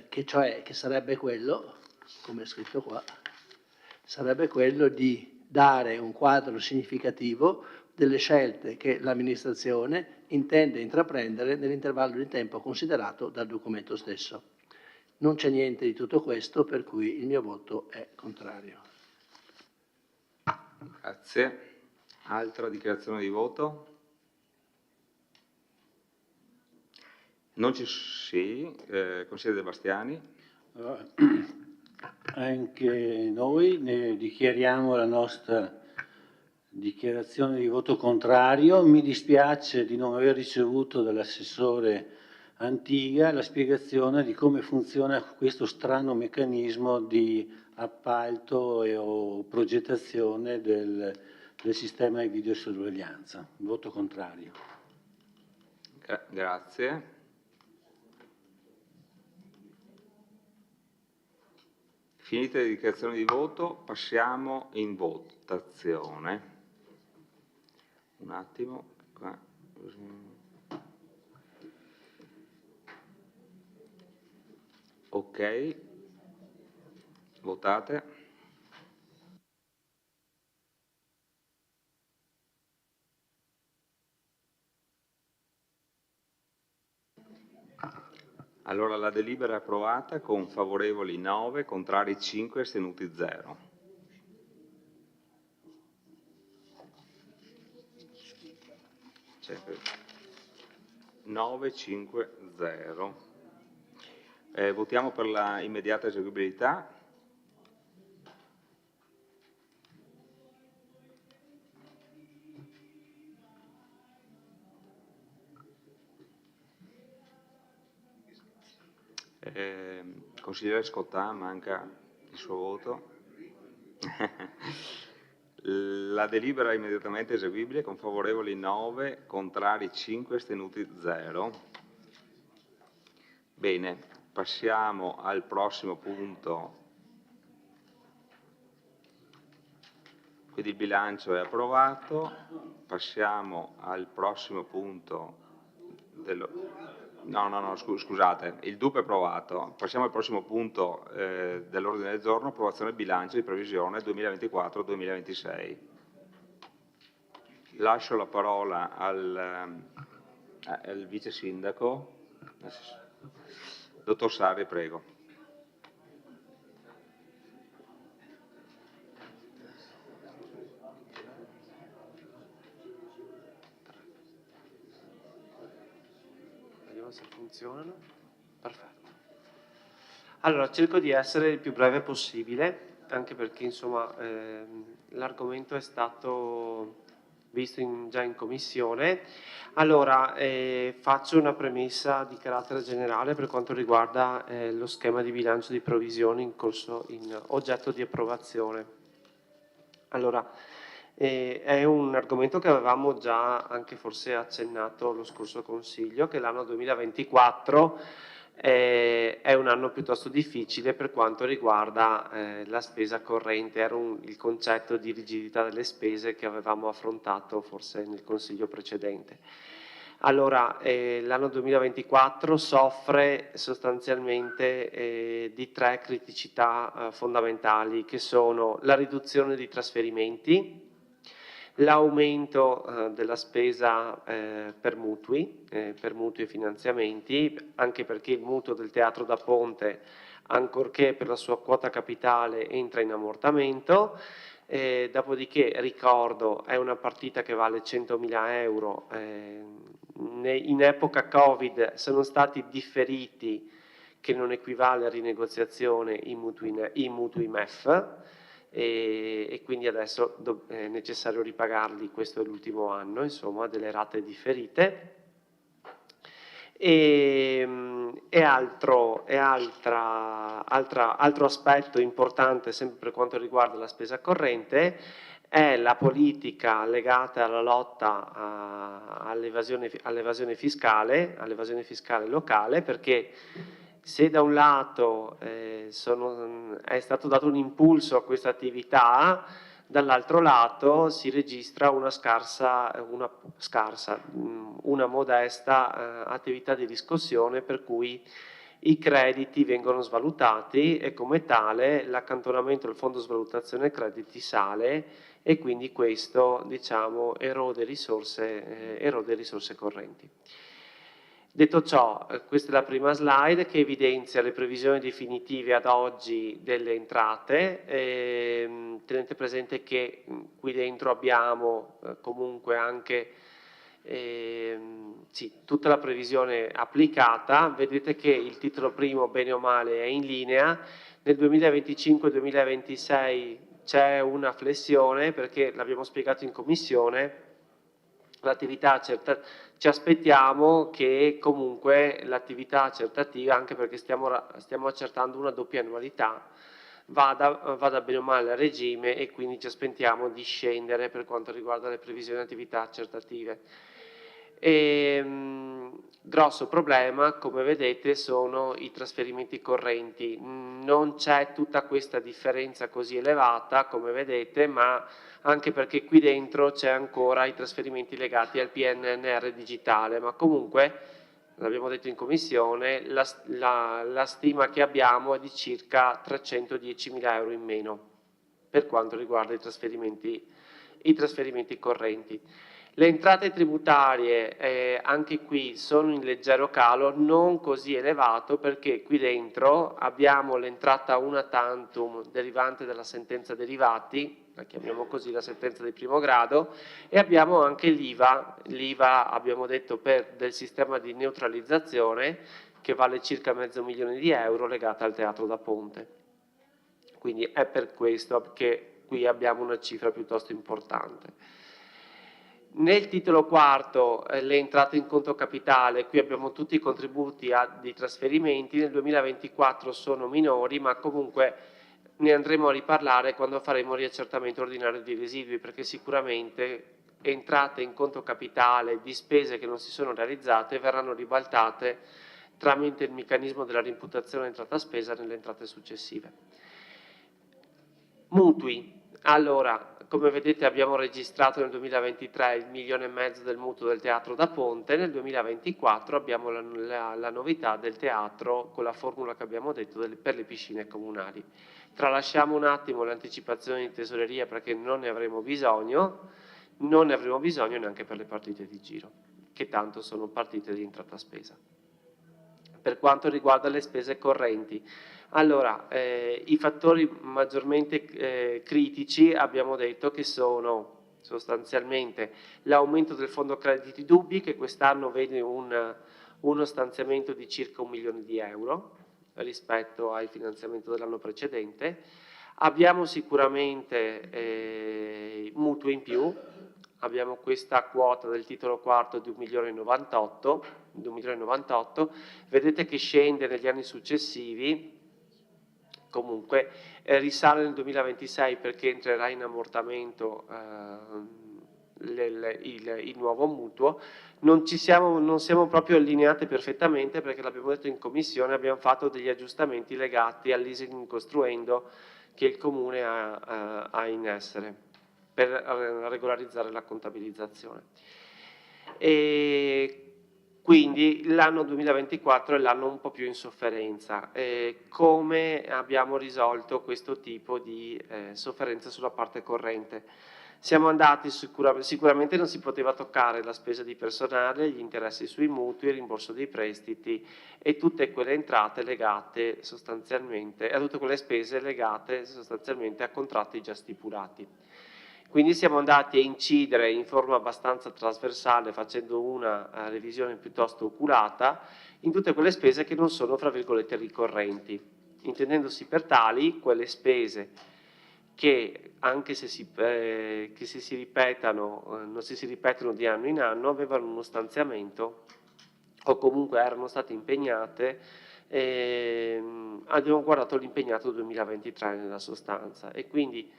che sarebbe quello, come è scritto qua, sarebbe quello di dare un quadro significativo delle scelte che l'amministrazione intende intraprendere nell'intervallo di tempo considerato dal documento stesso. Non c'è niente di tutto questo, per cui il mio voto è contrario. Grazie. Altra dichiarazione di voto? Non ci sì, consigliere De Bastiani. Anche noi ne dichiariamo la nostra dichiarazione di voto contrario. Mi dispiace di non aver ricevuto dall'assessore Antiga la spiegazione di come funziona questo strano meccanismo di appalto o progettazione del sistema di videosorveglianza. Voto contrario. Grazie. Finite le dichiarazioni di voto, passiamo in votazione. Un attimo. Qua. Ok. Votate. Allora la delibera è approvata con favorevoli 9, contrari 5, astenuti 0. Cioè, 9, 5, 0. Votiamo per la immediata eseguibilità. Consigliere Scottà, manca il suo voto. La delibera è immediatamente eseguibile con favorevoli 9, contrari 5, astenuti 0. Bene, passiamo al prossimo punto. Quindi il bilancio è approvato. Passiamo al prossimo punto. Scusate, il DUP è approvato. Passiamo al prossimo punto dell'ordine del giorno, approvazione del bilancio di previsione 2024-2026. Lascio la parola al vice sindaco. Dottor Sarri, prego. Vediamo se funzionano. Perfetto. Allora, cerco di essere il più breve possibile, anche perché insomma l'argomento è stato visto già in commissione. Allora, faccio una premessa di carattere generale per quanto riguarda lo schema di bilancio di provvigione in oggetto di approvazione. Allora, è un argomento che avevamo già anche forse accennato lo scorso Consiglio, che l'anno 2024 è un anno piuttosto difficile per quanto riguarda la spesa corrente. Era il concetto di rigidità delle spese che avevamo affrontato forse nel Consiglio precedente. Allora, l'anno 2024 soffre sostanzialmente di 3 criticità fondamentali, che sono la riduzione di trasferimenti, l'aumento della spesa per mutui e finanziamenti, anche perché il mutuo del Teatro da Ponte, ancorché per la sua quota capitale, entra in ammortamento. Dopodiché, ricordo, è una partita che vale 100.000 euro. In epoca Covid sono stati differiti, che non equivale a rinegoziazione, i mutui MEF, e quindi adesso è necessario ripagarli. Questo è l'ultimo anno, insomma, delle rate differite. Altro aspetto importante, sempre per quanto riguarda la spesa corrente, è la politica legata alla lotta all'evasione fiscale locale, perché se da un lato è stato dato un impulso a questa attività, dall'altro lato si registra una modesta attività di riscossione, per cui i crediti vengono svalutati e come tale l'accantonamento del fondo svalutazione crediti sale, e quindi questo, diciamo, erode risorse correnti. Detto ciò, questa è la prima slide che evidenzia le previsioni definitive ad oggi delle entrate. Tenete presente che qui dentro abbiamo comunque anche tutta la previsione applicata. Vedete che il titolo primo, bene o male, è in linea. Nel 2025-2026 c'è una flessione, perché l'abbiamo spiegato in commissione. L'attività ci aspettiamo che comunque l'attività accertativa, anche perché stiamo accertando una doppia annualità, vada bene o male a regime, e quindi ci aspettiamo di scendere per quanto riguarda le previsioni di attività accertative. Grosso problema, come vedete, sono i trasferimenti correnti. Non c'è tutta questa differenza così elevata, come vedete, ma anche perché qui dentro c'è ancora i trasferimenti legati al PNRR digitale, ma comunque, l'abbiamo detto in commissione, la stima che abbiamo è di circa 310.000 euro in meno per quanto riguarda i trasferimenti correnti. Le entrate tributarie anche qui sono in leggero calo, non così elevato, perché qui dentro abbiamo l'entrata una tantum derivante dalla sentenza derivati, la chiamiamo così, la sentenza di primo grado, e abbiamo anche l'IVA. L'IVA, abbiamo detto, del sistema di neutralizzazione, che vale circa $500.000 di euro, legata al Teatro da Ponte. Quindi è per questo che qui abbiamo una cifra piuttosto importante. Nel titolo quarto le entrate in conto capitale, qui abbiamo tutti i contributi di trasferimenti, nel 2024 sono minori, ma comunque ne andremo a riparlare quando faremo il riaccertamento ordinario di residui, perché sicuramente entrate in conto capitale di spese che non si sono realizzate verranno ribaltate tramite il meccanismo della rimputazione entrata-spesa nelle entrate successive. Mutui. Allora, come vedete abbiamo registrato nel 2023 il 1,5 milioni del mutuo del teatro da Ponte, nel 2024 abbiamo la novità del teatro con la formula che abbiamo detto per le piscine comunali. Tralasciamo un attimo le anticipazioni di tesoreria perché non ne avremo bisogno neanche per le partite di giro, che tanto sono partite di entrata spesa. Per quanto riguarda le spese correnti, allora, i fattori maggiormente critici abbiamo detto che sono sostanzialmente l'aumento del fondo crediti dubbi, che quest'anno vede uno stanziamento di circa 1 milione di euro rispetto al finanziamento dell'anno precedente. Abbiamo sicuramente mutui in più, abbiamo questa quota del titolo quarto di 1.098.000, vedete che scende negli anni successivi, comunque risale nel 2026 perché entrerà in ammortamento il nuovo mutuo. Non siamo proprio allineati perfettamente perché l'abbiamo detto in commissione, abbiamo fatto degli aggiustamenti legati al leasing costruendo che il Comune ha in essere per regolarizzare la contabilizzazione. E quindi l'anno 2024 è l'anno un po' più in sofferenza. Come abbiamo risolto questo tipo di sofferenza sulla parte corrente? Siamo andati sicuramente non si poteva toccare la spesa di personale, gli interessi sui mutui, il rimborso dei prestiti e tutte quelle entrate legate sostanzialmente, a tutte quelle spese legate sostanzialmente a contratti già stipulati. Quindi siamo andati a incidere in forma abbastanza trasversale, facendo una revisione piuttosto oculata, in tutte quelle spese che non sono, fra virgolette, ricorrenti, intendendosi per tali quelle spese che anche se si ripetono di anno in anno, avevano uno stanziamento o comunque erano state impegnate. Abbiamo guardato l'impegnato 2023 nella sostanza e quindi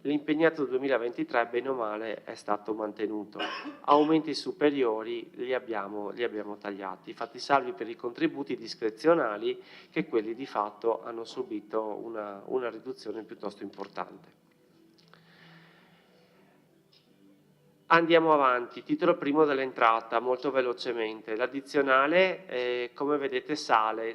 l'impegnato 2023 bene o male è stato mantenuto, aumenti superiori li abbiamo tagliati, fatti salvi per i contributi discrezionali che quelli di fatto hanno subito una riduzione piuttosto importante. Andiamo avanti, titolo primo dell'entrata, molto velocemente. L'addizionale, come vedete, sale,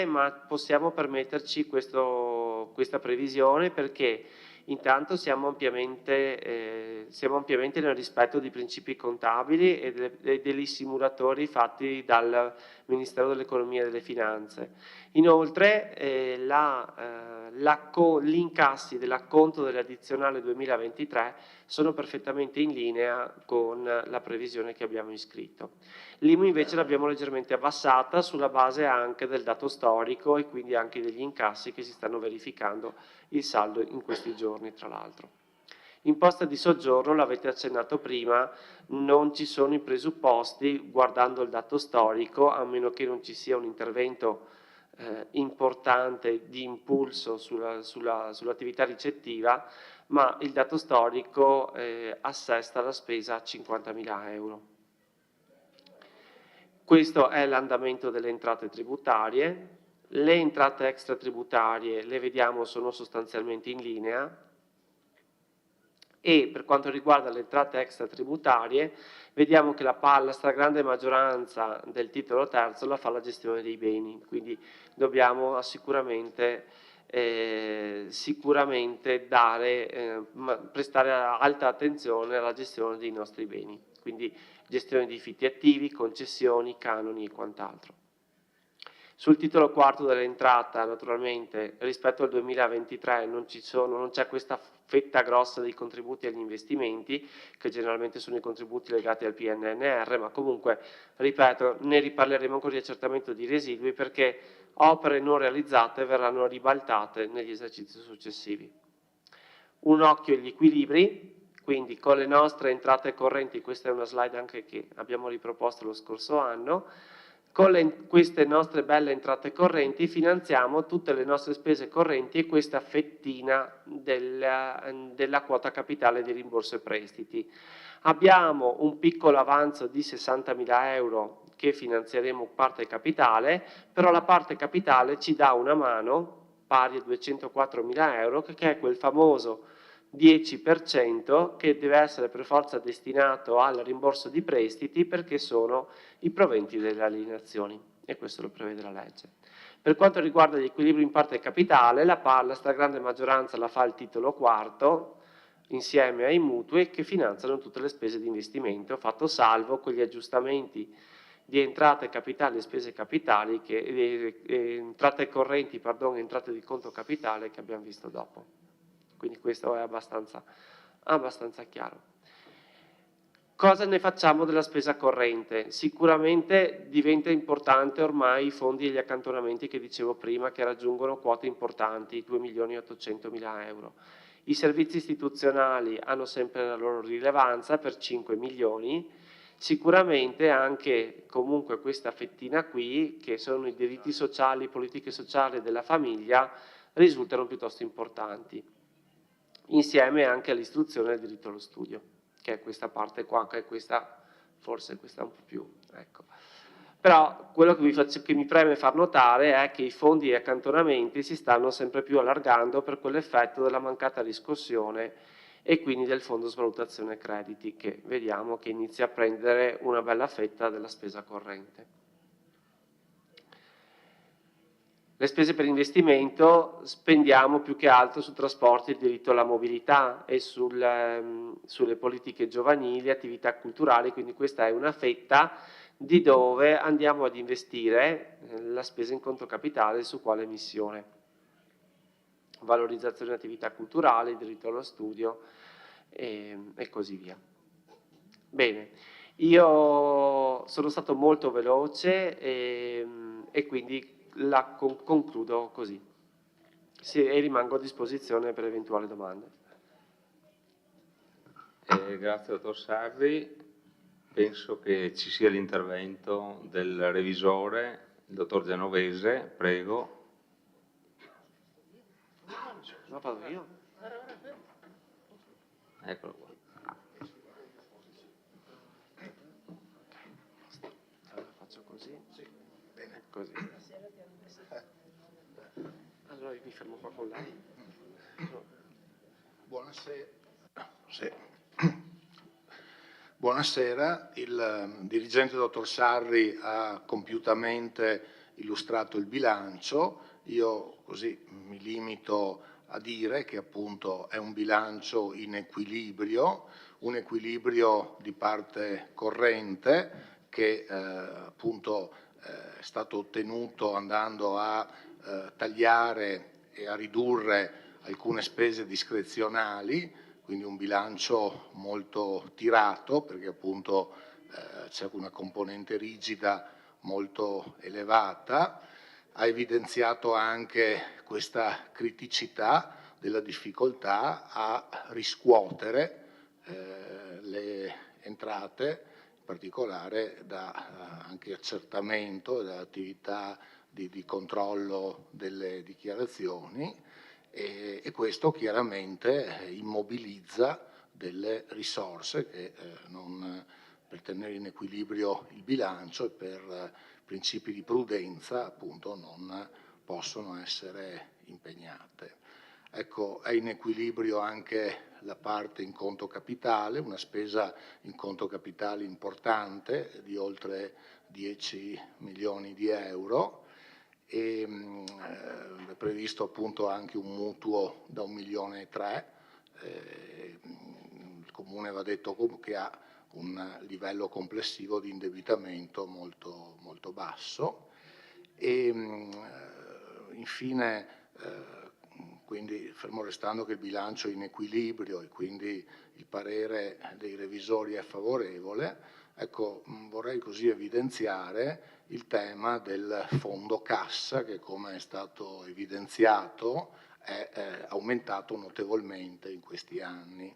ma possiamo permetterci questa previsione perché intanto siamo ampiamente nel rispetto dei principi contabili e degli simulatori fatti dal Ministero dell'Economia e delle Finanze. Inoltre gli incassi dell'acconto dell'addizionale 2023 sono perfettamente in linea con la previsione che abbiamo iscritto. L'IMU invece l'abbiamo leggermente abbassata sulla base anche del dato storico e quindi anche degli incassi che si stanno verificando il saldo in questi giorni, tra l'altro. Imposta di soggiorno, l'avete accennato prima, non ci sono i presupposti, guardando il dato storico, a meno che non ci sia un intervento importante di impulso sull'attività ricettiva, ma il dato storico assesta la spesa a 50.000 euro. Questo è l'andamento delle entrate tributarie. Le entrate extratributarie, le vediamo, sono sostanzialmente in linea e per quanto riguarda le entrate extratributarie vediamo che la stragrande maggioranza del titolo terzo la fa la gestione dei beni, quindi dobbiamo sicuramente prestare alta attenzione alla gestione dei nostri beni, quindi gestione di fitti attivi, concessioni, canoni e quant'altro. Sul titolo quarto dell'entrata, naturalmente, rispetto al 2023 non c'è questa fetta grossa dei contributi agli investimenti, che generalmente sono i contributi legati al PNRR, ma comunque, ripeto, ne riparleremo con riaccertamento di residui perché opere non realizzate verranno ribaltate negli esercizi successivi. Un occhio agli equilibri. Quindi con le nostre entrate correnti, questa è una slide anche che abbiamo riproposto lo scorso anno, con queste nostre belle entrate correnti finanziamo tutte le nostre spese correnti e questa fettina della quota capitale di rimborso e prestiti. Abbiamo un piccolo avanzo di 60.000 euro che finanzieremo parte capitale, però la parte capitale ci dà una mano pari a 204.000 euro, che è quel famoso 10% che deve essere per forza destinato al rimborso di prestiti perché sono i proventi delle alienazioni e questo lo prevede la legge. Per quanto riguarda gli equilibri in parte capitale, la stragrande maggioranza la fa il titolo quarto insieme ai mutui che finanziano tutte le spese di investimento, fatto salvo quegli aggiustamenti di entrate capitali e spese capitali, entrate correnti, pardon, entrate di conto capitale che abbiamo visto dopo. Quindi questo è abbastanza chiaro. Cosa ne facciamo della spesa corrente? Sicuramente diventa importante ormai i fondi e gli accantonamenti che dicevo prima, che raggiungono quote importanti, 2.800.000 euro. I servizi istituzionali hanno sempre la loro rilevanza per 5 milioni, sicuramente anche comunque questa fettina qui, che sono i diritti sociali, politiche sociali della famiglia, risultano piuttosto importanti, insieme anche all'istruzione e al diritto allo studio, che è questa parte qua, che è questa, forse questa un po' più, ecco. Però quello che mi preme far notare è che i fondi e accantonamenti si stanno sempre più allargando per quell'effetto della mancata riscossione e quindi del fondo svalutazione crediti, che vediamo che inizia a prendere una bella fetta della spesa corrente. Le spese per investimento spendiamo più che altro su trasporti, il diritto alla mobilità e sulle politiche giovanili, attività culturali, quindi questa è una fetta di dove andiamo ad investire la spesa in conto capitale su quale missione. Valorizzazione di attività culturali, diritto allo studio e così via. Bene, io sono stato molto veloce e quindi la concludo così e rimango a disposizione per eventuali domande. Grazie dottor Sarri. Penso che ci sia l'intervento del revisore, il dottor Genovese, prego. No, vado io. Eccolo qua. Allora faccio così. Sì, bene. Così. Allora io mi fermo qua con lei. Buonasera. Sì. Buonasera, il dirigente dottor Sarri ha compiutamente illustrato il bilancio, io così mi limito a dire che appunto è un bilancio in equilibrio, un equilibrio di parte corrente che appunto è stato ottenuto andando a tagliare e a ridurre alcune spese discrezionali, quindi un bilancio molto tirato perché appunto c'è una componente rigida molto elevata, ha evidenziato anche questa criticità della difficoltà a riscuotere le entrate, in particolare da anche accertamento dell'attività di controllo delle dichiarazioni. E questo chiaramente immobilizza delle risorse che per tenere in equilibrio il bilancio e per principi di prudenza appunto non possono essere impegnate. Ecco, è in equilibrio anche la parte in conto capitale, una spesa in conto capitale importante di oltre 10 milioni di euro. E è previsto appunto anche un mutuo da 1,3 milioni. Il Comune va detto che ha un livello complessivo di indebitamento molto, molto basso e infine quindi fermo restando che il bilancio è in equilibrio e quindi il parere dei revisori è favorevole, ecco, vorrei così evidenziare il tema del fondo cassa che, come è stato evidenziato, è aumentato notevolmente in questi anni.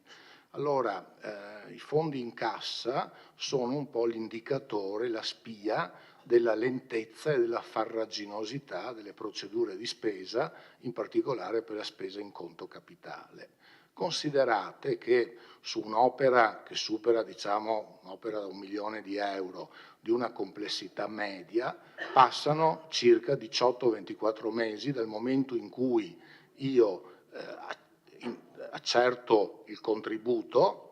Allora, i fondi in cassa sono un po' l'indicatore, la spia della lentezza e della farraginosità delle procedure di spesa, in particolare per la spesa in conto capitale. Considerate che su un'opera che supera, diciamo, un'opera da 1 milione di euro, di una complessità media, passano circa 18-24 mesi dal momento in cui io accerto il contributo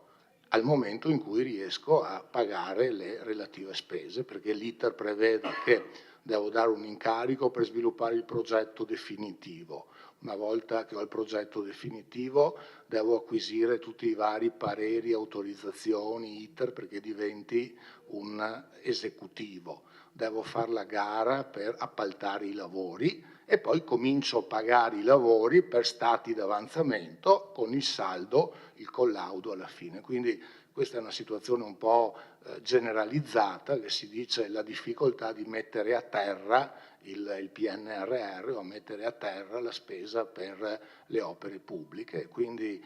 al momento in cui riesco a pagare le relative spese, perché l'iter prevede che devo dare un incarico per sviluppare il progetto definitivo. Una volta che ho il progetto definitivo devo acquisire tutti i vari pareri, autorizzazioni, iter perché diventi un esecutivo. Devo fare la gara per appaltare i lavori e poi comincio a pagare i lavori per stati d'avanzamento con il saldo, il collaudo alla fine. Quindi questa è una situazione un po' generalizzata, che si dice la difficoltà di mettere a terra il PNRR o a mettere a terra la spesa per le opere pubbliche. Quindi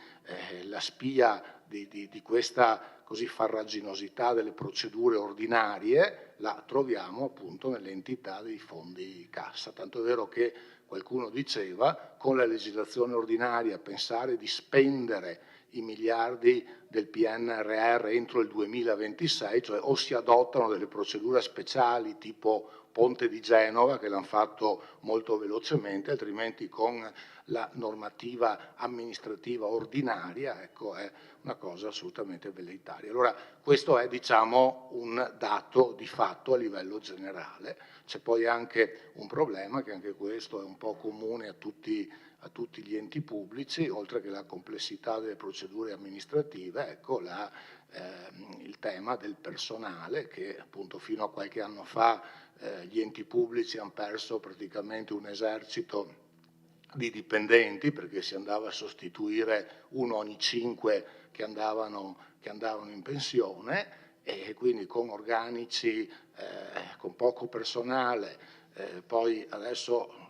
la spia di questa così farraginosità delle procedure ordinarie la troviamo appunto nell'entità dei fondi cassa. Tanto è vero che qualcuno diceva, con la legislazione ordinaria pensare di spendere i miliardi del PNRR entro il 2026, cioè o si adottano delle procedure speciali tipo Ponte di Genova, che l'hanno fatto molto velocemente, altrimenti con la normativa amministrativa ordinaria, ecco, è una cosa assolutamente velleitaria. Allora, questo è, diciamo, un dato di fatto a livello generale. C'è poi anche un problema, che anche questo è un po' comune a tutti gli enti pubblici, oltre che la complessità delle procedure amministrative, ecco il tema del personale, che appunto fino a qualche anno fa gli enti pubblici hanno perso praticamente un esercito di dipendenti, perché si andava a sostituire uno ogni 5 che andavano in pensione, e quindi con organici, con poco personale. Poi adesso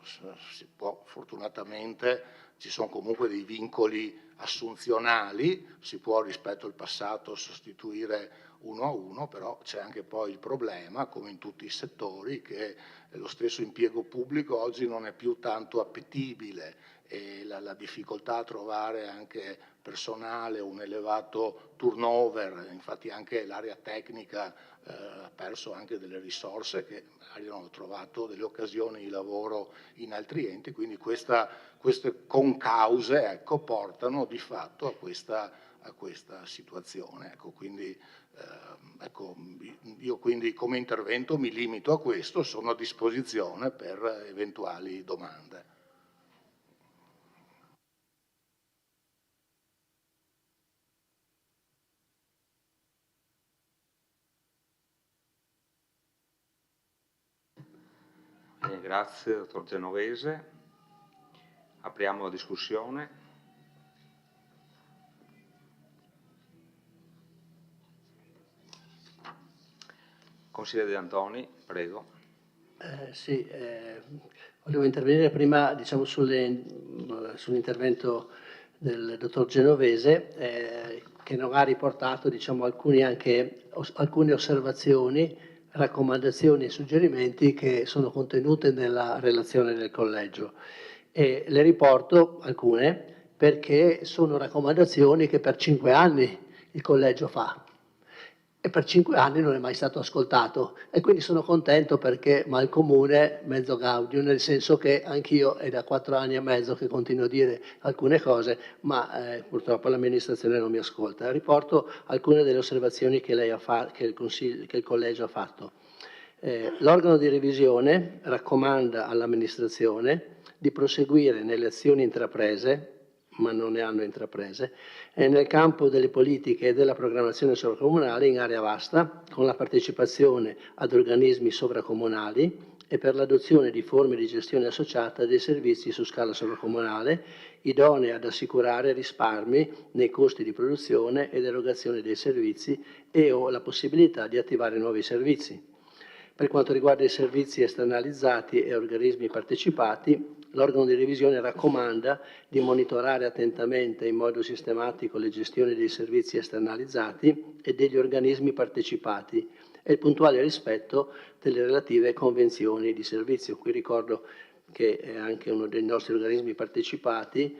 si può, fortunatamente ci sono comunque dei vincoli assunzionali, si può rispetto al passato sostituire uno a uno, però c'è anche poi il problema, come in tutti i settori, che lo stesso impiego pubblico oggi non è più tanto appetibile e la difficoltà a trovare anche personale, un elevato turnover, infatti anche l'area tecnica ha perso anche delle risorse che magari hanno trovato delle occasioni di lavoro in altri enti, quindi queste concause, ecco, portano di fatto a questa situazione. Ecco, quindi, io quindi come intervento mi limito a questo, sono a disposizione per eventuali domande. Grazie, dottor Genovese. Apriamo la discussione. Consigliere De Antoni, prego. Sì, volevo intervenire prima, diciamo, sull'intervento del dottor Genovese, che non ha riportato, diciamo, alcune osservazioni, raccomandazioni e suggerimenti che sono contenute nella relazione del collegio. E le riporto alcune perché sono raccomandazioni che per 5 anni il collegio fa e per 5 anni non è mai stato ascoltato, e quindi sono contento perché mal comune mezzo gaudium, nel senso che anch'io è da 4 anni e mezzo che continuo a dire alcune cose, ma purtroppo l'amministrazione non mi ascolta. Riporto alcune delle osservazioni che il collegio ha fatto. L'organo di revisione raccomanda all'amministrazione di proseguire nelle azioni intraprese, ma non ne hanno intraprese, nel campo delle politiche e della programmazione sovracomunale in area vasta, con la partecipazione ad organismi sovracomunali e per l'adozione di forme di gestione associata dei servizi su scala sovracomunale, idonee ad assicurare risparmi nei costi di produzione ed erogazione dei servizi e o la possibilità di attivare nuovi servizi. Per quanto riguarda i servizi esternalizzati e organismi partecipati, l'organo di revisione raccomanda di monitorare attentamente in modo sistematico le gestioni dei servizi esternalizzati e degli organismi partecipati e il puntuale rispetto delle relative convenzioni di servizio. Qui ricordo che è anche uno dei nostri organismi partecipati.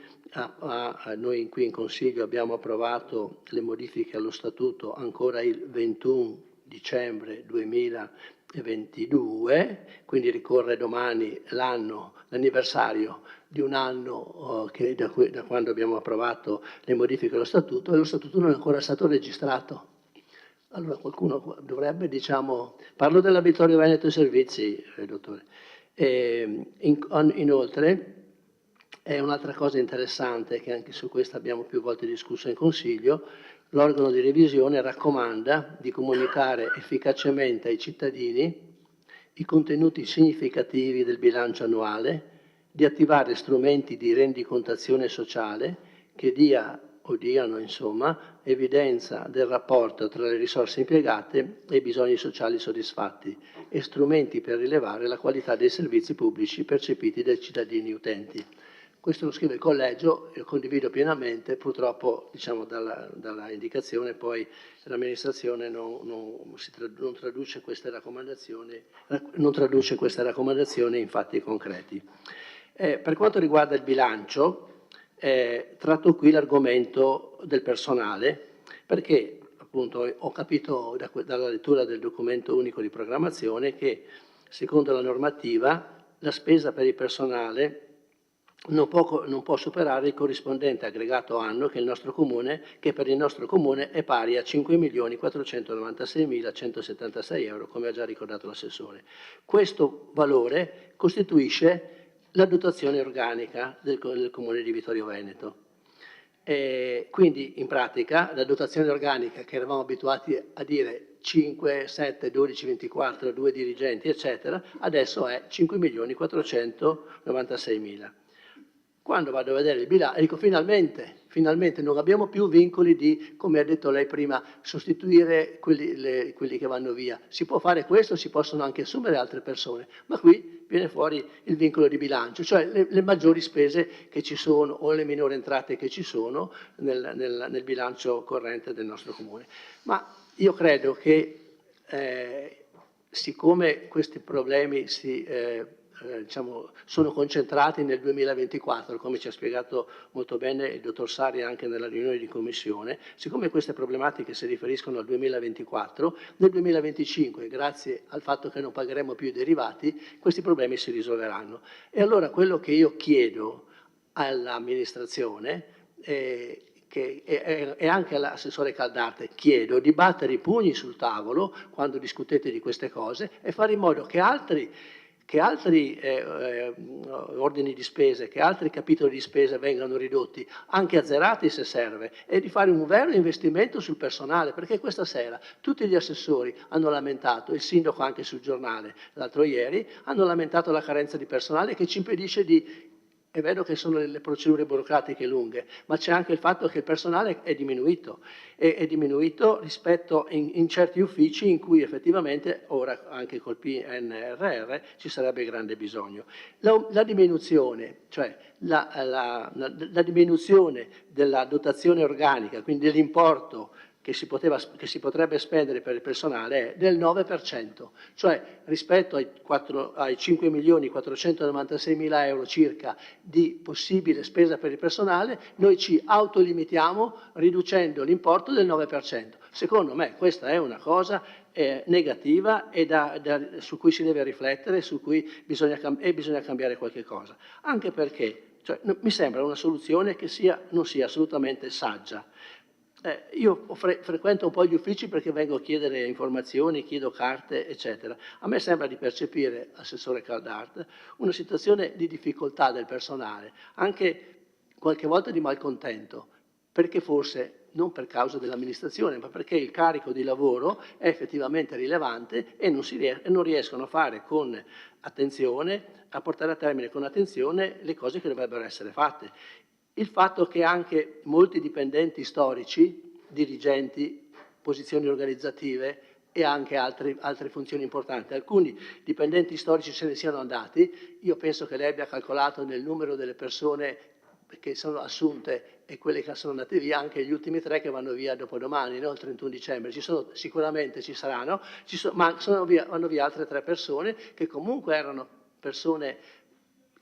Noi qui in Consiglio abbiamo approvato le modifiche allo Statuto ancora il 21 dicembre 2022, quindi ricorre domani l'anniversario di un anno da quando abbiamo approvato le modifiche allo Statuto, e lo Statuto non è ancora stato registrato. Allora qualcuno dovrebbe, parlo della Vittorio Veneto Servizi, dottore. Inoltre, è un'altra cosa interessante, che anche su questa abbiamo più volte discusso in Consiglio, l'organo di revisione raccomanda di comunicare efficacemente ai cittadini i contenuti significativi del bilancio annuale, di attivare strumenti di rendicontazione sociale che diano evidenza del rapporto tra le risorse impiegate e i bisogni sociali soddisfatti e strumenti per rilevare la qualità dei servizi pubblici percepiti dai cittadini utenti. Questo lo scrive il collegio, lo condivido pienamente, purtroppo dalla indicazione poi l'amministrazione non traduce queste raccomandazioni in fatti concreti. Per quanto riguarda il bilancio, tratto qui l'argomento del personale, perché appunto ho capito dalla lettura del documento unico di programmazione che secondo la normativa la spesa per il personale non può superare il corrispondente aggregato anno che per il nostro comune è pari a 5.496.176 euro, come ha già ricordato l'assessore. Questo valore costituisce la dotazione organica del comune di Vittorio Veneto. Quindi in pratica la dotazione organica, che eravamo abituati a dire 5, 7, 12, 24, 2 dirigenti eccetera, adesso è 5.496.000. Quando vado a vedere il bilancio, dico finalmente non abbiamo più vincoli di, come ha detto lei prima, sostituire quelli che vanno via. Si può fare questo, si possono anche assumere altre persone, ma qui viene fuori il vincolo di bilancio, cioè le maggiori spese che ci sono o le minori entrate che ci sono nel bilancio corrente del nostro comune. Ma io credo che siccome questi problemi sono concentrati nel 2024, come ci ha spiegato molto bene il dottor Sari anche nella riunione di commissione, siccome queste problematiche si riferiscono al 2024, nel 2025, grazie al fatto che non pagheremo più i derivati, questi problemi si risolveranno. E allora quello che io chiedo all'amministrazione e anche all'assessore Caldarte, chiedo di battere i pugni sul tavolo quando discutete di queste cose e fare in modo che altri ordini di spese, che altri capitoli di spesa vengano ridotti, anche azzerati se serve, e di fare un vero investimento sul personale, perché questa sera tutti gli assessori hanno lamentato, il sindaco anche sul giornale l'altro ieri, hanno lamentato la carenza di personale che ci impedisce di... È vero che sono le procedure burocratiche lunghe, ma c'è anche il fatto che il personale è diminuito rispetto in certi uffici in cui effettivamente, ora anche col PNRR, ci sarebbe grande bisogno. La diminuzione, cioè la diminuzione della dotazione organica, quindi dell'importo che si potrebbe spendere per il personale è del 9%, cioè rispetto ai 5.496.000 euro circa di possibile spesa per il personale, noi ci autolimitiamo riducendo l'importo del 9%. Secondo me questa è una cosa negativa e su cui si deve riflettere, su cui bisogna cambiare qualche cosa, anche perché mi sembra una soluzione che non sia assolutamente saggia. Io frequento un po' gli uffici perché vengo a chiedere informazioni, chiedo carte, eccetera. A me sembra di percepire, assessore Caldarte, una situazione di difficoltà del personale, anche qualche volta di malcontento, perché forse non per causa dell'amministrazione, ma perché il carico di lavoro è effettivamente rilevante e non riescono a fare con attenzione, a portare a termine con attenzione le cose che dovrebbero essere fatte. Il fatto che anche molti dipendenti storici, dirigenti, posizioni organizzative, e anche altre funzioni importanti. Alcuni dipendenti storici se ne siano andati, io penso che lei abbia calcolato nel numero delle persone che sono assunte e quelle che sono andate via, anche gli ultimi 3 che vanno via dopodomani, no? Il 31 dicembre. Sicuramente ci saranno, ma vanno via altre 3 persone che comunque erano persone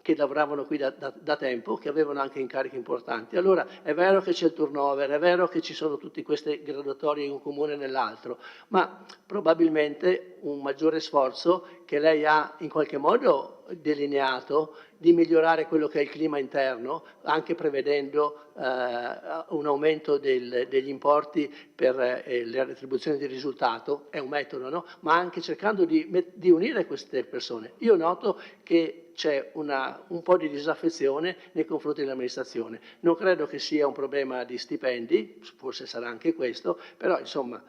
che lavoravano qui da tempo, che avevano anche incarichi importanti. Allora è vero che c'è il turnover, è vero che ci sono tutte queste graduatorie in un comune e nell'altro, ma probabilmente un maggiore sforzo che lei ha in qualche modo delineato di migliorare quello che è il clima interno, anche prevedendo un aumento degli importi per le retribuzioni di risultato, è un metodo, no? Ma anche cercando di unire queste persone. Io noto che c'è un po' di disaffezione nei confronti dell'amministrazione. Non credo che sia un problema di stipendi, forse sarà anche questo, però insomma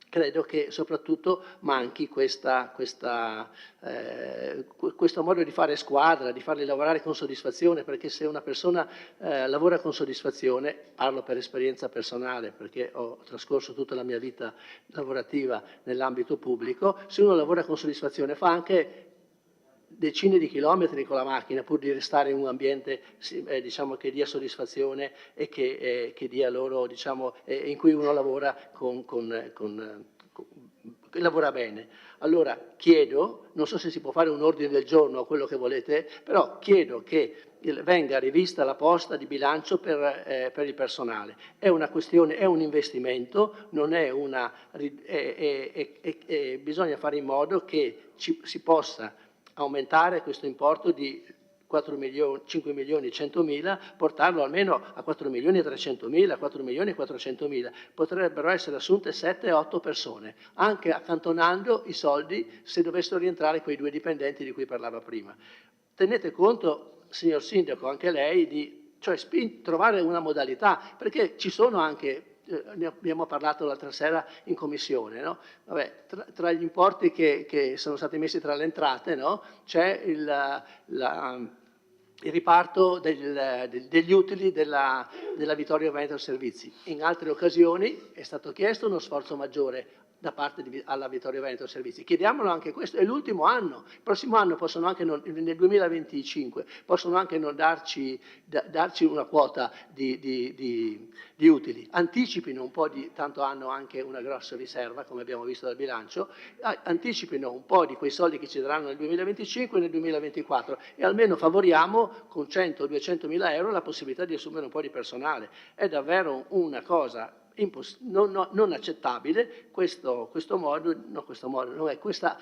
credo che soprattutto manchi questo modo di fare squadra, di farli lavorare con soddisfazione, perché se una persona lavora con soddisfazione, parlo per esperienza personale, perché ho trascorso tutta la mia vita lavorativa nell'ambito pubblico, se uno lavora con soddisfazione fa anche decine di chilometri con la macchina pur di restare in un ambiente diciamo, che dia soddisfazione e che dia loro, diciamo, in cui uno lavora lavora bene. Allora chiedo, non so se si può fare un ordine del giorno o quello che volete, però chiedo che venga rivista la posta di bilancio per il personale. È una questione, è un investimento, non è una, bisogna fare in modo che si possa aumentare questo importo di 5 milioni e 100 mila, portarlo almeno a 4 milioni e 300 mila, 4 milioni e 400 mila. Potrebbero essere assunte 7-8 persone, anche accantonando i soldi se dovessero rientrare quei 2 dipendenti di cui parlava prima. Tenete conto, signor Sindaco, anche lei, di trovare una modalità, perché ci sono anche ne abbiamo parlato l'altra sera in commissione, no? Vabbè, tra gli importi che sono stati messi tra le entrate, no? C'è il riparto degli utili della Vittorio Veneto Servizi. In altre occasioni è stato chiesto uno sforzo maggiore da parte alla Vittorio Veneto Servizi. Chiediamolo anche questo, è l'ultimo anno, il prossimo anno possono anche nel 2025 possono anche non darci una quota di utili, anticipino un po' tanto hanno anche una grossa riserva, come abbiamo visto dal bilancio, anticipino un po' di quei soldi che ci daranno nel 2025 e nel 2024 e almeno favoriamo con 100-200 mila euro la possibilità di assumere un po' di personale. È davvero una cosa non accettabile questa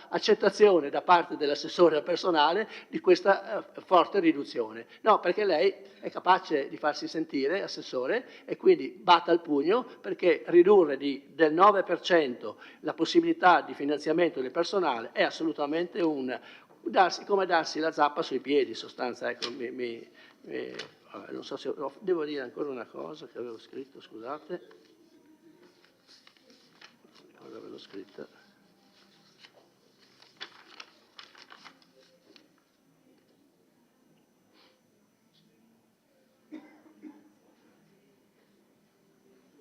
accettazione da parte dell'assessore al personale di questa forte riduzione. No, perché lei è capace di farsi sentire, assessore, e quindi batta il pugno perché ridurre del 9% la possibilità di finanziamento del personale è assolutamente come darsi la zappa sui piedi, in sostanza. Ecco, non so se devo dire ancora una cosa che avevo scritto, scusate. L'avevo scritta.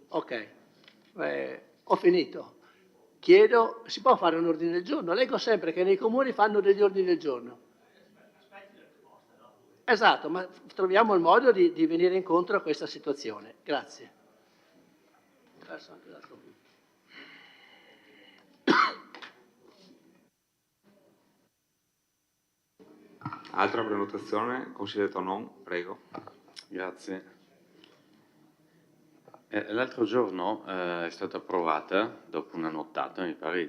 Ok, ho finito. Chiedo, si può fare un ordine del giorno? Leggo sempre che nei comuni fanno degli ordini del giorno. Esatto, ma troviamo il modo di venire incontro a questa situazione. Grazie. Altra prenotazione, consigliere Tonon, prego. Grazie. L'altro giorno è stata approvata, dopo una nottata, mi pare,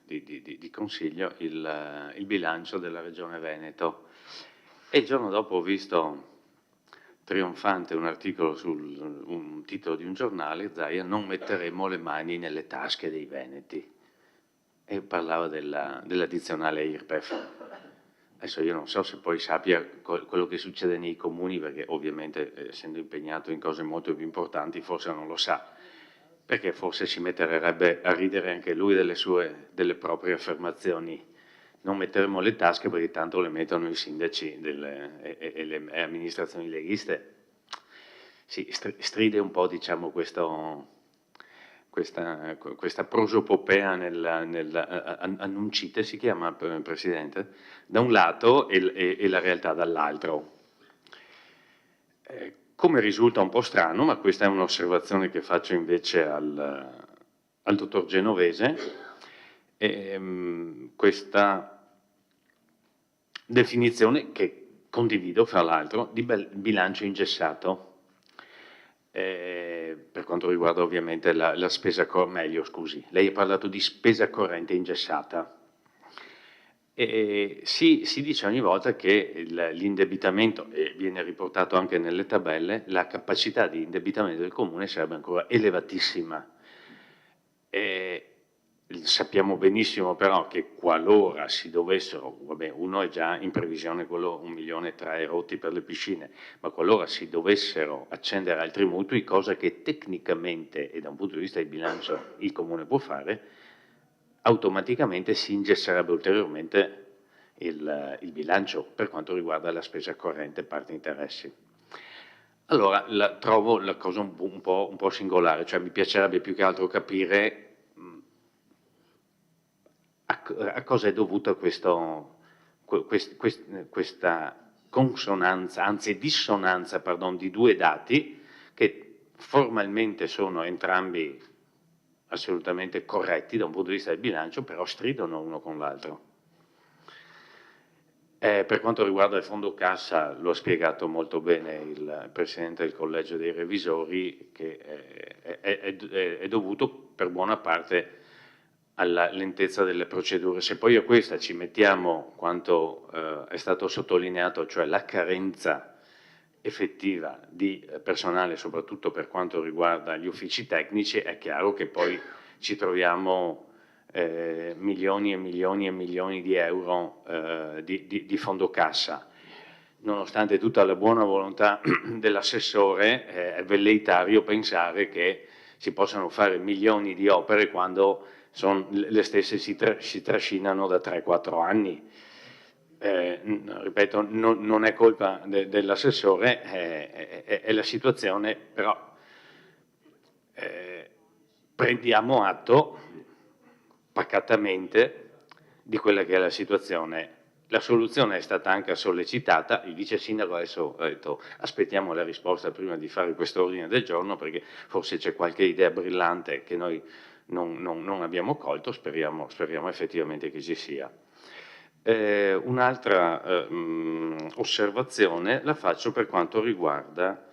di consiglio, il bilancio della Regione Veneto. E il giorno dopo ho visto trionfante un articolo un titolo di un giornale, Zaia, non metteremo le mani nelle tasche dei veneti. E parlava dell'addizionale IRPEF. Adesso io non so se poi sappia quello che succede nei comuni, perché ovviamente essendo impegnato in cose molto più importanti forse non lo sa, perché forse si metterebbe a ridere anche lui delle proprie affermazioni. Non metteremo le tasche perché tanto le mettono i sindaci e le amministrazioni leghiste. Sì, stride un po', diciamo, questo questa prosopopea annuncite, si chiama, Presidente, da un lato e la realtà dall'altro. Come risulta un po' strano, ma questa è un'osservazione che faccio invece al dottor Genovese, questa definizione che condivido, fra l'altro, di bilancio ingessato. Per quanto riguarda ovviamente la spesa lei ha parlato di spesa corrente ingessata. Si dice ogni volta che l'indebitamento, e viene riportato anche nelle tabelle, la capacità di indebitamento del Comune sarebbe ancora elevatissima. Sappiamo benissimo però che qualora si dovessero, vabbè, uno è già in previsione quello 1,3 milioni rotti per le piscine, ma qualora si dovessero accendere altri mutui, cosa che tecnicamente e da un punto di vista di bilancio il Comune può fare, automaticamente si ingesserebbe ulteriormente il bilancio per quanto riguarda la spesa corrente parte interessi. Allora, trovo la cosa un po' singolare, cioè mi piacerebbe più che altro capire a cosa è dovuta questa consonanza, anzi dissonanza, di due dati che formalmente sono entrambi assolutamente corretti da un punto di vista del bilancio, però stridono uno con l'altro. Per quanto riguarda il fondo cassa, lo ha spiegato molto bene il Presidente del Collegio dei Revisori, che è dovuto per buona parte alla lentezza delle procedure. Se poi a questa ci mettiamo quanto è stato sottolineato, cioè la carenza effettiva di personale, soprattutto per quanto riguarda gli uffici tecnici, è chiaro che poi ci troviamo milioni e milioni e milioni di euro di fondo cassa. Nonostante tutta la buona volontà dell'assessore, è velleitario pensare che si possano fare milioni di opere quando le stesse si trascinano da 3-4 anni. Ripeto, non è colpa dell'assessore, è la situazione, però prendiamo atto pacatamente di quella che è la situazione. La soluzione è stata anche sollecitata, il vice sindaco adesso ha detto aspettiamo la risposta prima di fare questo ordine del giorno perché forse c'è qualche idea brillante che noi non abbiamo colto, speriamo effettivamente che ci sia. Un'altra osservazione la faccio per quanto riguarda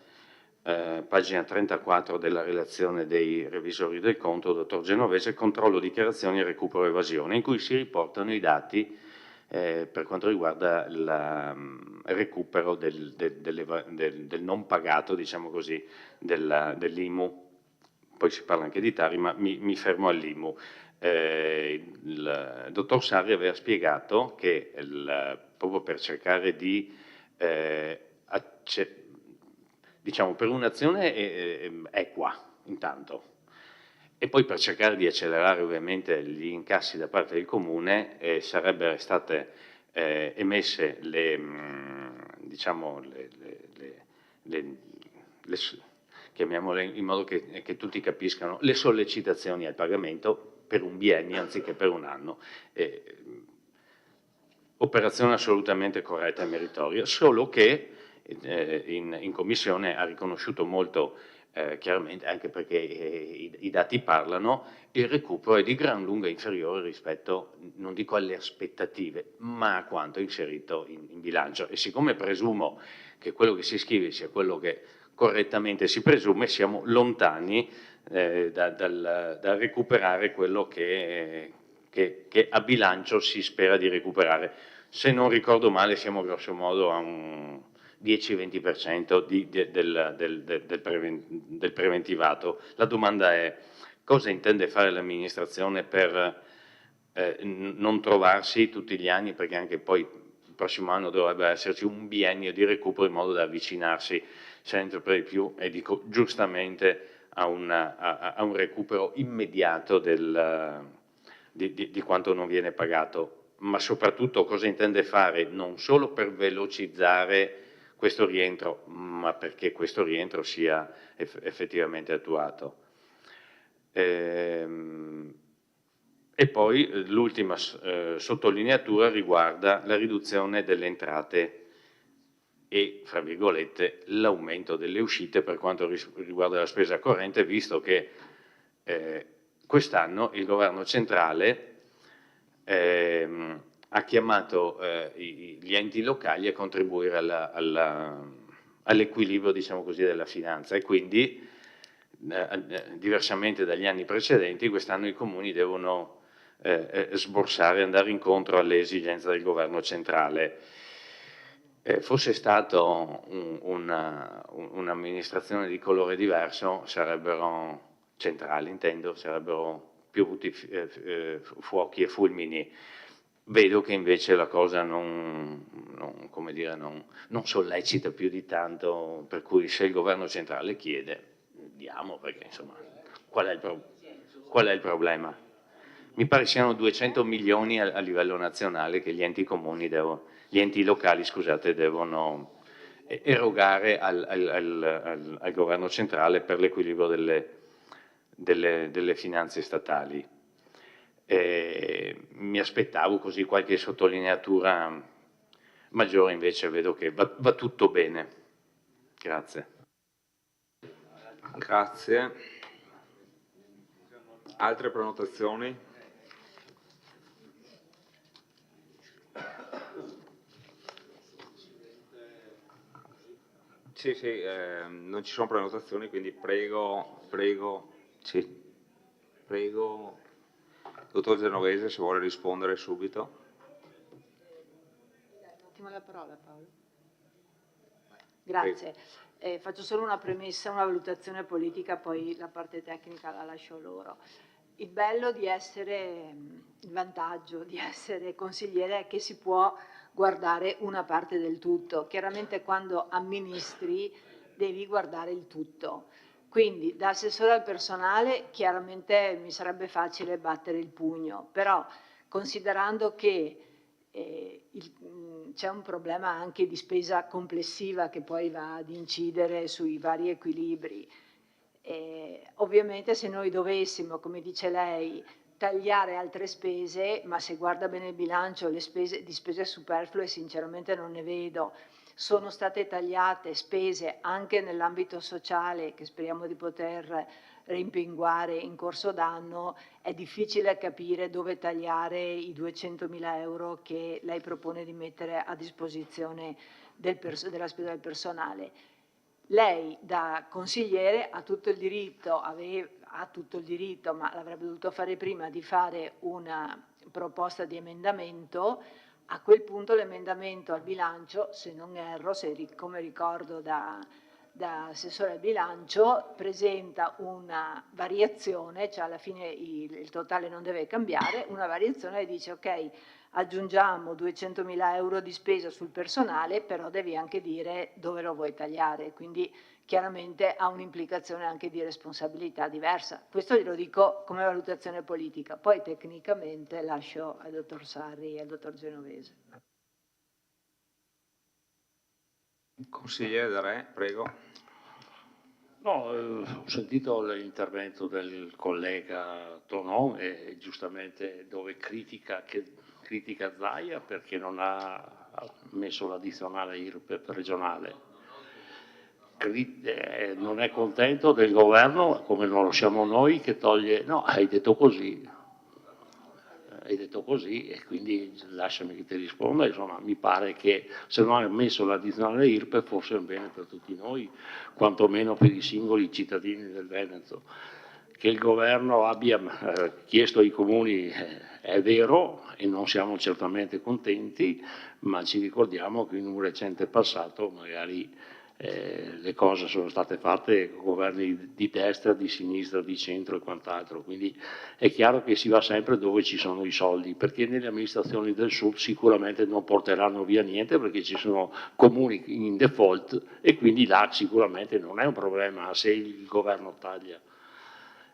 pagina 34 della relazione dei revisori del conto, dottor Genovese, controllo, dichiarazioni e recupero evasione, in cui si riportano i dati per quanto riguarda il recupero del non pagato, diciamo così, dell'IMU. Poi si parla anche di Tari, ma mi fermo all'IMU. Il dottor Sarri aveva spiegato che proprio per cercare di, diciamo, per un'azione equa intanto, e poi per cercare di accelerare ovviamente gli incassi da parte del Comune, sarebbero state emesse chiamiamole in modo che tutti capiscano, le sollecitazioni al pagamento per un biennio anziché per un anno. Operazione assolutamente corretta e meritoria, solo che in Commissione ha riconosciuto molto chiaramente, anche perché i dati parlano, il recupero è di gran lunga inferiore rispetto, non dico alle aspettative, ma a quanto inserito in bilancio. E siccome presumo che quello che si scrive sia quello che correttamente si presume, siamo lontani dal recuperare quello che a bilancio si spera di recuperare. Se non ricordo male siamo grosso modo a un 10-20% del preventivato. La domanda è: cosa intende fare l'amministrazione per non trovarsi tutti gli anni, perché anche poi il prossimo anno dovrebbe esserci un biennio di recupero in modo da avvicinarsi sempre per di più, e dico giustamente, a un recupero immediato di quanto non viene pagato, ma soprattutto cosa intende fare non solo per velocizzare questo rientro, ma perché questo rientro sia effettivamente attuato. E poi l'ultima sottolineatura riguarda la riduzione delle entrate e, fra virgolette, l'aumento delle uscite per quanto riguarda la spesa corrente, visto che quest'anno il governo centrale ha chiamato gli enti locali a contribuire all'equilibrio, diciamo così, della finanza, e quindi diversamente dagli anni precedenti, quest'anno i comuni devono sborsare, andare incontro alle esigenze del governo centrale. Fosse stato un'amministrazione di colore diverso, centrali intendo, sarebbero piovuti fuochi e fulmini. Vedo che invece la cosa non sollecita più di tanto, per cui se il governo centrale chiede, diamo, perché insomma, qual è il problema? Mi pare siano 200 milioni a livello nazionale che gli enti locali, scusate, devono erogare al governo centrale per l'equilibrio delle finanze statali. Mi aspettavo così qualche sottolineatura maggiore, invece vedo che va tutto bene. Grazie. Grazie. Altre prenotazioni? Sì, non ci sono prenotazioni, quindi prego, dottor Genovese, se vuole rispondere subito. La parola, Paolo. Grazie. Faccio solo una premessa, una valutazione politica, poi la parte tecnica la lascio loro. Il vantaggio di essere consigliere è che si può guardare una parte del tutto. Chiaramente quando amministri devi guardare il tutto. Quindi da assessore al personale chiaramente mi sarebbe facile battere il pugno, però considerando che c'è un problema anche di spesa complessiva che poi va ad incidere sui vari equilibri, ovviamente se noi dovessimo, come dice lei, tagliare altre spese, ma se guarda bene il bilancio di spese superflue sinceramente non ne vedo. Sono state tagliate spese anche nell'ambito sociale che speriamo di poter rimpinguare in corso d'anno. È difficile capire dove tagliare i 200.000 euro che lei propone di mettere a disposizione della spesa del personale. Lei da consigliere ha tutto il diritto, ma l'avrebbe dovuto fare prima, di fare una proposta di emendamento. A quel punto l'emendamento al bilancio, se non erro, come ricordo da assessore al bilancio, presenta una variazione, cioè alla fine il totale non deve cambiare, una variazione e dice ok, aggiungiamo 200.000 euro di spesa sul personale, però devi anche dire dove lo vuoi tagliare, quindi chiaramente ha un'implicazione anche di responsabilità diversa. Questo glielo dico come valutazione politica, poi tecnicamente lascio al dottor Sarri e al dottor Genovese. Consigliere De Re, prego. No, ho sentito l'intervento del collega Tonò e giustamente dove critica Zaia perché non ha messo l'addizionale IRPEF regionale. Non è contento del governo, come non lo siamo noi, che toglie... No, hai detto così e quindi lasciami che ti risponda. Insomma, mi pare che se non hai messo l'addizionale IRPEF forse è un bene per tutti noi, quantomeno per i singoli cittadini del Veneto. Che il governo abbia chiesto ai comuni è vero e non siamo certamente contenti, ma ci ricordiamo che in un recente passato magari le cose sono state fatte con governi di destra, di sinistra, di centro e quant'altro, quindi è chiaro che si va sempre dove ci sono i soldi, perché nelle amministrazioni del sud sicuramente non porteranno via niente perché ci sono comuni in default e quindi là sicuramente non è un problema se il governo taglia.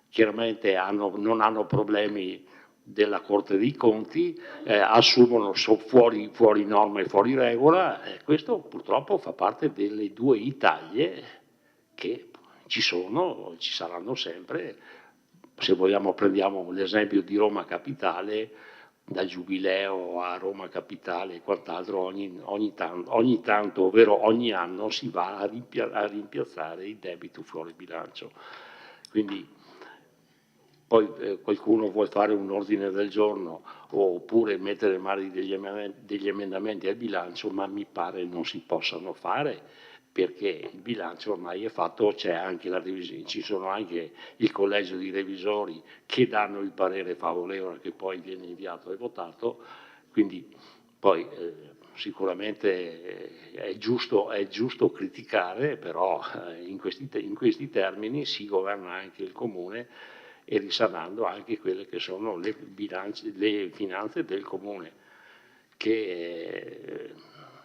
Chiaramente non hanno problemi della Corte dei Conti, assumono fuori norma e fuori regola, questo purtroppo fa parte delle due Italie che ci sono, ci saranno sempre, se vogliamo prendiamo l'esempio di Roma Capitale, da Giubileo a Roma Capitale e quant'altro, ogni tanto, ovvero ogni anno, si va a rimpiazzare il debito fuori bilancio. Quindi poi qualcuno vuole fare un ordine del giorno oppure mettere magari degli emendamenti al bilancio, ma mi pare non si possano fare, perché il bilancio ormai è fatto, c'è anche la revisione, ci sono anche il collegio di revisori che danno il parere favorevole che poi viene inviato e votato, quindi poi sicuramente è giusto criticare, però in questi termini si governa anche il comune e risanando anche quelle che sono le finanze del comune, che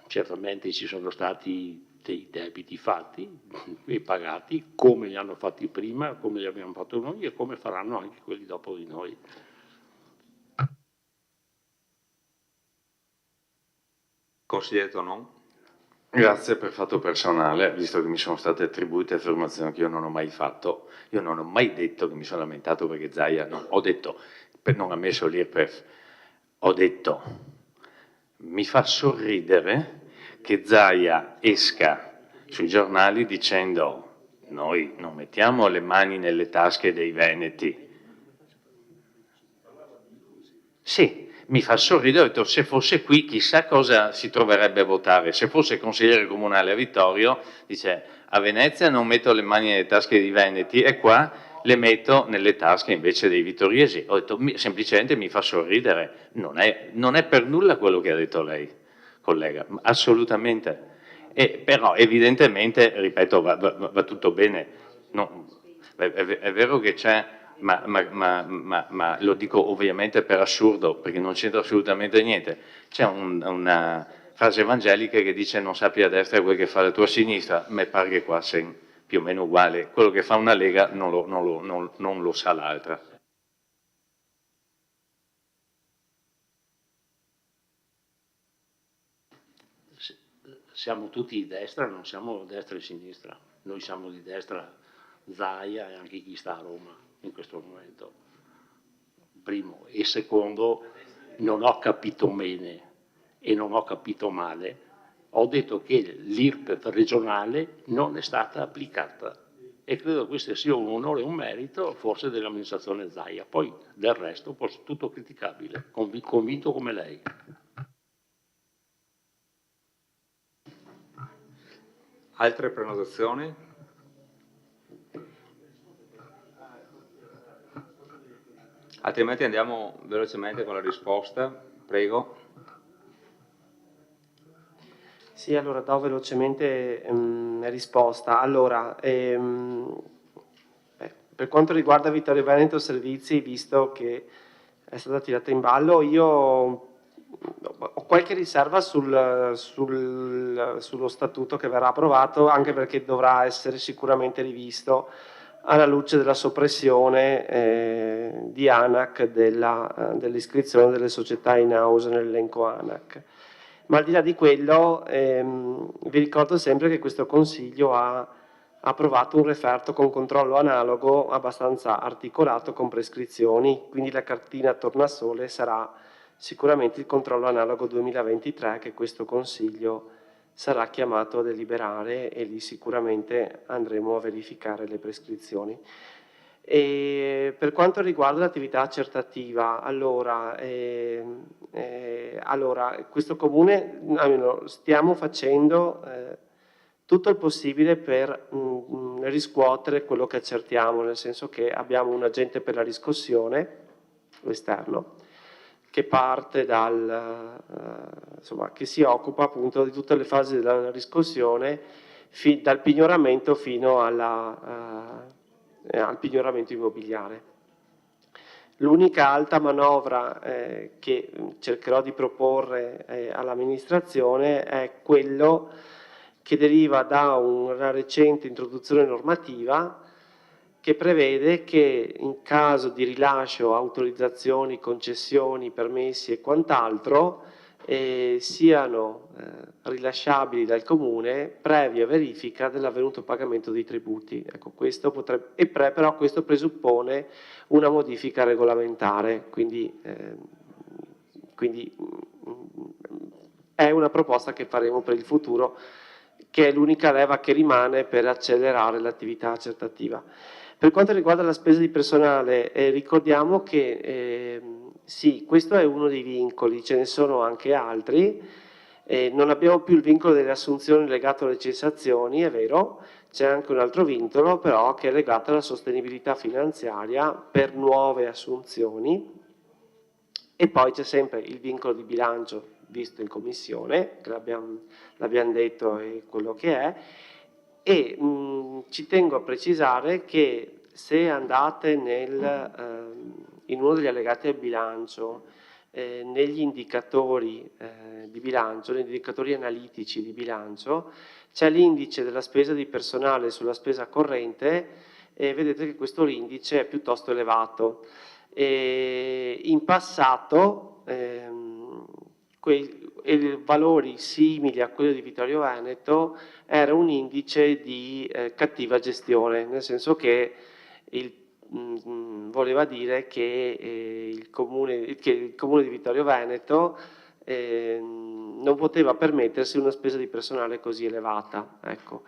certamente ci sono stati dei debiti fatti e pagati, come li hanno fatti prima, come li abbiamo fatto noi e come faranno anche quelli dopo di noi. Consigliere Tonon. Grazie per fatto personale, visto che mi sono state attribuite affermazioni che io non ho mai fatto. Io non ho mai detto che mi sono lamentato perché Zaia, no, ho detto, non ha messo l'IRPEF, ho detto, mi fa sorridere che Zaia esca sui giornali dicendo noi non mettiamo le mani nelle tasche dei veneti. Sì, mi fa sorridere, ho detto se fosse qui chissà cosa si troverebbe a votare. Se fosse consigliere comunale a Vittorio, dice a Venezia non metto le mani nelle tasche dei veneti e qua le metto nelle tasche invece dei vittoriesi. Ho detto semplicemente mi fa sorridere, non è per nulla quello che ha detto lei, collega, assolutamente. Però evidentemente, ripeto, va tutto bene. No, è vero che c'è, ma lo dico ovviamente per assurdo, perché non c'entra assolutamente niente. C'è una frase evangelica che dice non sappi a destra quel che fa la tua sinistra, me pare che qua sia più o meno uguale. Quello che fa una Lega non lo sa l'altra. Siamo tutti di destra, non siamo destra e sinistra. Noi siamo di destra, Zaia e anche chi sta a Roma in questo momento. Primo. E secondo, non ho capito bene e non ho capito male. Ho detto che l'IRPEF regionale non è stata applicata e credo che questo sia un onore e un merito forse dell'amministrazione Zaia. Poi del resto tutto criticabile, convinto come lei. Altre prenotazioni? Altrimenti andiamo velocemente con la risposta, prego. Sì, allora do velocemente risposta. Allora, per quanto riguarda Vittorio Veneto Servizi, visto che è stata tirata in ballo, io ho qualche riserva sullo statuto che verrà approvato, anche perché dovrà essere sicuramente rivisto alla luce della soppressione di ANAC dell'iscrizione delle società in house nell'elenco ANAC. Ma al di là di quello, vi ricordo sempre che questo Consiglio ha approvato un referto con controllo analogo abbastanza articolato con prescrizioni, quindi la cartina tornasole sarà sicuramente il controllo analogo 2023 che questo Consiglio sarà chiamato a deliberare e lì sicuramente andremo a verificare le prescrizioni. E per quanto riguarda l'attività accertativa, allora questo Comune stiamo facendo tutto il possibile per riscuotere quello che accertiamo, nel senso che abbiamo un agente per la riscossione esterno che parte insomma, che si occupa appunto di tutte le fasi della riscossione, dal pignoramento fino al pignoramento immobiliare. L'unica alta manovra che cercherò di proporre all'amministrazione è quello che deriva da una recente introduzione normativa che prevede che in caso di rilascio, autorizzazioni, concessioni, permessi e quant'altro, siano rilasciabili dal Comune previa verifica dell'avvenuto pagamento dei tributi. Ecco, questo potrebbe, però questo presuppone una modifica regolamentare, quindi è una proposta che faremo per il futuro, che è l'unica leva che rimane per accelerare l'attività accertativa. Per quanto riguarda la spesa di personale, ricordiamo che sì, questo è uno dei vincoli, ce ne sono anche altri, non abbiamo più il vincolo delle assunzioni legato alle cessazioni, è vero, c'è anche un altro vincolo però che è legato alla sostenibilità finanziaria per nuove assunzioni, e poi c'è sempre il vincolo di bilancio visto in commissione, che l'abbiamo detto, è quello che è, e ci tengo a precisare che se andate in uno degli allegati al bilancio, negli indicatori di bilancio, negli indicatori analitici di bilancio, c'è l'indice della spesa di personale sulla spesa corrente e vedete che questo indice è piuttosto elevato. In passato valori simili a quello di Vittorio Veneto era un indice di cattiva gestione, nel senso che voleva dire che il comune di Vittorio Veneto non poteva permettersi una spesa di personale così elevata. Ecco.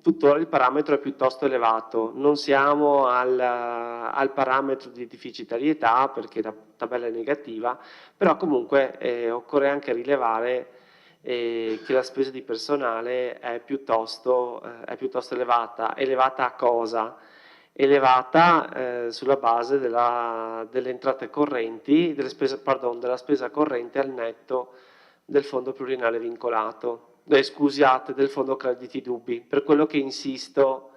Tuttora il parametro è piuttosto elevato, non siamo al parametro di deficitarietà perché la tabella è negativa, però comunque occorre anche rilevare che la spesa di personale è piuttosto elevata. Elevata a cosa? Elevata sulla base delle entrate correnti, della spesa corrente al netto del fondo pluriennale vincolato. Scusate, del fondo crediti dubbi, per quello che insisto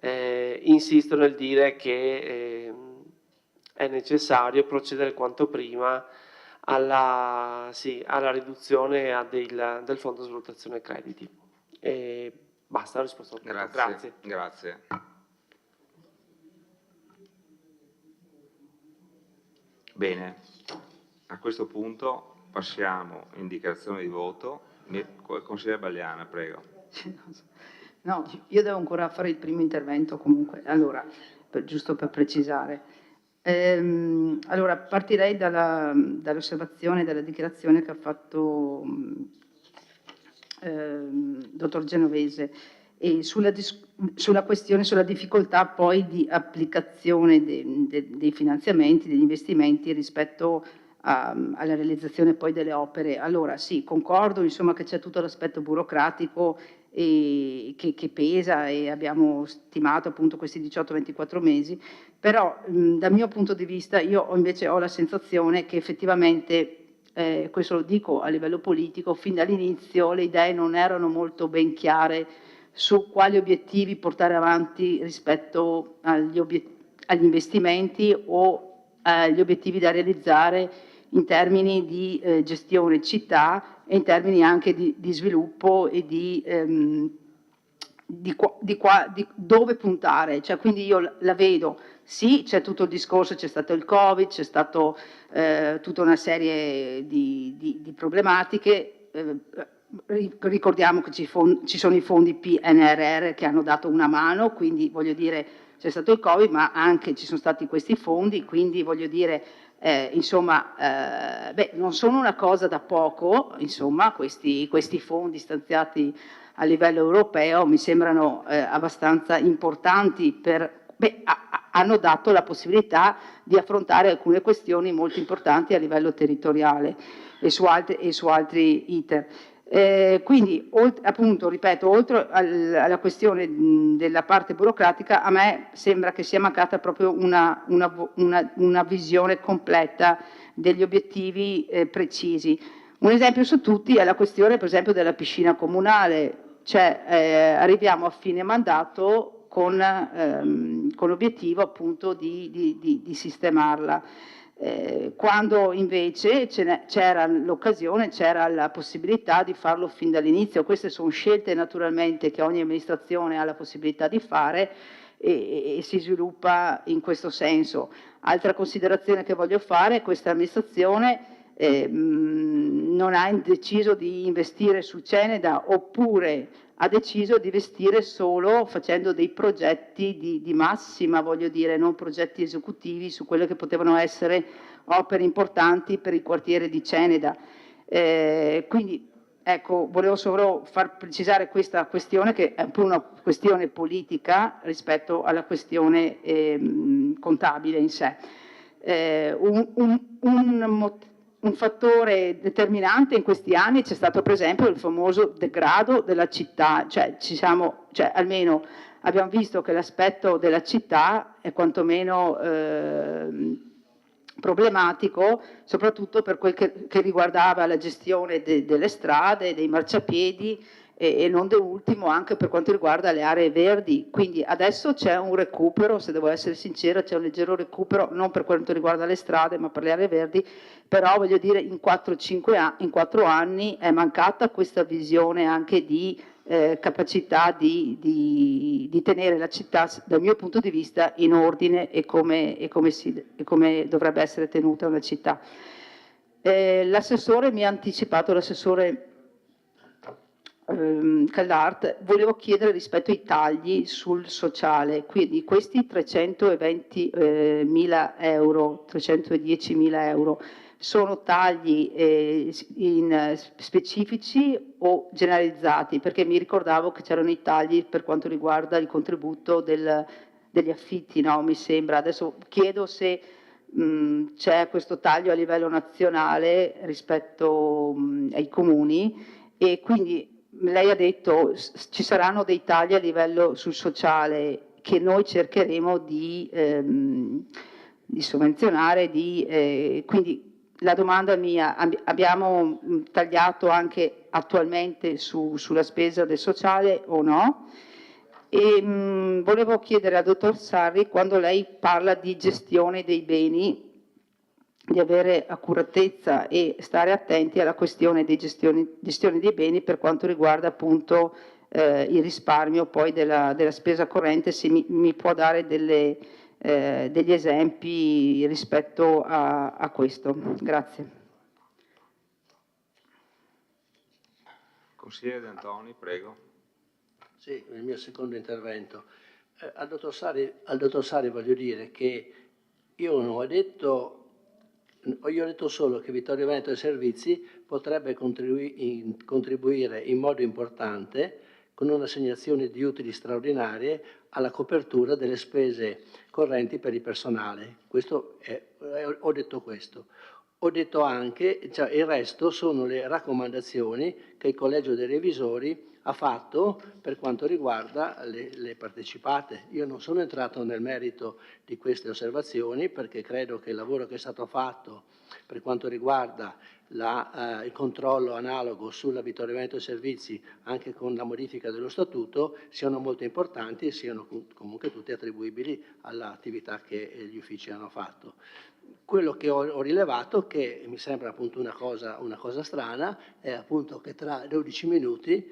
nel dire che è necessario procedere quanto prima alla riduzione del fondo svalutazione crediti. Basta, ho risposto a tutto. Grazie. Grazie. Bene, a questo punto passiamo in dichiarazione di voto. Consigliere Bagliana, prego. No, io devo ancora fare il primo intervento comunque, allora, giusto per precisare. Allora, partirei dall'osservazione, dalla dichiarazione che ha fatto dottor Genovese e sulla questione, sulla difficoltà poi di applicazione dei finanziamenti, degli investimenti rispetto alla realizzazione poi delle opere. Allora sì, concordo insomma che c'è tutto l'aspetto burocratico che pesa e abbiamo stimato appunto questi 18-24 mesi, però dal mio punto di vista io invece ho la sensazione che effettivamente, questo lo dico a livello politico, fin dall'inizio le idee non erano molto ben chiare su quali obiettivi portare avanti rispetto agli investimenti o agli obiettivi da realizzare in termini di gestione città e in termini anche di sviluppo e di dove puntare. Cioè, quindi io la vedo, sì, c'è tutto il discorso, c'è stato il Covid, c'è stato tutta una serie di problematiche. Ricordiamo che ci sono i fondi PNRR che hanno dato una mano, quindi voglio dire c'è stato il Covid, ma anche ci sono stati questi fondi, quindi voglio dire insomma, non sono una cosa da poco, insomma, questi fondi stanziati a livello europeo mi sembrano abbastanza importanti hanno dato la possibilità di affrontare alcune questioni molto importanti a livello territoriale e su altri iter. Quindi, appunto, ripeto, oltre alla questione della parte burocratica, a me sembra che sia mancata proprio una visione completa degli obiettivi precisi. Un esempio su tutti è la questione, per esempio, della piscina comunale, cioè arriviamo a fine mandato con l'obiettivo appunto di sistemarla. Quando invece c'era l'occasione, c'era la possibilità di farlo fin dall'inizio. Queste sono scelte naturalmente che ogni amministrazione ha la possibilità di fare e si sviluppa in questo senso. Altra considerazione che voglio fare: questa amministrazione non ha deciso di investire su Ceneda, oppure ha deciso di investire solo facendo dei progetti di massima, voglio dire, non progetti esecutivi su quelle che potevano essere opere importanti per il quartiere di Ceneda. Quindi ecco, volevo solo far precisare questa questione, che è un po' una questione politica rispetto alla questione contabile in sé. Un fattore determinante in questi anni c'è stato per esempio il famoso degrado della città, cioè almeno abbiamo visto che l'aspetto della città è quantomeno problematico, soprattutto per quel che riguardava la gestione delle strade, dei marciapiedi e non da ultimo anche per quanto riguarda le aree verdi. Quindi adesso c'è un recupero, se devo essere sincera, c'è un leggero recupero, non per quanto riguarda le strade ma per le aree verdi, però voglio dire in 4 anni è mancata questa visione anche di capacità di tenere la città, dal mio punto di vista, in ordine e come dovrebbe essere tenuta una città. L'assessore mi ha anticipato, l'assessore Caldart, volevo chiedere rispetto ai tagli sul sociale, quindi questi 320.000 euro, 310.000 euro, sono tagli specifici o generalizzati? Perché mi ricordavo che c'erano i tagli per quanto riguarda il contributo degli affitti, no? Mi sembra. Adesso chiedo se c'è questo taglio a livello nazionale rispetto ai comuni, e quindi lei ha detto ci saranno dei tagli a livello sul sociale che noi cercheremo di sovvenzionare, quindi la domanda mia, abbiamo tagliato anche attualmente sulla spesa del sociale o no? E volevo chiedere al dottor Sarri, quando lei parla di gestione dei beni, di avere accuratezza e stare attenti alla questione di gestione dei beni per quanto riguarda appunto il risparmio poi della spesa corrente, se mi può dare degli esempi rispetto a questo. Grazie. Consigliere De Antoni, prego. Sì, nel mio secondo intervento. Al dottor Sarri voglio dire che io non ho detto, io ho detto solo che Vittorio Veneto Servizi potrebbe contribuire in modo importante con un'assegnazione di utili straordinarie alla copertura delle spese correnti per il personale. Ho detto questo. Ho detto anche, cioè, il resto sono le raccomandazioni che il Collegio dei Revisori ha fatto per quanto riguarda le partecipate. Io non sono entrato nel merito di queste osservazioni perché credo che il lavoro che è stato fatto per quanto riguarda il controllo analogo sulla Vittorio Veneto Servizi, anche con la modifica dello statuto, siano molto importanti e siano comunque tutti attribuibili all'attività che gli uffici hanno fatto. Quello che ho rilevato, che mi sembra appunto una cosa strana, è appunto che tra 12 minuti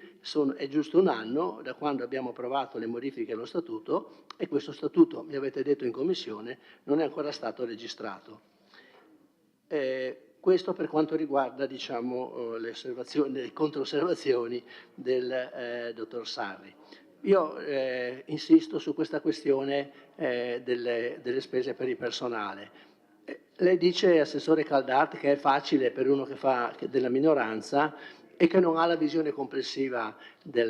è giusto un anno da quando abbiamo approvato le modifiche allo statuto, e questo statuto, mi avete detto in commissione, non è ancora stato registrato. Questo per quanto riguarda, diciamo, le controosservazioni del dottor Sarri. Io insisto su questa questione delle spese per il personale. Lei dice, assessore Caldart, che è facile per uno che fa della minoranza e che non ha la visione complessiva di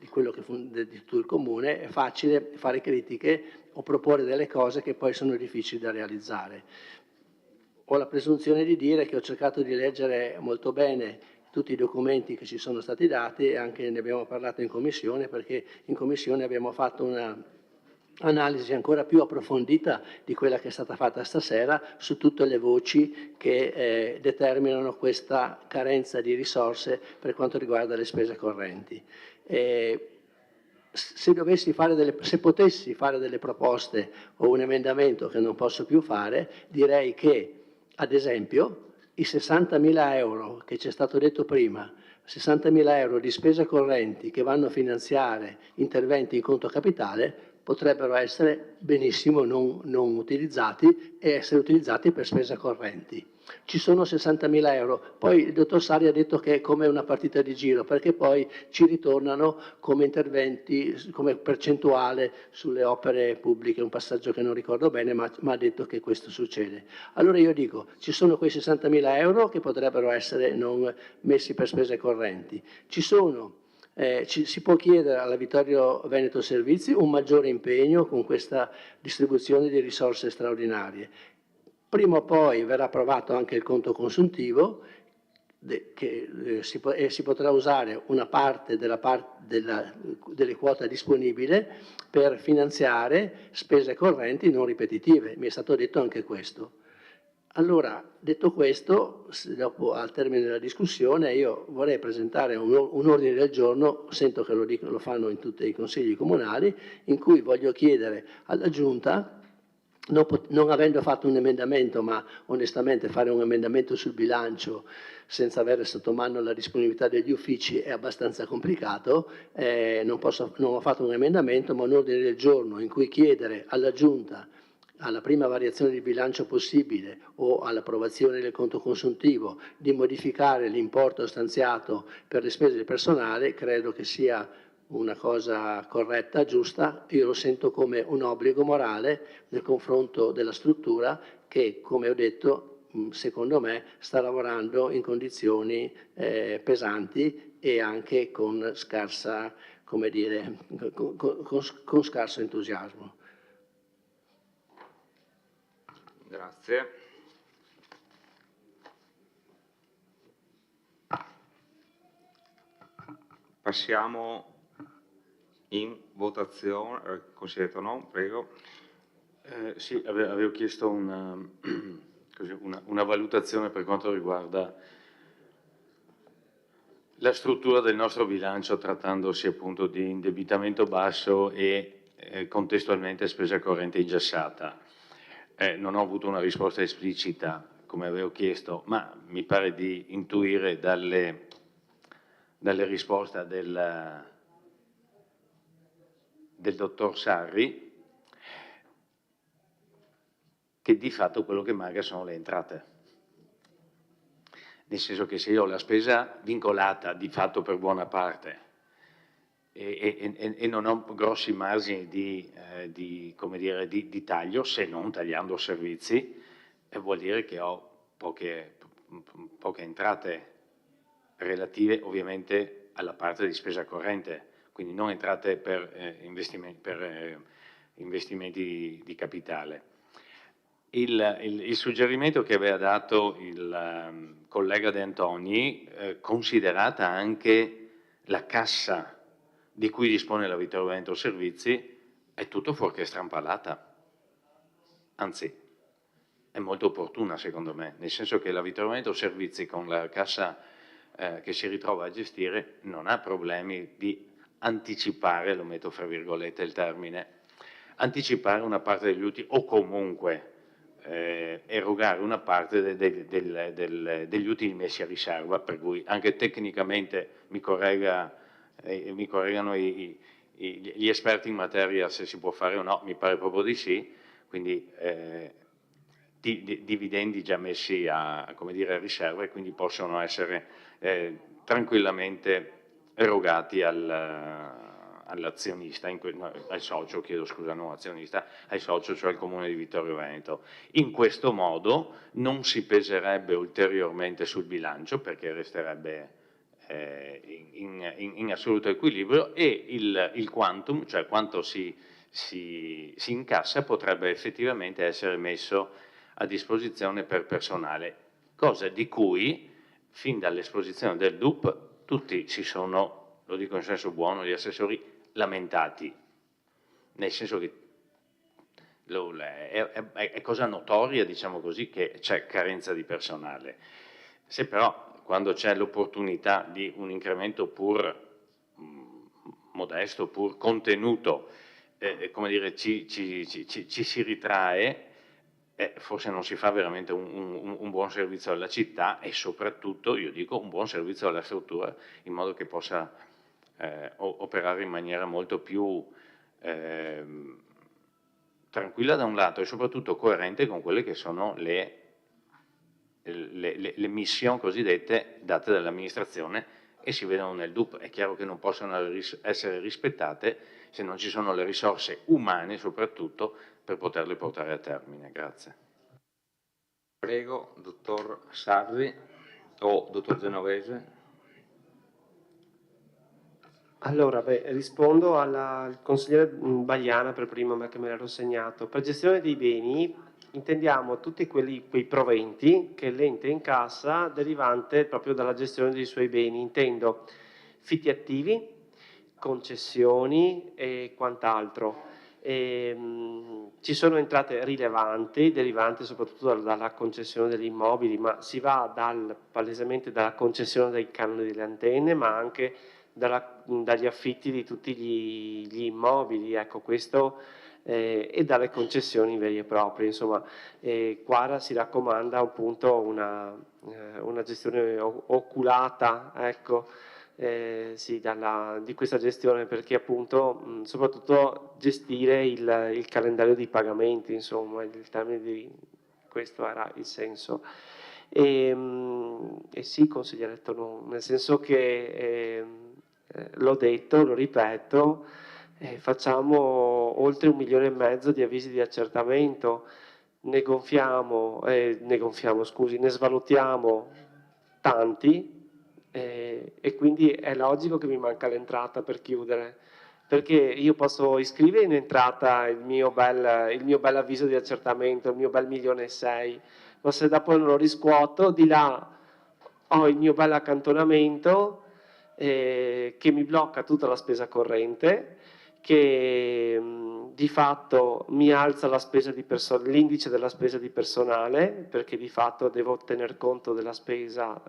quello di tutto il comune, è facile fare critiche o proporre delle cose che poi sono difficili da realizzare. Ho la presunzione di dire che ho cercato di leggere molto bene tutti i documenti che ci sono stati dati, e anche ne abbiamo parlato in commissione, perché in commissione abbiamo fatto un'analisi ancora più approfondita di quella che è stata fatta stasera su tutte le voci che determinano questa carenza di risorse per quanto riguarda le spese correnti. Se potessi fare delle proposte o un emendamento che non posso più fare, direi che, ad esempio, i 60.000 euro che ci è stato detto prima, 60.000 euro di spese correnti che vanno a finanziare interventi in conto capitale, potrebbero essere benissimo non utilizzati e essere utilizzati per spese correnti. Ci sono 60.000 euro, poi il dottor Sarri ha detto che è come una partita di giro, perché poi ci ritornano come interventi, come percentuale sulle opere pubbliche, un passaggio che non ricordo bene, ma ha detto che questo succede. Allora io dico, ci sono quei 60.000 euro che potrebbero essere non messi per spese correnti, si può chiedere alla Vittorio Veneto Servizi un maggiore impegno con questa distribuzione di risorse straordinarie. Prima o poi verrà approvato anche il conto consuntivo, si potrà usare una parte delle quote disponibili per finanziare spese correnti non ripetitive. Mi è stato detto anche questo. Allora, detto questo, dopo al termine della discussione, io vorrei presentare un ordine del giorno, sento che lo fanno in tutti i consigli comunali, in cui voglio chiedere alla Giunta, non avendo fatto un emendamento, ma onestamente fare un emendamento sul bilancio senza avere sotto mano la disponibilità degli uffici è abbastanza complicato, non ho fatto un emendamento, ma un ordine del giorno in cui chiedere alla Giunta, alla prima variazione di bilancio possibile o all'approvazione del conto consuntivo, di modificare l'importo stanziato per le spese del personale, credo che sia una cosa corretta, giusta. Io lo sento come un obbligo morale nel confronto della struttura che, come ho detto, secondo me sta lavorando in condizioni pesanti e anche con scarsa, come dire, con scarso entusiasmo. Grazie. Passiamo in votazione. Consigliere no, prego. Sì, avevo chiesto una valutazione per quanto riguarda la struttura del nostro bilancio, trattandosi appunto di indebitamento basso e contestualmente spesa corrente ingessata. Non ho avuto una risposta esplicita, come avevo chiesto, ma mi pare di intuire dalle risposte del dottor Sarri che di fatto quello che manca sono le entrate. Nel senso che se io ho la spesa vincolata di fatto per buona parte e non ho grossi margini di taglio, se non tagliando servizi, vuol dire che ho poche entrate relative ovviamente alla parte di spesa corrente, quindi non entrate per investimenti di capitale. Il suggerimento che aveva dato il collega De Antoni, considerata anche la cassa di cui dispone la Vittorio Veneto Servizi, è tutto fuorché strampalata. Anzi, è molto opportuna secondo me, nel senso che la Vittorio Veneto Servizi con la cassa che si ritrova a gestire non ha problemi di anticipare, lo metto fra virgolette il termine, anticipare una parte degli utili o comunque erogare una parte degli utili messi a riserva, per cui anche tecnicamente mi correggano gli esperti in materia se si può fare o no, mi pare proprio di sì, quindi dividendi già messi a riserva e quindi possono essere tranquillamente erogati all'azionista, al socio, chiedo scusa, non azionista, al socio, cioè al Comune di Vittorio Veneto. In questo modo non si peserebbe ulteriormente sul bilancio perché resterebbe in assoluto equilibrio e il quantum, cioè quanto si incassa, potrebbe effettivamente essere messo a disposizione per personale, cosa di cui fin dall'esposizione del DUP tutti si sono, lo dico in senso buono, gli assessori lamentati, nel senso che è cosa notoria, diciamo così, che c'è carenza di personale. Se però quando c'è l'opportunità di un incremento pur modesto, pur contenuto, come dire, ci si ritrae, forse non si fa veramente un buon servizio alla città e soprattutto, io dico, un buon servizio alla struttura in modo che possa operare in maniera molto più tranquilla da un lato e soprattutto coerente con quelle che sono le le missioni cosiddette date dall'amministrazione e si vedono nel DUP. È chiaro che non possono essere rispettate se non ci sono le risorse umane soprattutto per poterle portare a termine. Grazie. Prego, dottor Sarri o dottor Genovese. Allora, rispondo al consigliere Bagliana per primo, ma che me l'ero segnato. Per gestione dei beni intendiamo tutti quei proventi che l'ente incassa derivante proprio dalla gestione dei suoi beni. Intendo fitti attivi, concessioni e quant'altro. Ci sono entrate rilevanti, derivanti soprattutto dalla concessione degli immobili, ma si va palesemente dalla concessione dei canoni delle antenne, ma anche dagli affitti di tutti gli immobili, ecco questo, e dalle concessioni vere e proprie. Insomma, qua si raccomanda appunto una gestione oculata, ecco, sì, di questa gestione, perché appunto soprattutto gestire il calendario di pagamenti, insomma, il termine di questo era il senso. E sì, consigliere Tonò, nel senso che l'ho detto, lo ripeto, facciamo oltre 1,5 milioni di avvisi di accertamento, ne svalutiamo tanti, e quindi è logico che mi manca l'entrata per chiudere, perché io posso iscrivere in entrata il mio bel avviso di accertamento, il mio bel 1,6 milioni, ma se dopo non lo riscuoto, di là ho il mio bel accantonamento che mi blocca tutta la spesa corrente, che di fatto mi alza l'indice della spesa di personale, perché di fatto devo tener conto della spesa,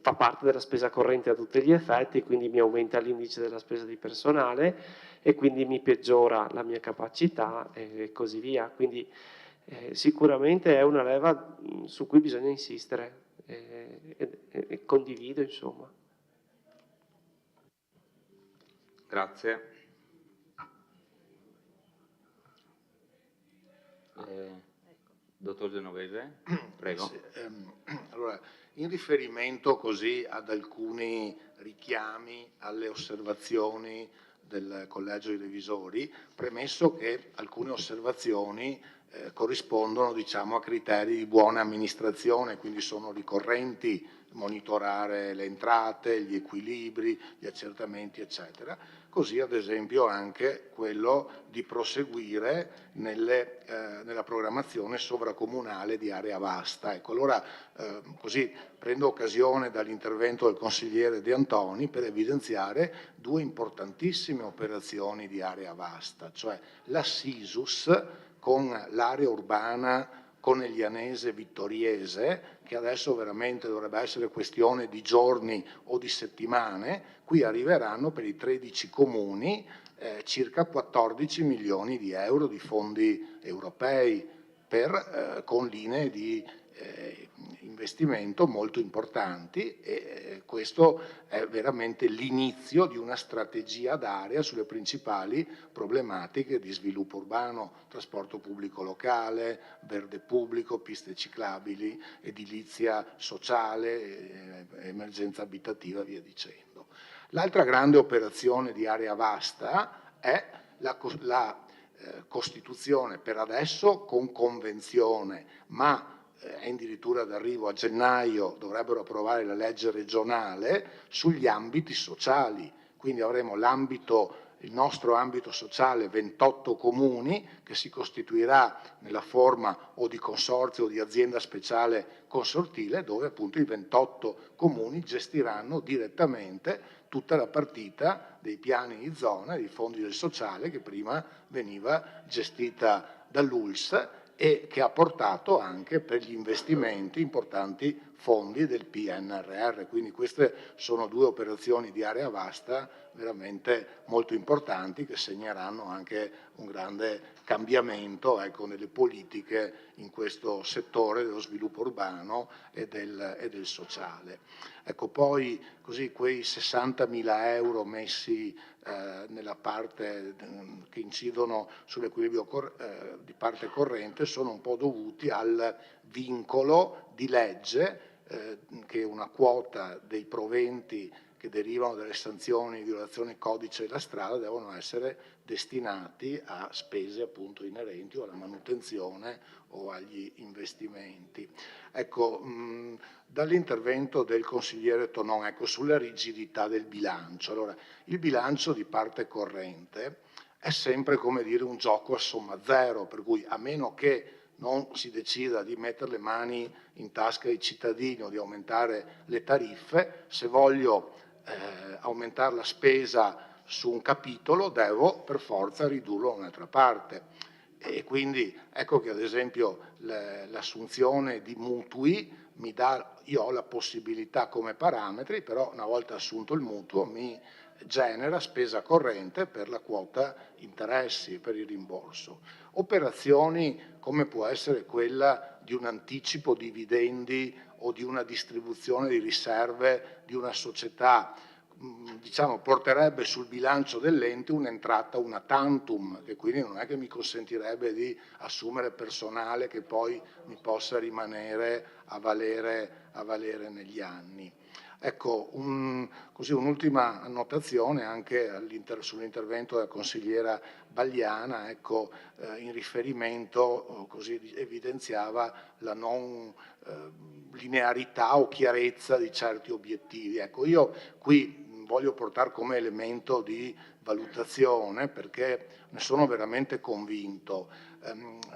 fa parte della spesa corrente a tutti gli effetti, quindi mi aumenta l'indice della spesa di personale e quindi mi peggiora la mia capacità e così via. Quindi sicuramente è una leva su cui bisogna insistere e condivido, insomma. Grazie. Dottor Genovese, prego. Sì, allora, in riferimento così ad alcuni richiami alle osservazioni del Collegio dei Revisori, premesso che alcune osservazioni corrispondono, diciamo, a criteri di buona amministrazione, quindi sono ricorrenti: monitorare le entrate, gli equilibri, gli accertamenti, eccetera. Così ad esempio anche quello di proseguire nella programmazione sovracomunale di area vasta. Ecco, allora così prendo occasione dall'intervento del consigliere De Antoni per evidenziare 2 importantissime operazioni di area vasta, cioè la SISUS con l'area urbana coneglianese vittoriese, che adesso veramente dovrebbe essere questione di giorni o di settimane. Qui arriveranno per i 13 comuni circa 14 milioni di euro di fondi europei con linee di investimento molto importanti, e questo è veramente l'inizio di una strategia d'area sulle principali problematiche di sviluppo urbano: trasporto pubblico locale, verde pubblico, piste ciclabili, edilizia sociale, emergenza abitativa, via dicendo. L'altra grande operazione di area vasta è la costituzione, per adesso con convenzione, ma è addirittura d'arrivo a gennaio, dovrebbero approvare la legge regionale sugli ambiti sociali. Quindi avremo il nostro ambito sociale, 28 comuni, che si costituirà nella forma o di consorzio o di azienda speciale consortile, dove appunto i 28 comuni gestiranno direttamente tutta la partita dei piani di zona e dei fondi del sociale, che prima veniva gestita dall'ULSS e che ha portato anche per gli investimenti importanti fondi del PNRR. Quindi queste sono due operazioni di area vasta veramente molto importanti che segneranno anche un grande cambiamento, ecco, nelle politiche in questo settore dello sviluppo urbano e del sociale. Ecco, poi così quei 60.000 euro messi nella parte che incidono sull'equilibrio di parte corrente sono un po' dovuti al vincolo di legge che una quota dei proventi che derivano dalle sanzioni di violazione codice della strada devono essere destinati a spese appunto inerenti o alla manutenzione o agli investimenti. Ecco, dall'intervento del consigliere Tonon, ecco, sulla rigidità del bilancio. Allora, il bilancio di parte corrente è sempre, come dire, un gioco a somma zero, per cui a meno che non si decida di mettere le mani in tasca ai cittadini o di aumentare le tariffe, se voglio aumentare la spesa su un capitolo devo per forza ridurlo da un'altra parte. E quindi ecco che ad esempio l'assunzione di mutui mi dà, io ho la possibilità come parametri, però una volta assunto il mutuo mi genera spesa corrente per la quota interessi, per il rimborso. Operazioni come può essere quella di un anticipo dividendi o di una distribuzione di riserve di una società, diciamo, porterebbe sul bilancio dell'ente un'entrata una tantum, che quindi non è che mi consentirebbe di assumere personale che poi mi possa rimanere a valere negli anni. Ecco, così un'ultima annotazione anche sull'intervento della consigliera Bagliana, ecco, in riferimento, così evidenziava la non linearità o chiarezza di certi obiettivi. Ecco, io qui voglio portare come elemento di valutazione perché ne sono veramente convinto.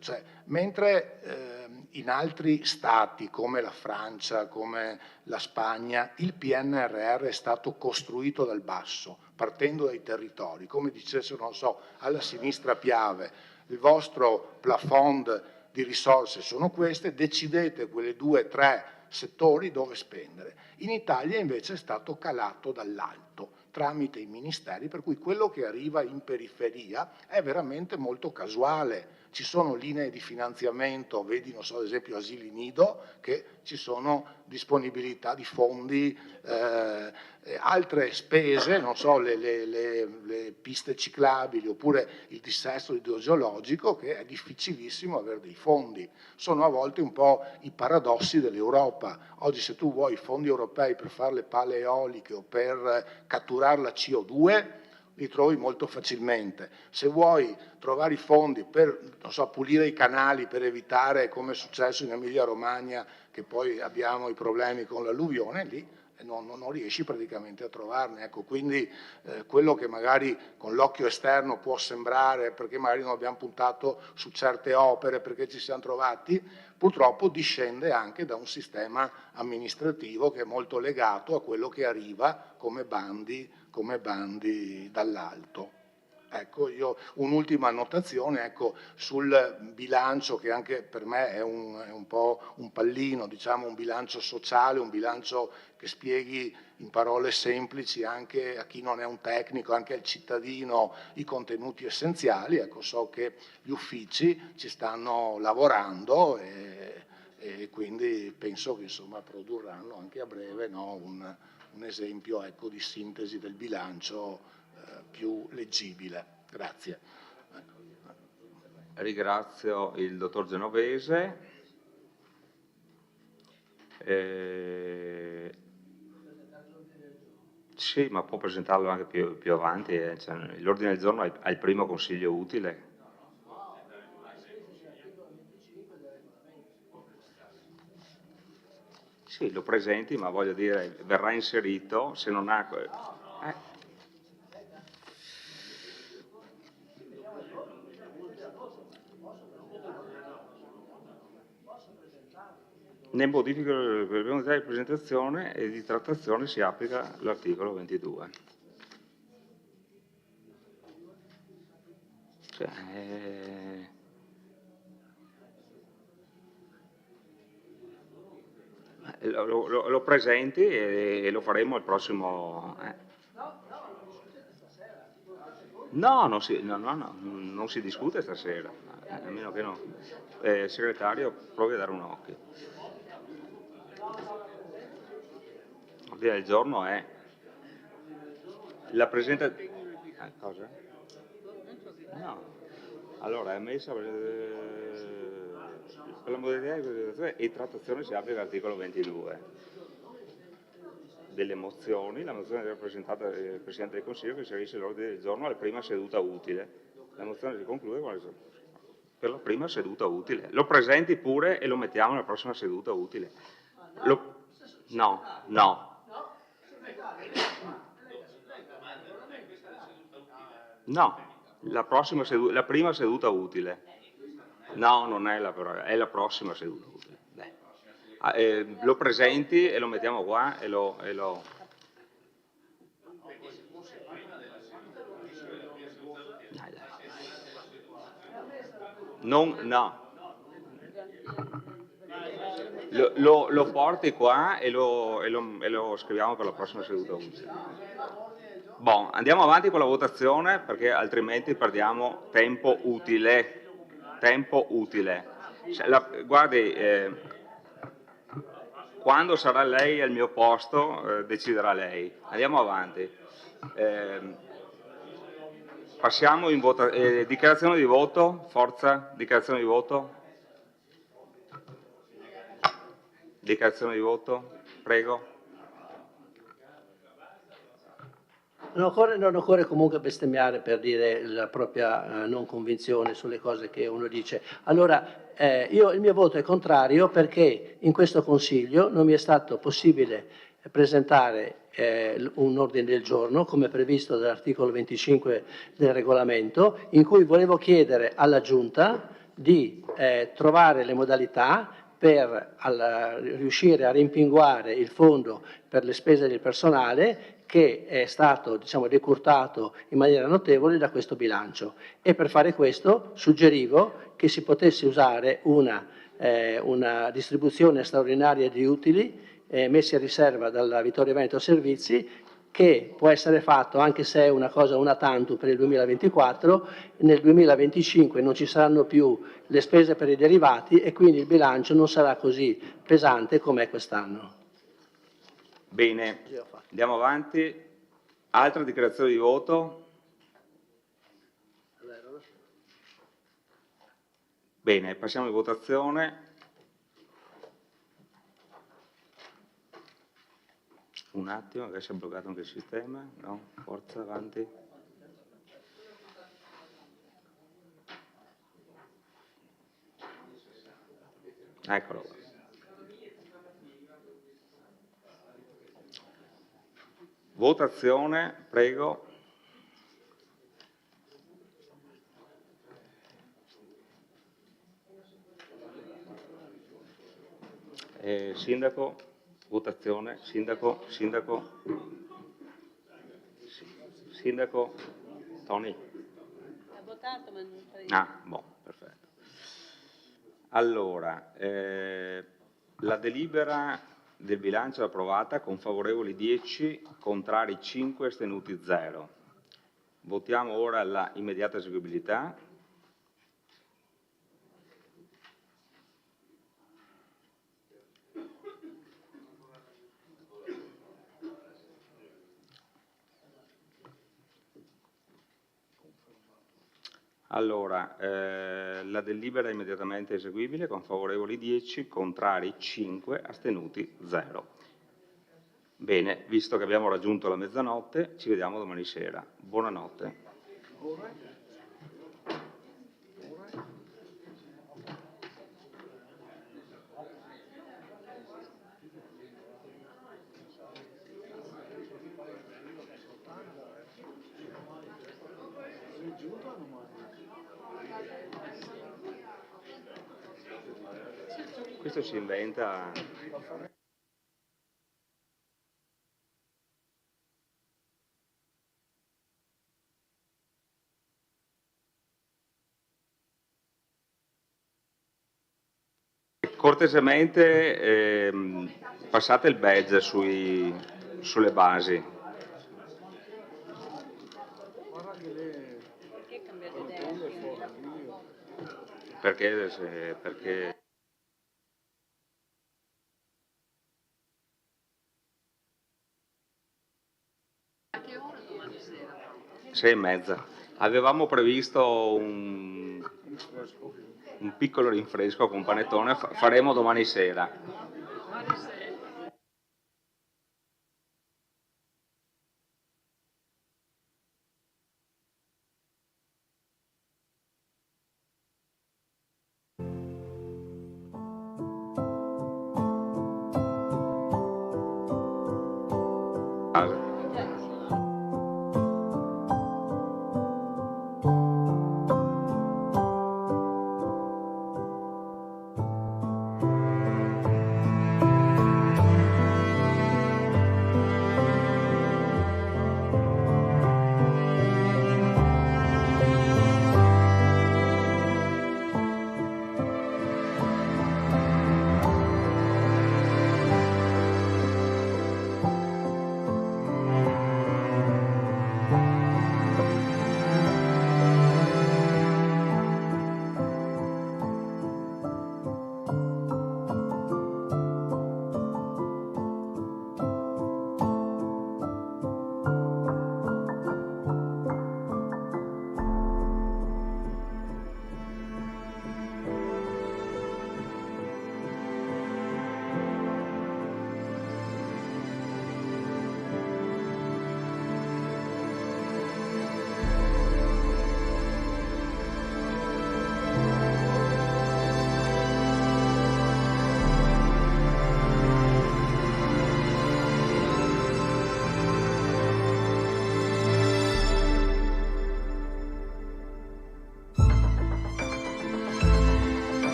Cioè, mentre in altri stati come la Francia, come la Spagna, il PNRR è stato costruito dal basso, partendo dai territori, come dicessero, non so, alla sinistra Piave, il vostro plafond di risorse sono queste, decidete quelle 2 o 3 settori dove spendere. In Italia invece è stato calato dall'alto tramite i ministeri, per cui quello che arriva in periferia è veramente molto casuale. Ci sono linee di finanziamento, vedi, non so, ad esempio asili nido, che ci sono disponibilità di fondi, altre spese, non so, le piste ciclabili oppure il dissesto idrogeologico, che è difficilissimo avere dei fondi. Sono a volte un po' i paradossi dell'Europa. Oggi se tu vuoi fondi europei per fare le pale eoliche o per catturare la CO2, li trovi molto facilmente. Se vuoi trovare i fondi per, non so, pulire i canali, per evitare, come è successo in Emilia Romagna, che poi abbiamo i problemi con l'alluvione, lì non riesci praticamente a trovarne. Ecco, quindi quello che magari con l'occhio esterno può sembrare, perché magari non abbiamo puntato su certe opere, perché ci siamo trovati, purtroppo discende anche da un sistema amministrativo che è molto legato a quello che arriva come bandi dall'alto. Ecco, io un'ultima annotazione, ecco, sul bilancio che anche per me è un po' un pallino, diciamo un bilancio sociale, un bilancio che spieghi in parole semplici anche a chi non è un tecnico, anche al cittadino, i contenuti essenziali. Ecco, so che gli uffici ci stanno lavorando e quindi penso che insomma produrranno anche a breve, no, un esempio, ecco, di sintesi del bilancio più leggibile. Grazie. Ringrazio il dottor Genovese. Sì, ma può presentarlo anche più avanti. Cioè, l'ordine del giorno ha il primo consiglio utile. Sì, lo presenti, ma voglio dire, verrà inserito se non ha... Ne modifica le modalità di presentazione e di trattazione si applica l'articolo 22. Cioè, lo presenti e lo faremo il prossimo... No, non si discute stasera, a meno che no. Segretario, provi a dare un occhio. L'ordine del giorno è la presentazione... cosa? No, allora è messa per la modalità di presentazione e trattazione si applica l'articolo 22 delle mozioni. La mozione deve essere presentata dal Presidente del Consiglio che inserisce l'ordine del giorno alla prima seduta utile. La mozione si conclude per la prima seduta utile. Lo presenti pure e lo mettiamo nella prossima seduta utile. No. No, la prima seduta utile. No, non è è la prossima seduta utile. Lo presenti e lo mettiamo qua e lo... No. Lo porti qua e lo scriviamo per la prossima seduta utile. Bon, andiamo avanti con la votazione perché altrimenti perdiamo tempo utile. Guardi, quando sarà lei al mio posto deciderà lei. Andiamo avanti. Passiamo in votazione. Dichiarazione di voto, forza, dichiarazione di voto. Dichiarazione di voto, prego. Non occorre comunque bestemmiare per dire la propria non convinzione sulle cose che uno dice. Allora, il mio voto è contrario perché in questo Consiglio non mi è stato possibile presentare un ordine del giorno, come previsto dall'articolo 25 del regolamento, in cui volevo chiedere alla Giunta di trovare le modalità per riuscire a rimpinguare il fondo per le spese del personale che è stato decurtato in maniera notevole da questo bilancio. E per fare questo suggerivo che si potesse usare una distribuzione straordinaria di utili messi a riserva dalla Vittorio Veneto Servizi, che può essere fatto anche se è una cosa una tantum per il 2024, nel 2025 non ci saranno più le spese per i derivati e quindi il bilancio non sarà così pesante come è quest'anno. Bene, andiamo avanti. Altra dichiarazione di voto? Bene, passiamo in votazione. Un attimo, adesso è bloccato anche il sistema. No? Forza, avanti. Eccolo qua. Votazione, prego. Sindaco, votazione, sindaco, Tony. Ha votato ma non fa Perfetto. Allora, la delibera del bilancio è approvata con favorevoli 10, contrari 5, astenuti 0. Votiamo ora la immediata eseguibilità. Allora, la delibera è immediatamente eseguibile con favorevoli 10, contrari 5, astenuti 0. Bene, visto che abbiamo raggiunto la mezzanotte, ci vediamo domani sera. Buonanotte. Questo si inventa... Cortesemente passate il badge sulle basi. Perché 6:30. Avevamo previsto un piccolo rinfresco con panettone, faremo domani sera. Casa.